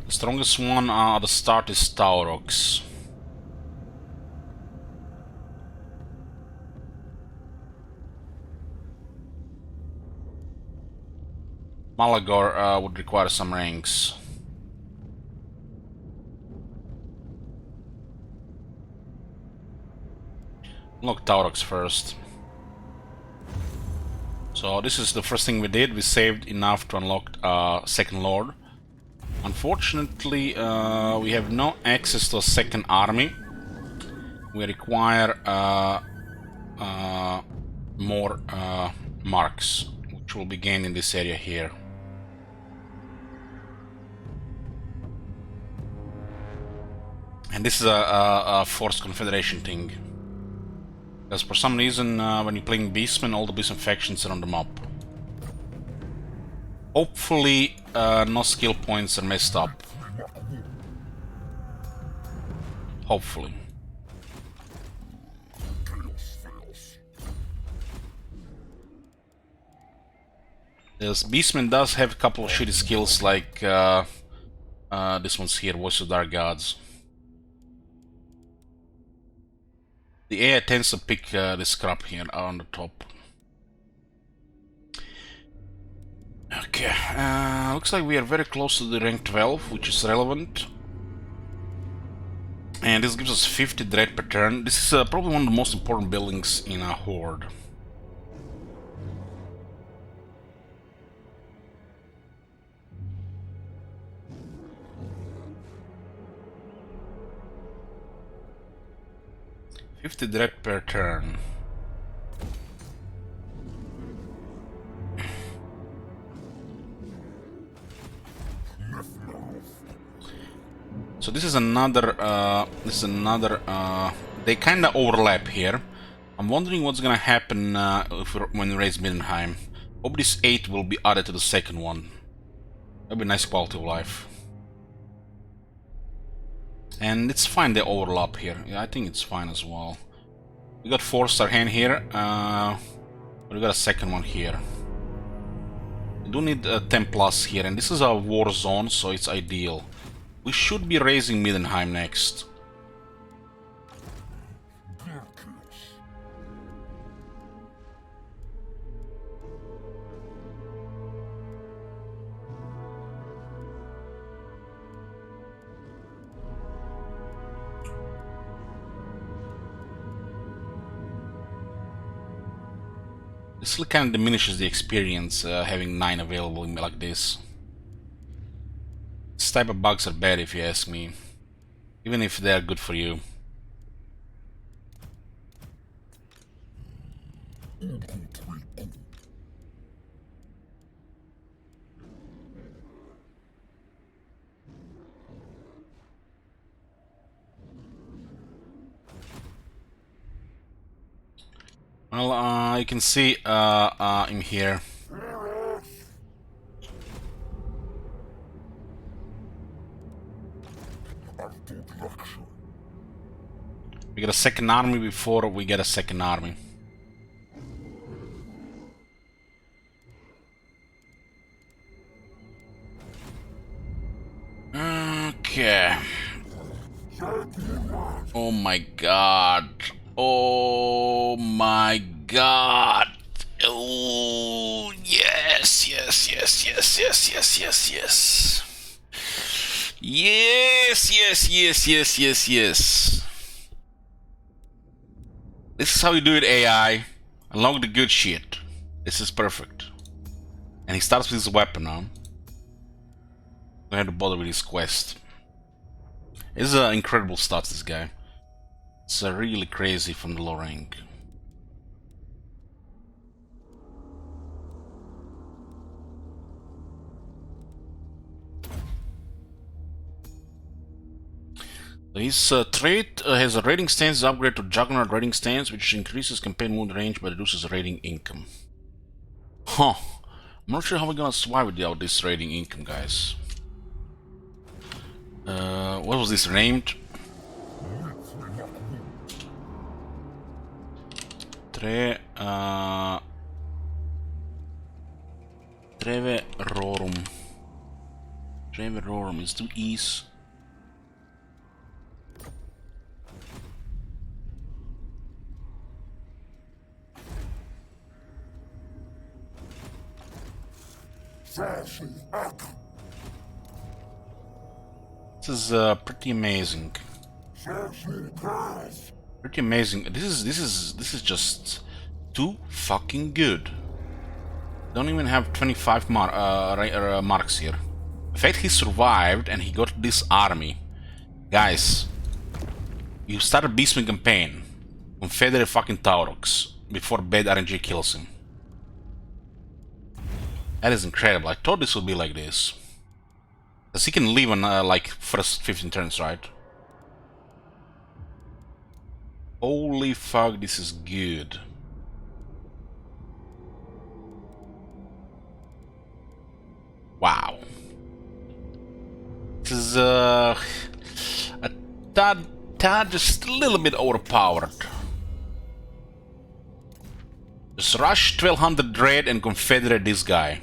The strongest one at the start is Taurox. Malagor would require some ranks. Unlock Taurox first. So this is the first thing we did. We saved enough to unlock second Lord. Unfortunately, we have no access to a second army. We require more marks, which will be gained in this area here. And this is a forced confederation thing. Because for some reason, when you're playing Beastmen, all the Beastmen factions are on the map. Hopefully, no skill points are messed up. Hopefully. This Beastman does have a couple of shitty skills, like this one's here, Voice of Dark Gods. The AI tends to pick this crap here on the top. Okay, looks like we are very close to the rank 12, which is relevant. And this gives us 50 dread per turn. This is probably one of the most important buildings in a horde. $50 dread per turn. So this is another. They kind of overlap here. I'm wondering what's gonna happen when we raise Middenheim. Hope this 8 will be added to the second one. That'll be nice quality of life. And it's fine they overlap here. Yeah, I think it's fine as well. We got 4-star hand here. We got a second one here. We do need a 10 plus here, and this is a war zone, so it's ideal. We should be raising Middenheim next. This kind of diminishes the experience having 9 available like this. This type of bugs are bad if you ask me, even if they are good for you. Well, you can see him here. We get a second army before we get a second army. Okay. Oh my god. Oh my god. Oh yes, yes, yes, yes, yes, yes, yes, yes. Yes, yes, yes, yes, yes, yes. This is how you do it, AI. Unlock the good shit. This is perfect. And he starts with his weapon now. Don't have to bother with his quest. This is incredible stuff, this guy. It's really crazy from the low rank. His trait has a raiding stance upgrade to Juggernaut raiding stance, which increases campaign wound range but reduces raiding income. Huh. I'm not sure how we're gonna survive without this raiding income, guys. What was this named? Treverorum. Treverorum is to ease. This is pretty amazing. Pretty amazing. This is just too fucking good. Don't even have 25 marks here. The fact he survived and he got this army, guys. You start a Beastman campaign, Confederate fucking Taurox before bad RNG kills him. That is incredible. I thought this would be like this. Because he can leave on like first 15 turns, right? Holy fuck, this is good. Wow. This is a tad just a little bit overpowered. Just rush 1200 Dread and Confederate this guy.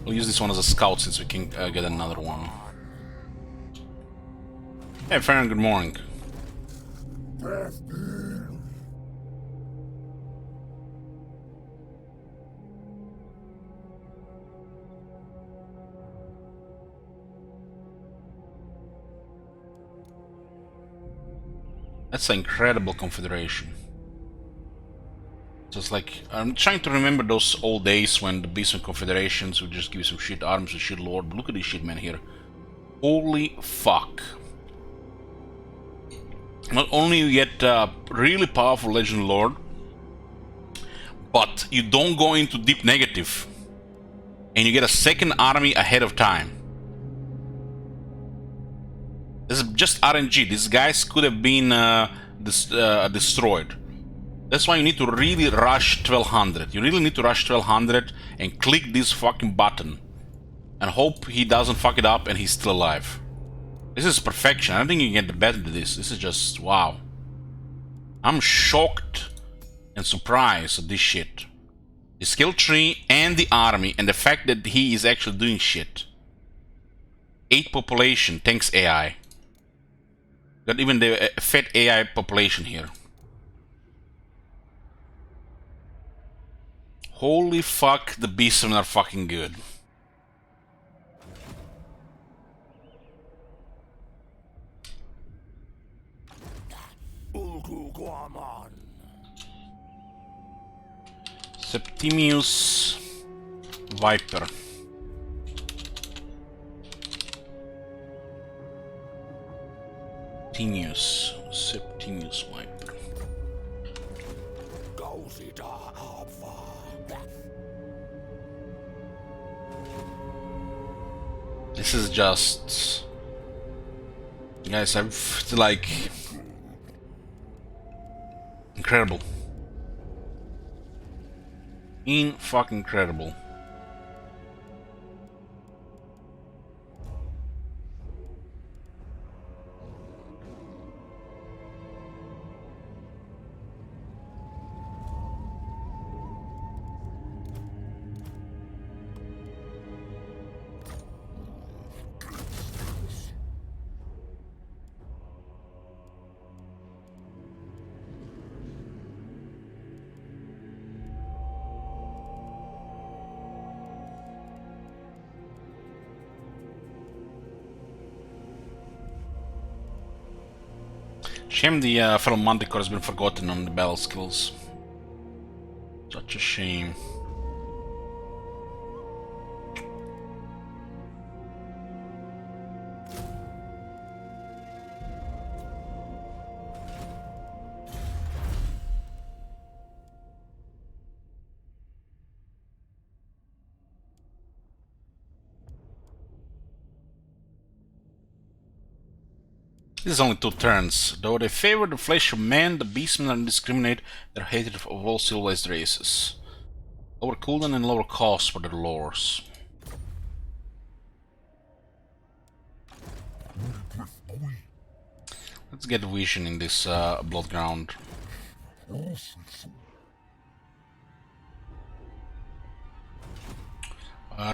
We'll use this one as a scout since we can get another one. Hey, Farron, good morning. That's an incredible confederation. Just like, I'm trying to remember those old days when the Beastman confederations would just give you some shit arms and shit lord. But look at this shit, man, here. Holy fuck. Not only you get really powerful legend lord, but you don't go into deep negative. And you get a second army ahead of time. This is just RNG. These guys could have been destroyed. That's why you need to really rush 1200. You really need to rush 1200 and click this fucking button. And hope he doesn't fuck it up and he's still alive. This is perfection. I don't think you can get better than this. This is just wow. I'm shocked and surprised at this shit. The skill tree and the army and the fact that he is actually doing shit. 8 population, thanks AI. Got even the fed AI population here. Holy fuck, the beastmen are fucking good. Septimius Viper. Septimius Viper. This is just, guys, I've like incredible. Fucking incredible. Shame the fellow Manticore has been forgotten on the battle skills. Such a shame. This is only 2 turns. Though they favor the flesh of man, the beastmen are indiscriminate their hatred of all civilized races. Lower cooldown and lower cost for their lores. Let's get vision in this blood ground.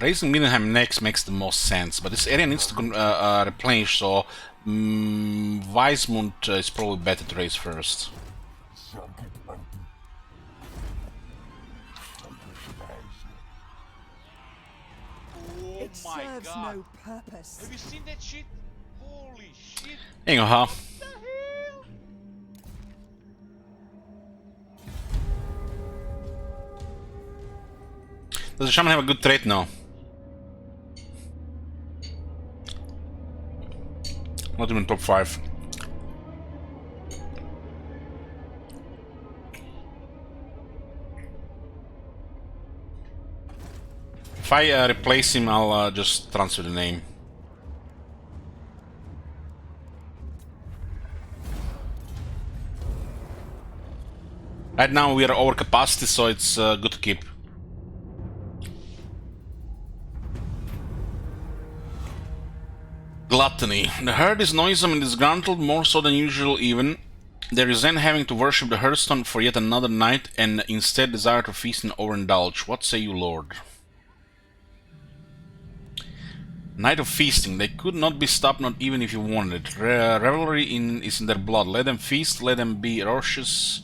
Raising Mindenheim next makes the most sense, but this area needs to replenish, so Weismund is probably better to raise first. It serves no purpose. Have you seen that shit? Holy shit! Hang on, huh? Does the shaman have a good trait? No. Not even top 5. If I replace him, I'll just transfer the name. Right now we are over capacity, so it's good to keep. Gluttony. The herd is noisome and disgruntled, more so than usual even. They resent having to worship the Hearthstone for yet another night and instead desire to feast and overindulge. What say you, Lord? Night of feasting. They could not be stopped, not even if you wanted it. Revelry is in their blood. Let them feast, let them be rapacious.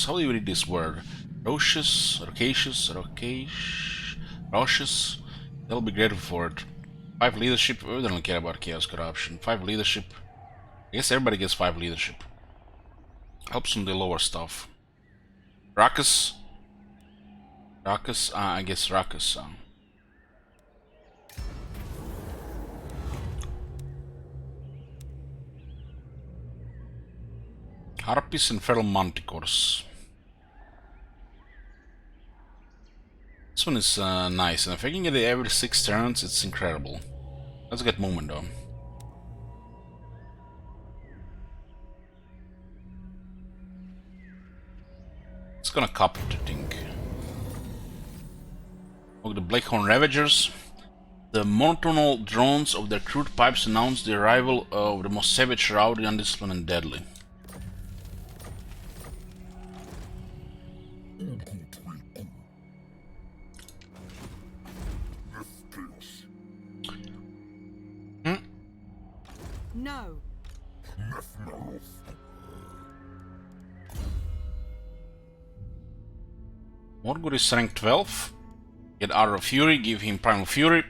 How do you read this word? Rapacious. They'll be grateful for it. 5 leadership. We don't care about chaos corruption. 5 leadership. I guess everybody gets 5 leadership. Helps on the lower stuff. Ruckus. I guess Ruckus. Harpies and feral manticores. This one is nice, and if I can get it every 6 turns, it's incredible. Let's get movement though. It's gonna cop it, I think. Look, the Blackhorn Ravagers. The monotonal drones of their crude pipes announce the arrival of the most savage, rowdy, undisciplined, and deadly. No. Warherd is rank 12. Get Hour of Fury, give him Primal Fury.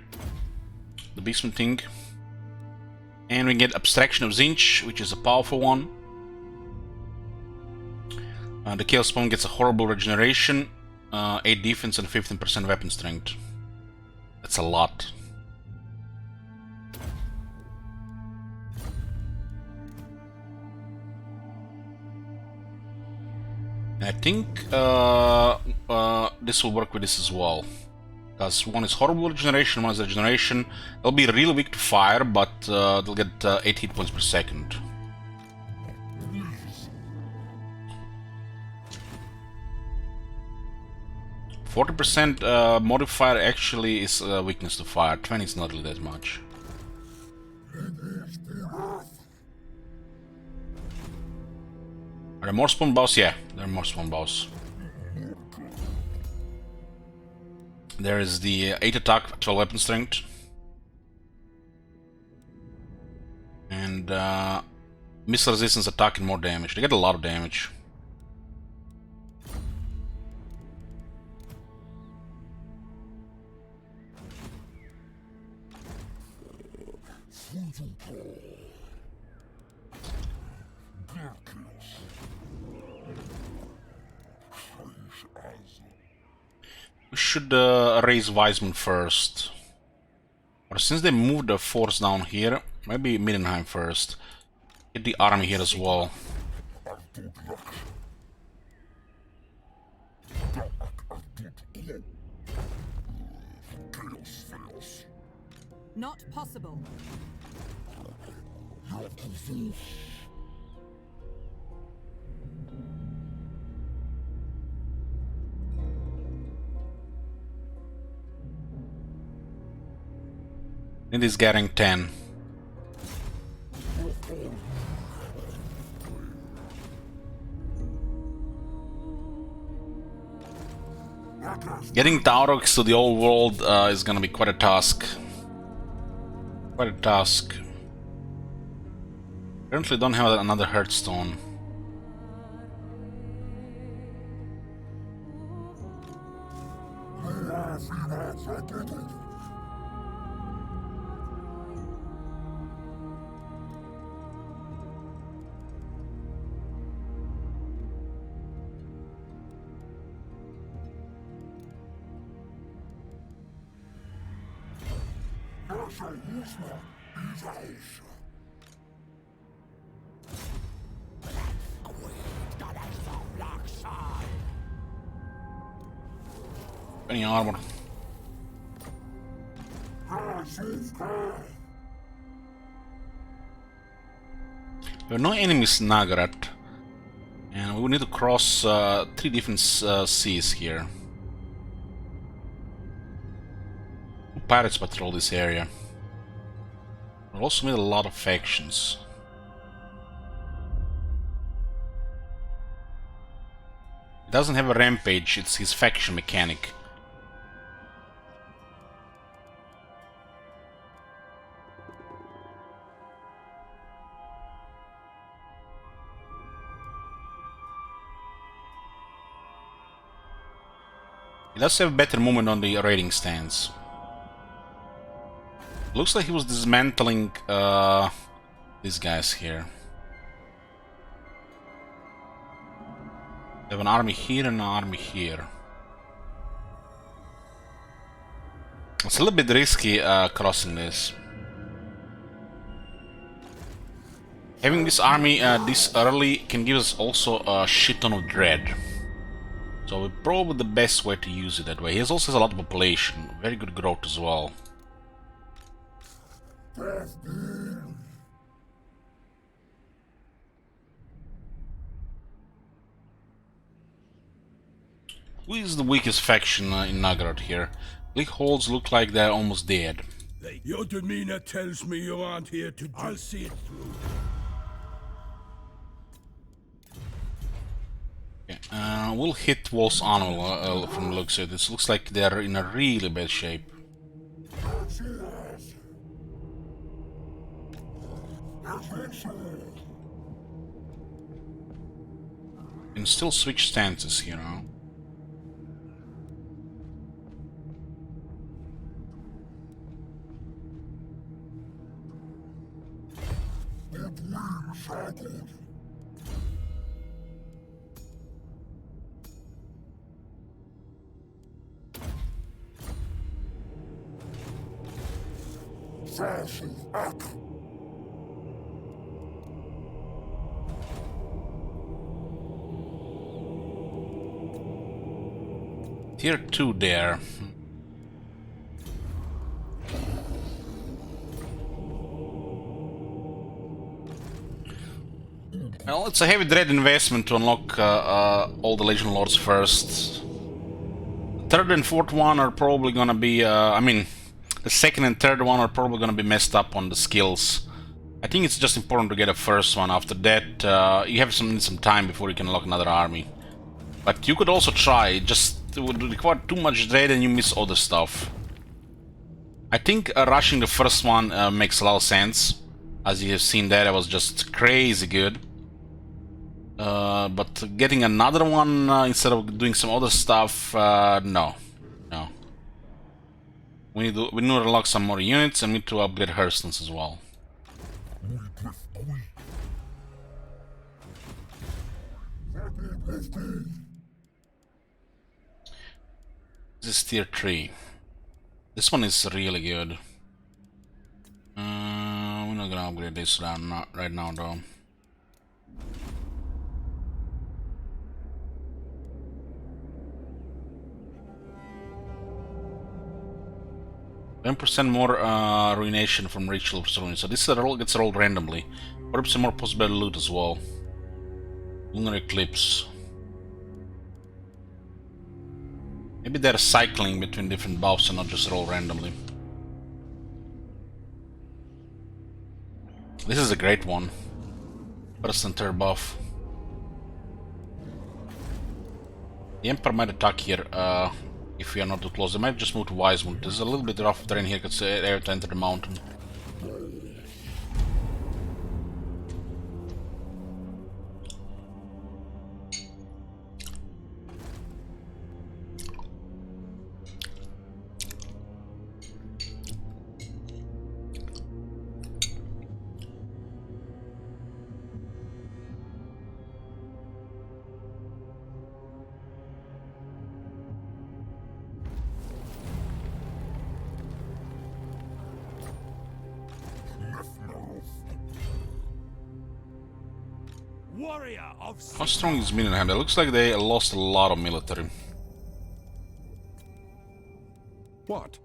The Beastman thing. And we get Abstraction of Zinch, which is a powerful one. The Chaos Spawn gets a horrible regeneration, 8 defense and 15% weapon strength. That's a lot. I think this will work with this as well. Because one is horrible regeneration, one is regeneration. They'll be really weak to fire, but they'll get 8 hit points per second. %, modifier actually is weakness to fire. 20 is not really that much. Are there more spawn bows? Yeah, there are more spawn bows. There is the 8 attack, 12 weapon strength. And missile resistance attack and more damage. They get a lot of damage. We should raise Wiseman first. Or since they moved the force down here, maybe Middenheim first. Get the army here as well. Not possible. It is getting 10. Getting Taurox to the old world is gonna be quite a task. Quite a task. Currently don't have another Hearthstone. Any armor? There are no enemies Nagarat, and we will need to cross 3 different seas here. Pirates patrol this area. We'll also need a lot of factions. He doesn't have a rampage, it's his faction mechanic. He does have better movement on the raiding stance. Looks like he was dismantling these guys here. They have an army here and an army here. It's a little bit risky crossing this. Having this army this early can give us also a shit ton of dread. So probably the best way to use it that way. He also has a lot of population, very good growth as well. Who is the weakest faction in Nagrod here? League holds look like they're almost dead. Your demeanor tells me you aren't here to... I'll see it through. Okay, we'll hit Wolf's Animal from the looks of it. This looks like they're in a really bad shape. Can still switch stances here, huh? Tier 2 there. Well, it's a heavy dread investment to unlock all the Legion Lords first. Third and fourth one are probably gonna be, I mean, the second and third one are probably gonna be messed up on the skills. I think it's just important to get a first one. After that, you have need some time before you can unlock another army. But you could also try, just it would require too much dread and you miss other stuff. I think rushing the first one makes a lot of sense. As you have seen there, it was just crazy good. But getting another one instead of doing some other stuff, no. No. We need to unlock some more units and we need to upgrade Hearthstones as well. This is tier 3. This one is really good. We're not gonna upgrade this right now though. %10 more ruination from ritual ruin. So this gets rolled randomly. 40% more possible loot as well. Lunar Eclipse. Maybe they're cycling between different buffs and not just roll randomly. This is a great one. First and third buff. The Emperor might attack here if we are not too close. They might just move to Wisewood. There's a little bit rough terrain here because they have to enter the mountain. How strong is Minenheim? It looks like they lost a lot of military. What?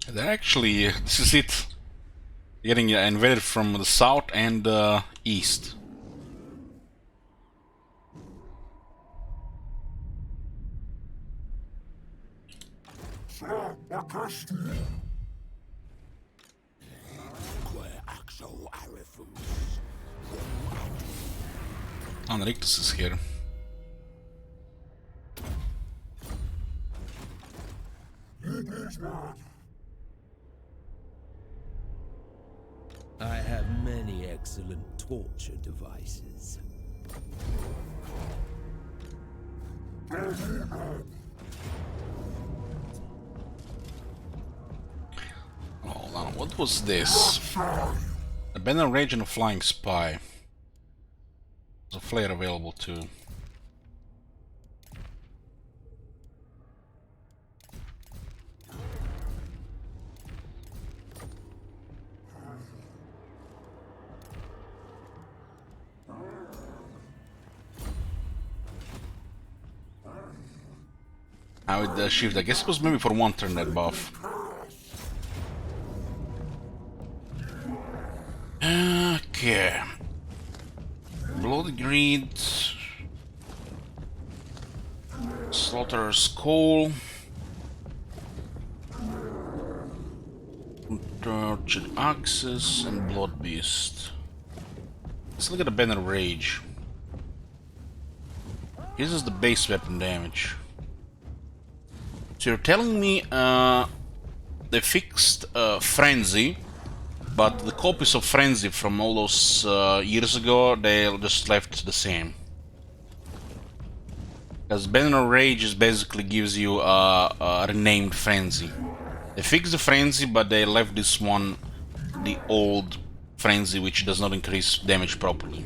They're actually, this is it. Getting invaded from the south and east. Rictus is here. I have many excellent torture devices. Hold on, what was this? Abandoned Rage and a Flying Spy. There's a flare available too. Now with the shift, I guess it was maybe for one turn that buff. Okay. Bloody Greed. Slaughterer's Call. Tortured Axis and Blood Beast. Let's look at the Banner of Rage. This is the base weapon damage. So you're telling me they fixed Frenzy, but the copies of Frenzy from all those years ago, they just left the same. Because Banner of Rage is basically gives you a renamed Frenzy. They fixed the Frenzy, but they left this one, the old Frenzy, which does not increase damage properly.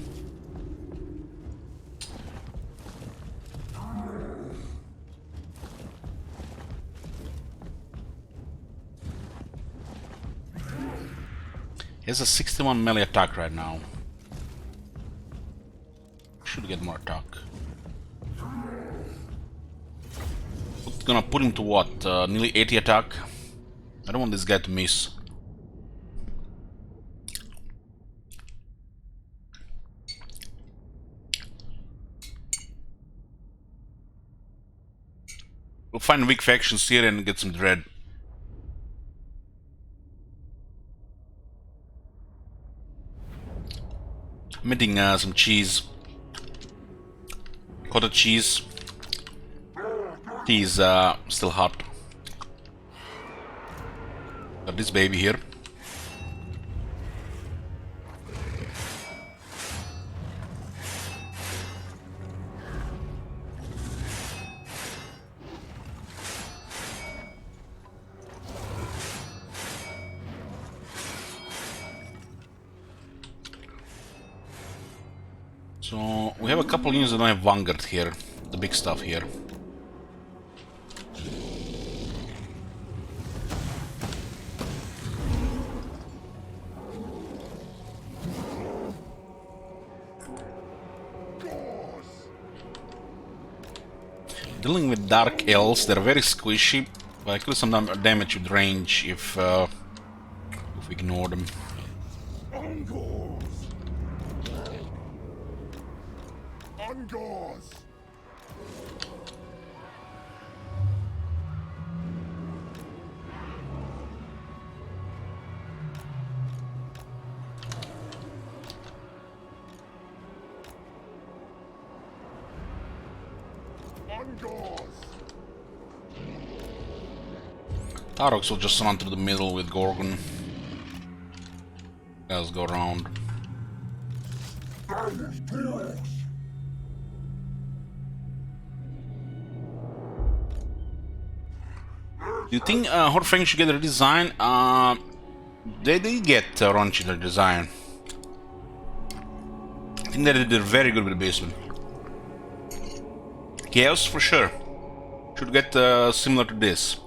He has a 61 melee attack right now. Should get more attack. Gonna put him to what? Nearly 80 attack? I don't want this guy to miss. We'll find weak factions here and get some dread. I'm eating some cheese. Cottage cheese. Tea is still hot. Got this baby here. So we have a couple units that don't have Vanguard here, the big stuff here. Dealing with Dark Elves, they're very squishy, but I could do some damage with range if we ignore them. Tarox will just run through the middle with Gorgon. Let's go around. Do you think Horfang should get a redesign? They did get Ronchi their design. I think that they did very good with the basement. Chaos for sure. Should get similar to this.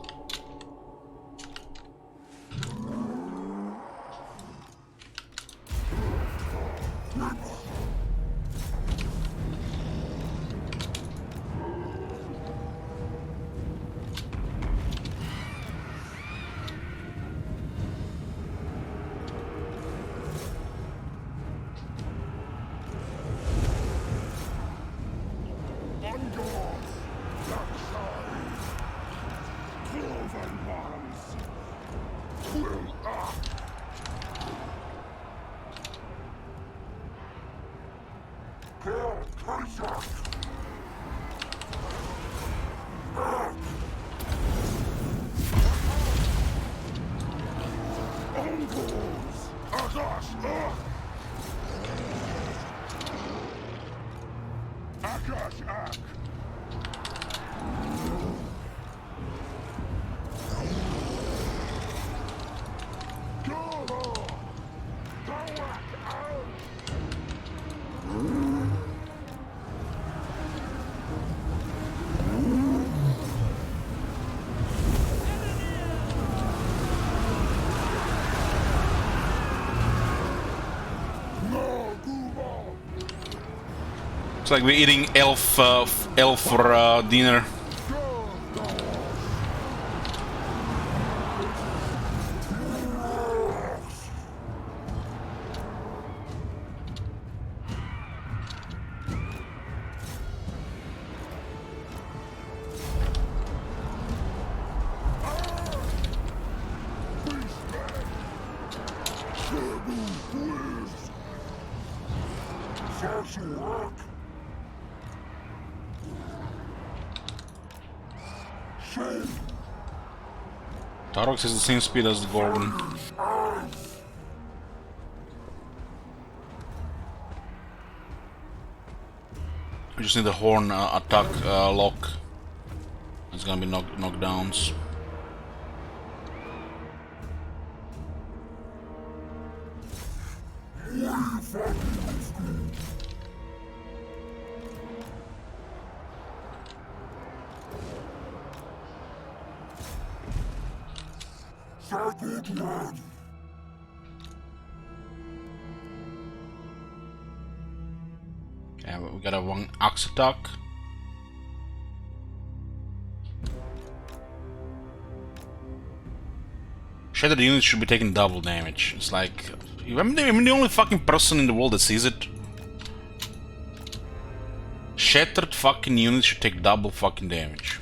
It's like we're eating elf for dinner. Tarox is the same speed as the Gorgon. We just need the horn attack lock. It's gonna be knockdowns. Okay, we got a one axe attack. Shattered units should be taking double damage. It's like, I'm the only fucking person in the world that sees it. Shattered fucking units should take double fucking damage.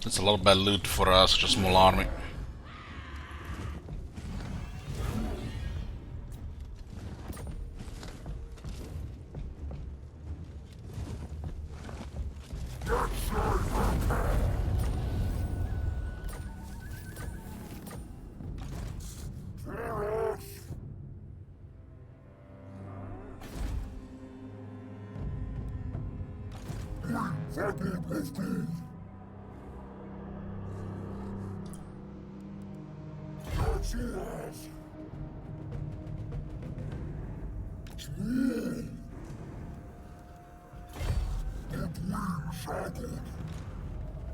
That's a lot of bad loot for such a small army.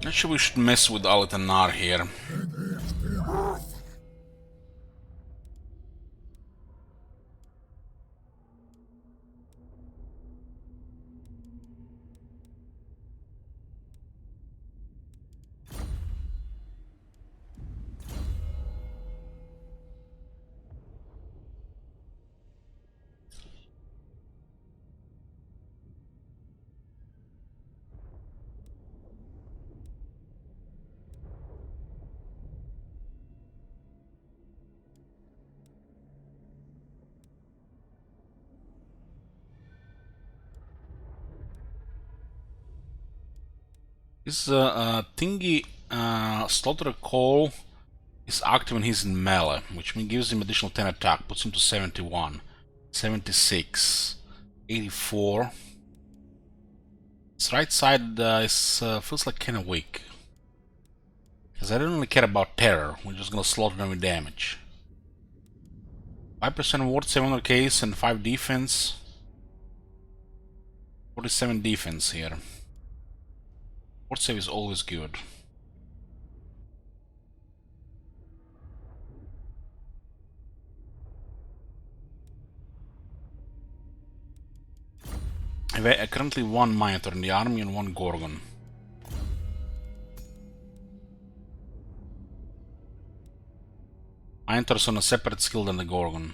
Actually, we should mess with Alitanar here. This thingy Slaughter Call is active when he's in melee, which means gives him additional 10 attack, puts him to 71, 76, 84. His right side feels like kinda weak. Because I don't really care about terror, we're just gonna slaughter them with damage. 5% ward, 700 case, and 5 defense. 47 defense here. Ward save is always good. I have currently 1 Minotaur in the army and 1 Gorgon. Minotaur's on a separate skill than the Gorgon.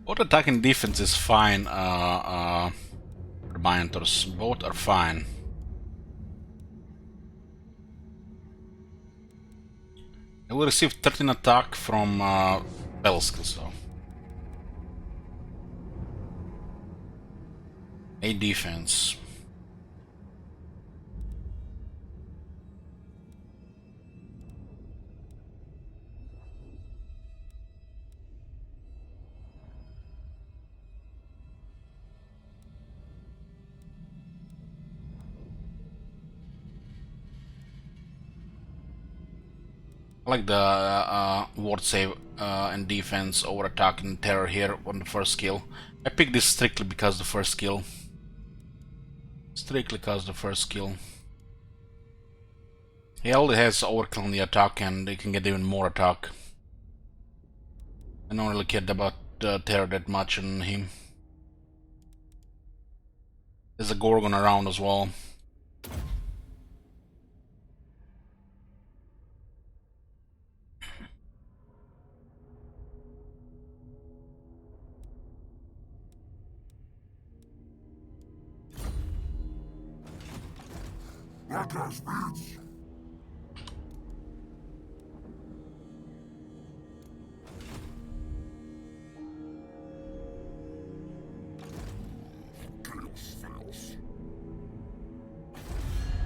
Both attack and defense is fine, Reminders. Both are fine. I will receive 13 attack from spell skills, so 8 defense. I like the ward save and defense over attack and terror here on the first skill. I picked this strictly because the first skill. Strictly because the first skill. He already has overkill on the attack and he can get even more attack. I don't really care about terror that much on him. There's a Gorgon around as well.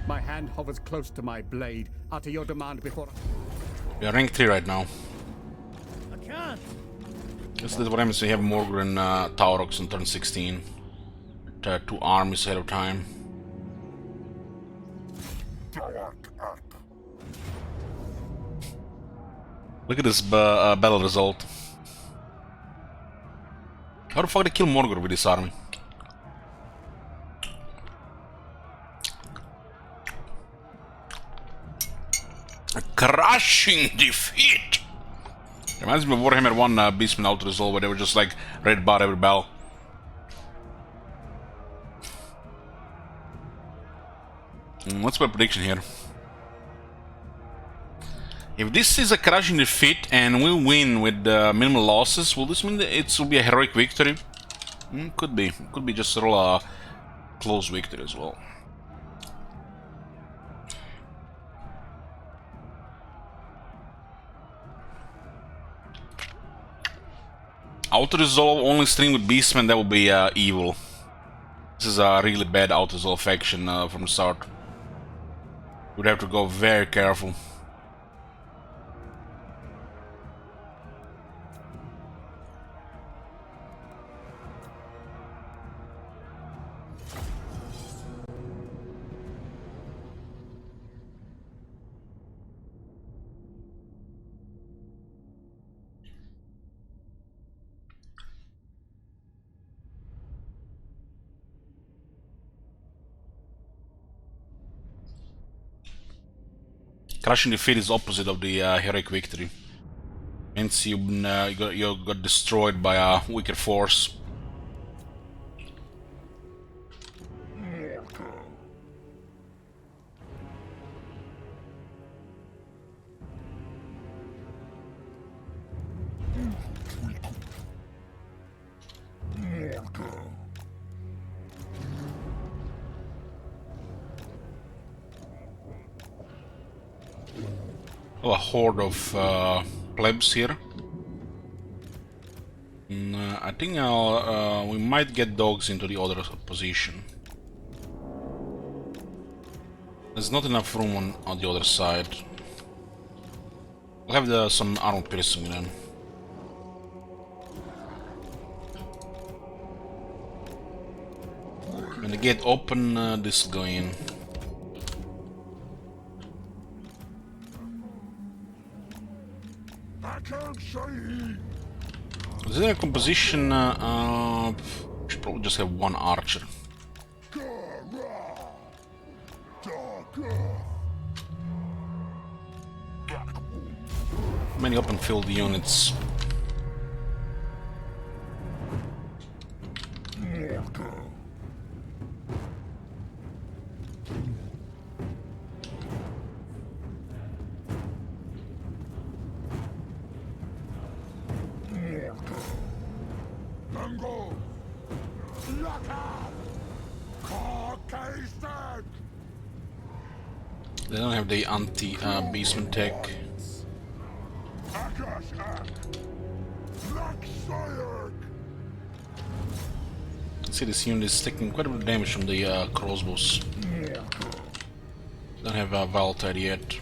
My hand hovers close to my blade. Utter your demand before We are rank 3 right now. I can't. This is what happens when you have Morgr and Taurox on turn 16. 2 armies ahead of time. Look at this battle result. How the fuck did they kill Morgr with this army? A crushing defeat! Reminds me of Warhammer 1 Beastman Auto Resolve, where they were just like red bar every battle. What's my prediction here? If this is a crushing defeat and we win with minimal losses, will this mean that it will be a heroic victory? Could be. Could be just a close victory as well. Auto-resolve only stream with Beastman, that would be evil. This is a really bad auto-resolve faction from the start. Would have to go very careful. Crushing defeat is opposite of the heroic victory. Means you got destroyed by a weaker force. Oh, a horde of plebs here. I think we might get dogs into the other position. There's not enough room on the other side. We'll have some armor piercing then. When the gate open, this will go in. Is there a composition? Should probably just have one archer. Many open field units. They don't have the anti-beastman tech. See, this unit is taking quite a bit of damage from the crossbows. Don't have a Valtide yet.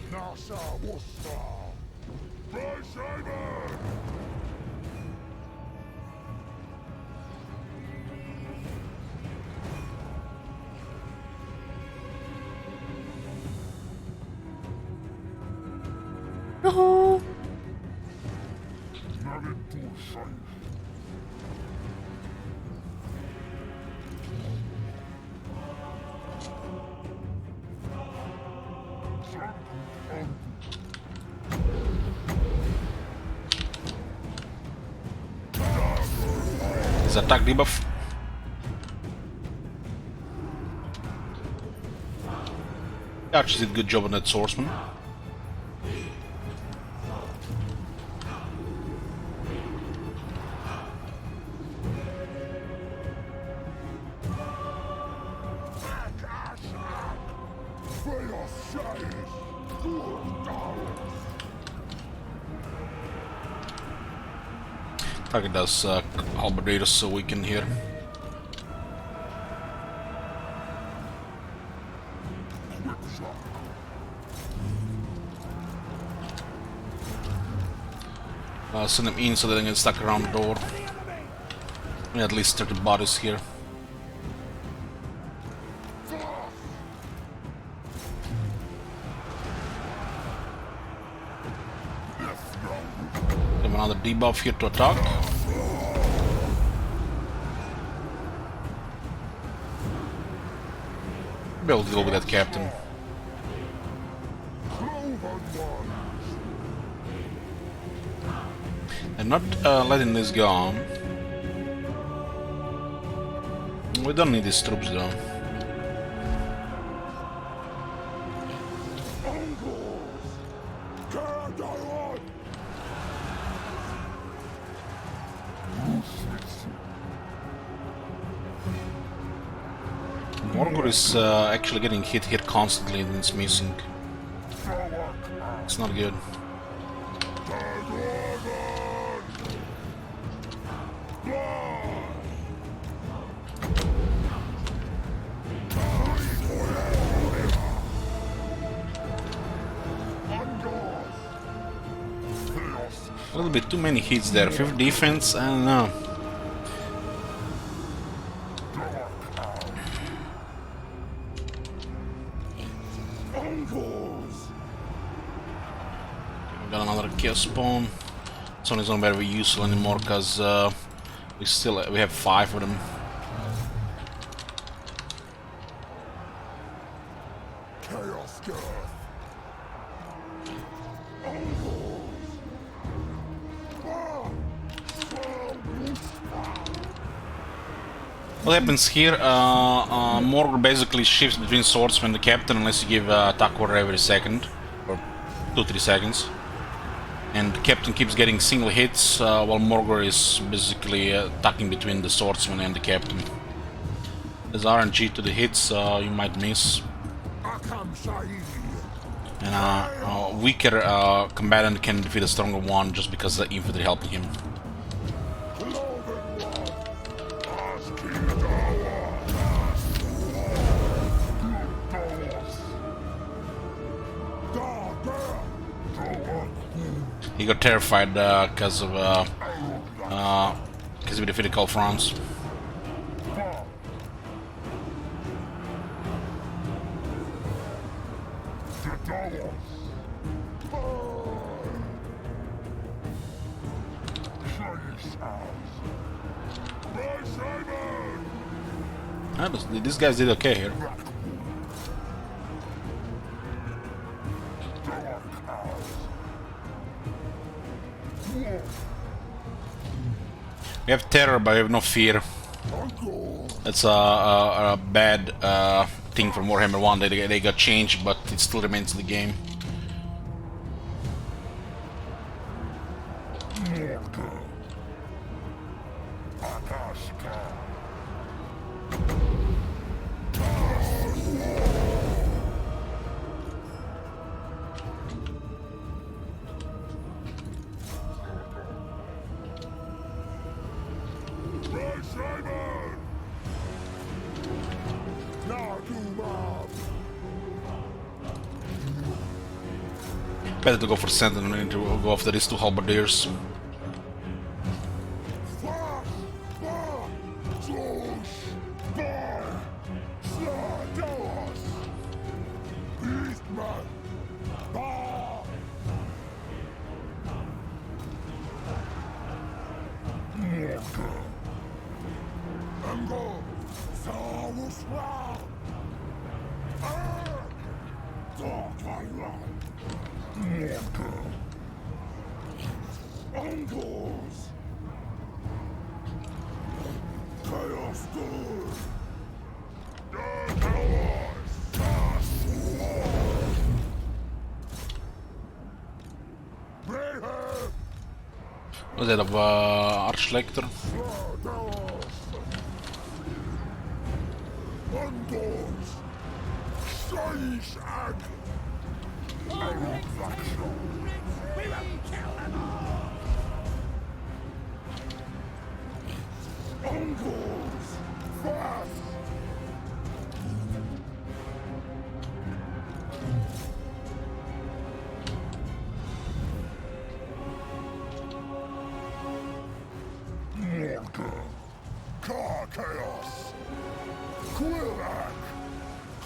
No. His attack debuff. Archers did a good job on that swordsman. Target does halberdiers so weaken here. Send them in so they don't get stuck around the door. At least 30 bodies here. Give another debuff here to attack. Be able to deal with that captain. I'm not letting this go on. We don't need these troops though. Warherd is actually getting hit here constantly and it's missing. It's not good. A little bit too many hits there. 5th defense, I don't know. Got another chaos spawn. This one is not very useful anymore because we have 5 of them. What happens here, Morgul basically shifts between swords when the captain unless you give attack order every second, or 2-3 seconds. And the captain keeps getting single hits, while Morgul is basically attacking between the swordsman and the captain. There's RNG to the hits, you might miss. And a weaker combatant can defeat a stronger one just because the infantry helping him. He got terrified because we defeated Call France. These guys did okay here. We have terror, but we have no fear. That's a bad thing from Warhammer 1. They got changed, but it still remains in the game. Better to go for Sentinel than to go after these two halberdiers. Wat is dat op Archlector? Chaos! Quillak!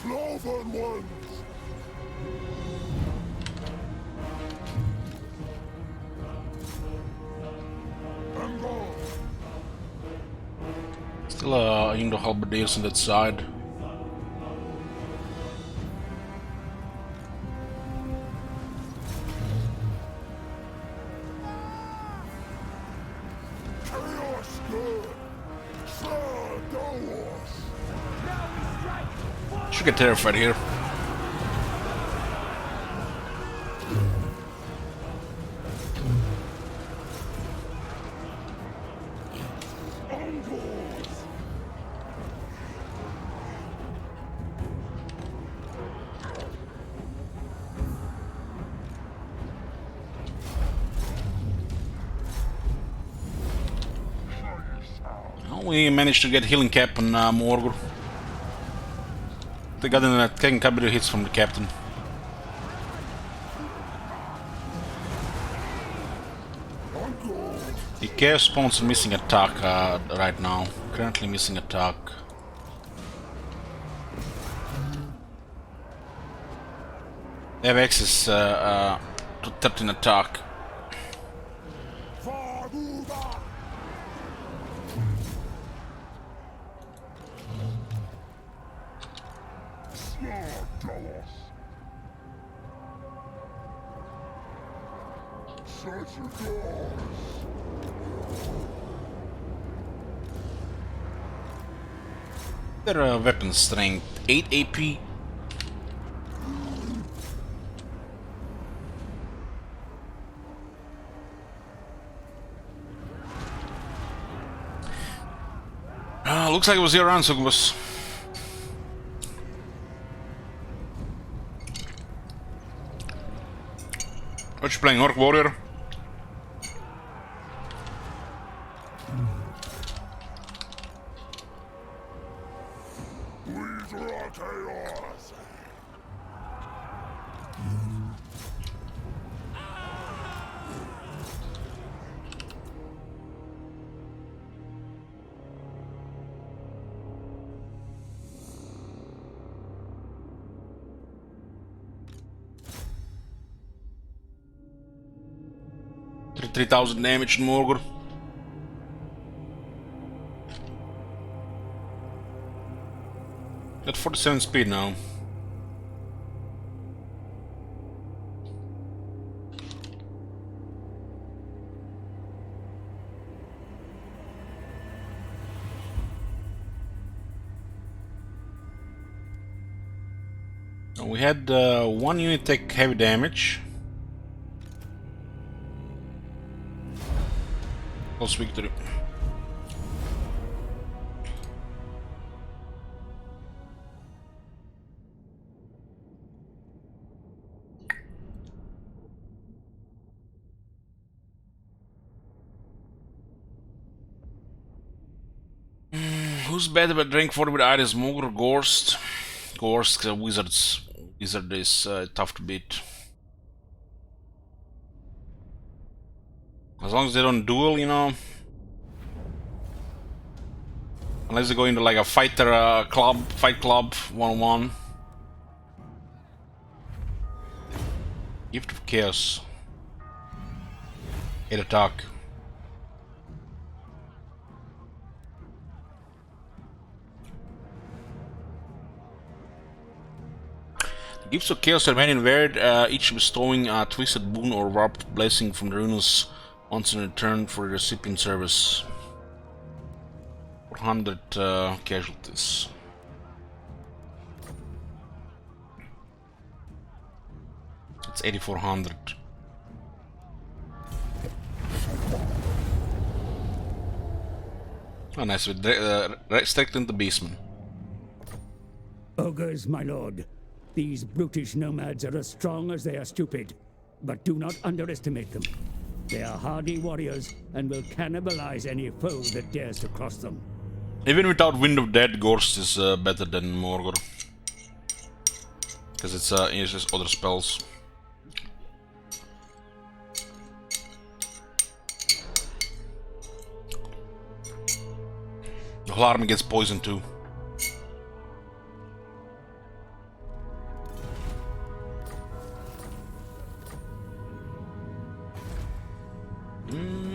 Cloven Ones! Still Indo halberdiers on that side. Should get terrified here. We managed to get healing cap on Morgul. They got in taking cavalry hits from the captain. The Chaos spawns are missing attack right now. Currently missing attack. They have access to 13 attack. Their weapon strength 8 AP. Looks like it was your round, Succubus. What you playing, Orc Warrior? For 3000 damage in Morgul. At 47 speed now. We had one unit take heavy damage. Close victory. Who's better at rank 40 with Iris, Mogr or Gorst? Gorst, Wizard is tough to beat. As long as they don't duel, you know. Unless they go into like a fight club, 1-1. Gift of Chaos. Hit attack. Gifts of Chaos remain invaried, each bestowing a twisted boon or warped blessing from the runes once in return for recipient service. 400 casualties. It's 8400. Oh, nice. With strengthened the beastman. Ogres, my lord. These brutish nomads are as strong as they are stupid, but do not underestimate them. They are hardy warriors and will cannibalize any foe that dares to cross them. Even without Wind of Death, Gorst is better than Morgor. Because it's uses other spells. The whole army gets poisoned too.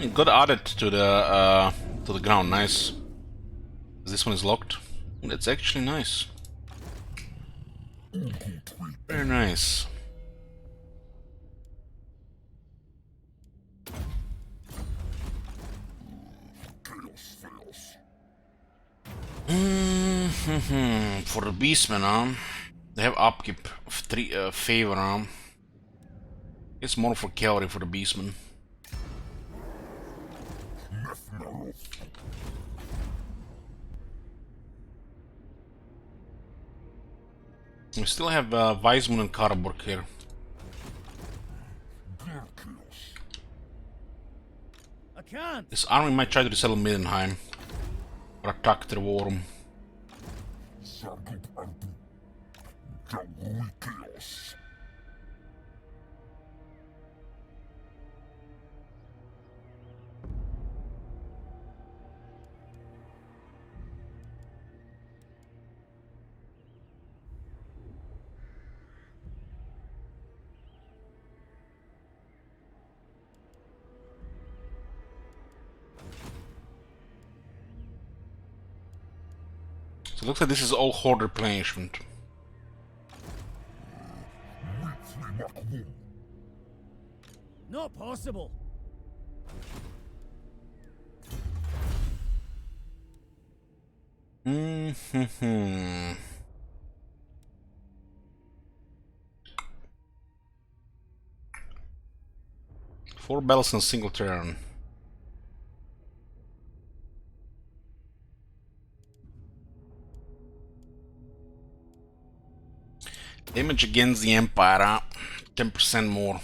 It got added to the ground. Nice. This one is locked. That's actually nice. Very nice. For the beastmen, they have upkeep of 3 favor. It's more for cavalry for the beastmen. We still have Weismund and Karborg here. I can't. This army might try to resettle Middenheim or attack the Warm. So it looks like this is all horde replenishment. Not possible. Four battles in a single turn. Damage against the Empire, 10% more.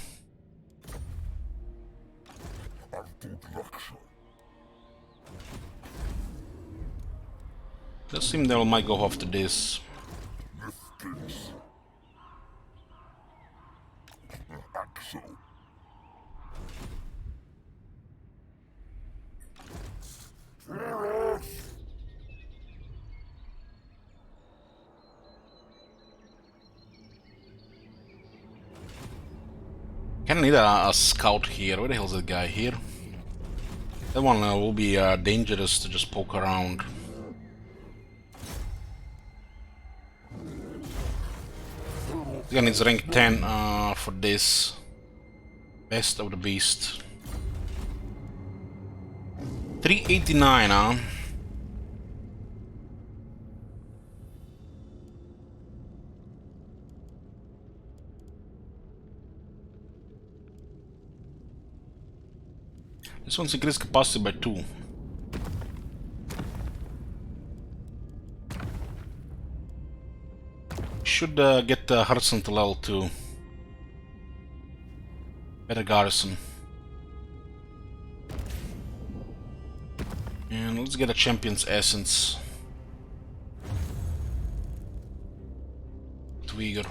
Does seem they might go after this. Kinda need a scout here. Where the hell's that guy here? That one will be dangerous to just poke around. This guy needs rank 10 for this. Best of the beast. 389, huh? This one's increased capacity by 2. Should get Hearthstone to level 2. Better garrison. And let's get a champion's essence. Twigger.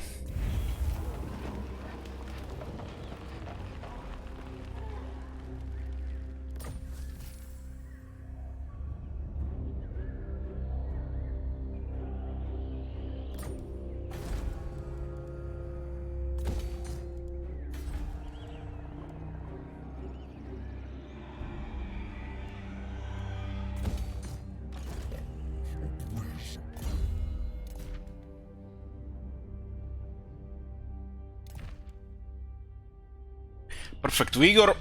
Perfect vigor.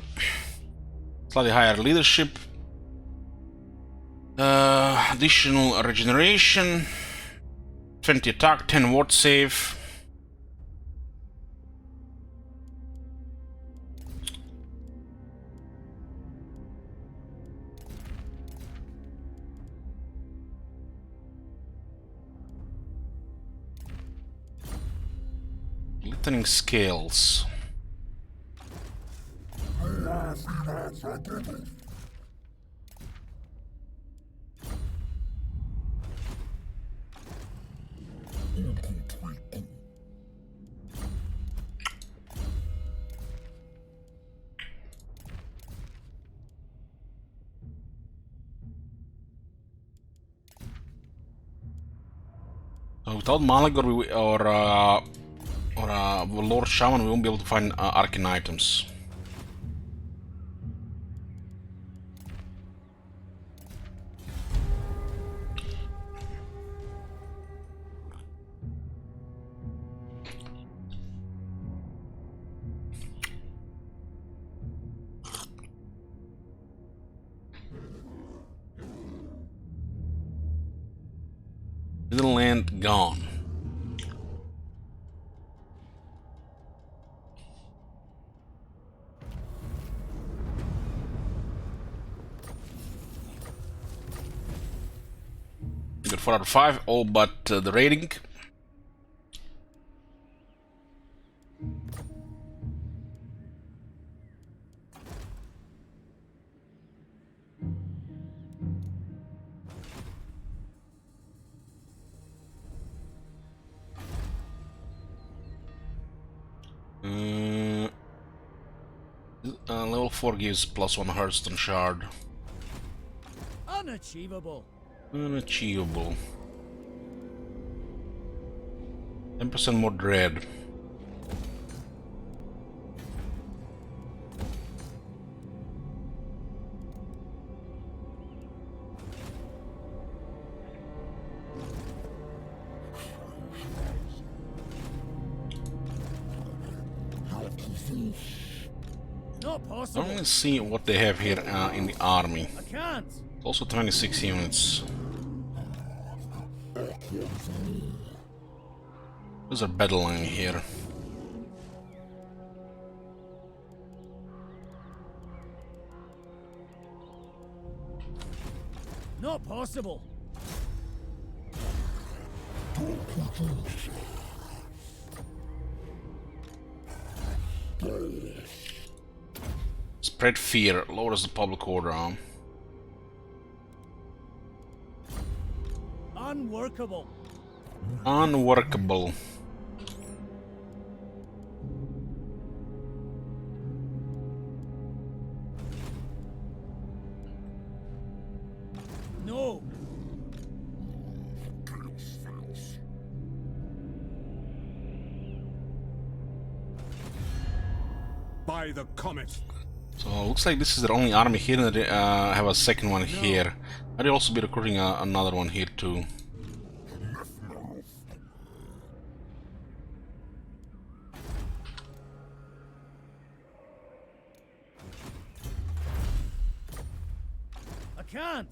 Slightly higher leadership. Additional regeneration. 20 attack, 10 ward save. Lightening scales. Without Malagor or Lord Shaman, we won't be able to find arcane items. Middle land gone. Got 4 out of 5, all but the rating. Level 4 gives +1 Hearthstone shard. Unachievable. Unachievable. 10% more dread. Not I possible. don't see what they have here in the army. I can't. Also 26 units. There's a battle line here. Not possible. Spread fear, lowers the public order. Unworkable. Unworkable. No. By the comet. So looks like this is their only army here, and they have a second one here. I'd also be recruiting another one here too. I can't.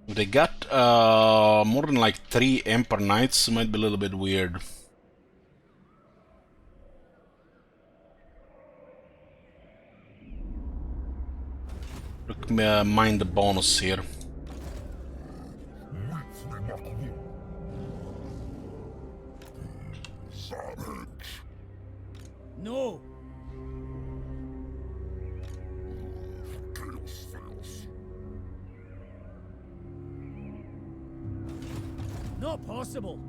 If they got more than like 3 Emperor Knights, it might be a little bit weird. Look, mind the bonus here. No. Not possible.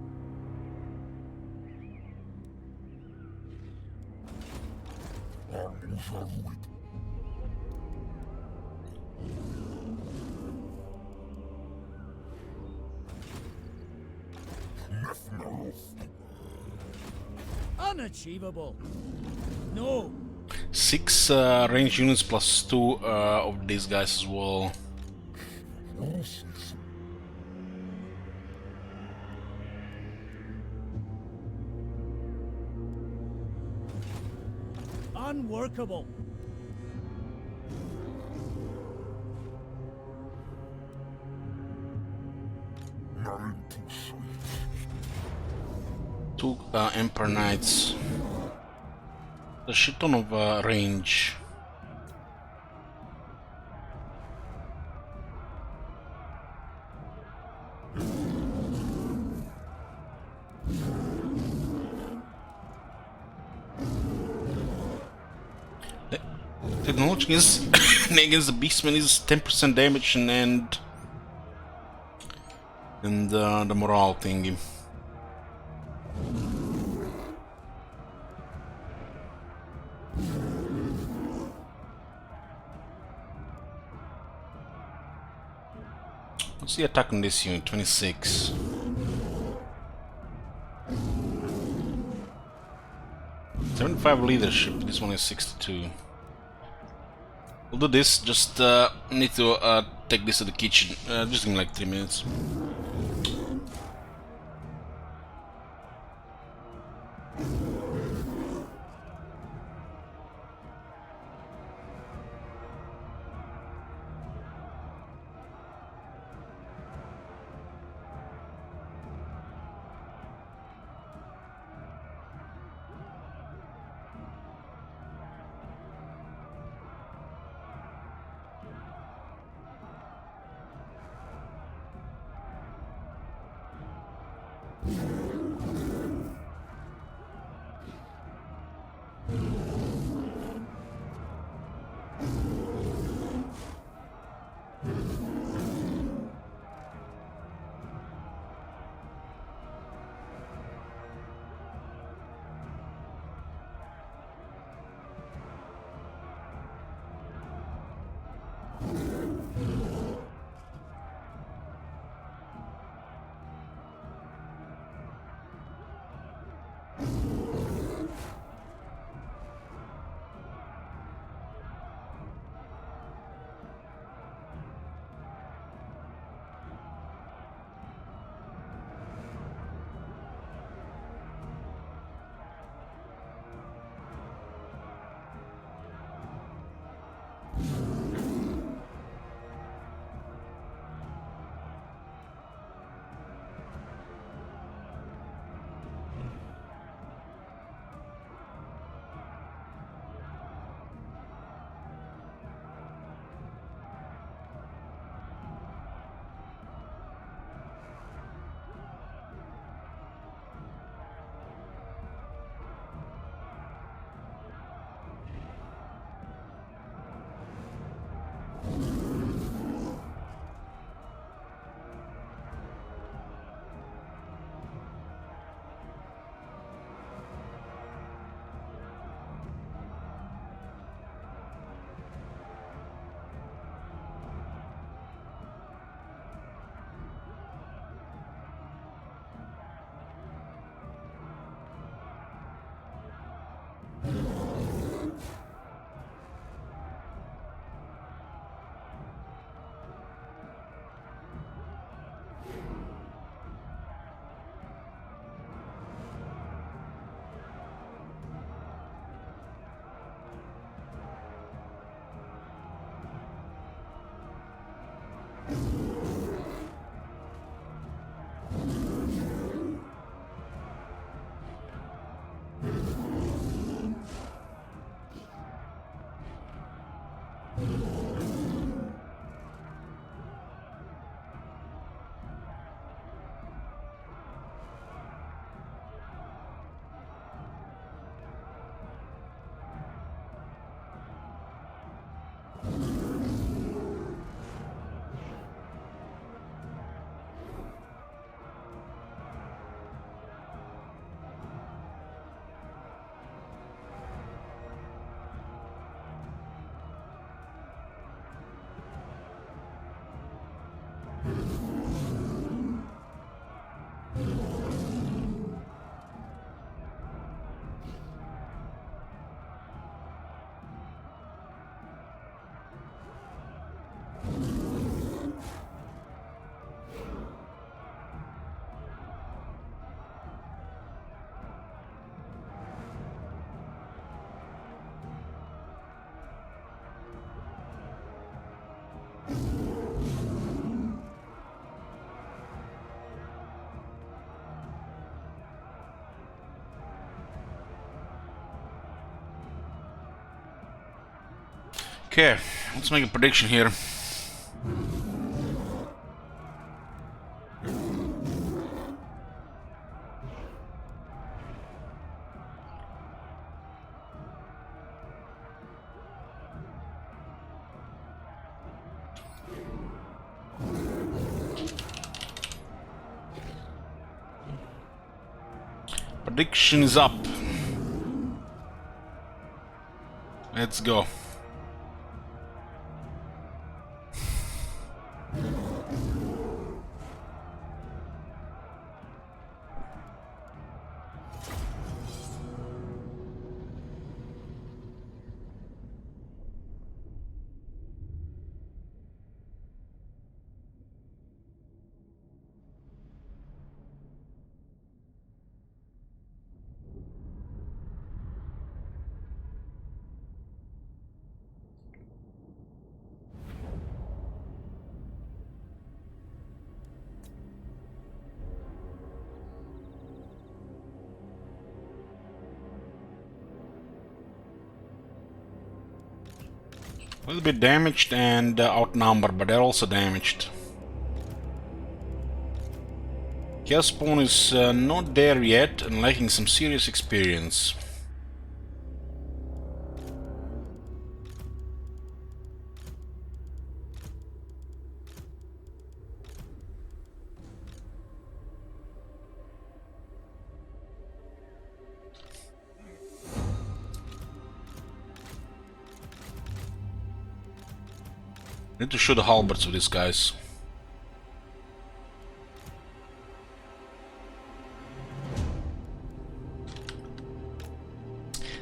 Unachievable. No. 6 range units plus 2 of these guys as well. unworkable. Two Emperor Knights. A shit ton of range. Technology against, against the Beastman is 10% damage and the morale thingy. What's the attack on this unit? 26. $75 leadership. This one is 62. We'll do this. Just need to take this to the kitchen. Just give me like 3 minutes. Okay, let's make a prediction here. Prediction is up. Let's go. A little bit damaged and outnumbered, but they're also damaged. Chaos Spawn is not there yet and lacking some serious experience. Need to shoot the halberds with these guys.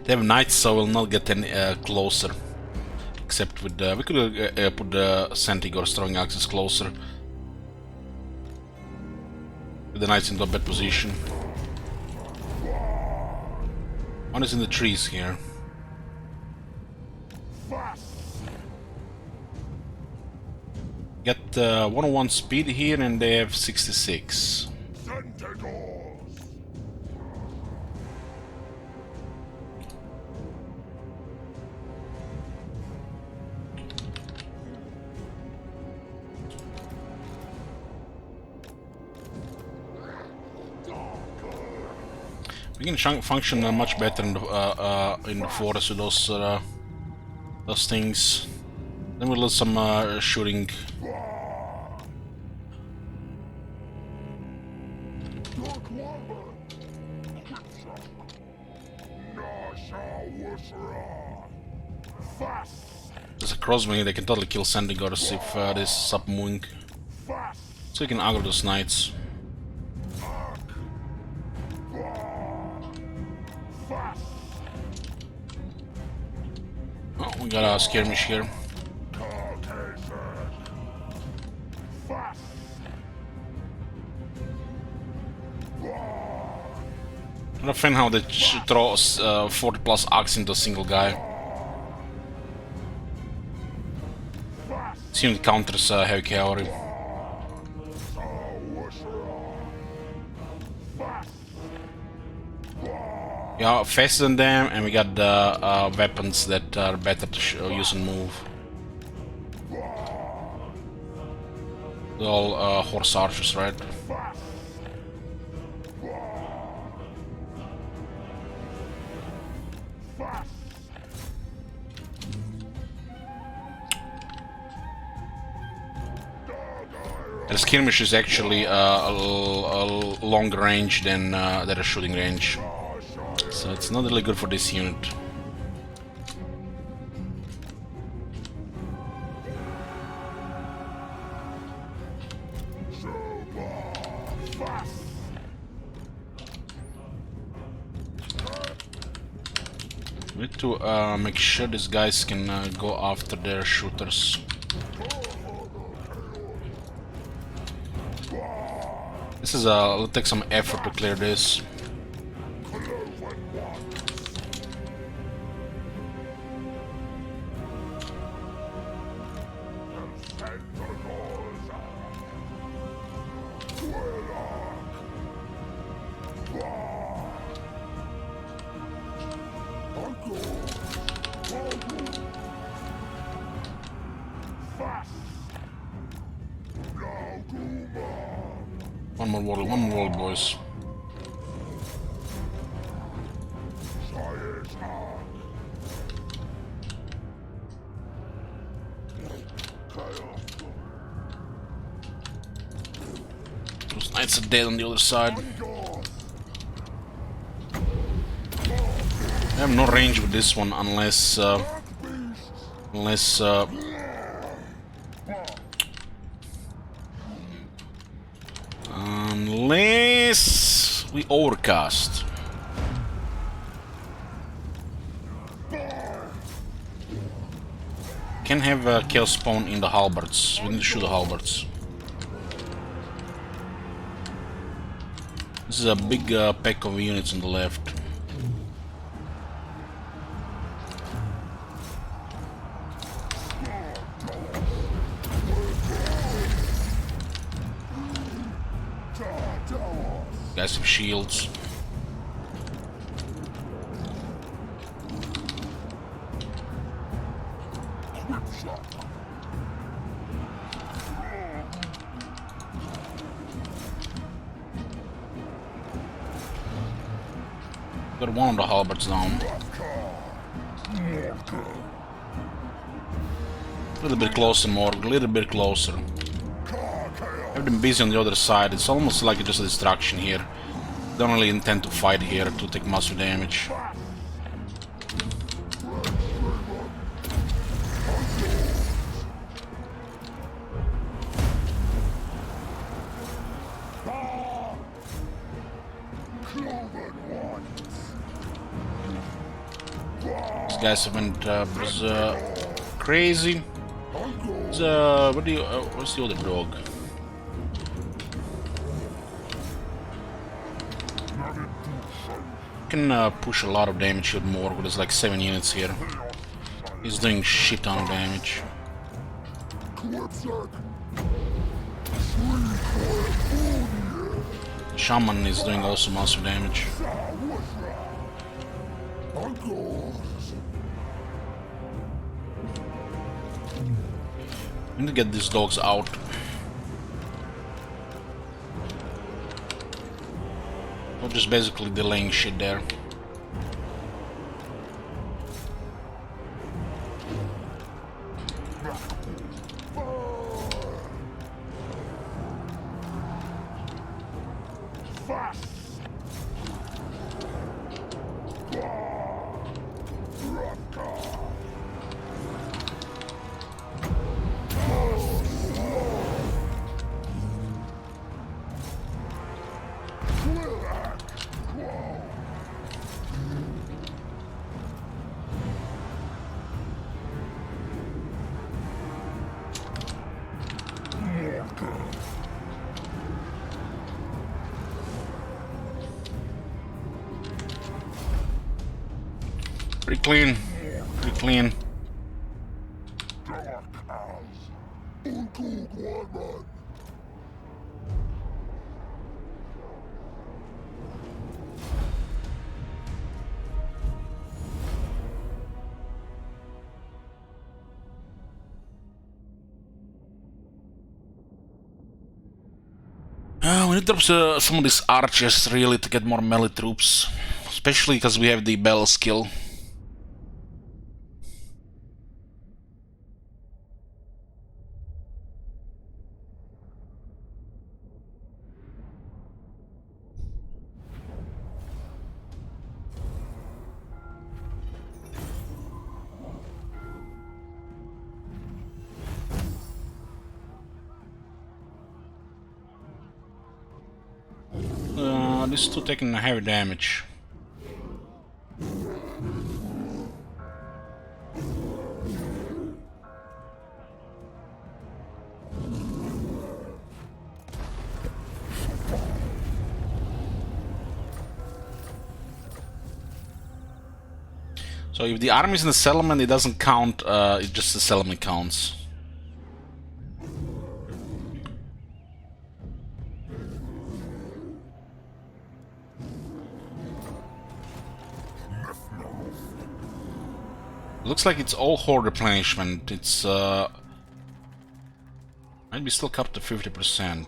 They have knights, so we'll not get any closer. Except with we could put the Centigor's throwing axes closer. With the knights into a bad position. One is in the trees here. Got 101 speed here and they have 66. We can function much better in the forest with those things. Then we'll do some shooting. There's a crossbow, they can totally kill Sandigors if this is up moving. So you can aggro those knights. Oh, we got a skirmish here. I'm not a fan how they throw 40 plus axe into a single guy. This unit counters heavy cavalry. Yeah, faster than them, and we got the weapons that are better to use and move. They're all horse archers, right? The skirmish is actually a longer range than a shooting range. So it's not really good for this unit. We need to make sure these guys can go after their shooters. This is it'll take some effort to clear this. more wall, boys. Those knights are dead on the other side. I have no range with this one unless we overcast. Can have a chaos spawn in the halberds. We need to shoot the halberds. This is a big pack of units on the left. Guys have shields. Got one of the halberds down. A little bit closer, Morg. A little bit closer. I've been busy on the other side. It's almost like just a distraction here. Don't really intend to fight here to take massive damage. These guys went crazy. What's the other dog? Can push a lot of damage with more, but there's like 7 units here. He's doing shit ton of damage. Shaman is doing also massive damage. We need to get these dogs out. Or just basically delaying shit there. Pretty clean. Pretty clean. We need to drop some of these archers really to get more melee troops, especially because we have the bell skill. This is still taking heavy damage. So if the army is in the settlement, it doesn't count, it just the settlement counts. Looks like it's all horde replenishment. It's might be still capped to 50%.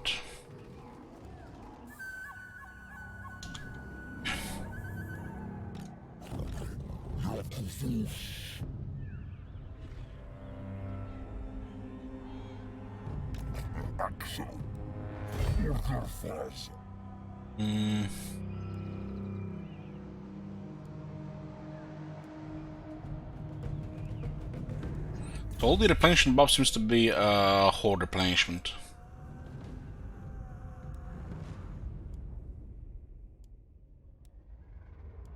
So all the replenishment buff seems to be horde replenishment.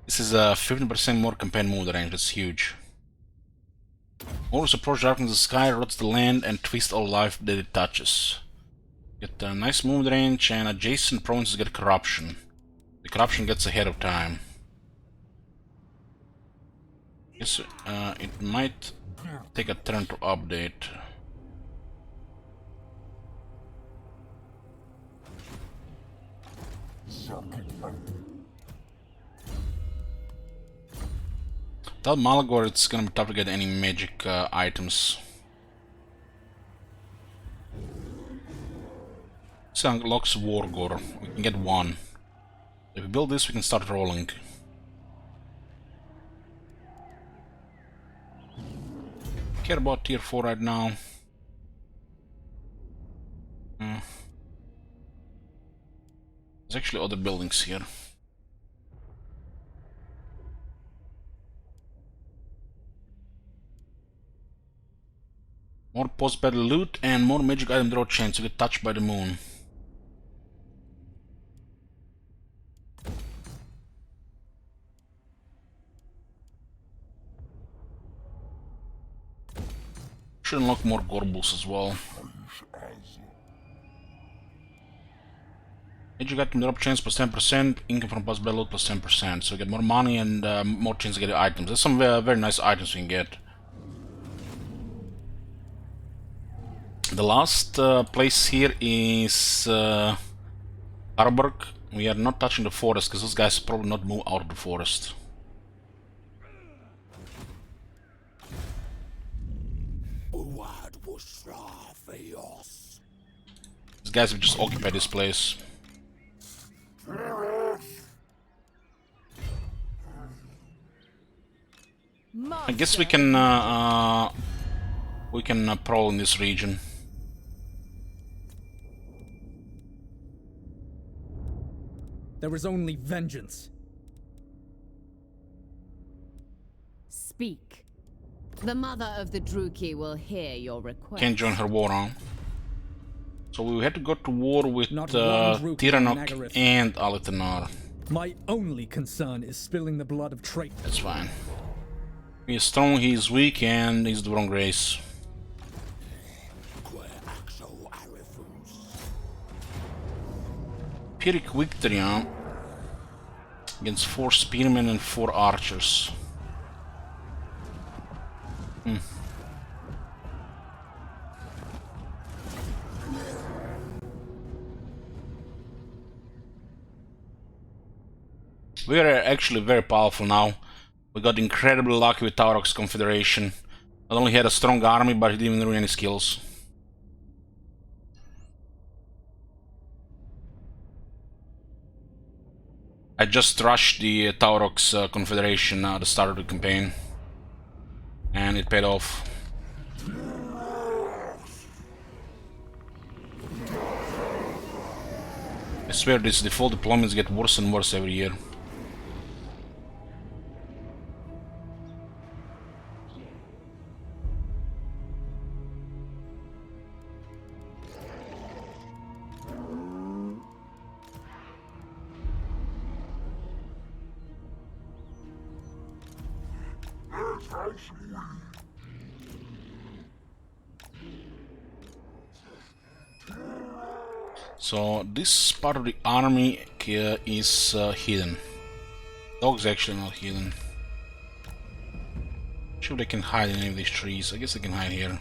This is 15% more campaign move range, that's huge. Always approach darkness in the sky, rots the land, and twist all life that it touches. Get a nice move range, and adjacent provinces get corruption. The corruption gets ahead of time. Guess it might take a turn to update. Without Malagor, it's gonna be tough to get any magic items. This unlocks Warherd. We can get one. If we build this, we can start rolling. Care about tier 4 right now. There's actually other buildings here. More post-battle loot and more magic item draw chance to get touched by the moon. Should unlock more Gorbles as well. Magic item drop chance plus 10%, income from post battle loot plus 10%. So we get more money and more chance to get items. There's some very nice items we can get. The last place here is Harburg. We are not touching the forest because those guys probably not move out of the forest. These guys will just occupy this place. I guess we can prowl in this region. There is only vengeance. Speak. The mother of the Druki will hear your request. Can't join her war on. So we had to go to war with Tiranoc and Alitanar. My only concern is spilling the blood of traitors. That's fine. He is strong, he is weak, and he's the wrong race. Pyrrhic victory, huh? Against 4 spearmen and 4 archers. We are actually very powerful now. We got incredibly lucky with Tauroc's Confederation. Not only had a strong army, but he didn't even ruin any skills. I just rushed the Tauroc's Confederation at the start of the campaign. And it paid off. I swear these default deployments get worse and worse every year. So this part of the army is hidden. Dogs actually not hidden. Sure they can hide in any of these trees. I guess they can hide here.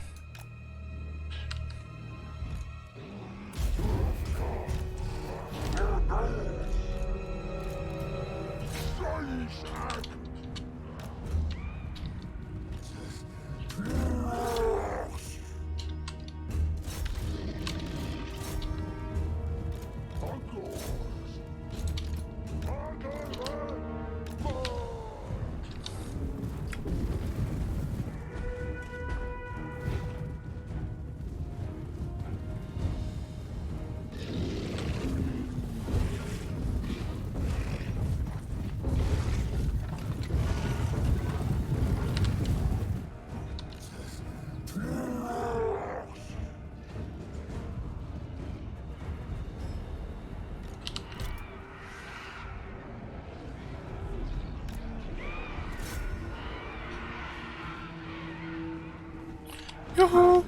Yoo-hoo!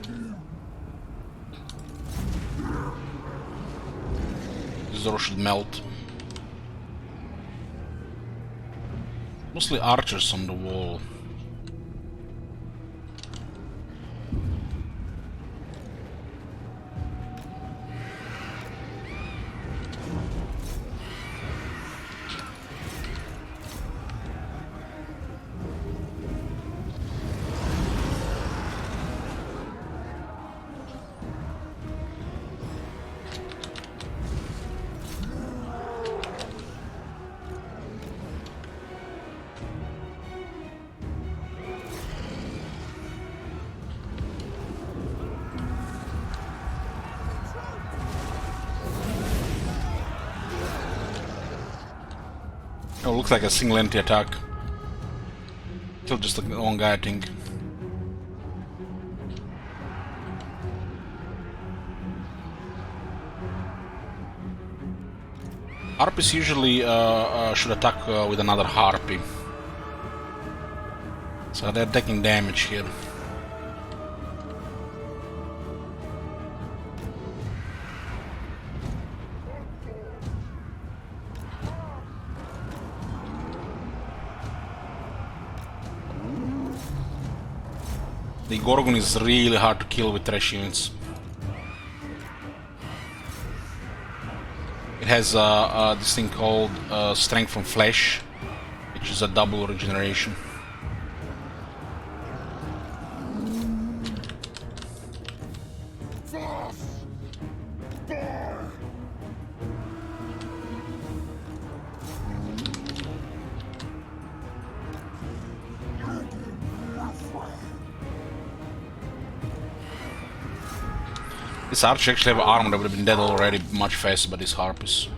This door should melt. Mostly archers on the wall. Oh, looks like a single entity attack. Killed just like one guy, I think. Harpies usually should attack with another harpy. So they're taking damage here. The Gorgon is really hard to kill with trash units. It has this thing called Strength from Flesh, which is a double regeneration. This archer actually have armor that would have been dead already much faster by these harpies.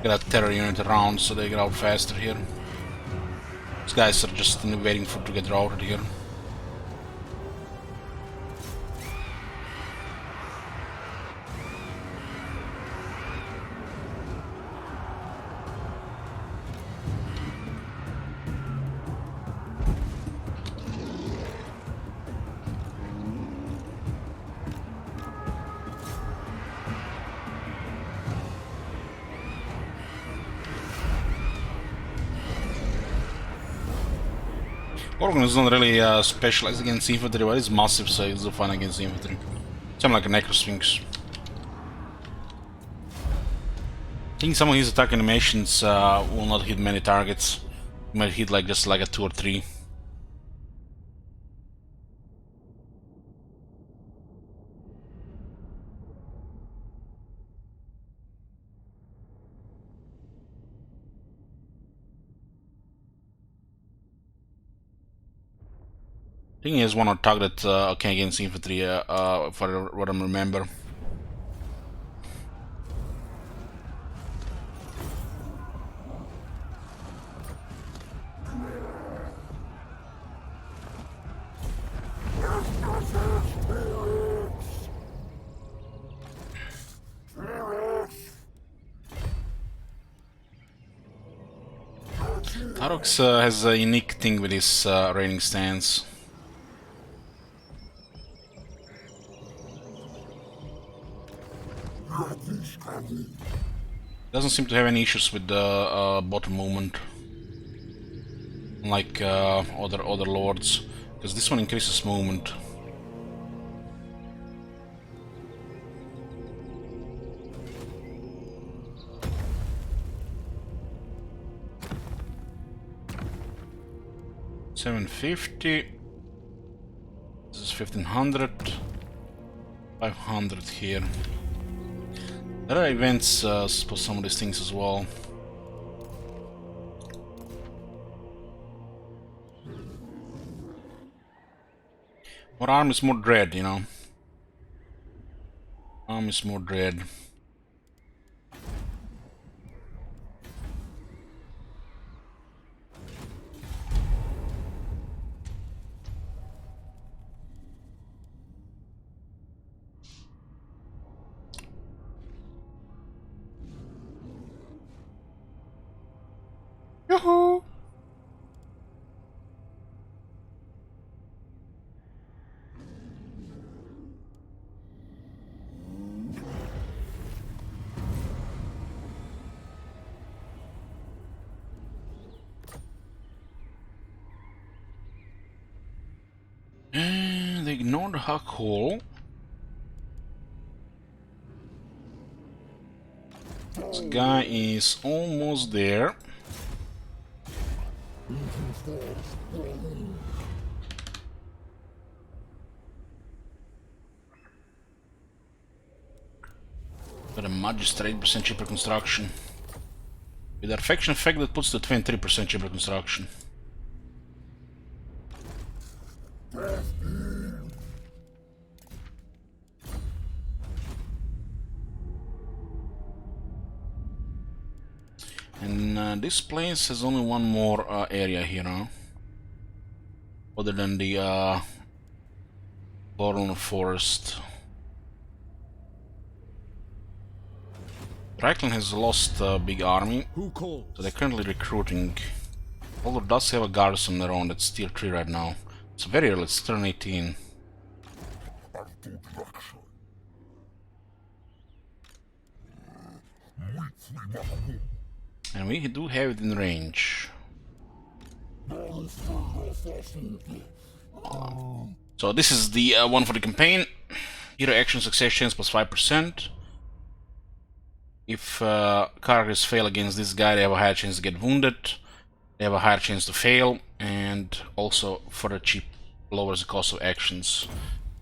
Get a terror unit around so they get out faster here. These guys are just waiting for to get routed here. Gorgon is not really specialized against infantry, but it's massive, so it's fun against infantry. Something like a Necrosphinx. I think some of his attack animations will not hit many targets. He might hit like just like a 2 or 3. I think he has one or target okay against infantry, for what I remember. Tarox has a unique thing with his raining stance. Doesn't seem to have any issues with the bottom movement, unlike other lords, because this one increases movement. $750. It's 1500, 500 here. There are events for some of these things as well. More armies, more dread, you know. Armies, more dread. Yoo-hoo! And they ignored the Huck hole. This guy is almost there. But a magistrate 8% cheaper construction. With the affection effect that puts the 23% cheaper construction. And this place has only one more area here, huh? Other than the Born Forest. Reichland has lost a big army, so they're currently recruiting. Although it does have a garrison their own that's tier 3 right now. It's very early, it's turn 18. And we do have it in range. So this is the one for the campaign. Hero action success chance plus 5%. If characters fail against this guy, they have a higher chance to get wounded. They have a higher chance to fail, and also further cheap lowers the cost of actions.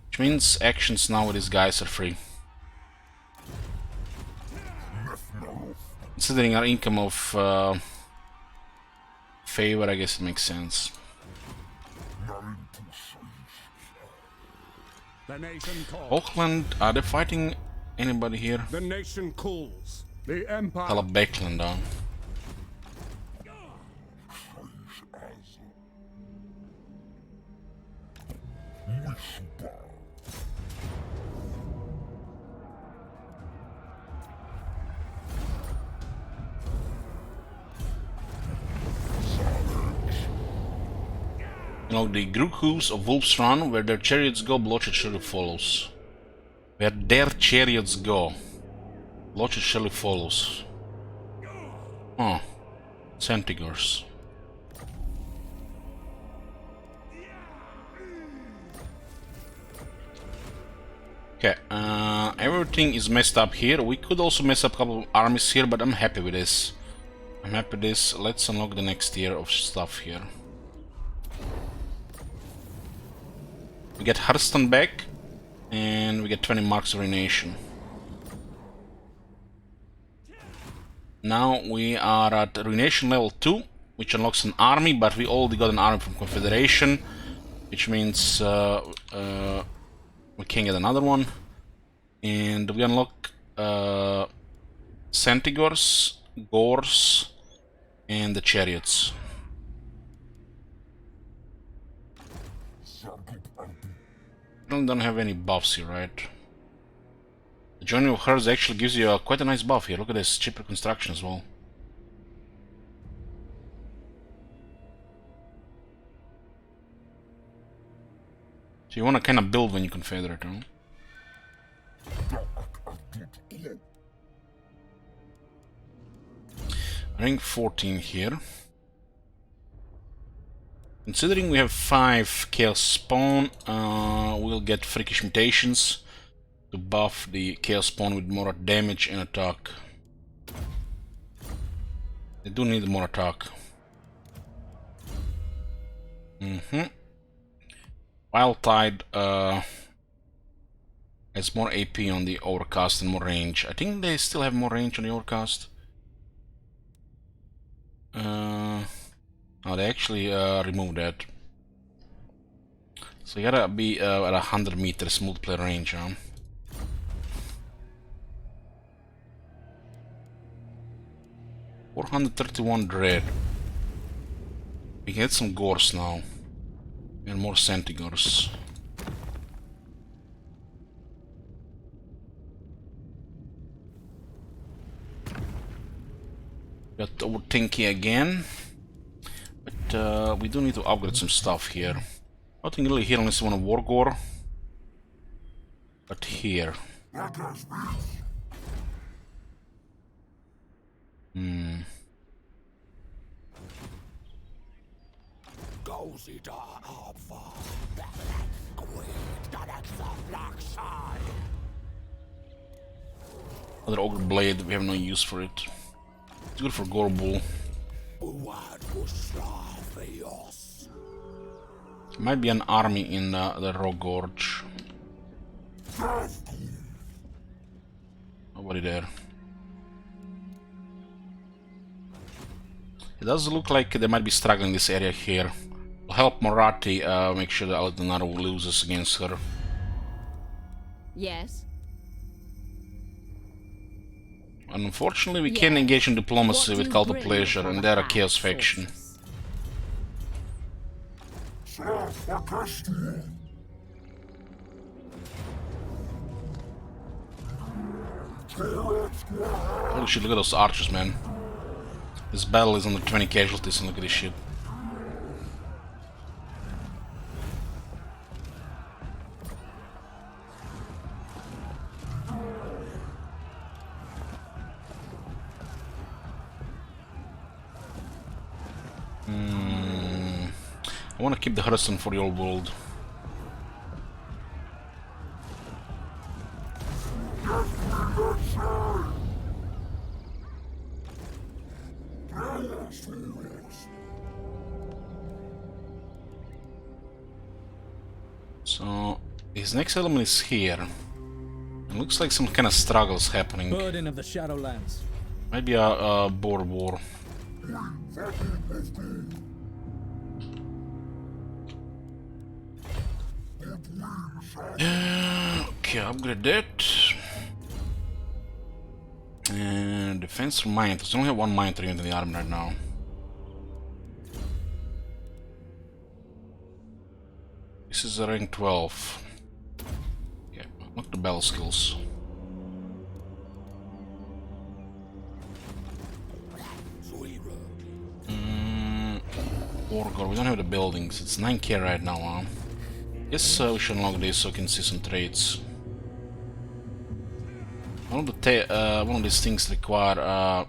Which means actions now with these guys are free. Considering our income of favor, I guess it makes sense. Auckland, are they fighting anybody here? The nation calls. The empire. Tell Beckland down. You know, the group hooves of Wolf's Run, where their chariots go, bloodshed surely follows. Where their chariots go, bloodshed surely follows. Oh, Centigors. Okay, everything is messed up here. We could also mess up a couple of armies here, but I'm happy with this. I'm happy with this. Let's unlock the next tier of stuff here. We get Hearthstone back, and we get 20 marks of ruination. Now we are at ruination level 2, which unlocks an army, but we already got an army from Confederation, which means we can get another one. And we unlock Centigors, Gors, and the Chariots. Don't have any buffs here, right? The joining of herds actually gives you quite a nice buff here. Look at this, cheaper construction as well. So you want to kind of build when you confederate, huh? Rank 14 here. Considering we have 5 Chaos Spawn, we'll get Freakish Mutations to buff the Chaos Spawn with more damage and attack. They do need more attack. Wild Tide has more AP on the Overcast and more range. I think they still have more range on the Overcast. Oh, they actually removed that. So you gotta be at 100 meters multiplayer range, huh? $431 dread. We can get some gores now. And more Centigores. Got Overtinky again. But we do need to upgrade some stuff here. Nothing really here unless you want a Wargore. But here. Another Ogre Blade, we have no use for it. It's good for Gorbull. Might be an army in the Rock Gorge. Nobody there. It does look like they might be struggling this area here. Will help Marathi make sure that Alexander loses against her. Yes. Unfortunately, we can't engage in diplomacy with Cult of Pleasure, and they're a Chaos faction. Holy shit, look at those archers, man. This battle is under 20 casualties, and look at this shit. I want to keep the Hearthstone for the old world. So his next element is here. It looks like some kind of struggles happening. Burden of the Shadowlands. Maybe a board war. Okay, upgrade that. And defense from mine. There's only have one mine unit in the army right now. This is a rank 12. Okay, look the battle skills. Warherd, we don't have the buildings. It's 9k right now, huh? Yes, we should unlock this so we can see some traits. One of these things require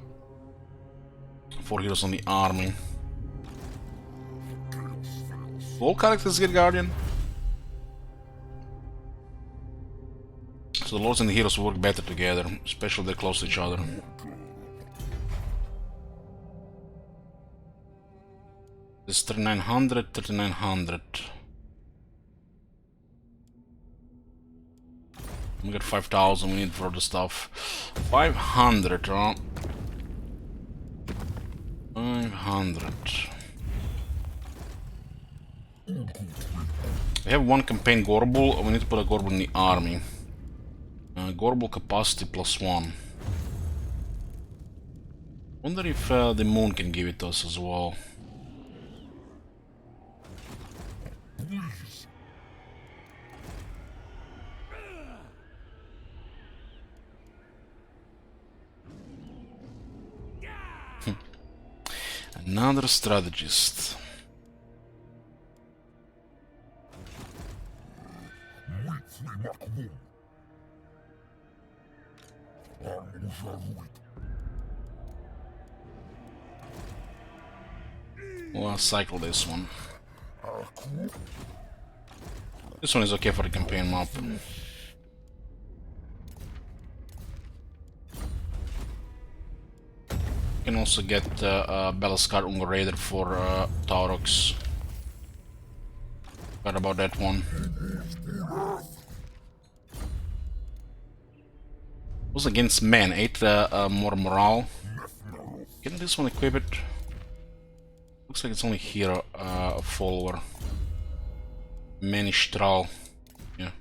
4 heroes on the army. All characters get Guardian. So the lords and the heroes work better together, especially if they're close to each other. This 3900, 3900. We got 5000, we need further stuff. 500, huh? 500. We have one campaign Gorbull, we need to put a Gorbull in the army. Gorbull capacity +1. Wonder if the moon can give it to us as well. Another strategist. Well, I'll cycle this one. This one is okay for the campaign map. You can also get Battlescar Ungo Raider for Taurox. Forgot about that one. Was against men, 8 more morale. Can this one equip it? Looks like it's only here a follower. Menistral. Yeah.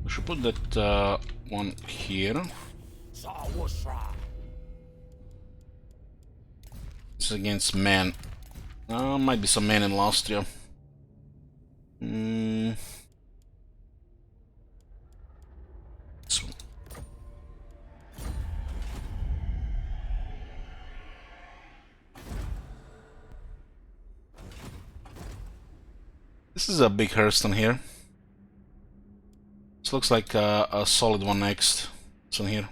We should put that one here. This is against men. Might be some men in last year. This one. This is a big Hearthstone here. This looks like a solid one next. This one here.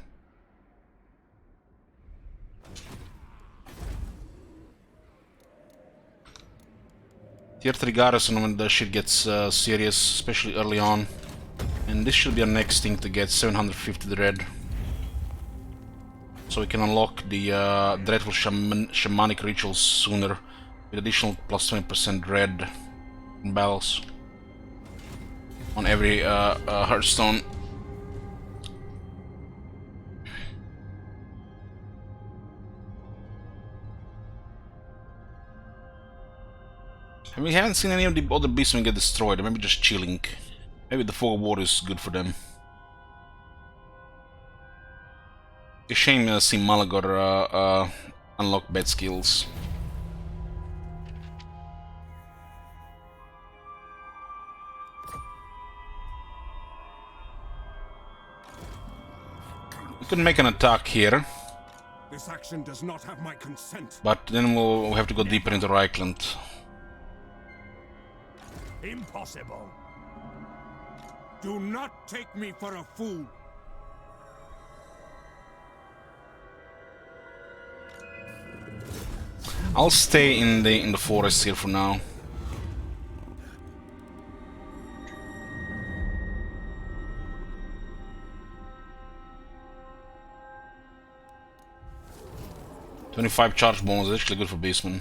Tier 3 garrison when the shit gets serious, especially early on. And this should be our next thing to get 750 dread. So we can unlock the dreadful shamanic rituals sooner with additional plus 20% dread in battles on every Hearthstone. And we haven't seen any of the other beastmen get destroyed, maybe just chilling. Maybe the Fog of War is good for them. A shame to see Malagor unlock bad skills. We could make an attack here. This action does not have my consent. But then we'll have to go deeper into Reichland. Impossible. Do not take me for a fool. I'll stay in the forest here for now. $25 charge bonus is actually good for beastmen.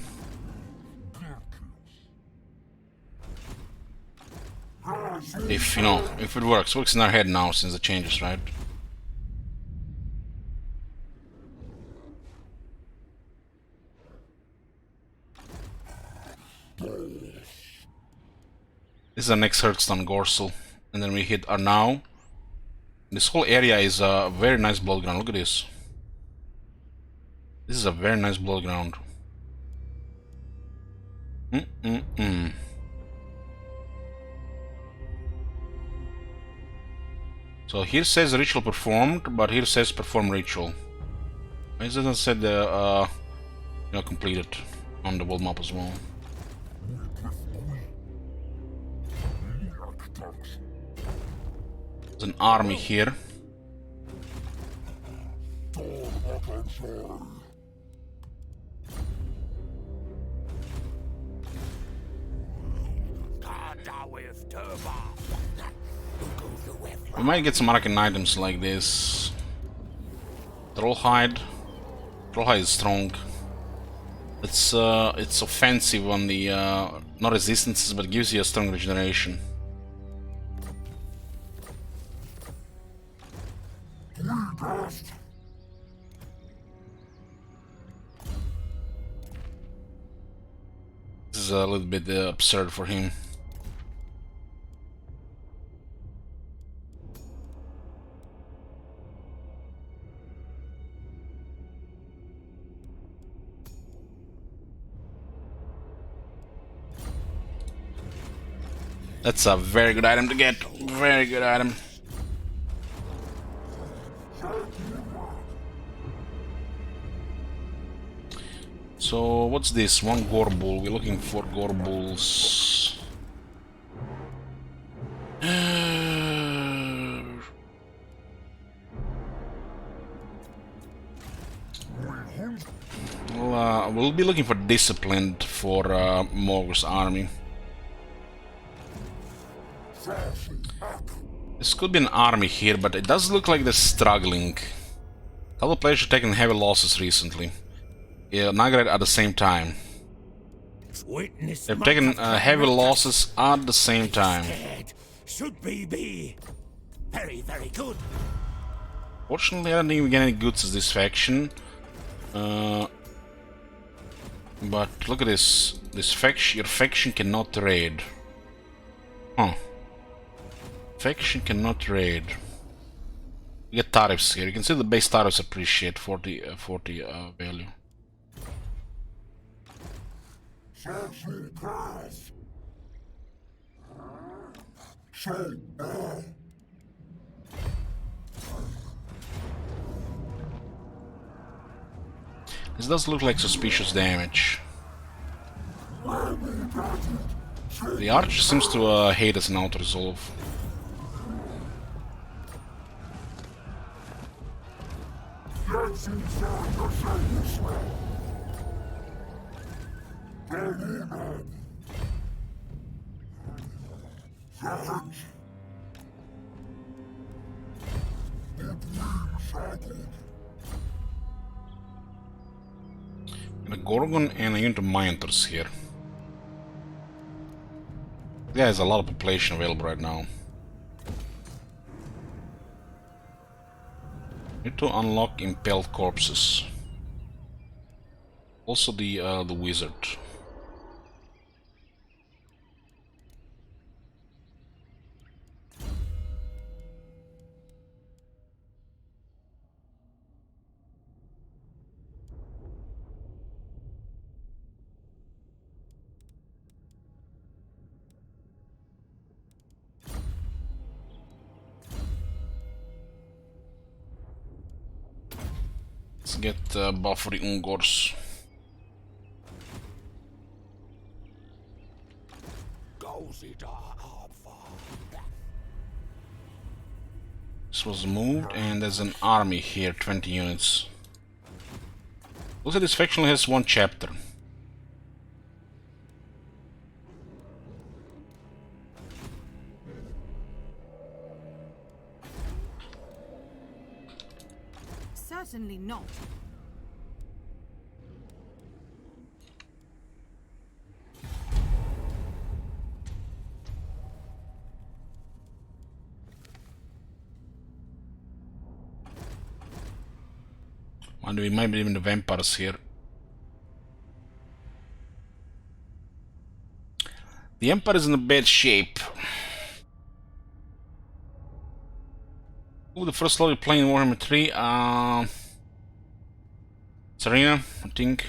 If, you know, if it works. It works in our head now since the changes, right? This is our next Hearthstone Gorsel. And then we hit Arnau. This whole area is a very nice blood ground. Look at this. This is a very nice blood ground. So here says ritual performed, but here says perform ritual. Why doesn't it say the you know, completed on the world map as well? There's an army here. We might get some Arakan items like this. Trollhide. Trollhide is strong. It's offensive on the not resistances, but gives you a strong regeneration. This is a little bit absurd for him. That's a very good item to get. Very good item. So what's this? One Gorbull. We're looking for Gorbulls. We'll be looking for Disciplined for Morgul's army. This could be an army here, but it does look like they're struggling. A couple of players have taken heavy losses recently. Yeah, Nagrad at the same time. Witness They've taken heavy losses at the same time. Should be very, very good. Fortunately, I don't think we get any goods as this faction. But look at this. This faction, your faction cannot raid. Huh. Faction cannot raid. You get tariffs here. You can see the base tariffs appreciate 40 value. This does look like suspicious damage. The archer seems to hate us in auto resolve. A Gorgon and a unit of Minotaurs here. There is a lot of population available right now. Need to unlock impaled corpses. Also the wizard. Let's get buff for the Ungors. This was moved, and there's an army here, 20 units. Looks like this faction only has one chapter. Certainly not. And we might be even the vampires here. The Empire is in a bad shape. Ooh, the first slot we're playing Warhammer 3. Serena, I think.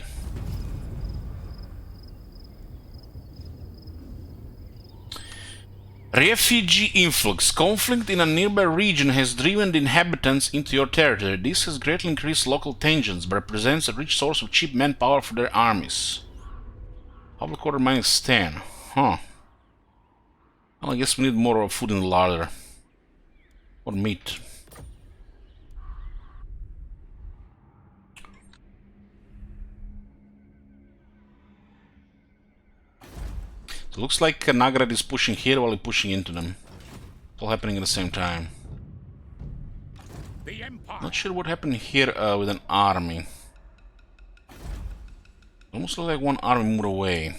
Refugee influx. Conflict in a nearby region has driven the inhabitants into your territory. This has greatly increased local tensions, but represents a rich source of cheap manpower for their armies. Public order -10. Huh. Well, I guess we need more food in the larder. Or meat. It looks like Nagrad is pushing here while he's pushing into them. It's all happening at the same time. Not sure what happened here with an army. Almost look like one army moved away.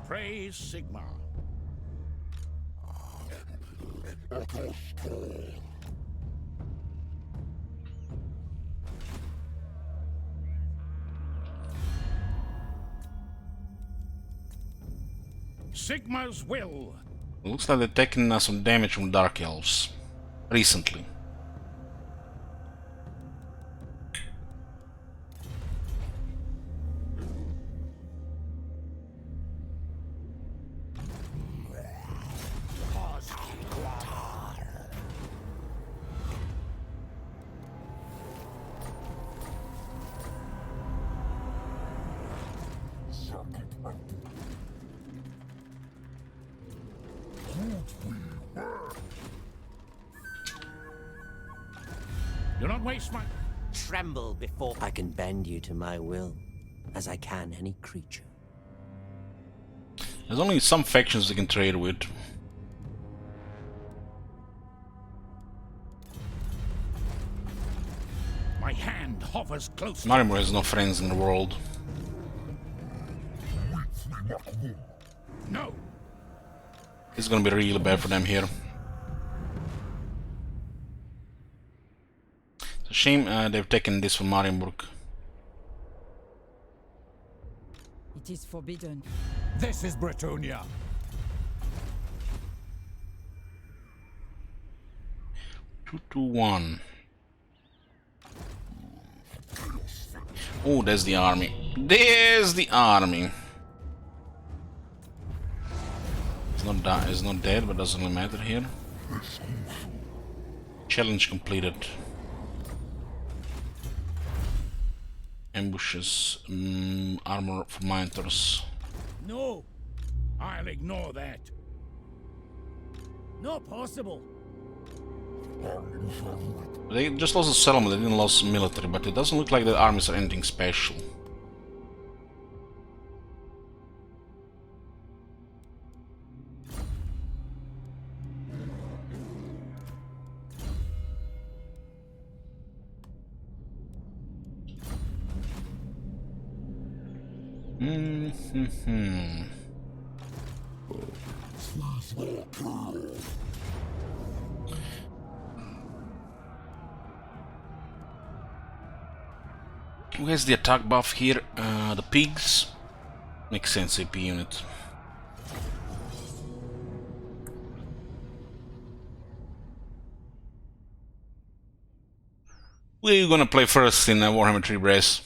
Praise Sigma. Sigma's will. It looks like they're taking some damage from Dark Elves recently. Do not waste my... Tremble before I can bend you to my will, as I can any creature. There's only some factions they can trade with. My hand hovers close. Marimor has no friends in the world. No. It's gonna be really bad for them here. It's a shame they've taken this from Marienburg. It is forbidden. This is Bretonia. Two to one. Oh, there's the army. There's the army. It's not dead, but doesn't really matter here. Challenge completed. Ambushes, armor for miners. No, I'll ignore that. Not possible. They just lost a settlement, they didn't lose military, but it doesn't look like the armies are anything special. Who has the attack buff here? The pigs. Makes sense, AP unit. Who are you gonna play first in Warhammer 3 Brace?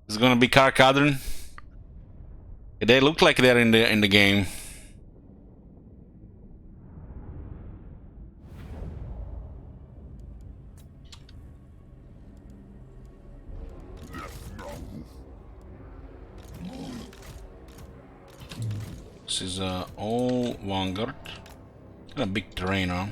Is it gonna be Karkadron? They look like they're in the game. This is all Vanguard. Kind of big terrain, huh?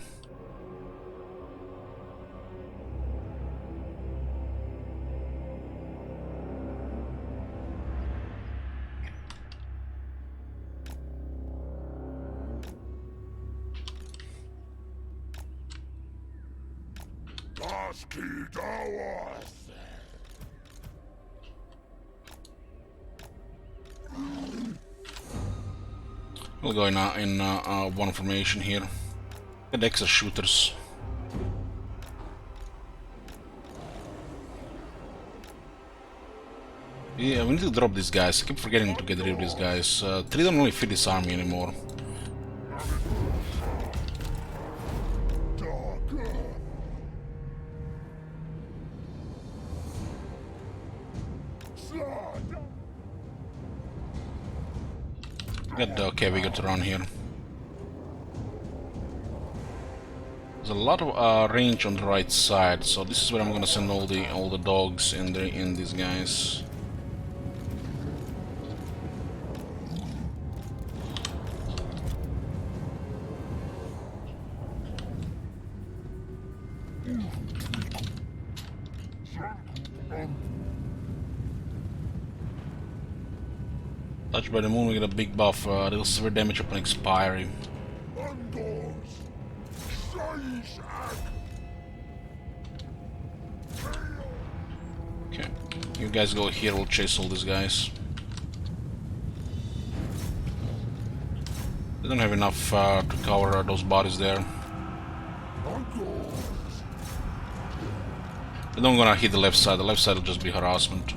We'll go in one formation here. Get extra shooters. Yeah, we need to drop these guys. I keep forgetting to get rid of these guys. Three don't really fit this army anymore. Okay, we got around here. There's a lot of range on the right side, so this is where I'm gonna send all the dogs in these guys. Touched by the moon, we get a big buff. Deals severe damage upon expiry. Okay, you guys go here, we'll chase all these guys. They don't have enough to cover those bodies there. They don't gonna hit the left side will just be harassment.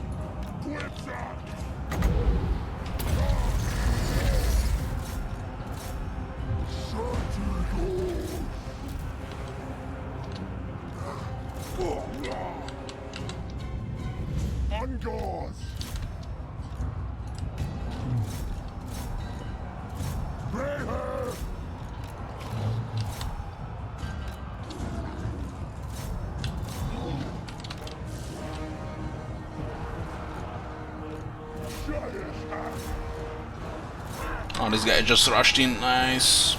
Oh, this guy just rushed in, nice.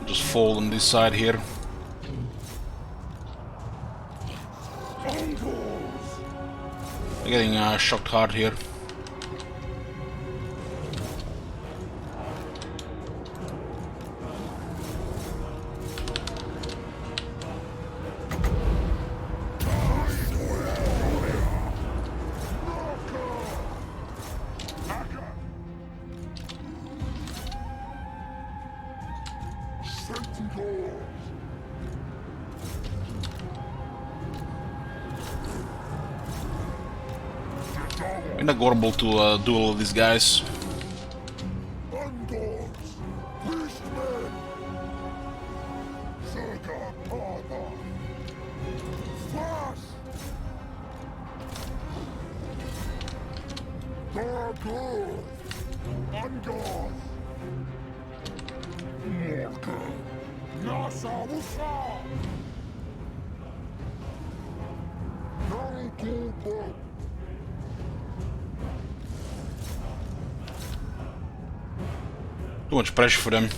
Just fall on this side here. We're getting shocked hard here. Kinda horrible to duel these guys. Too much pressure for them.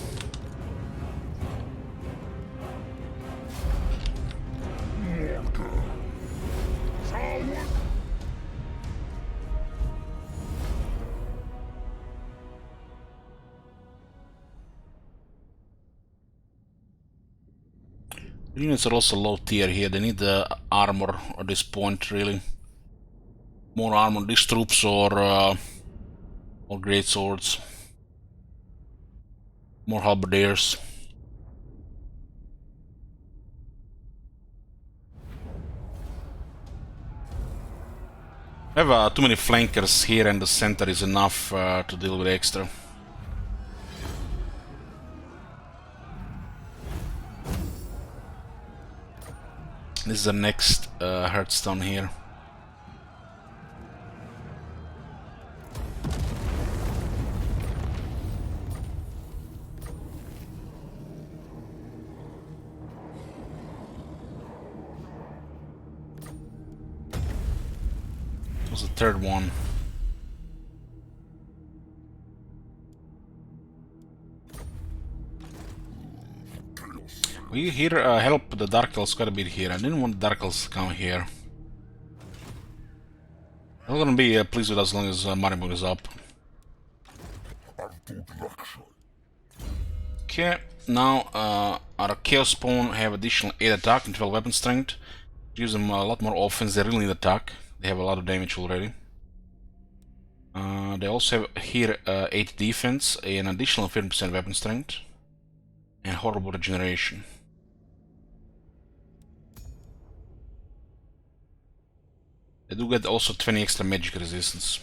Units are also low tier here. They need the armor at this point, really. More armor on these troops or great swords. More halberdiers. I have too many flankers here, and the center is enough to deal with extra. This is the next Hearthstone here. It was the third one. We here help the Dark Elves quite a bit here. I didn't want the Dark Elves to come here. They're gonna be pleased with us as long as Maribor is up. Okay, now our Chaos Spawn have additional 8 attack and 12 weapon strength. Gives them a lot more offense. They really need attack. They have a lot of damage already. They also have here 8 defense, an additional 50% weapon strength, and horrible regeneration. They do get also 20 extra magic resistance.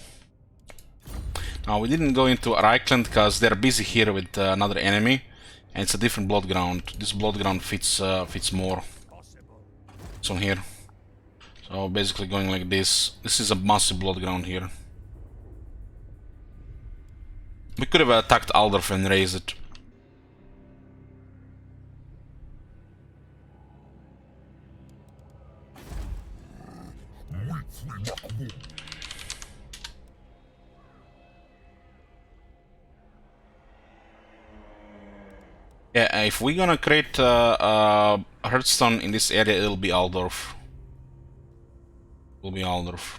Now we didn't go into Reichland because they're busy here with another enemy, and it's a different blood ground. This blood ground fits more. It's on here. So basically going like this. This is a massive blood ground here. We could have attacked Aldorf and raised it. Yeah, if we're gonna create a Hearthstone in this area, it'll be Aldorf. It'll be Aldorf.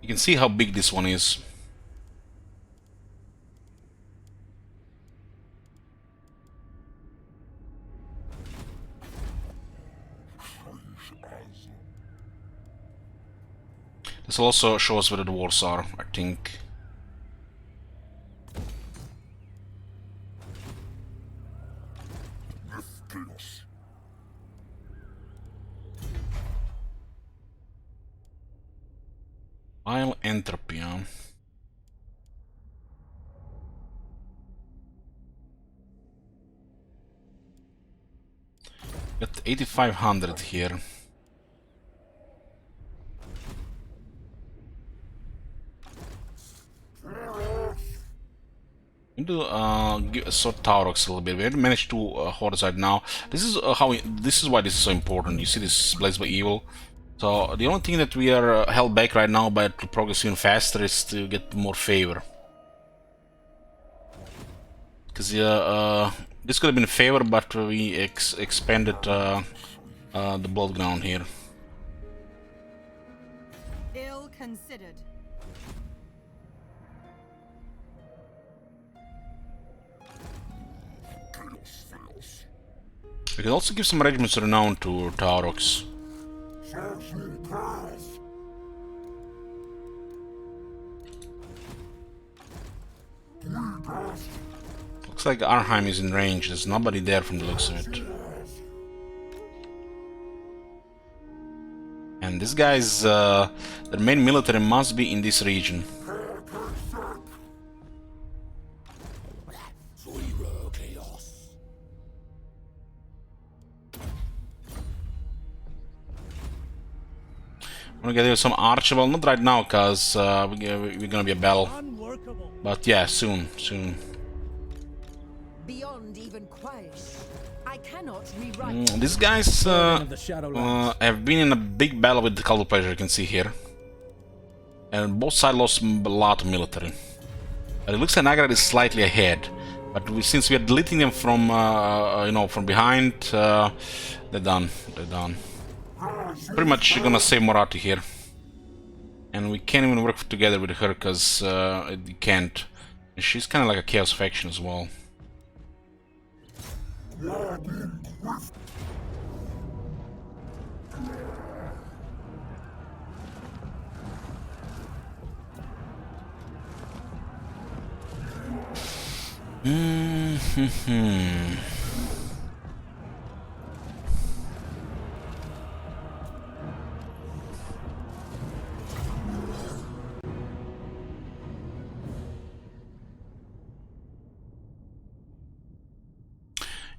You can see how big this one is. This also shows where the dwarves are, I think. Vile entropy, huh? Got 8500 here. We need to sort Taurox a little bit. We haven't managed to Hordes right now. This is this is why this is so important. You see this Blazed by Evil. So the only thing that we are held back right now by to progress even faster is to get more favor. Because this could have been favor, but we expanded the blood ground here. Ill considered. We can also give some regiments renown to Taurox. Looks like Arnheim is in range. There's nobody there from the looks of it. And this guy's the main military must be in this region. I'm gonna get some archer. Well, not right now, cause we're gonna be a battle. But yeah, soon. Beyond even quiet, I cannot rewrite. These guys have been in a big battle with the Cult of Pleasure, you can see here. And both sides lost a lot of military. It looks like Nagrad is slightly ahead. But since we are deleting them from, from behind, they're done. Pretty much gonna save Morati here. And we can't even work together with her, because we can't. She's kind of like a Chaos faction as well.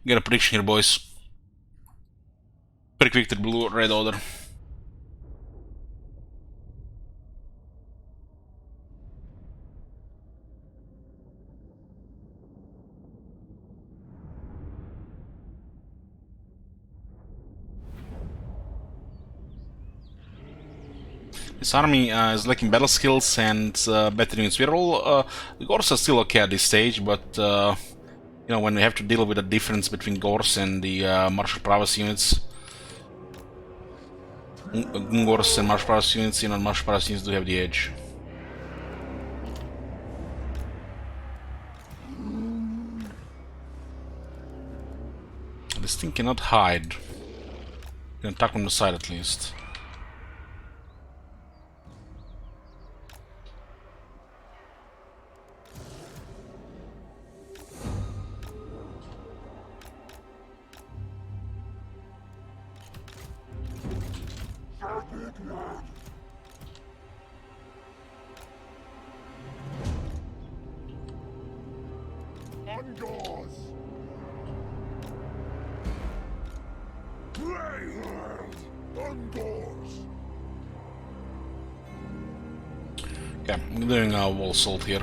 Got a prediction here, boys. Pretty quick to blue red order. This army is lacking battle skills and better units. We're all the Gors are still okay at this stage, but when we have to deal with the difference between Gors and the martial prowess units, Gors and martial prowess units, martial prowess units do have the edge. This thing cannot hide. You can attack from the side at least. Okay, I'm doing a wall assault here.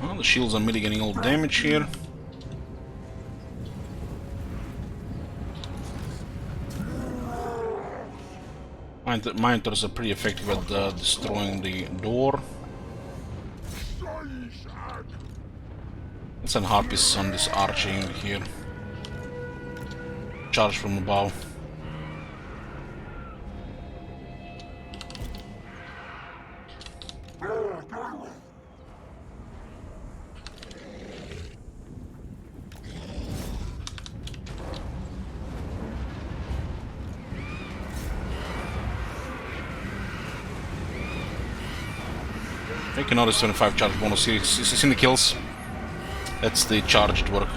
Well, the shields are mitigating all damage here. Miners are pretty effective at destroying the door. Let's send harpies on this arching here. Charge from above. You can notice 25 charge bonus here. It's in the kills. That's the charged work.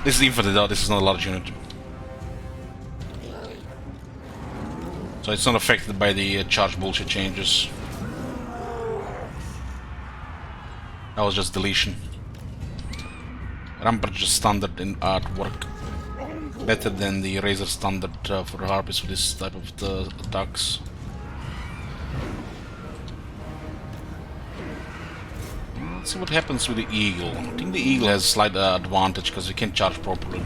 This is infantry though, this is not a large unit. So it's not affected by the charge bullshit changes. That was just deletion. Rampart just standard in artwork. Better than the Razor standard for the Harpies for this type of attacks. Let's see what happens with the Eagle. I think the Eagle has a slight advantage because it can't charge properly.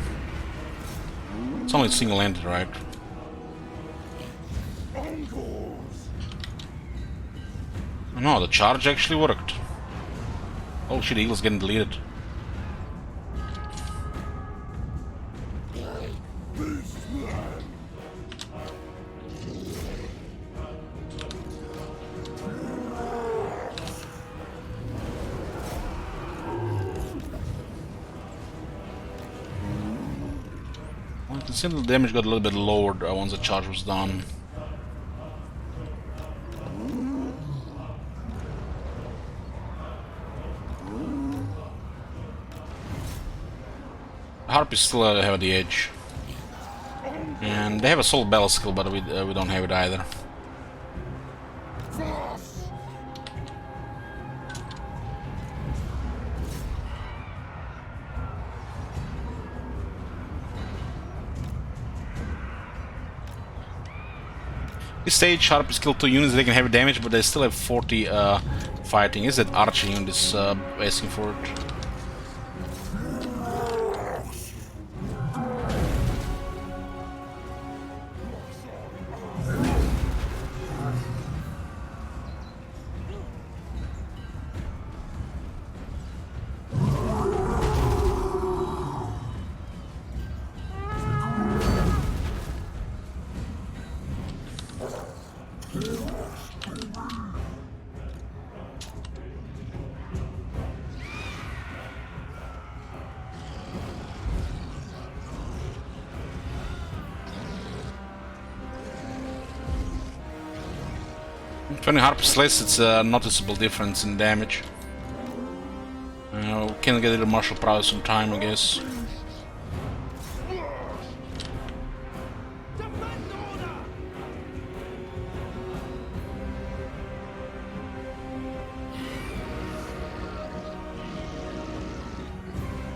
It's only single-handed, right? Oh, no, the charge actually worked. Oh shit, the Eagle's getting deleted. can see the damage got a little bit lowered once the charge was done. Harpies still have the edge. And they have a soul battle skill, but we don't have it either. This stage, Harpies kill 2 units, they can have damage, but they still have 40 fighting. Is that archer unit is asking for it? When Harpies less, it's a noticeable difference in damage. We can get a little martial prowess in time, I guess.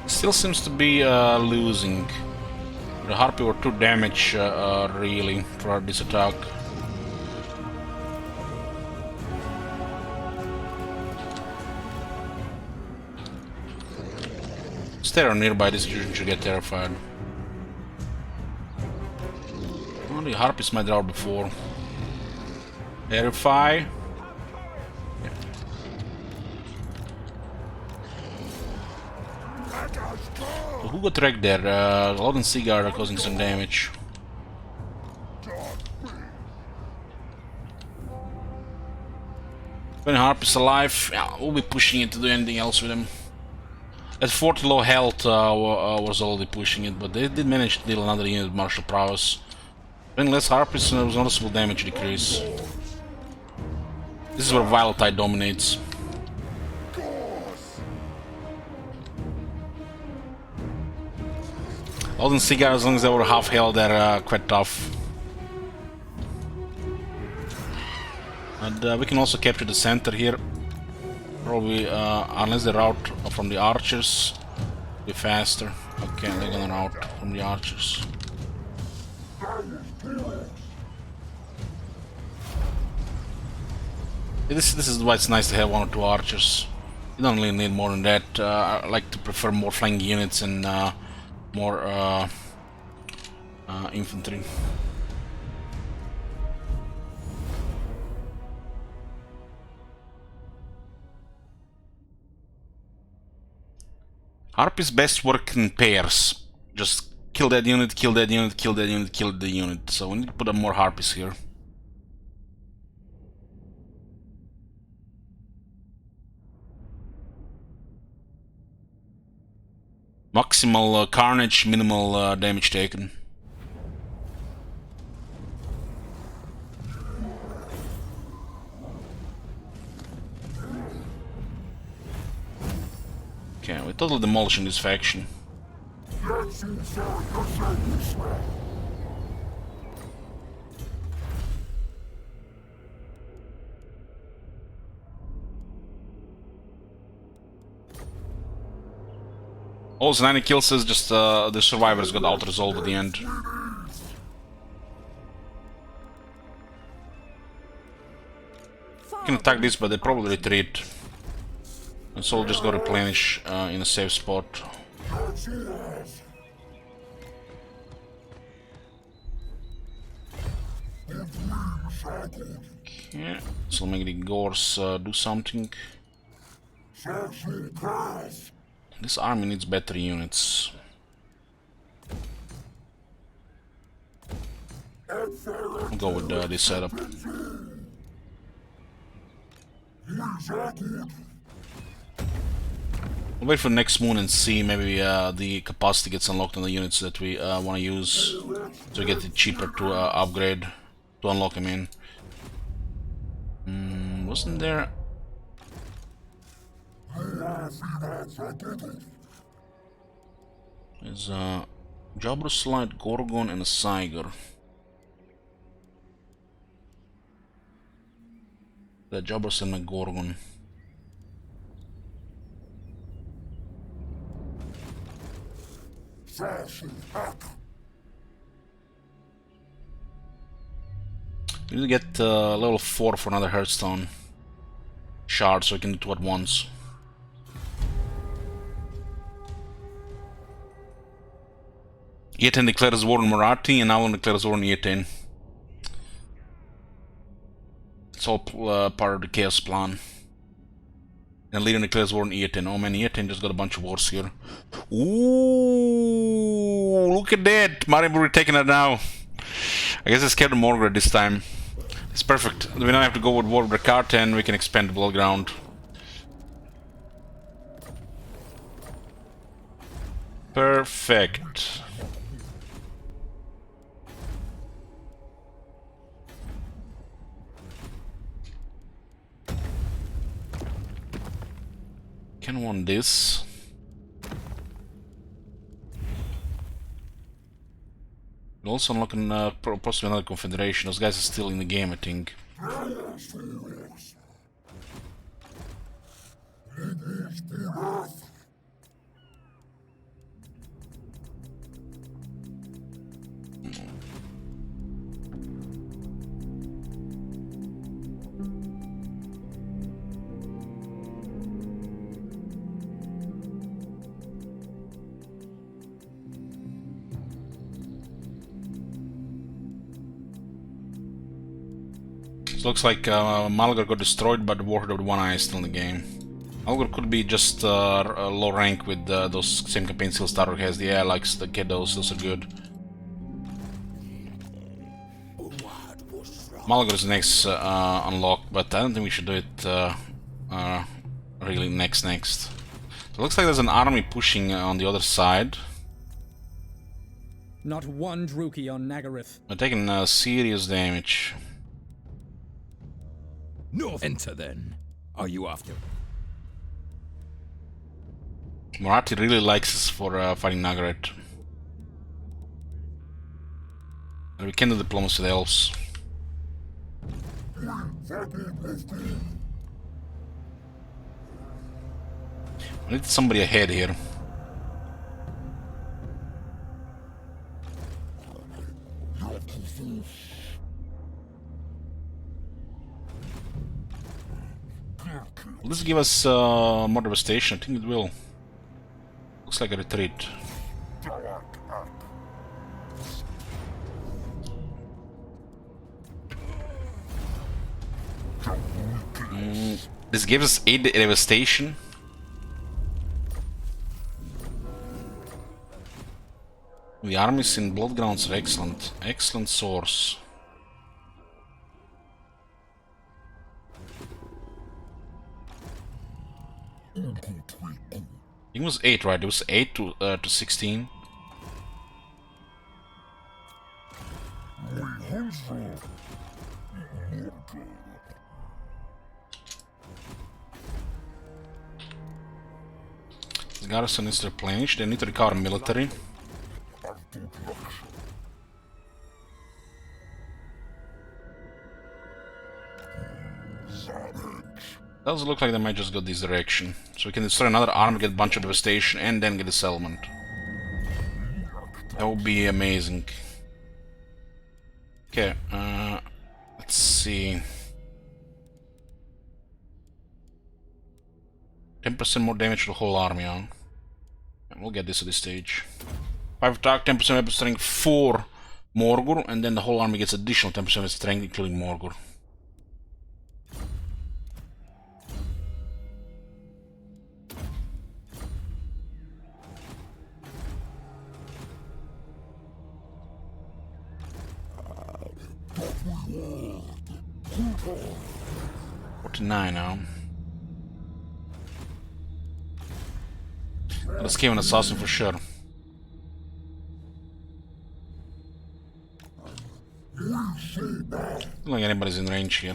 Still seems to be losing. The Harpy were 2 damage really for this attack. Stay nearby, this should get terrified. Only Harpies might draw before. Terrify. Yeah. So who got wrecked there? Loud and Cigar are causing some damage. When Harpies alive, yeah, we'll be pushing it to do anything else with him. At 40 low health was already pushing it, but they did manage to deal another unit with martial prowess. When less Harpies, there was noticeable damage decrease. This is where Violetite dominates. Golden Cigar, as long as they were half health, they're quite tough. And we can also capture the center here. Probably, unless they route from the archers, be faster. Okay, they're gonna route from the archers. This is why it's nice to have 1 or 2 archers. You don't really need more than that. I like to prefer more flanking units and more infantry. Harpies best work in pairs. Just kill that unit, kill that unit, kill that unit, kill the unit. So we need to put up more Harpies here. Maximal carnage, minimal damage taken. Okay, we're totally demolishing this faction. Also, 90 kills is just the survivors got out-resolved at the end. You can attack this, but they probably retreat. And so we'll just go replenish in a safe spot. Okay, so make the Gors do something. This army needs better units. I'll go with this setup. We'll wait for the next moon and see. Maybe the capacity gets unlocked on the units that we want to use, so we get it cheaper to upgrade, to unlock. I mean, wasn't there? There's a Jabberslide, Gorgon, and a Siger. The Jabbers and a Gorgon. We need to get level 4 for another Hearthstone shard, so we can do 2 at once. Eaten declares war on Marathi, and Alan declares war on Eaten. It's all part of the Chaos plan. And Leader declares war on Eaten. Oh man, Eaten just got a bunch of wars here. Ooh, look at that! Marienburg taking it now. I guess I scared of Morgred this time. It's perfect. We don't have to go with war with the card, and we can expand the Blood Ground. Perfect. Can want this. We're also unlocking possibly another confederation. Those guys are still in the game, I think. Looks like Malgar got destroyed, but the Warherd with one eye is still in the game. Malgar could be just a low rank with those same campaign skill starter has. Yeah, likes the kiddos, those are good. Malgar is next unlocked, but I don't think we should do it really next. So it looks like there's an army pushing on the other side. Not one Druki on Nagaryth. They're taking serious damage. North. Enter then. Are you after? Marathi really likes us for fighting Nagaryth. And we can do diplomacy with the elves. I need somebody ahead here. Will this give us more devastation? I think it will. Looks like a retreat. This gives us 8 devastation. The armies in Blood Grounds are excellent. Excellent source. I think it was 8, right? It was 8 to 16. The garrison is replenished. They need to recover military. Doesn't look like they might just go this direction. So we can destroy another army, get a bunch of devastation, and then get a settlement. That would be amazing. Okay, let's see. 10% more damage to the whole army, huh? And we'll get this at this stage. 5 attack, 10% weapon strength for Morgur, and then the whole army gets additional 10% strength, including Morgur. $49 now. Let's give an assassin for sure. Not like anybody's in range here.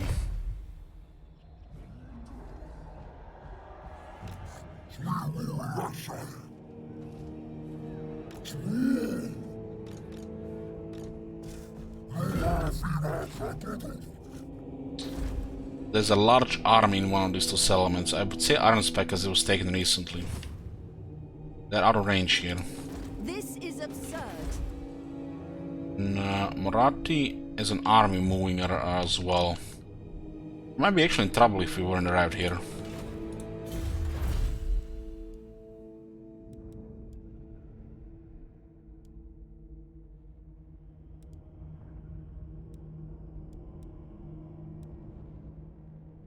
There's a large army in one of these two settlements. I would say Iron Spec as it was taken recently. They're out of range here. This is absurd. Marathi is an army moving as well. Might be actually in trouble if we weren't arrived here.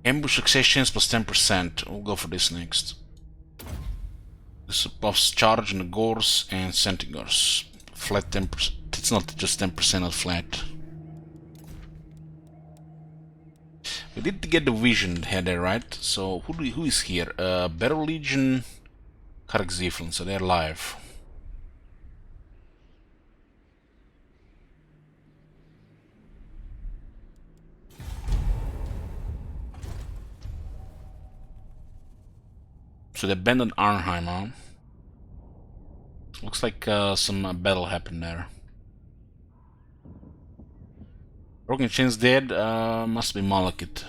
Ambush success chance plus 10%. We'll go for this next. This buffs charge in the gores and centigores. Flat 10%. It's not just 10% of flat. We did get the vision header, right? So who is here? Battle Legion, Kargziflin, so they're live. So they abandoned Arnheim, huh? Looks like some battle happened there. Broken Chain's dead, must be Malekith.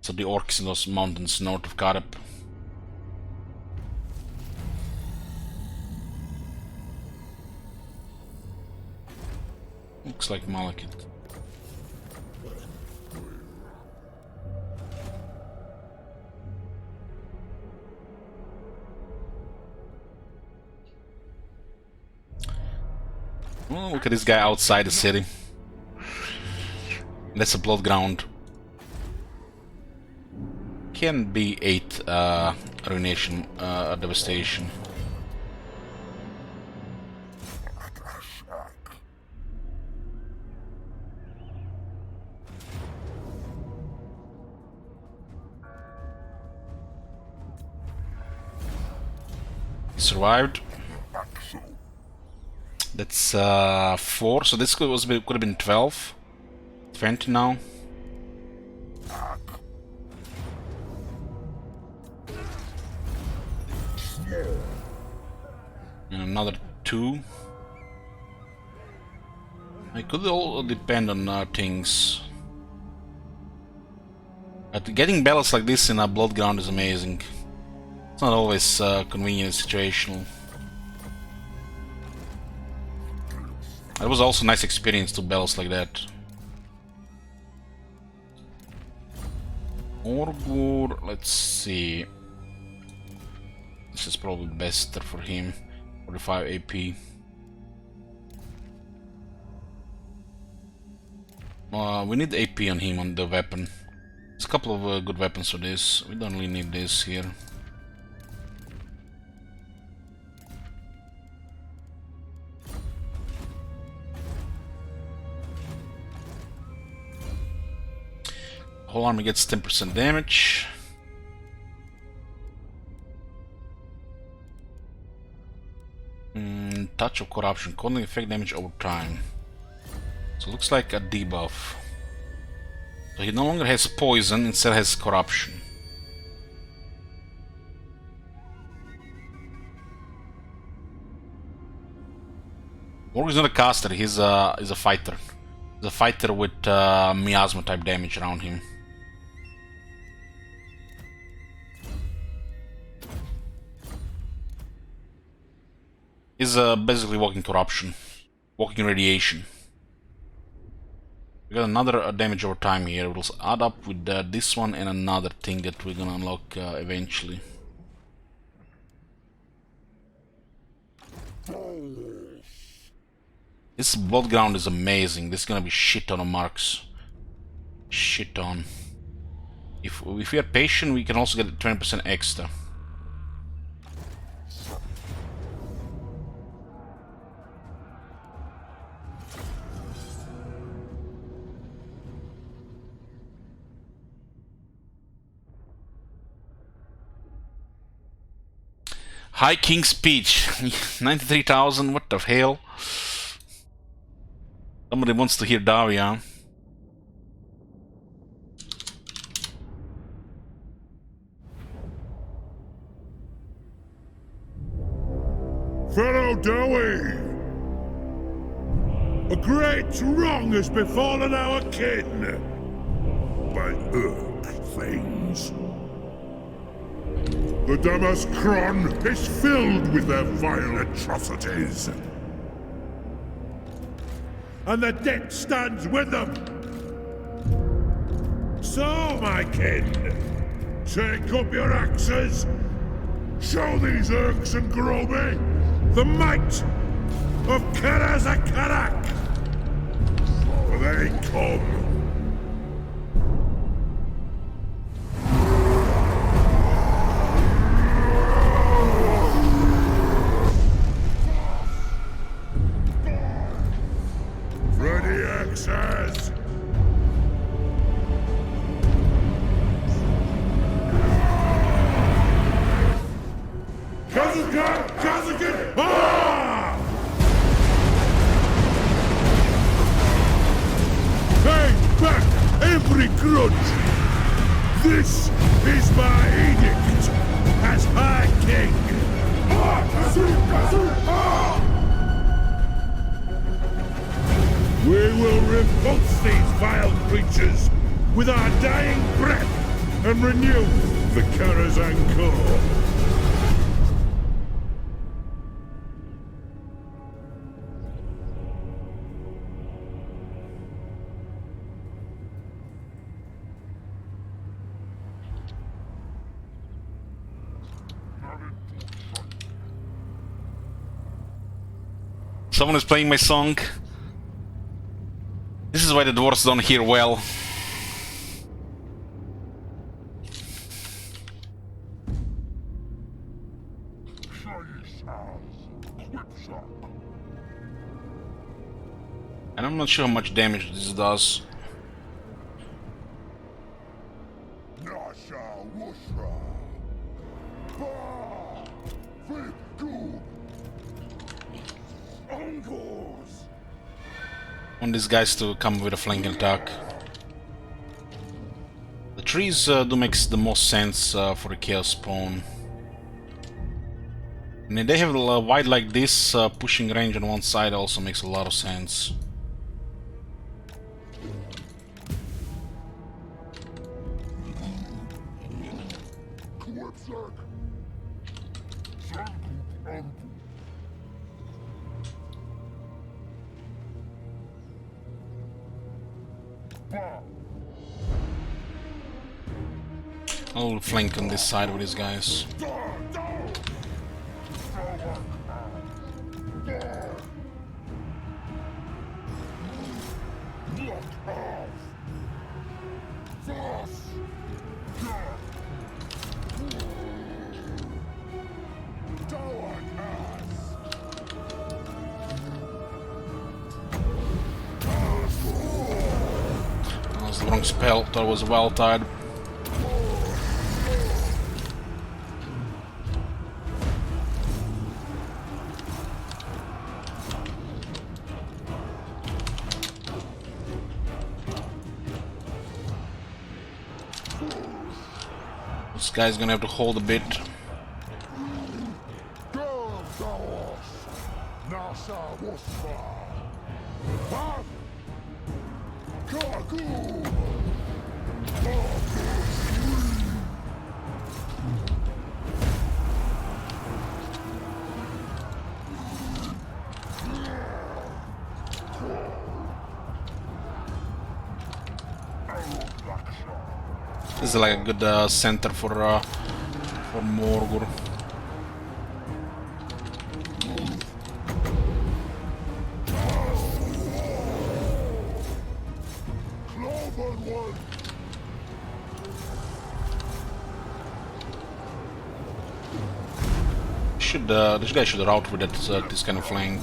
So the orcs in those mountains north of Karep. Looks like Malekith. Oh, look at this guy outside the city. That's a blood ground. Can be 8 ruination, devastation. Survived. That's 4, so this could have been 12. 20 now. And another 2. It could all depend on things. But getting battles like this in a blood ground is amazing. It's not always convenient and situational. It was also a nice experience to battles like that. Orgur, let's see. This is probably best for him. 45 AP. We need AP on him on the weapon. There's a couple of good weapons for this. We don't really need this here. Whole army gets 10% damage. Touch of corruption, counting effect damage over time. So it looks like a debuff. So he no longer has poison, instead has corruption. Morg is not a caster, he's a fighter. He's a fighter with miasma type damage around him. He's basically walking corruption, walking radiation. We got another damage over time here. We'll add up with this one and another thing that we're gonna unlock eventually. This blood ground is amazing. This is gonna be shit ton of marks. Shit on. If we are patient, we can also get 20% extra. High King speech. 93,000. What the hell? Somebody wants to hear Davia. Fellow Dowie, a great wrong has befallen our kin by Urk things. The Damaskron is filled with their vile atrocities, and the debt stands with them. So, my kin, take up your axes, show these Urks and Groby the might of Karazakarak, for they come. Ready, axes! Kazakan! Kazakan! Ah! Take back every grudge! This is my edict as High King! Ah! Kazu! Kazu! Ah! We will repulse these vile creatures with our dying breath and renew the Karazhan Core. Someone is playing my song. This is why the dwarves don't hear well. And I'm not sure how much damage this does. I want these guys to come with a flanking attack. The trees do make the most sense for a chaos spawn. And if they have a wide like this, pushing range on one side also makes a lot of sense. I'll flank on this side with these guys. That was the wrong spell, that was well tied. This guy's gonna have to hold a bit. This is like a good center for Morgur. This guy should route with that this kind of flank.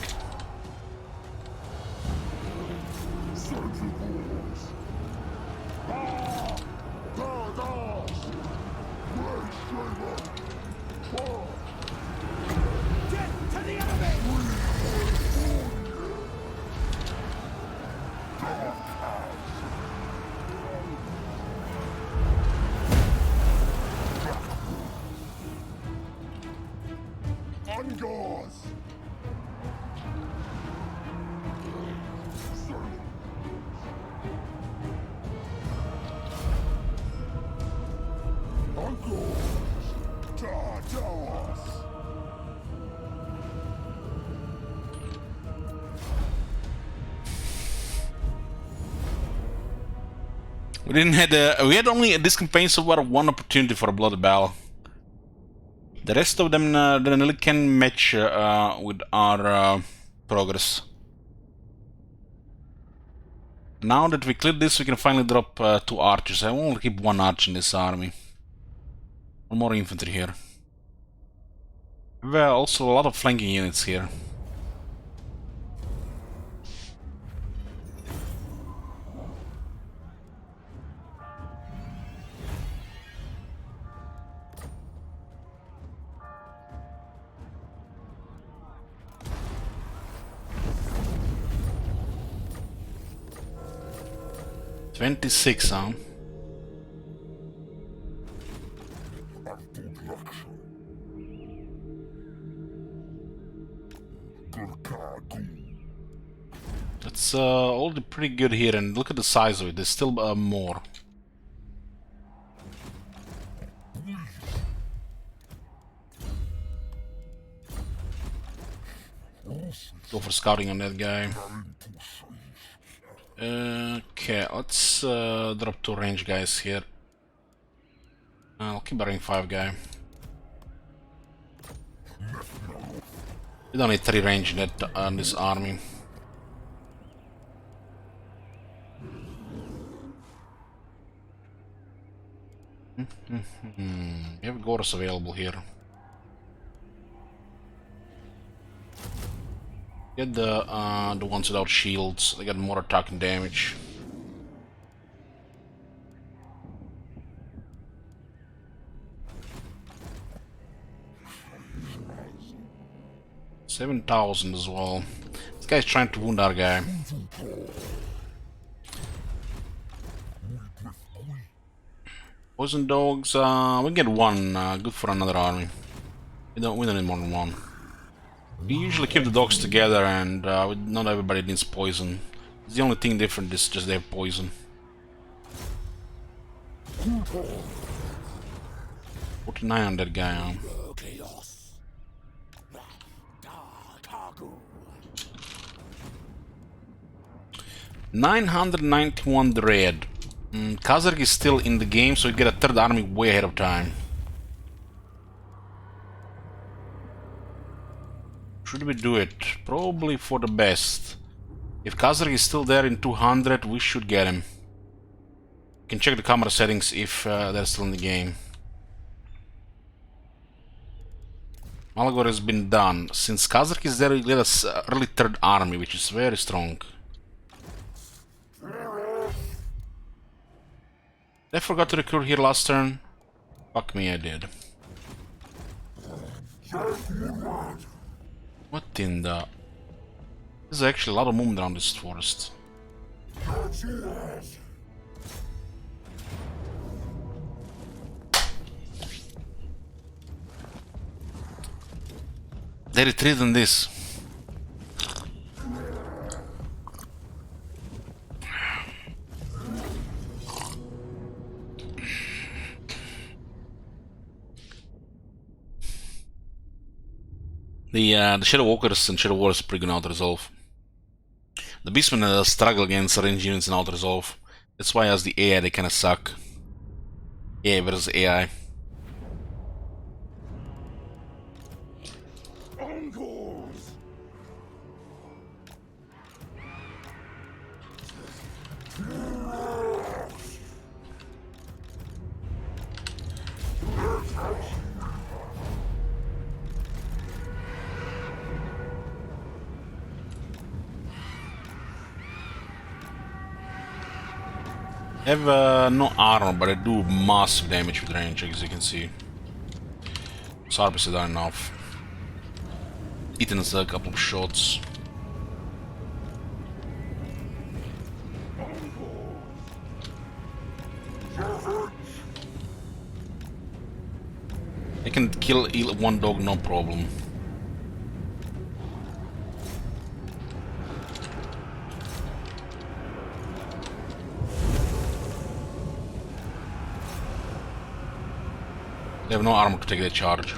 We didn't had we had only this campaign so far one opportunity for a bloody battle. The rest of them didn't really can match with our progress. Now that we cleared this, we can finally drop 2 archers. I will only keep 1 archer in this army. 1 more infantry here. Well, also a lot of flanking units here. $26, huh? That's already pretty good here, and look at the size of it. There's still more. Go for scouting on that guy. Okay, let's drop 2 range guys here. I'll keep a rank 5 guy. We don't need 3 range in this army. We have Gores available here. Get the ones without shields. They got more attack and damage. $7,000 as well. This guy's trying to wound our guy. Poison dogs. We get 1. Good for another army. We don't need more than 1. We usually keep the dogs together, and not everybody needs poison. It's the only thing different is just they have poison. 49 on that guy, huh? 991 Dread. Kazark is still in the game, so we get a 3rd army way ahead of time. Should we do it? Probably for the best. If Kazark is still there in 200, we should get him. You can check the camera settings if they're still in the game. Malagor has been done. Since Kazark is there, we get us early 3rd army, which is very strong. I forgot to recruit here last turn. Fuck me, I did. What in the... There's actually a lot of movement around this forest. They retreat on this. The Shadow Walkers and Shadow Warriors are pretty good in auto-resolve. The Beastmen struggle against range units in auto-resolve. That's why as the AI they kinda suck. AI versus AI. I have no armor, but I do massive damage with range, as you can see. Sarpis is done enough. Eaten us a couple of shots. I can kill one dog, no problem. They have no armor to take the charge.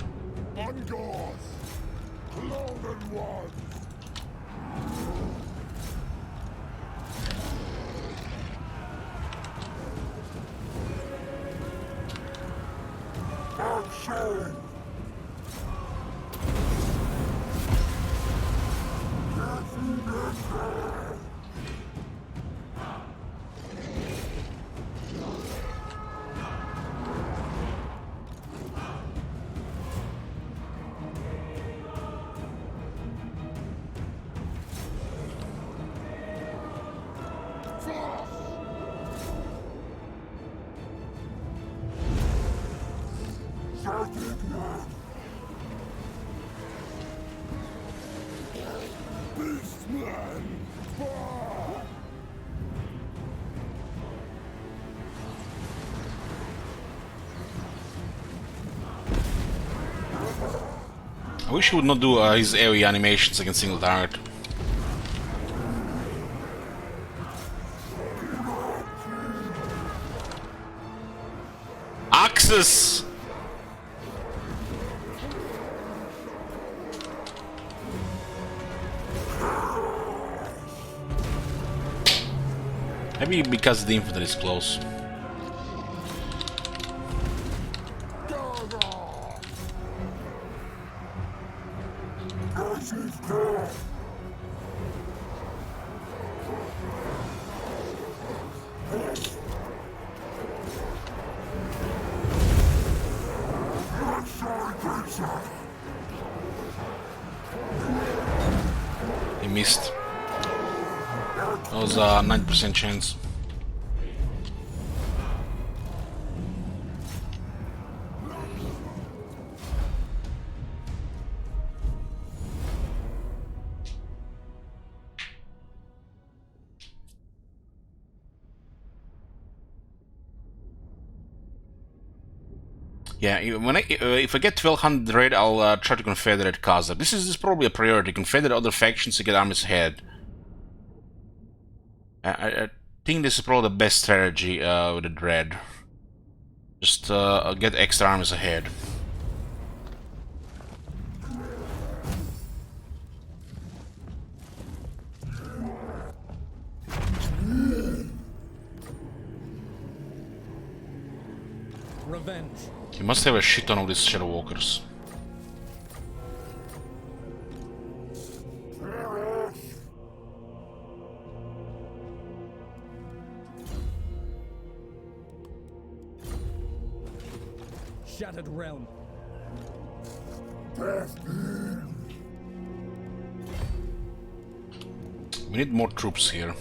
I wish he would not do his AoE animations against single target. Axis! Maybe because the infantry is close. He missed. That was a 9% chance. Yeah, when if I get 1200 raid, I'll try to confederate Khazar. This is probably a priority. Confederate other factions to get armies ahead. I think this is probably the best strategy with the Dread. Just get extra armies ahead. Revenge. You must have a shit ton of these Shadow Walkers. Shattered realm. We need more troops here.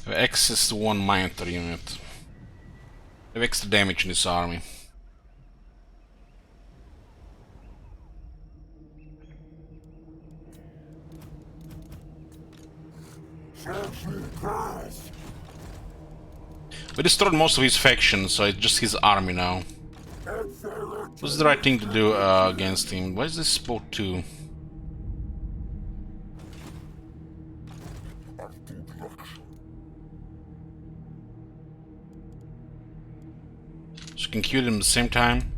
Have access to one monitor unit. Have extra damage in this army. We destroyed most of his faction, so it's just his army now. What's the right thing to do against him? Why is this spot 2? So you can kill them at the same time.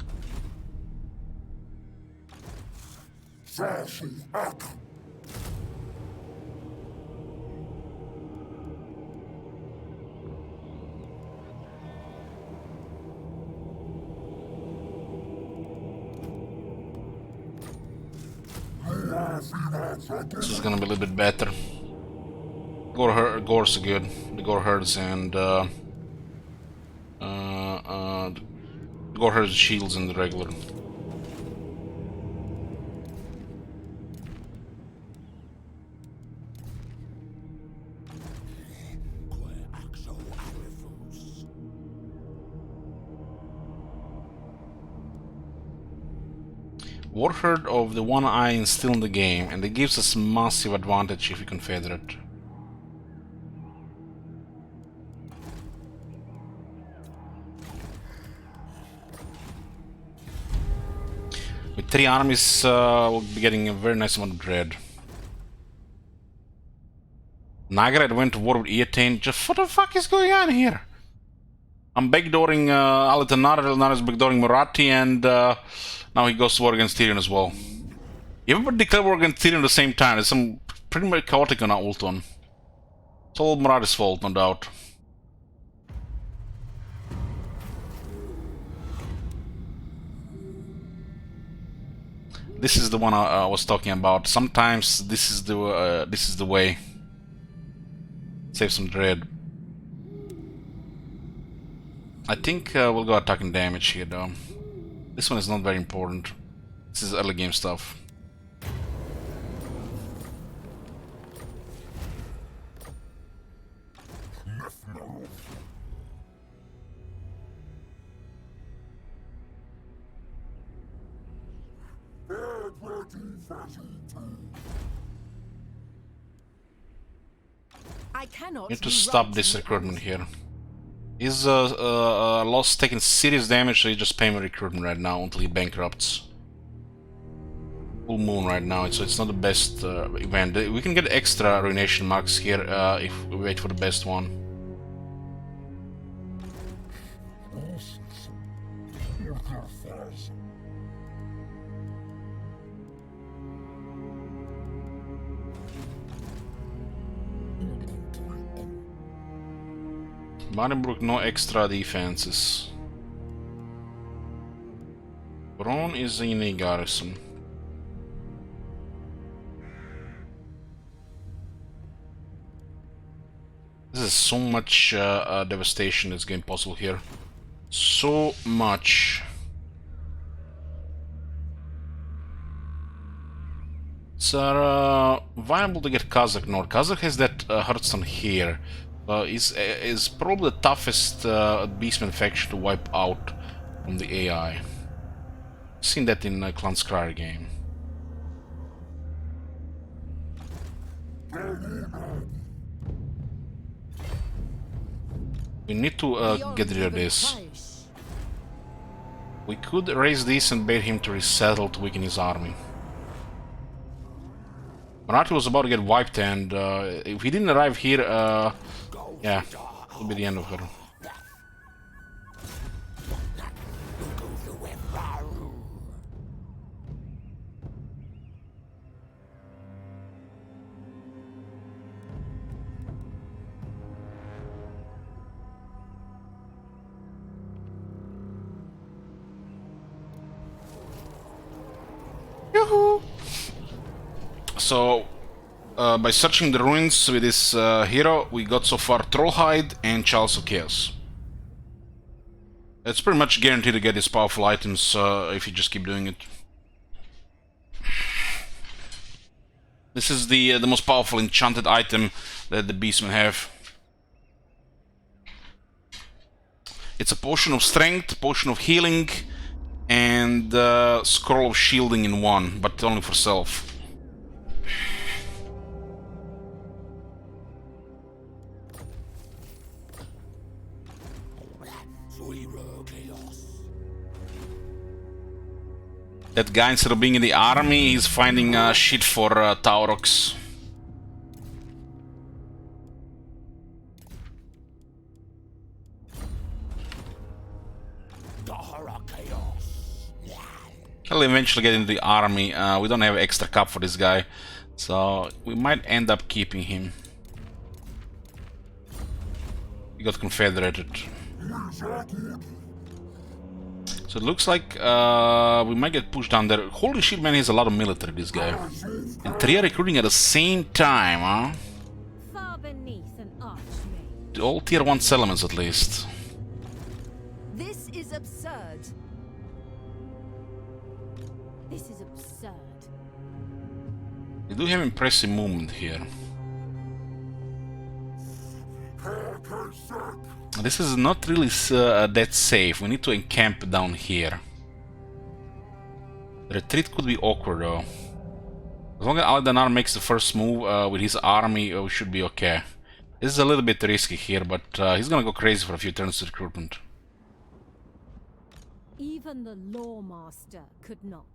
This is gonna be a little bit better. Gore's good. The Warherds and Warherd shields and the regular. Warherd of the One Eye is still in the game, and it gives us massive advantage if we confederate. With 3 armies, we'll be getting a very nice amount of dread. Nagrad went to war with Eatane. Just what the fuck is going on here? I'm backdooring Alitanar, Alitanar is backdooring Marathi, and now he goes to war against Tyrion as well. Everybody declare war against Tyrion at the same time. It's some pretty much chaotic on Ulton. It's all Marathi's fault, no doubt. This is the one I was talking about. Sometimes this is the way. Save some dread. I think we'll go attacking damage here though. This one is not very important. This is early game stuff. I cannot Need to stop this recruitment here. He's lost taking serious damage, so he's just paying recruitment right now until he bankrupts. Full moon right now, so it's not the best event. We can get extra ruination marks here if we wait for the best one. Marenbrook, no extra defenses. Bron is in a garrison. This is so much devastation that's going possible here. So much. It's viable to get Kazakh north. Kazakh has that Hearthstone here. Is probably the toughest Beastman faction to wipe out from the AI. Seen that in Clan Skryre game. We need to get rid of this. We could raise this and bait him to resettle to weaken his army. Marathi was about to get wiped, and if he didn't arrive here, yeah, it'll be the end of her. Yoo-hoo! So, by searching the ruins with this hero, we got so far Trollhide and Chalice of Chaos. It's pretty much guaranteed to get these powerful items if you just keep doing it. This is the most powerful enchanted item that the Beastmen have. It's a potion of strength, potion of healing, and scroll of shielding in one, but only for self. That guy, instead of being in the army, he's finding shit for Taurox. He'll eventually get into the army. We don't have extra cap for this guy, so we might end up keeping him. He got confederated. So it looks like we might get pushed down there. Holy shit, man, he has a lot of military, this guy. And 3 are recruiting at the same time, huh? Far beneath an archmage. All tier 1 settlements, at least. This is absurd. This is absurd. They do have impressive movement here. This is not really that safe. We need to encamp down here. The retreat could be awkward though. As long as Aldanar makes the first move with his army, we should be okay. This is a little bit risky here, but he's gonna go crazy for a few turns to recruitment. Even the Lawmaster could not.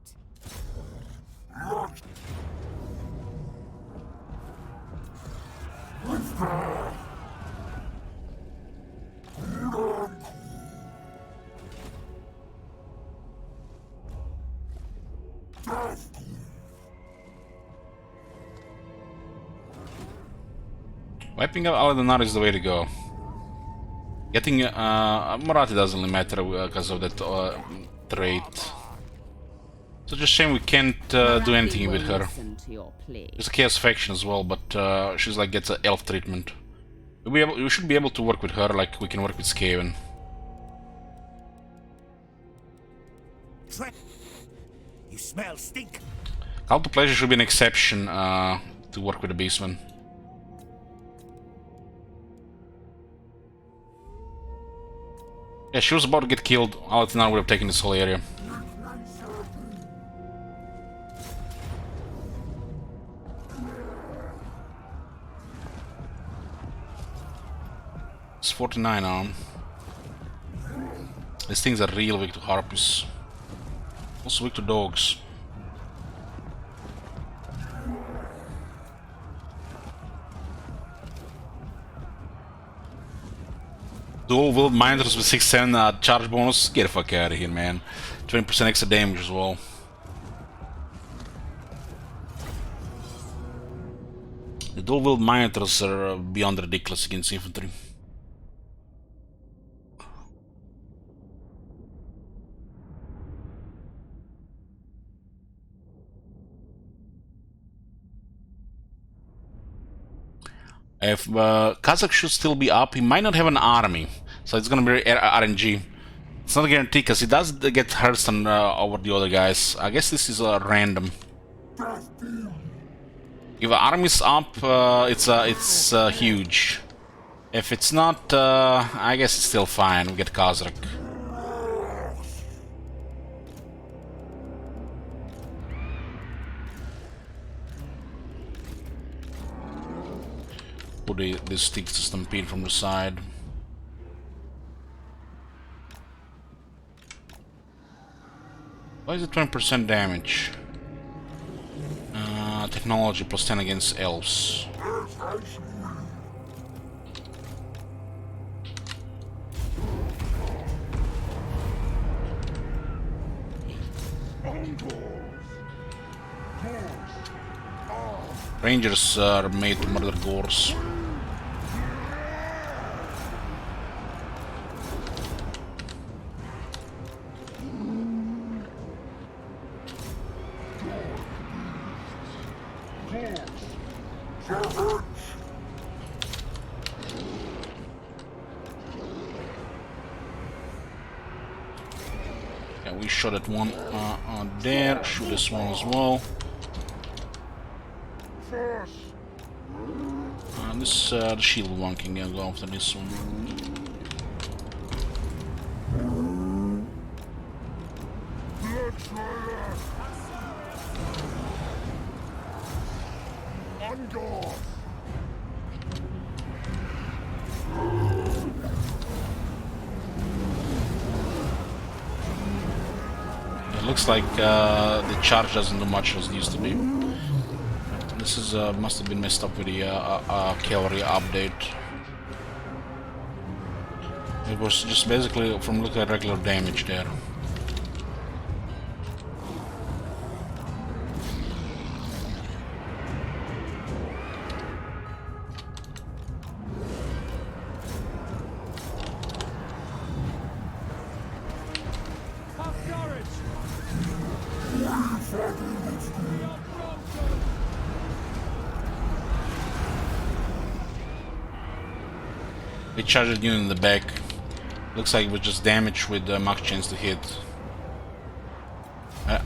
Wiping out Aldanar is the way to go. Getting Morati doesn't really matter because of that trait. So just shame we can't do anything with her. There's a Chaos faction as well, but she's like gets an elf treatment. We should be able to work with her like we can work with Skaven. You smell stink. Call to Pleasure should be an exception to work with the Beastman. Yeah, she was about to get killed. Aldanar would have taken this whole area. It's 49 arm. These things are real weak to harpies. Also weak to dogs. Dual Willed Minders with 6-7 charge bonus. Get the fuck out of here, man. 20% extra damage as well. The Dual Willed Minders are beyond ridiculous against infantry. If Kazakh should still be up, he might not have an army, so it's gonna be RNG. It's not guaranteed because he does get Hearthstone over the other guys. I guess this is random. If the army's up, it's huge. If it's not, I guess it's still fine. We get Kazakh. Put this sticks to stampede from the side. Why is it 20% damage? Technology plus 10 against elves. Rangers are made to murder Gors. Yeah, we shot at one there. Shoot this one as well. This the shield one can go after this one. It looks like the charge doesn't do much as it used to be. This is must have been messed up with the cavalry update. It was just basically from looking at regular damage there. They charged you in the back. Looks like it was just damage with max chance to hit.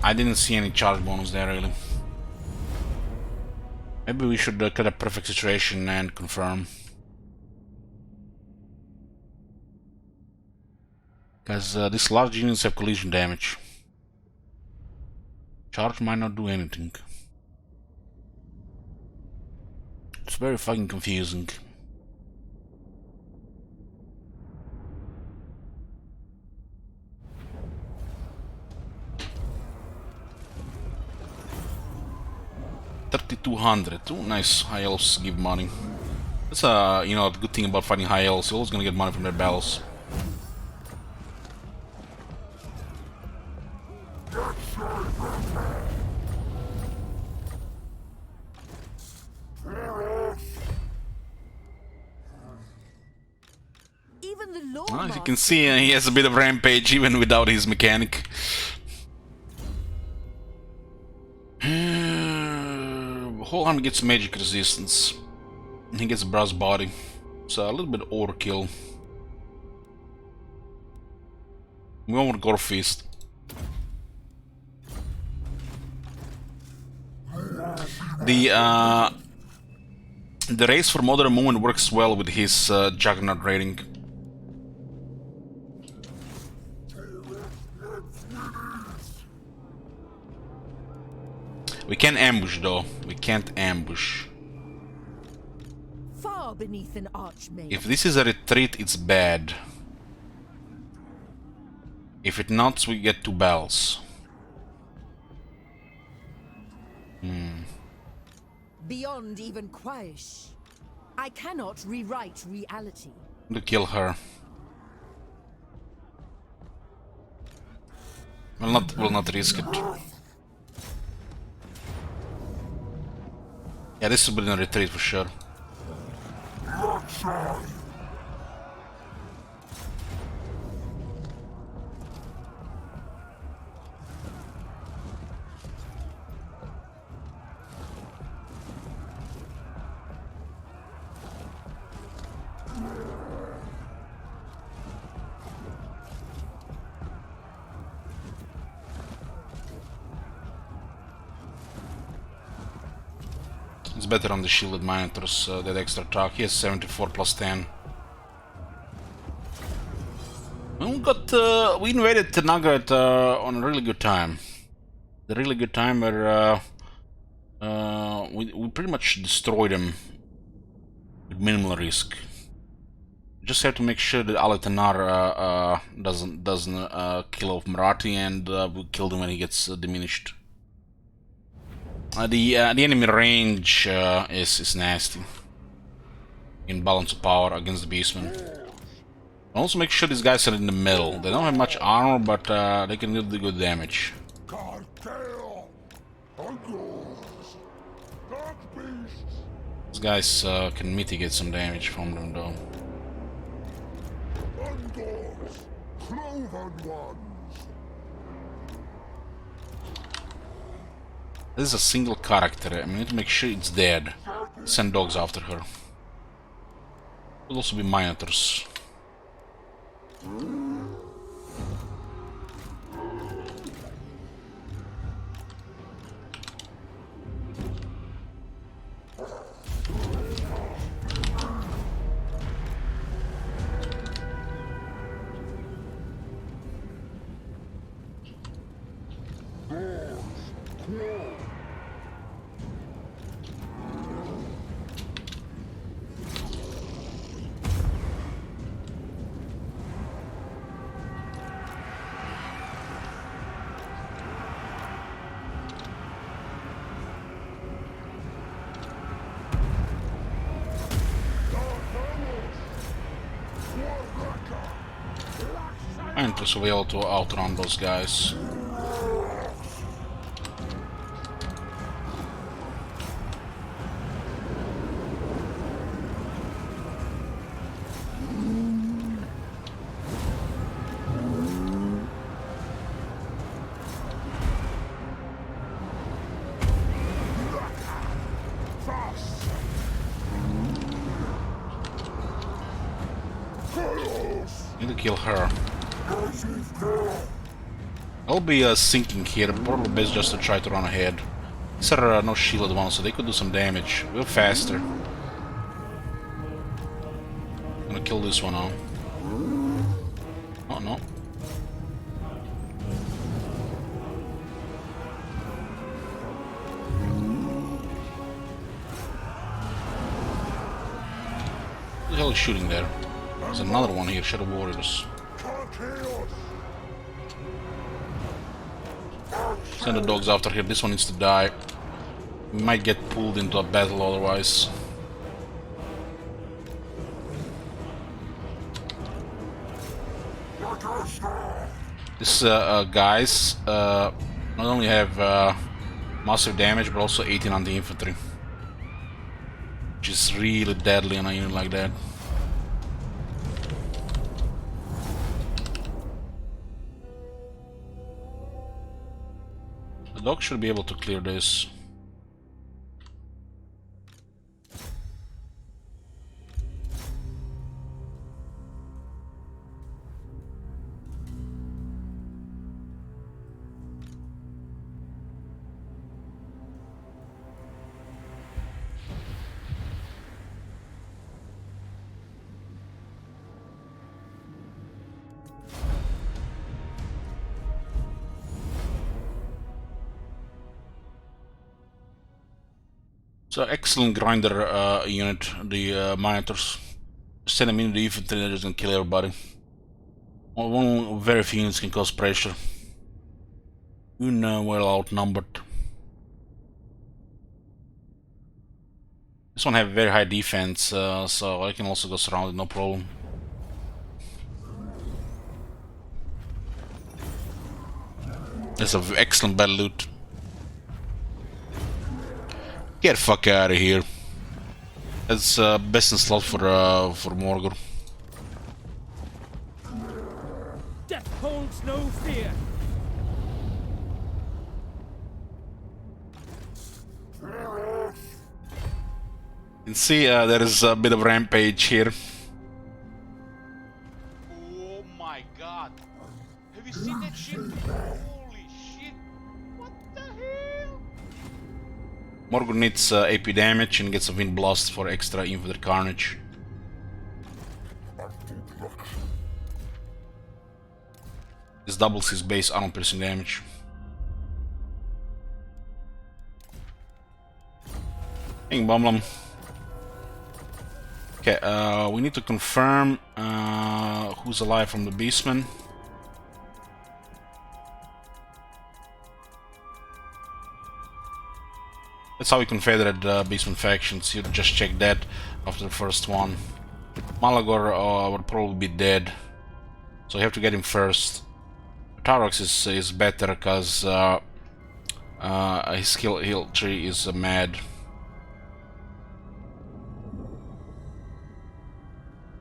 I didn't see any charge bonus there really. Maybe we should cut a perfect situation and confirm. Because these large units have collision damage. Charge might not do anything. It's very fucking confusing. $3,200. Ooh, nice. High elves give money. That's you know, a good thing about fighting high elves. You're always gonna get money from their battles. Even the Lord As you can see, he has a bit of rampage even without his mechanic. Whole army gets magic resistance. He gets brass body. So a little bit overkill. We want Gore Fist. The race for Modern Movement works well with his Juggernaut rating. We can ambush though. We can't ambush. Far beneath an archmage. If this is a retreat, it's bad. If it not, we get 2 bells. Beyond even Quaish, I cannot rewrite reality. To kill her. Will not risk it. Yeah, this will be in a retreat for sure. It's better on the shielded Minotaurs, that extra attack. He has 74 plus 10. We invaded Tanaga on a really good time. The really good time where we pretty much destroyed him with minimal risk. We just have to make sure that Aletanar doesn't kill off Marathi, and we kill him when he gets diminished. The enemy range is nasty in balance of power against the Beastmen. Also make sure these guys are in the middle. They don't have much armor, but they can do the good damage. These guys can mitigate some damage from them though. This is a single character. I need to make sure it's dead. Send dogs after her. Could also be Minotaurs. And to be able to outrun those guys. Need to kill her. I'll be sinking here, probably best just to try to run ahead. These are no shielded ones, so they could do some damage. We're faster. Gonna kill this one now. Oh no. hell is shooting there? There's another one here, Shadow Warriors. Send the dogs after here. This one needs to die. We might get pulled into a battle otherwise. This guys not only have massive damage but also 18 on the infantry, which is really deadly on a unit like that. The dog should be able to clear this. So excellent grinder unit, the monitors. Send them into the infantry, they're just gonna kill everybody. One very few units can cause pressure. Well outnumbered. This one have very high defense, so I can also go surrounded, no problem. That's an excellent battle loot. Get the fuck out of here. That's best in slot for Morgor. Death holds no fear. You can see there is a bit of rampage here. Oh my god. Have you seen that shit? Holy shit. What the hell? Morgor needs AP damage and gets a wind blast for extra infantry carnage. This doubles his base armor piercing damage. Bing bom. Okay, we need to confirm who's alive from the beastmen. That's how we confederate beastmen factions. You just check that after the first one. Malagor would probably be dead, so you have to get him first. Tarox is better because his skill tree is mad.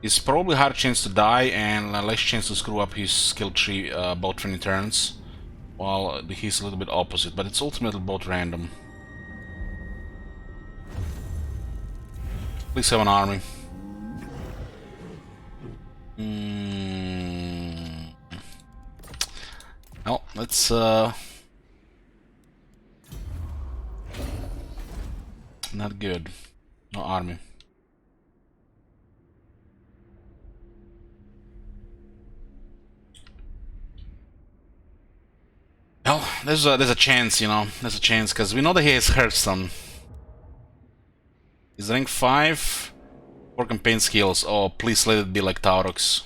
He's probably higher chance to die and less chance to screw up his skill tree about 20 turns, while he's a little bit opposite, but it's ultimately both random. Please have an army. Well, let's not good. No army. Well, there's a chance, you know. There's a chance because we know that he has Hearthstone. He's rank 5 for campaign skills. Oh, please let it be like Taurox.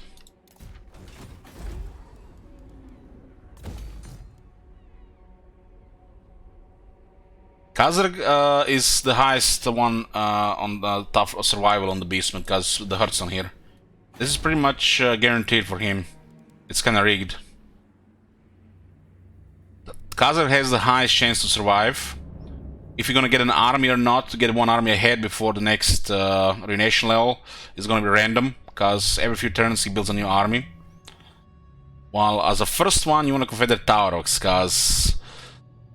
Khazar is the highest one on the tough survival on the beastman because the Hearthstone here. This is pretty much guaranteed for him. It's kinda rigged. Khazar has the highest chance to survive. If you're gonna get an army or not, to get one army ahead before the next Ruination level is gonna be random, because every few turns he builds a new army. While as a first one, you wanna confederate Taurox, because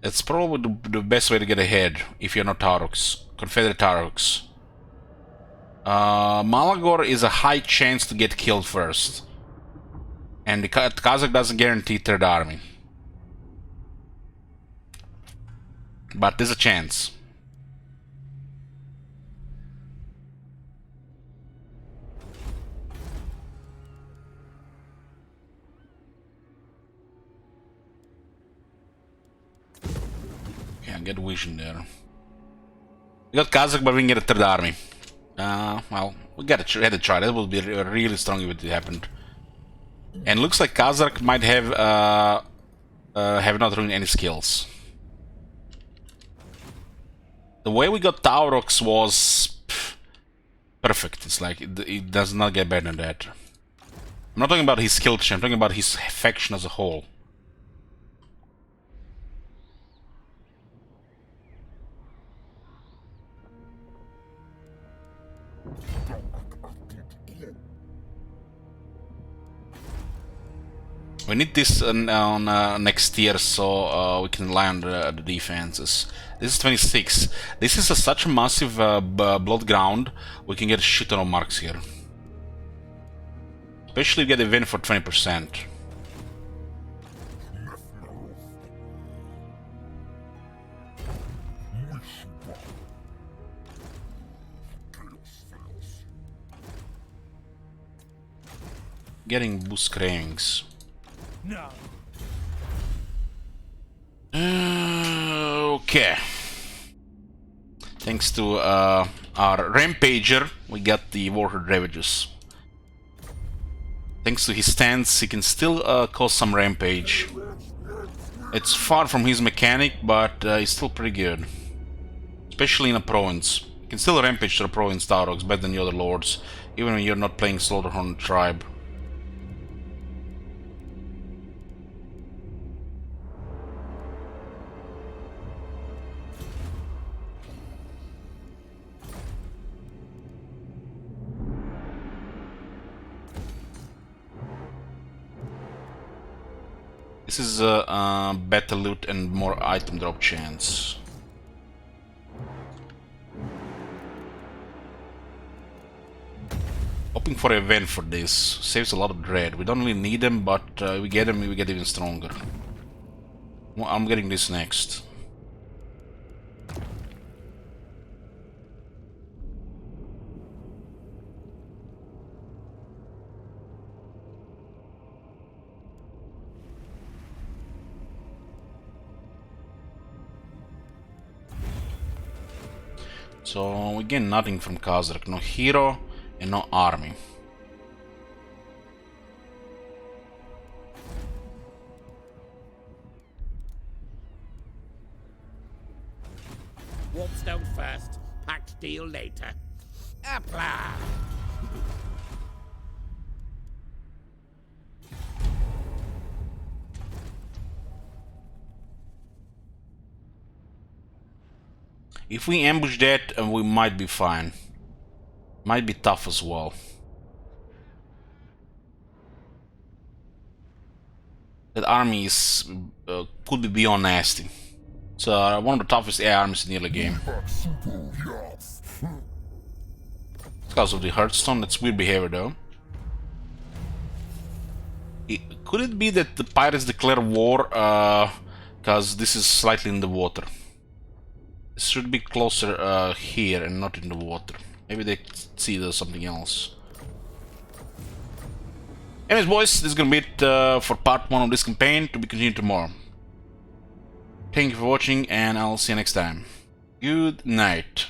it's probably the best way to get ahead if you're not Taurox. Confederate Taurox. Malagor is a high chance to get killed first. And the Khazar doesn't guarantee third army. But there's a chance. Yeah, get vision there. We got Kazakh, but we can get a third army. Well, we had to try. That would be really strong if it happened. And looks like Kazark might have not ruined any skills. The way we got Taurox was perfect. It's like it does not get better than that. I'm not talking about his skill tree, I'm talking about his faction as a whole. We need this on next tier so we can land the defenses. This is 26. This is such a massive blood ground, we can get a shit ton of marks here. Especially if we get a win for 20%. Getting boost cravings. No. Okay. Thanks to our Rampager, we got the Warherd Ravages. Thanks to his stance, he can still cause some rampage. It's far from his mechanic, but he's still pretty good. Especially in a province. You can still rampage to the province Taurox better than the other lords, even when you're not playing Slaughterhorn Tribe. This is better loot and more item drop chance. Hoping for a win for this. Saves a lot of dread. We don't really need them, but we get them, we get even stronger. Well, I'm getting this next. So we gain nothing from Kazark, no hero and no army. Warpstone first, packed deal later. Apply. If we ambush that, we might be fine. Might be tough as well. That army is could be beyond nasty. It's one of the toughest air armies in the early game. Because of the Hearthstone, that's weird behavior though. Could it be that the pirates declare war because this is slightly in the water? This should be closer here and not in the water. Maybe they see there's something else. Anyways, boys, this is gonna be it for part 1 of this campaign, to be continued tomorrow. Thank you for watching, and I'll see you next time. Good night.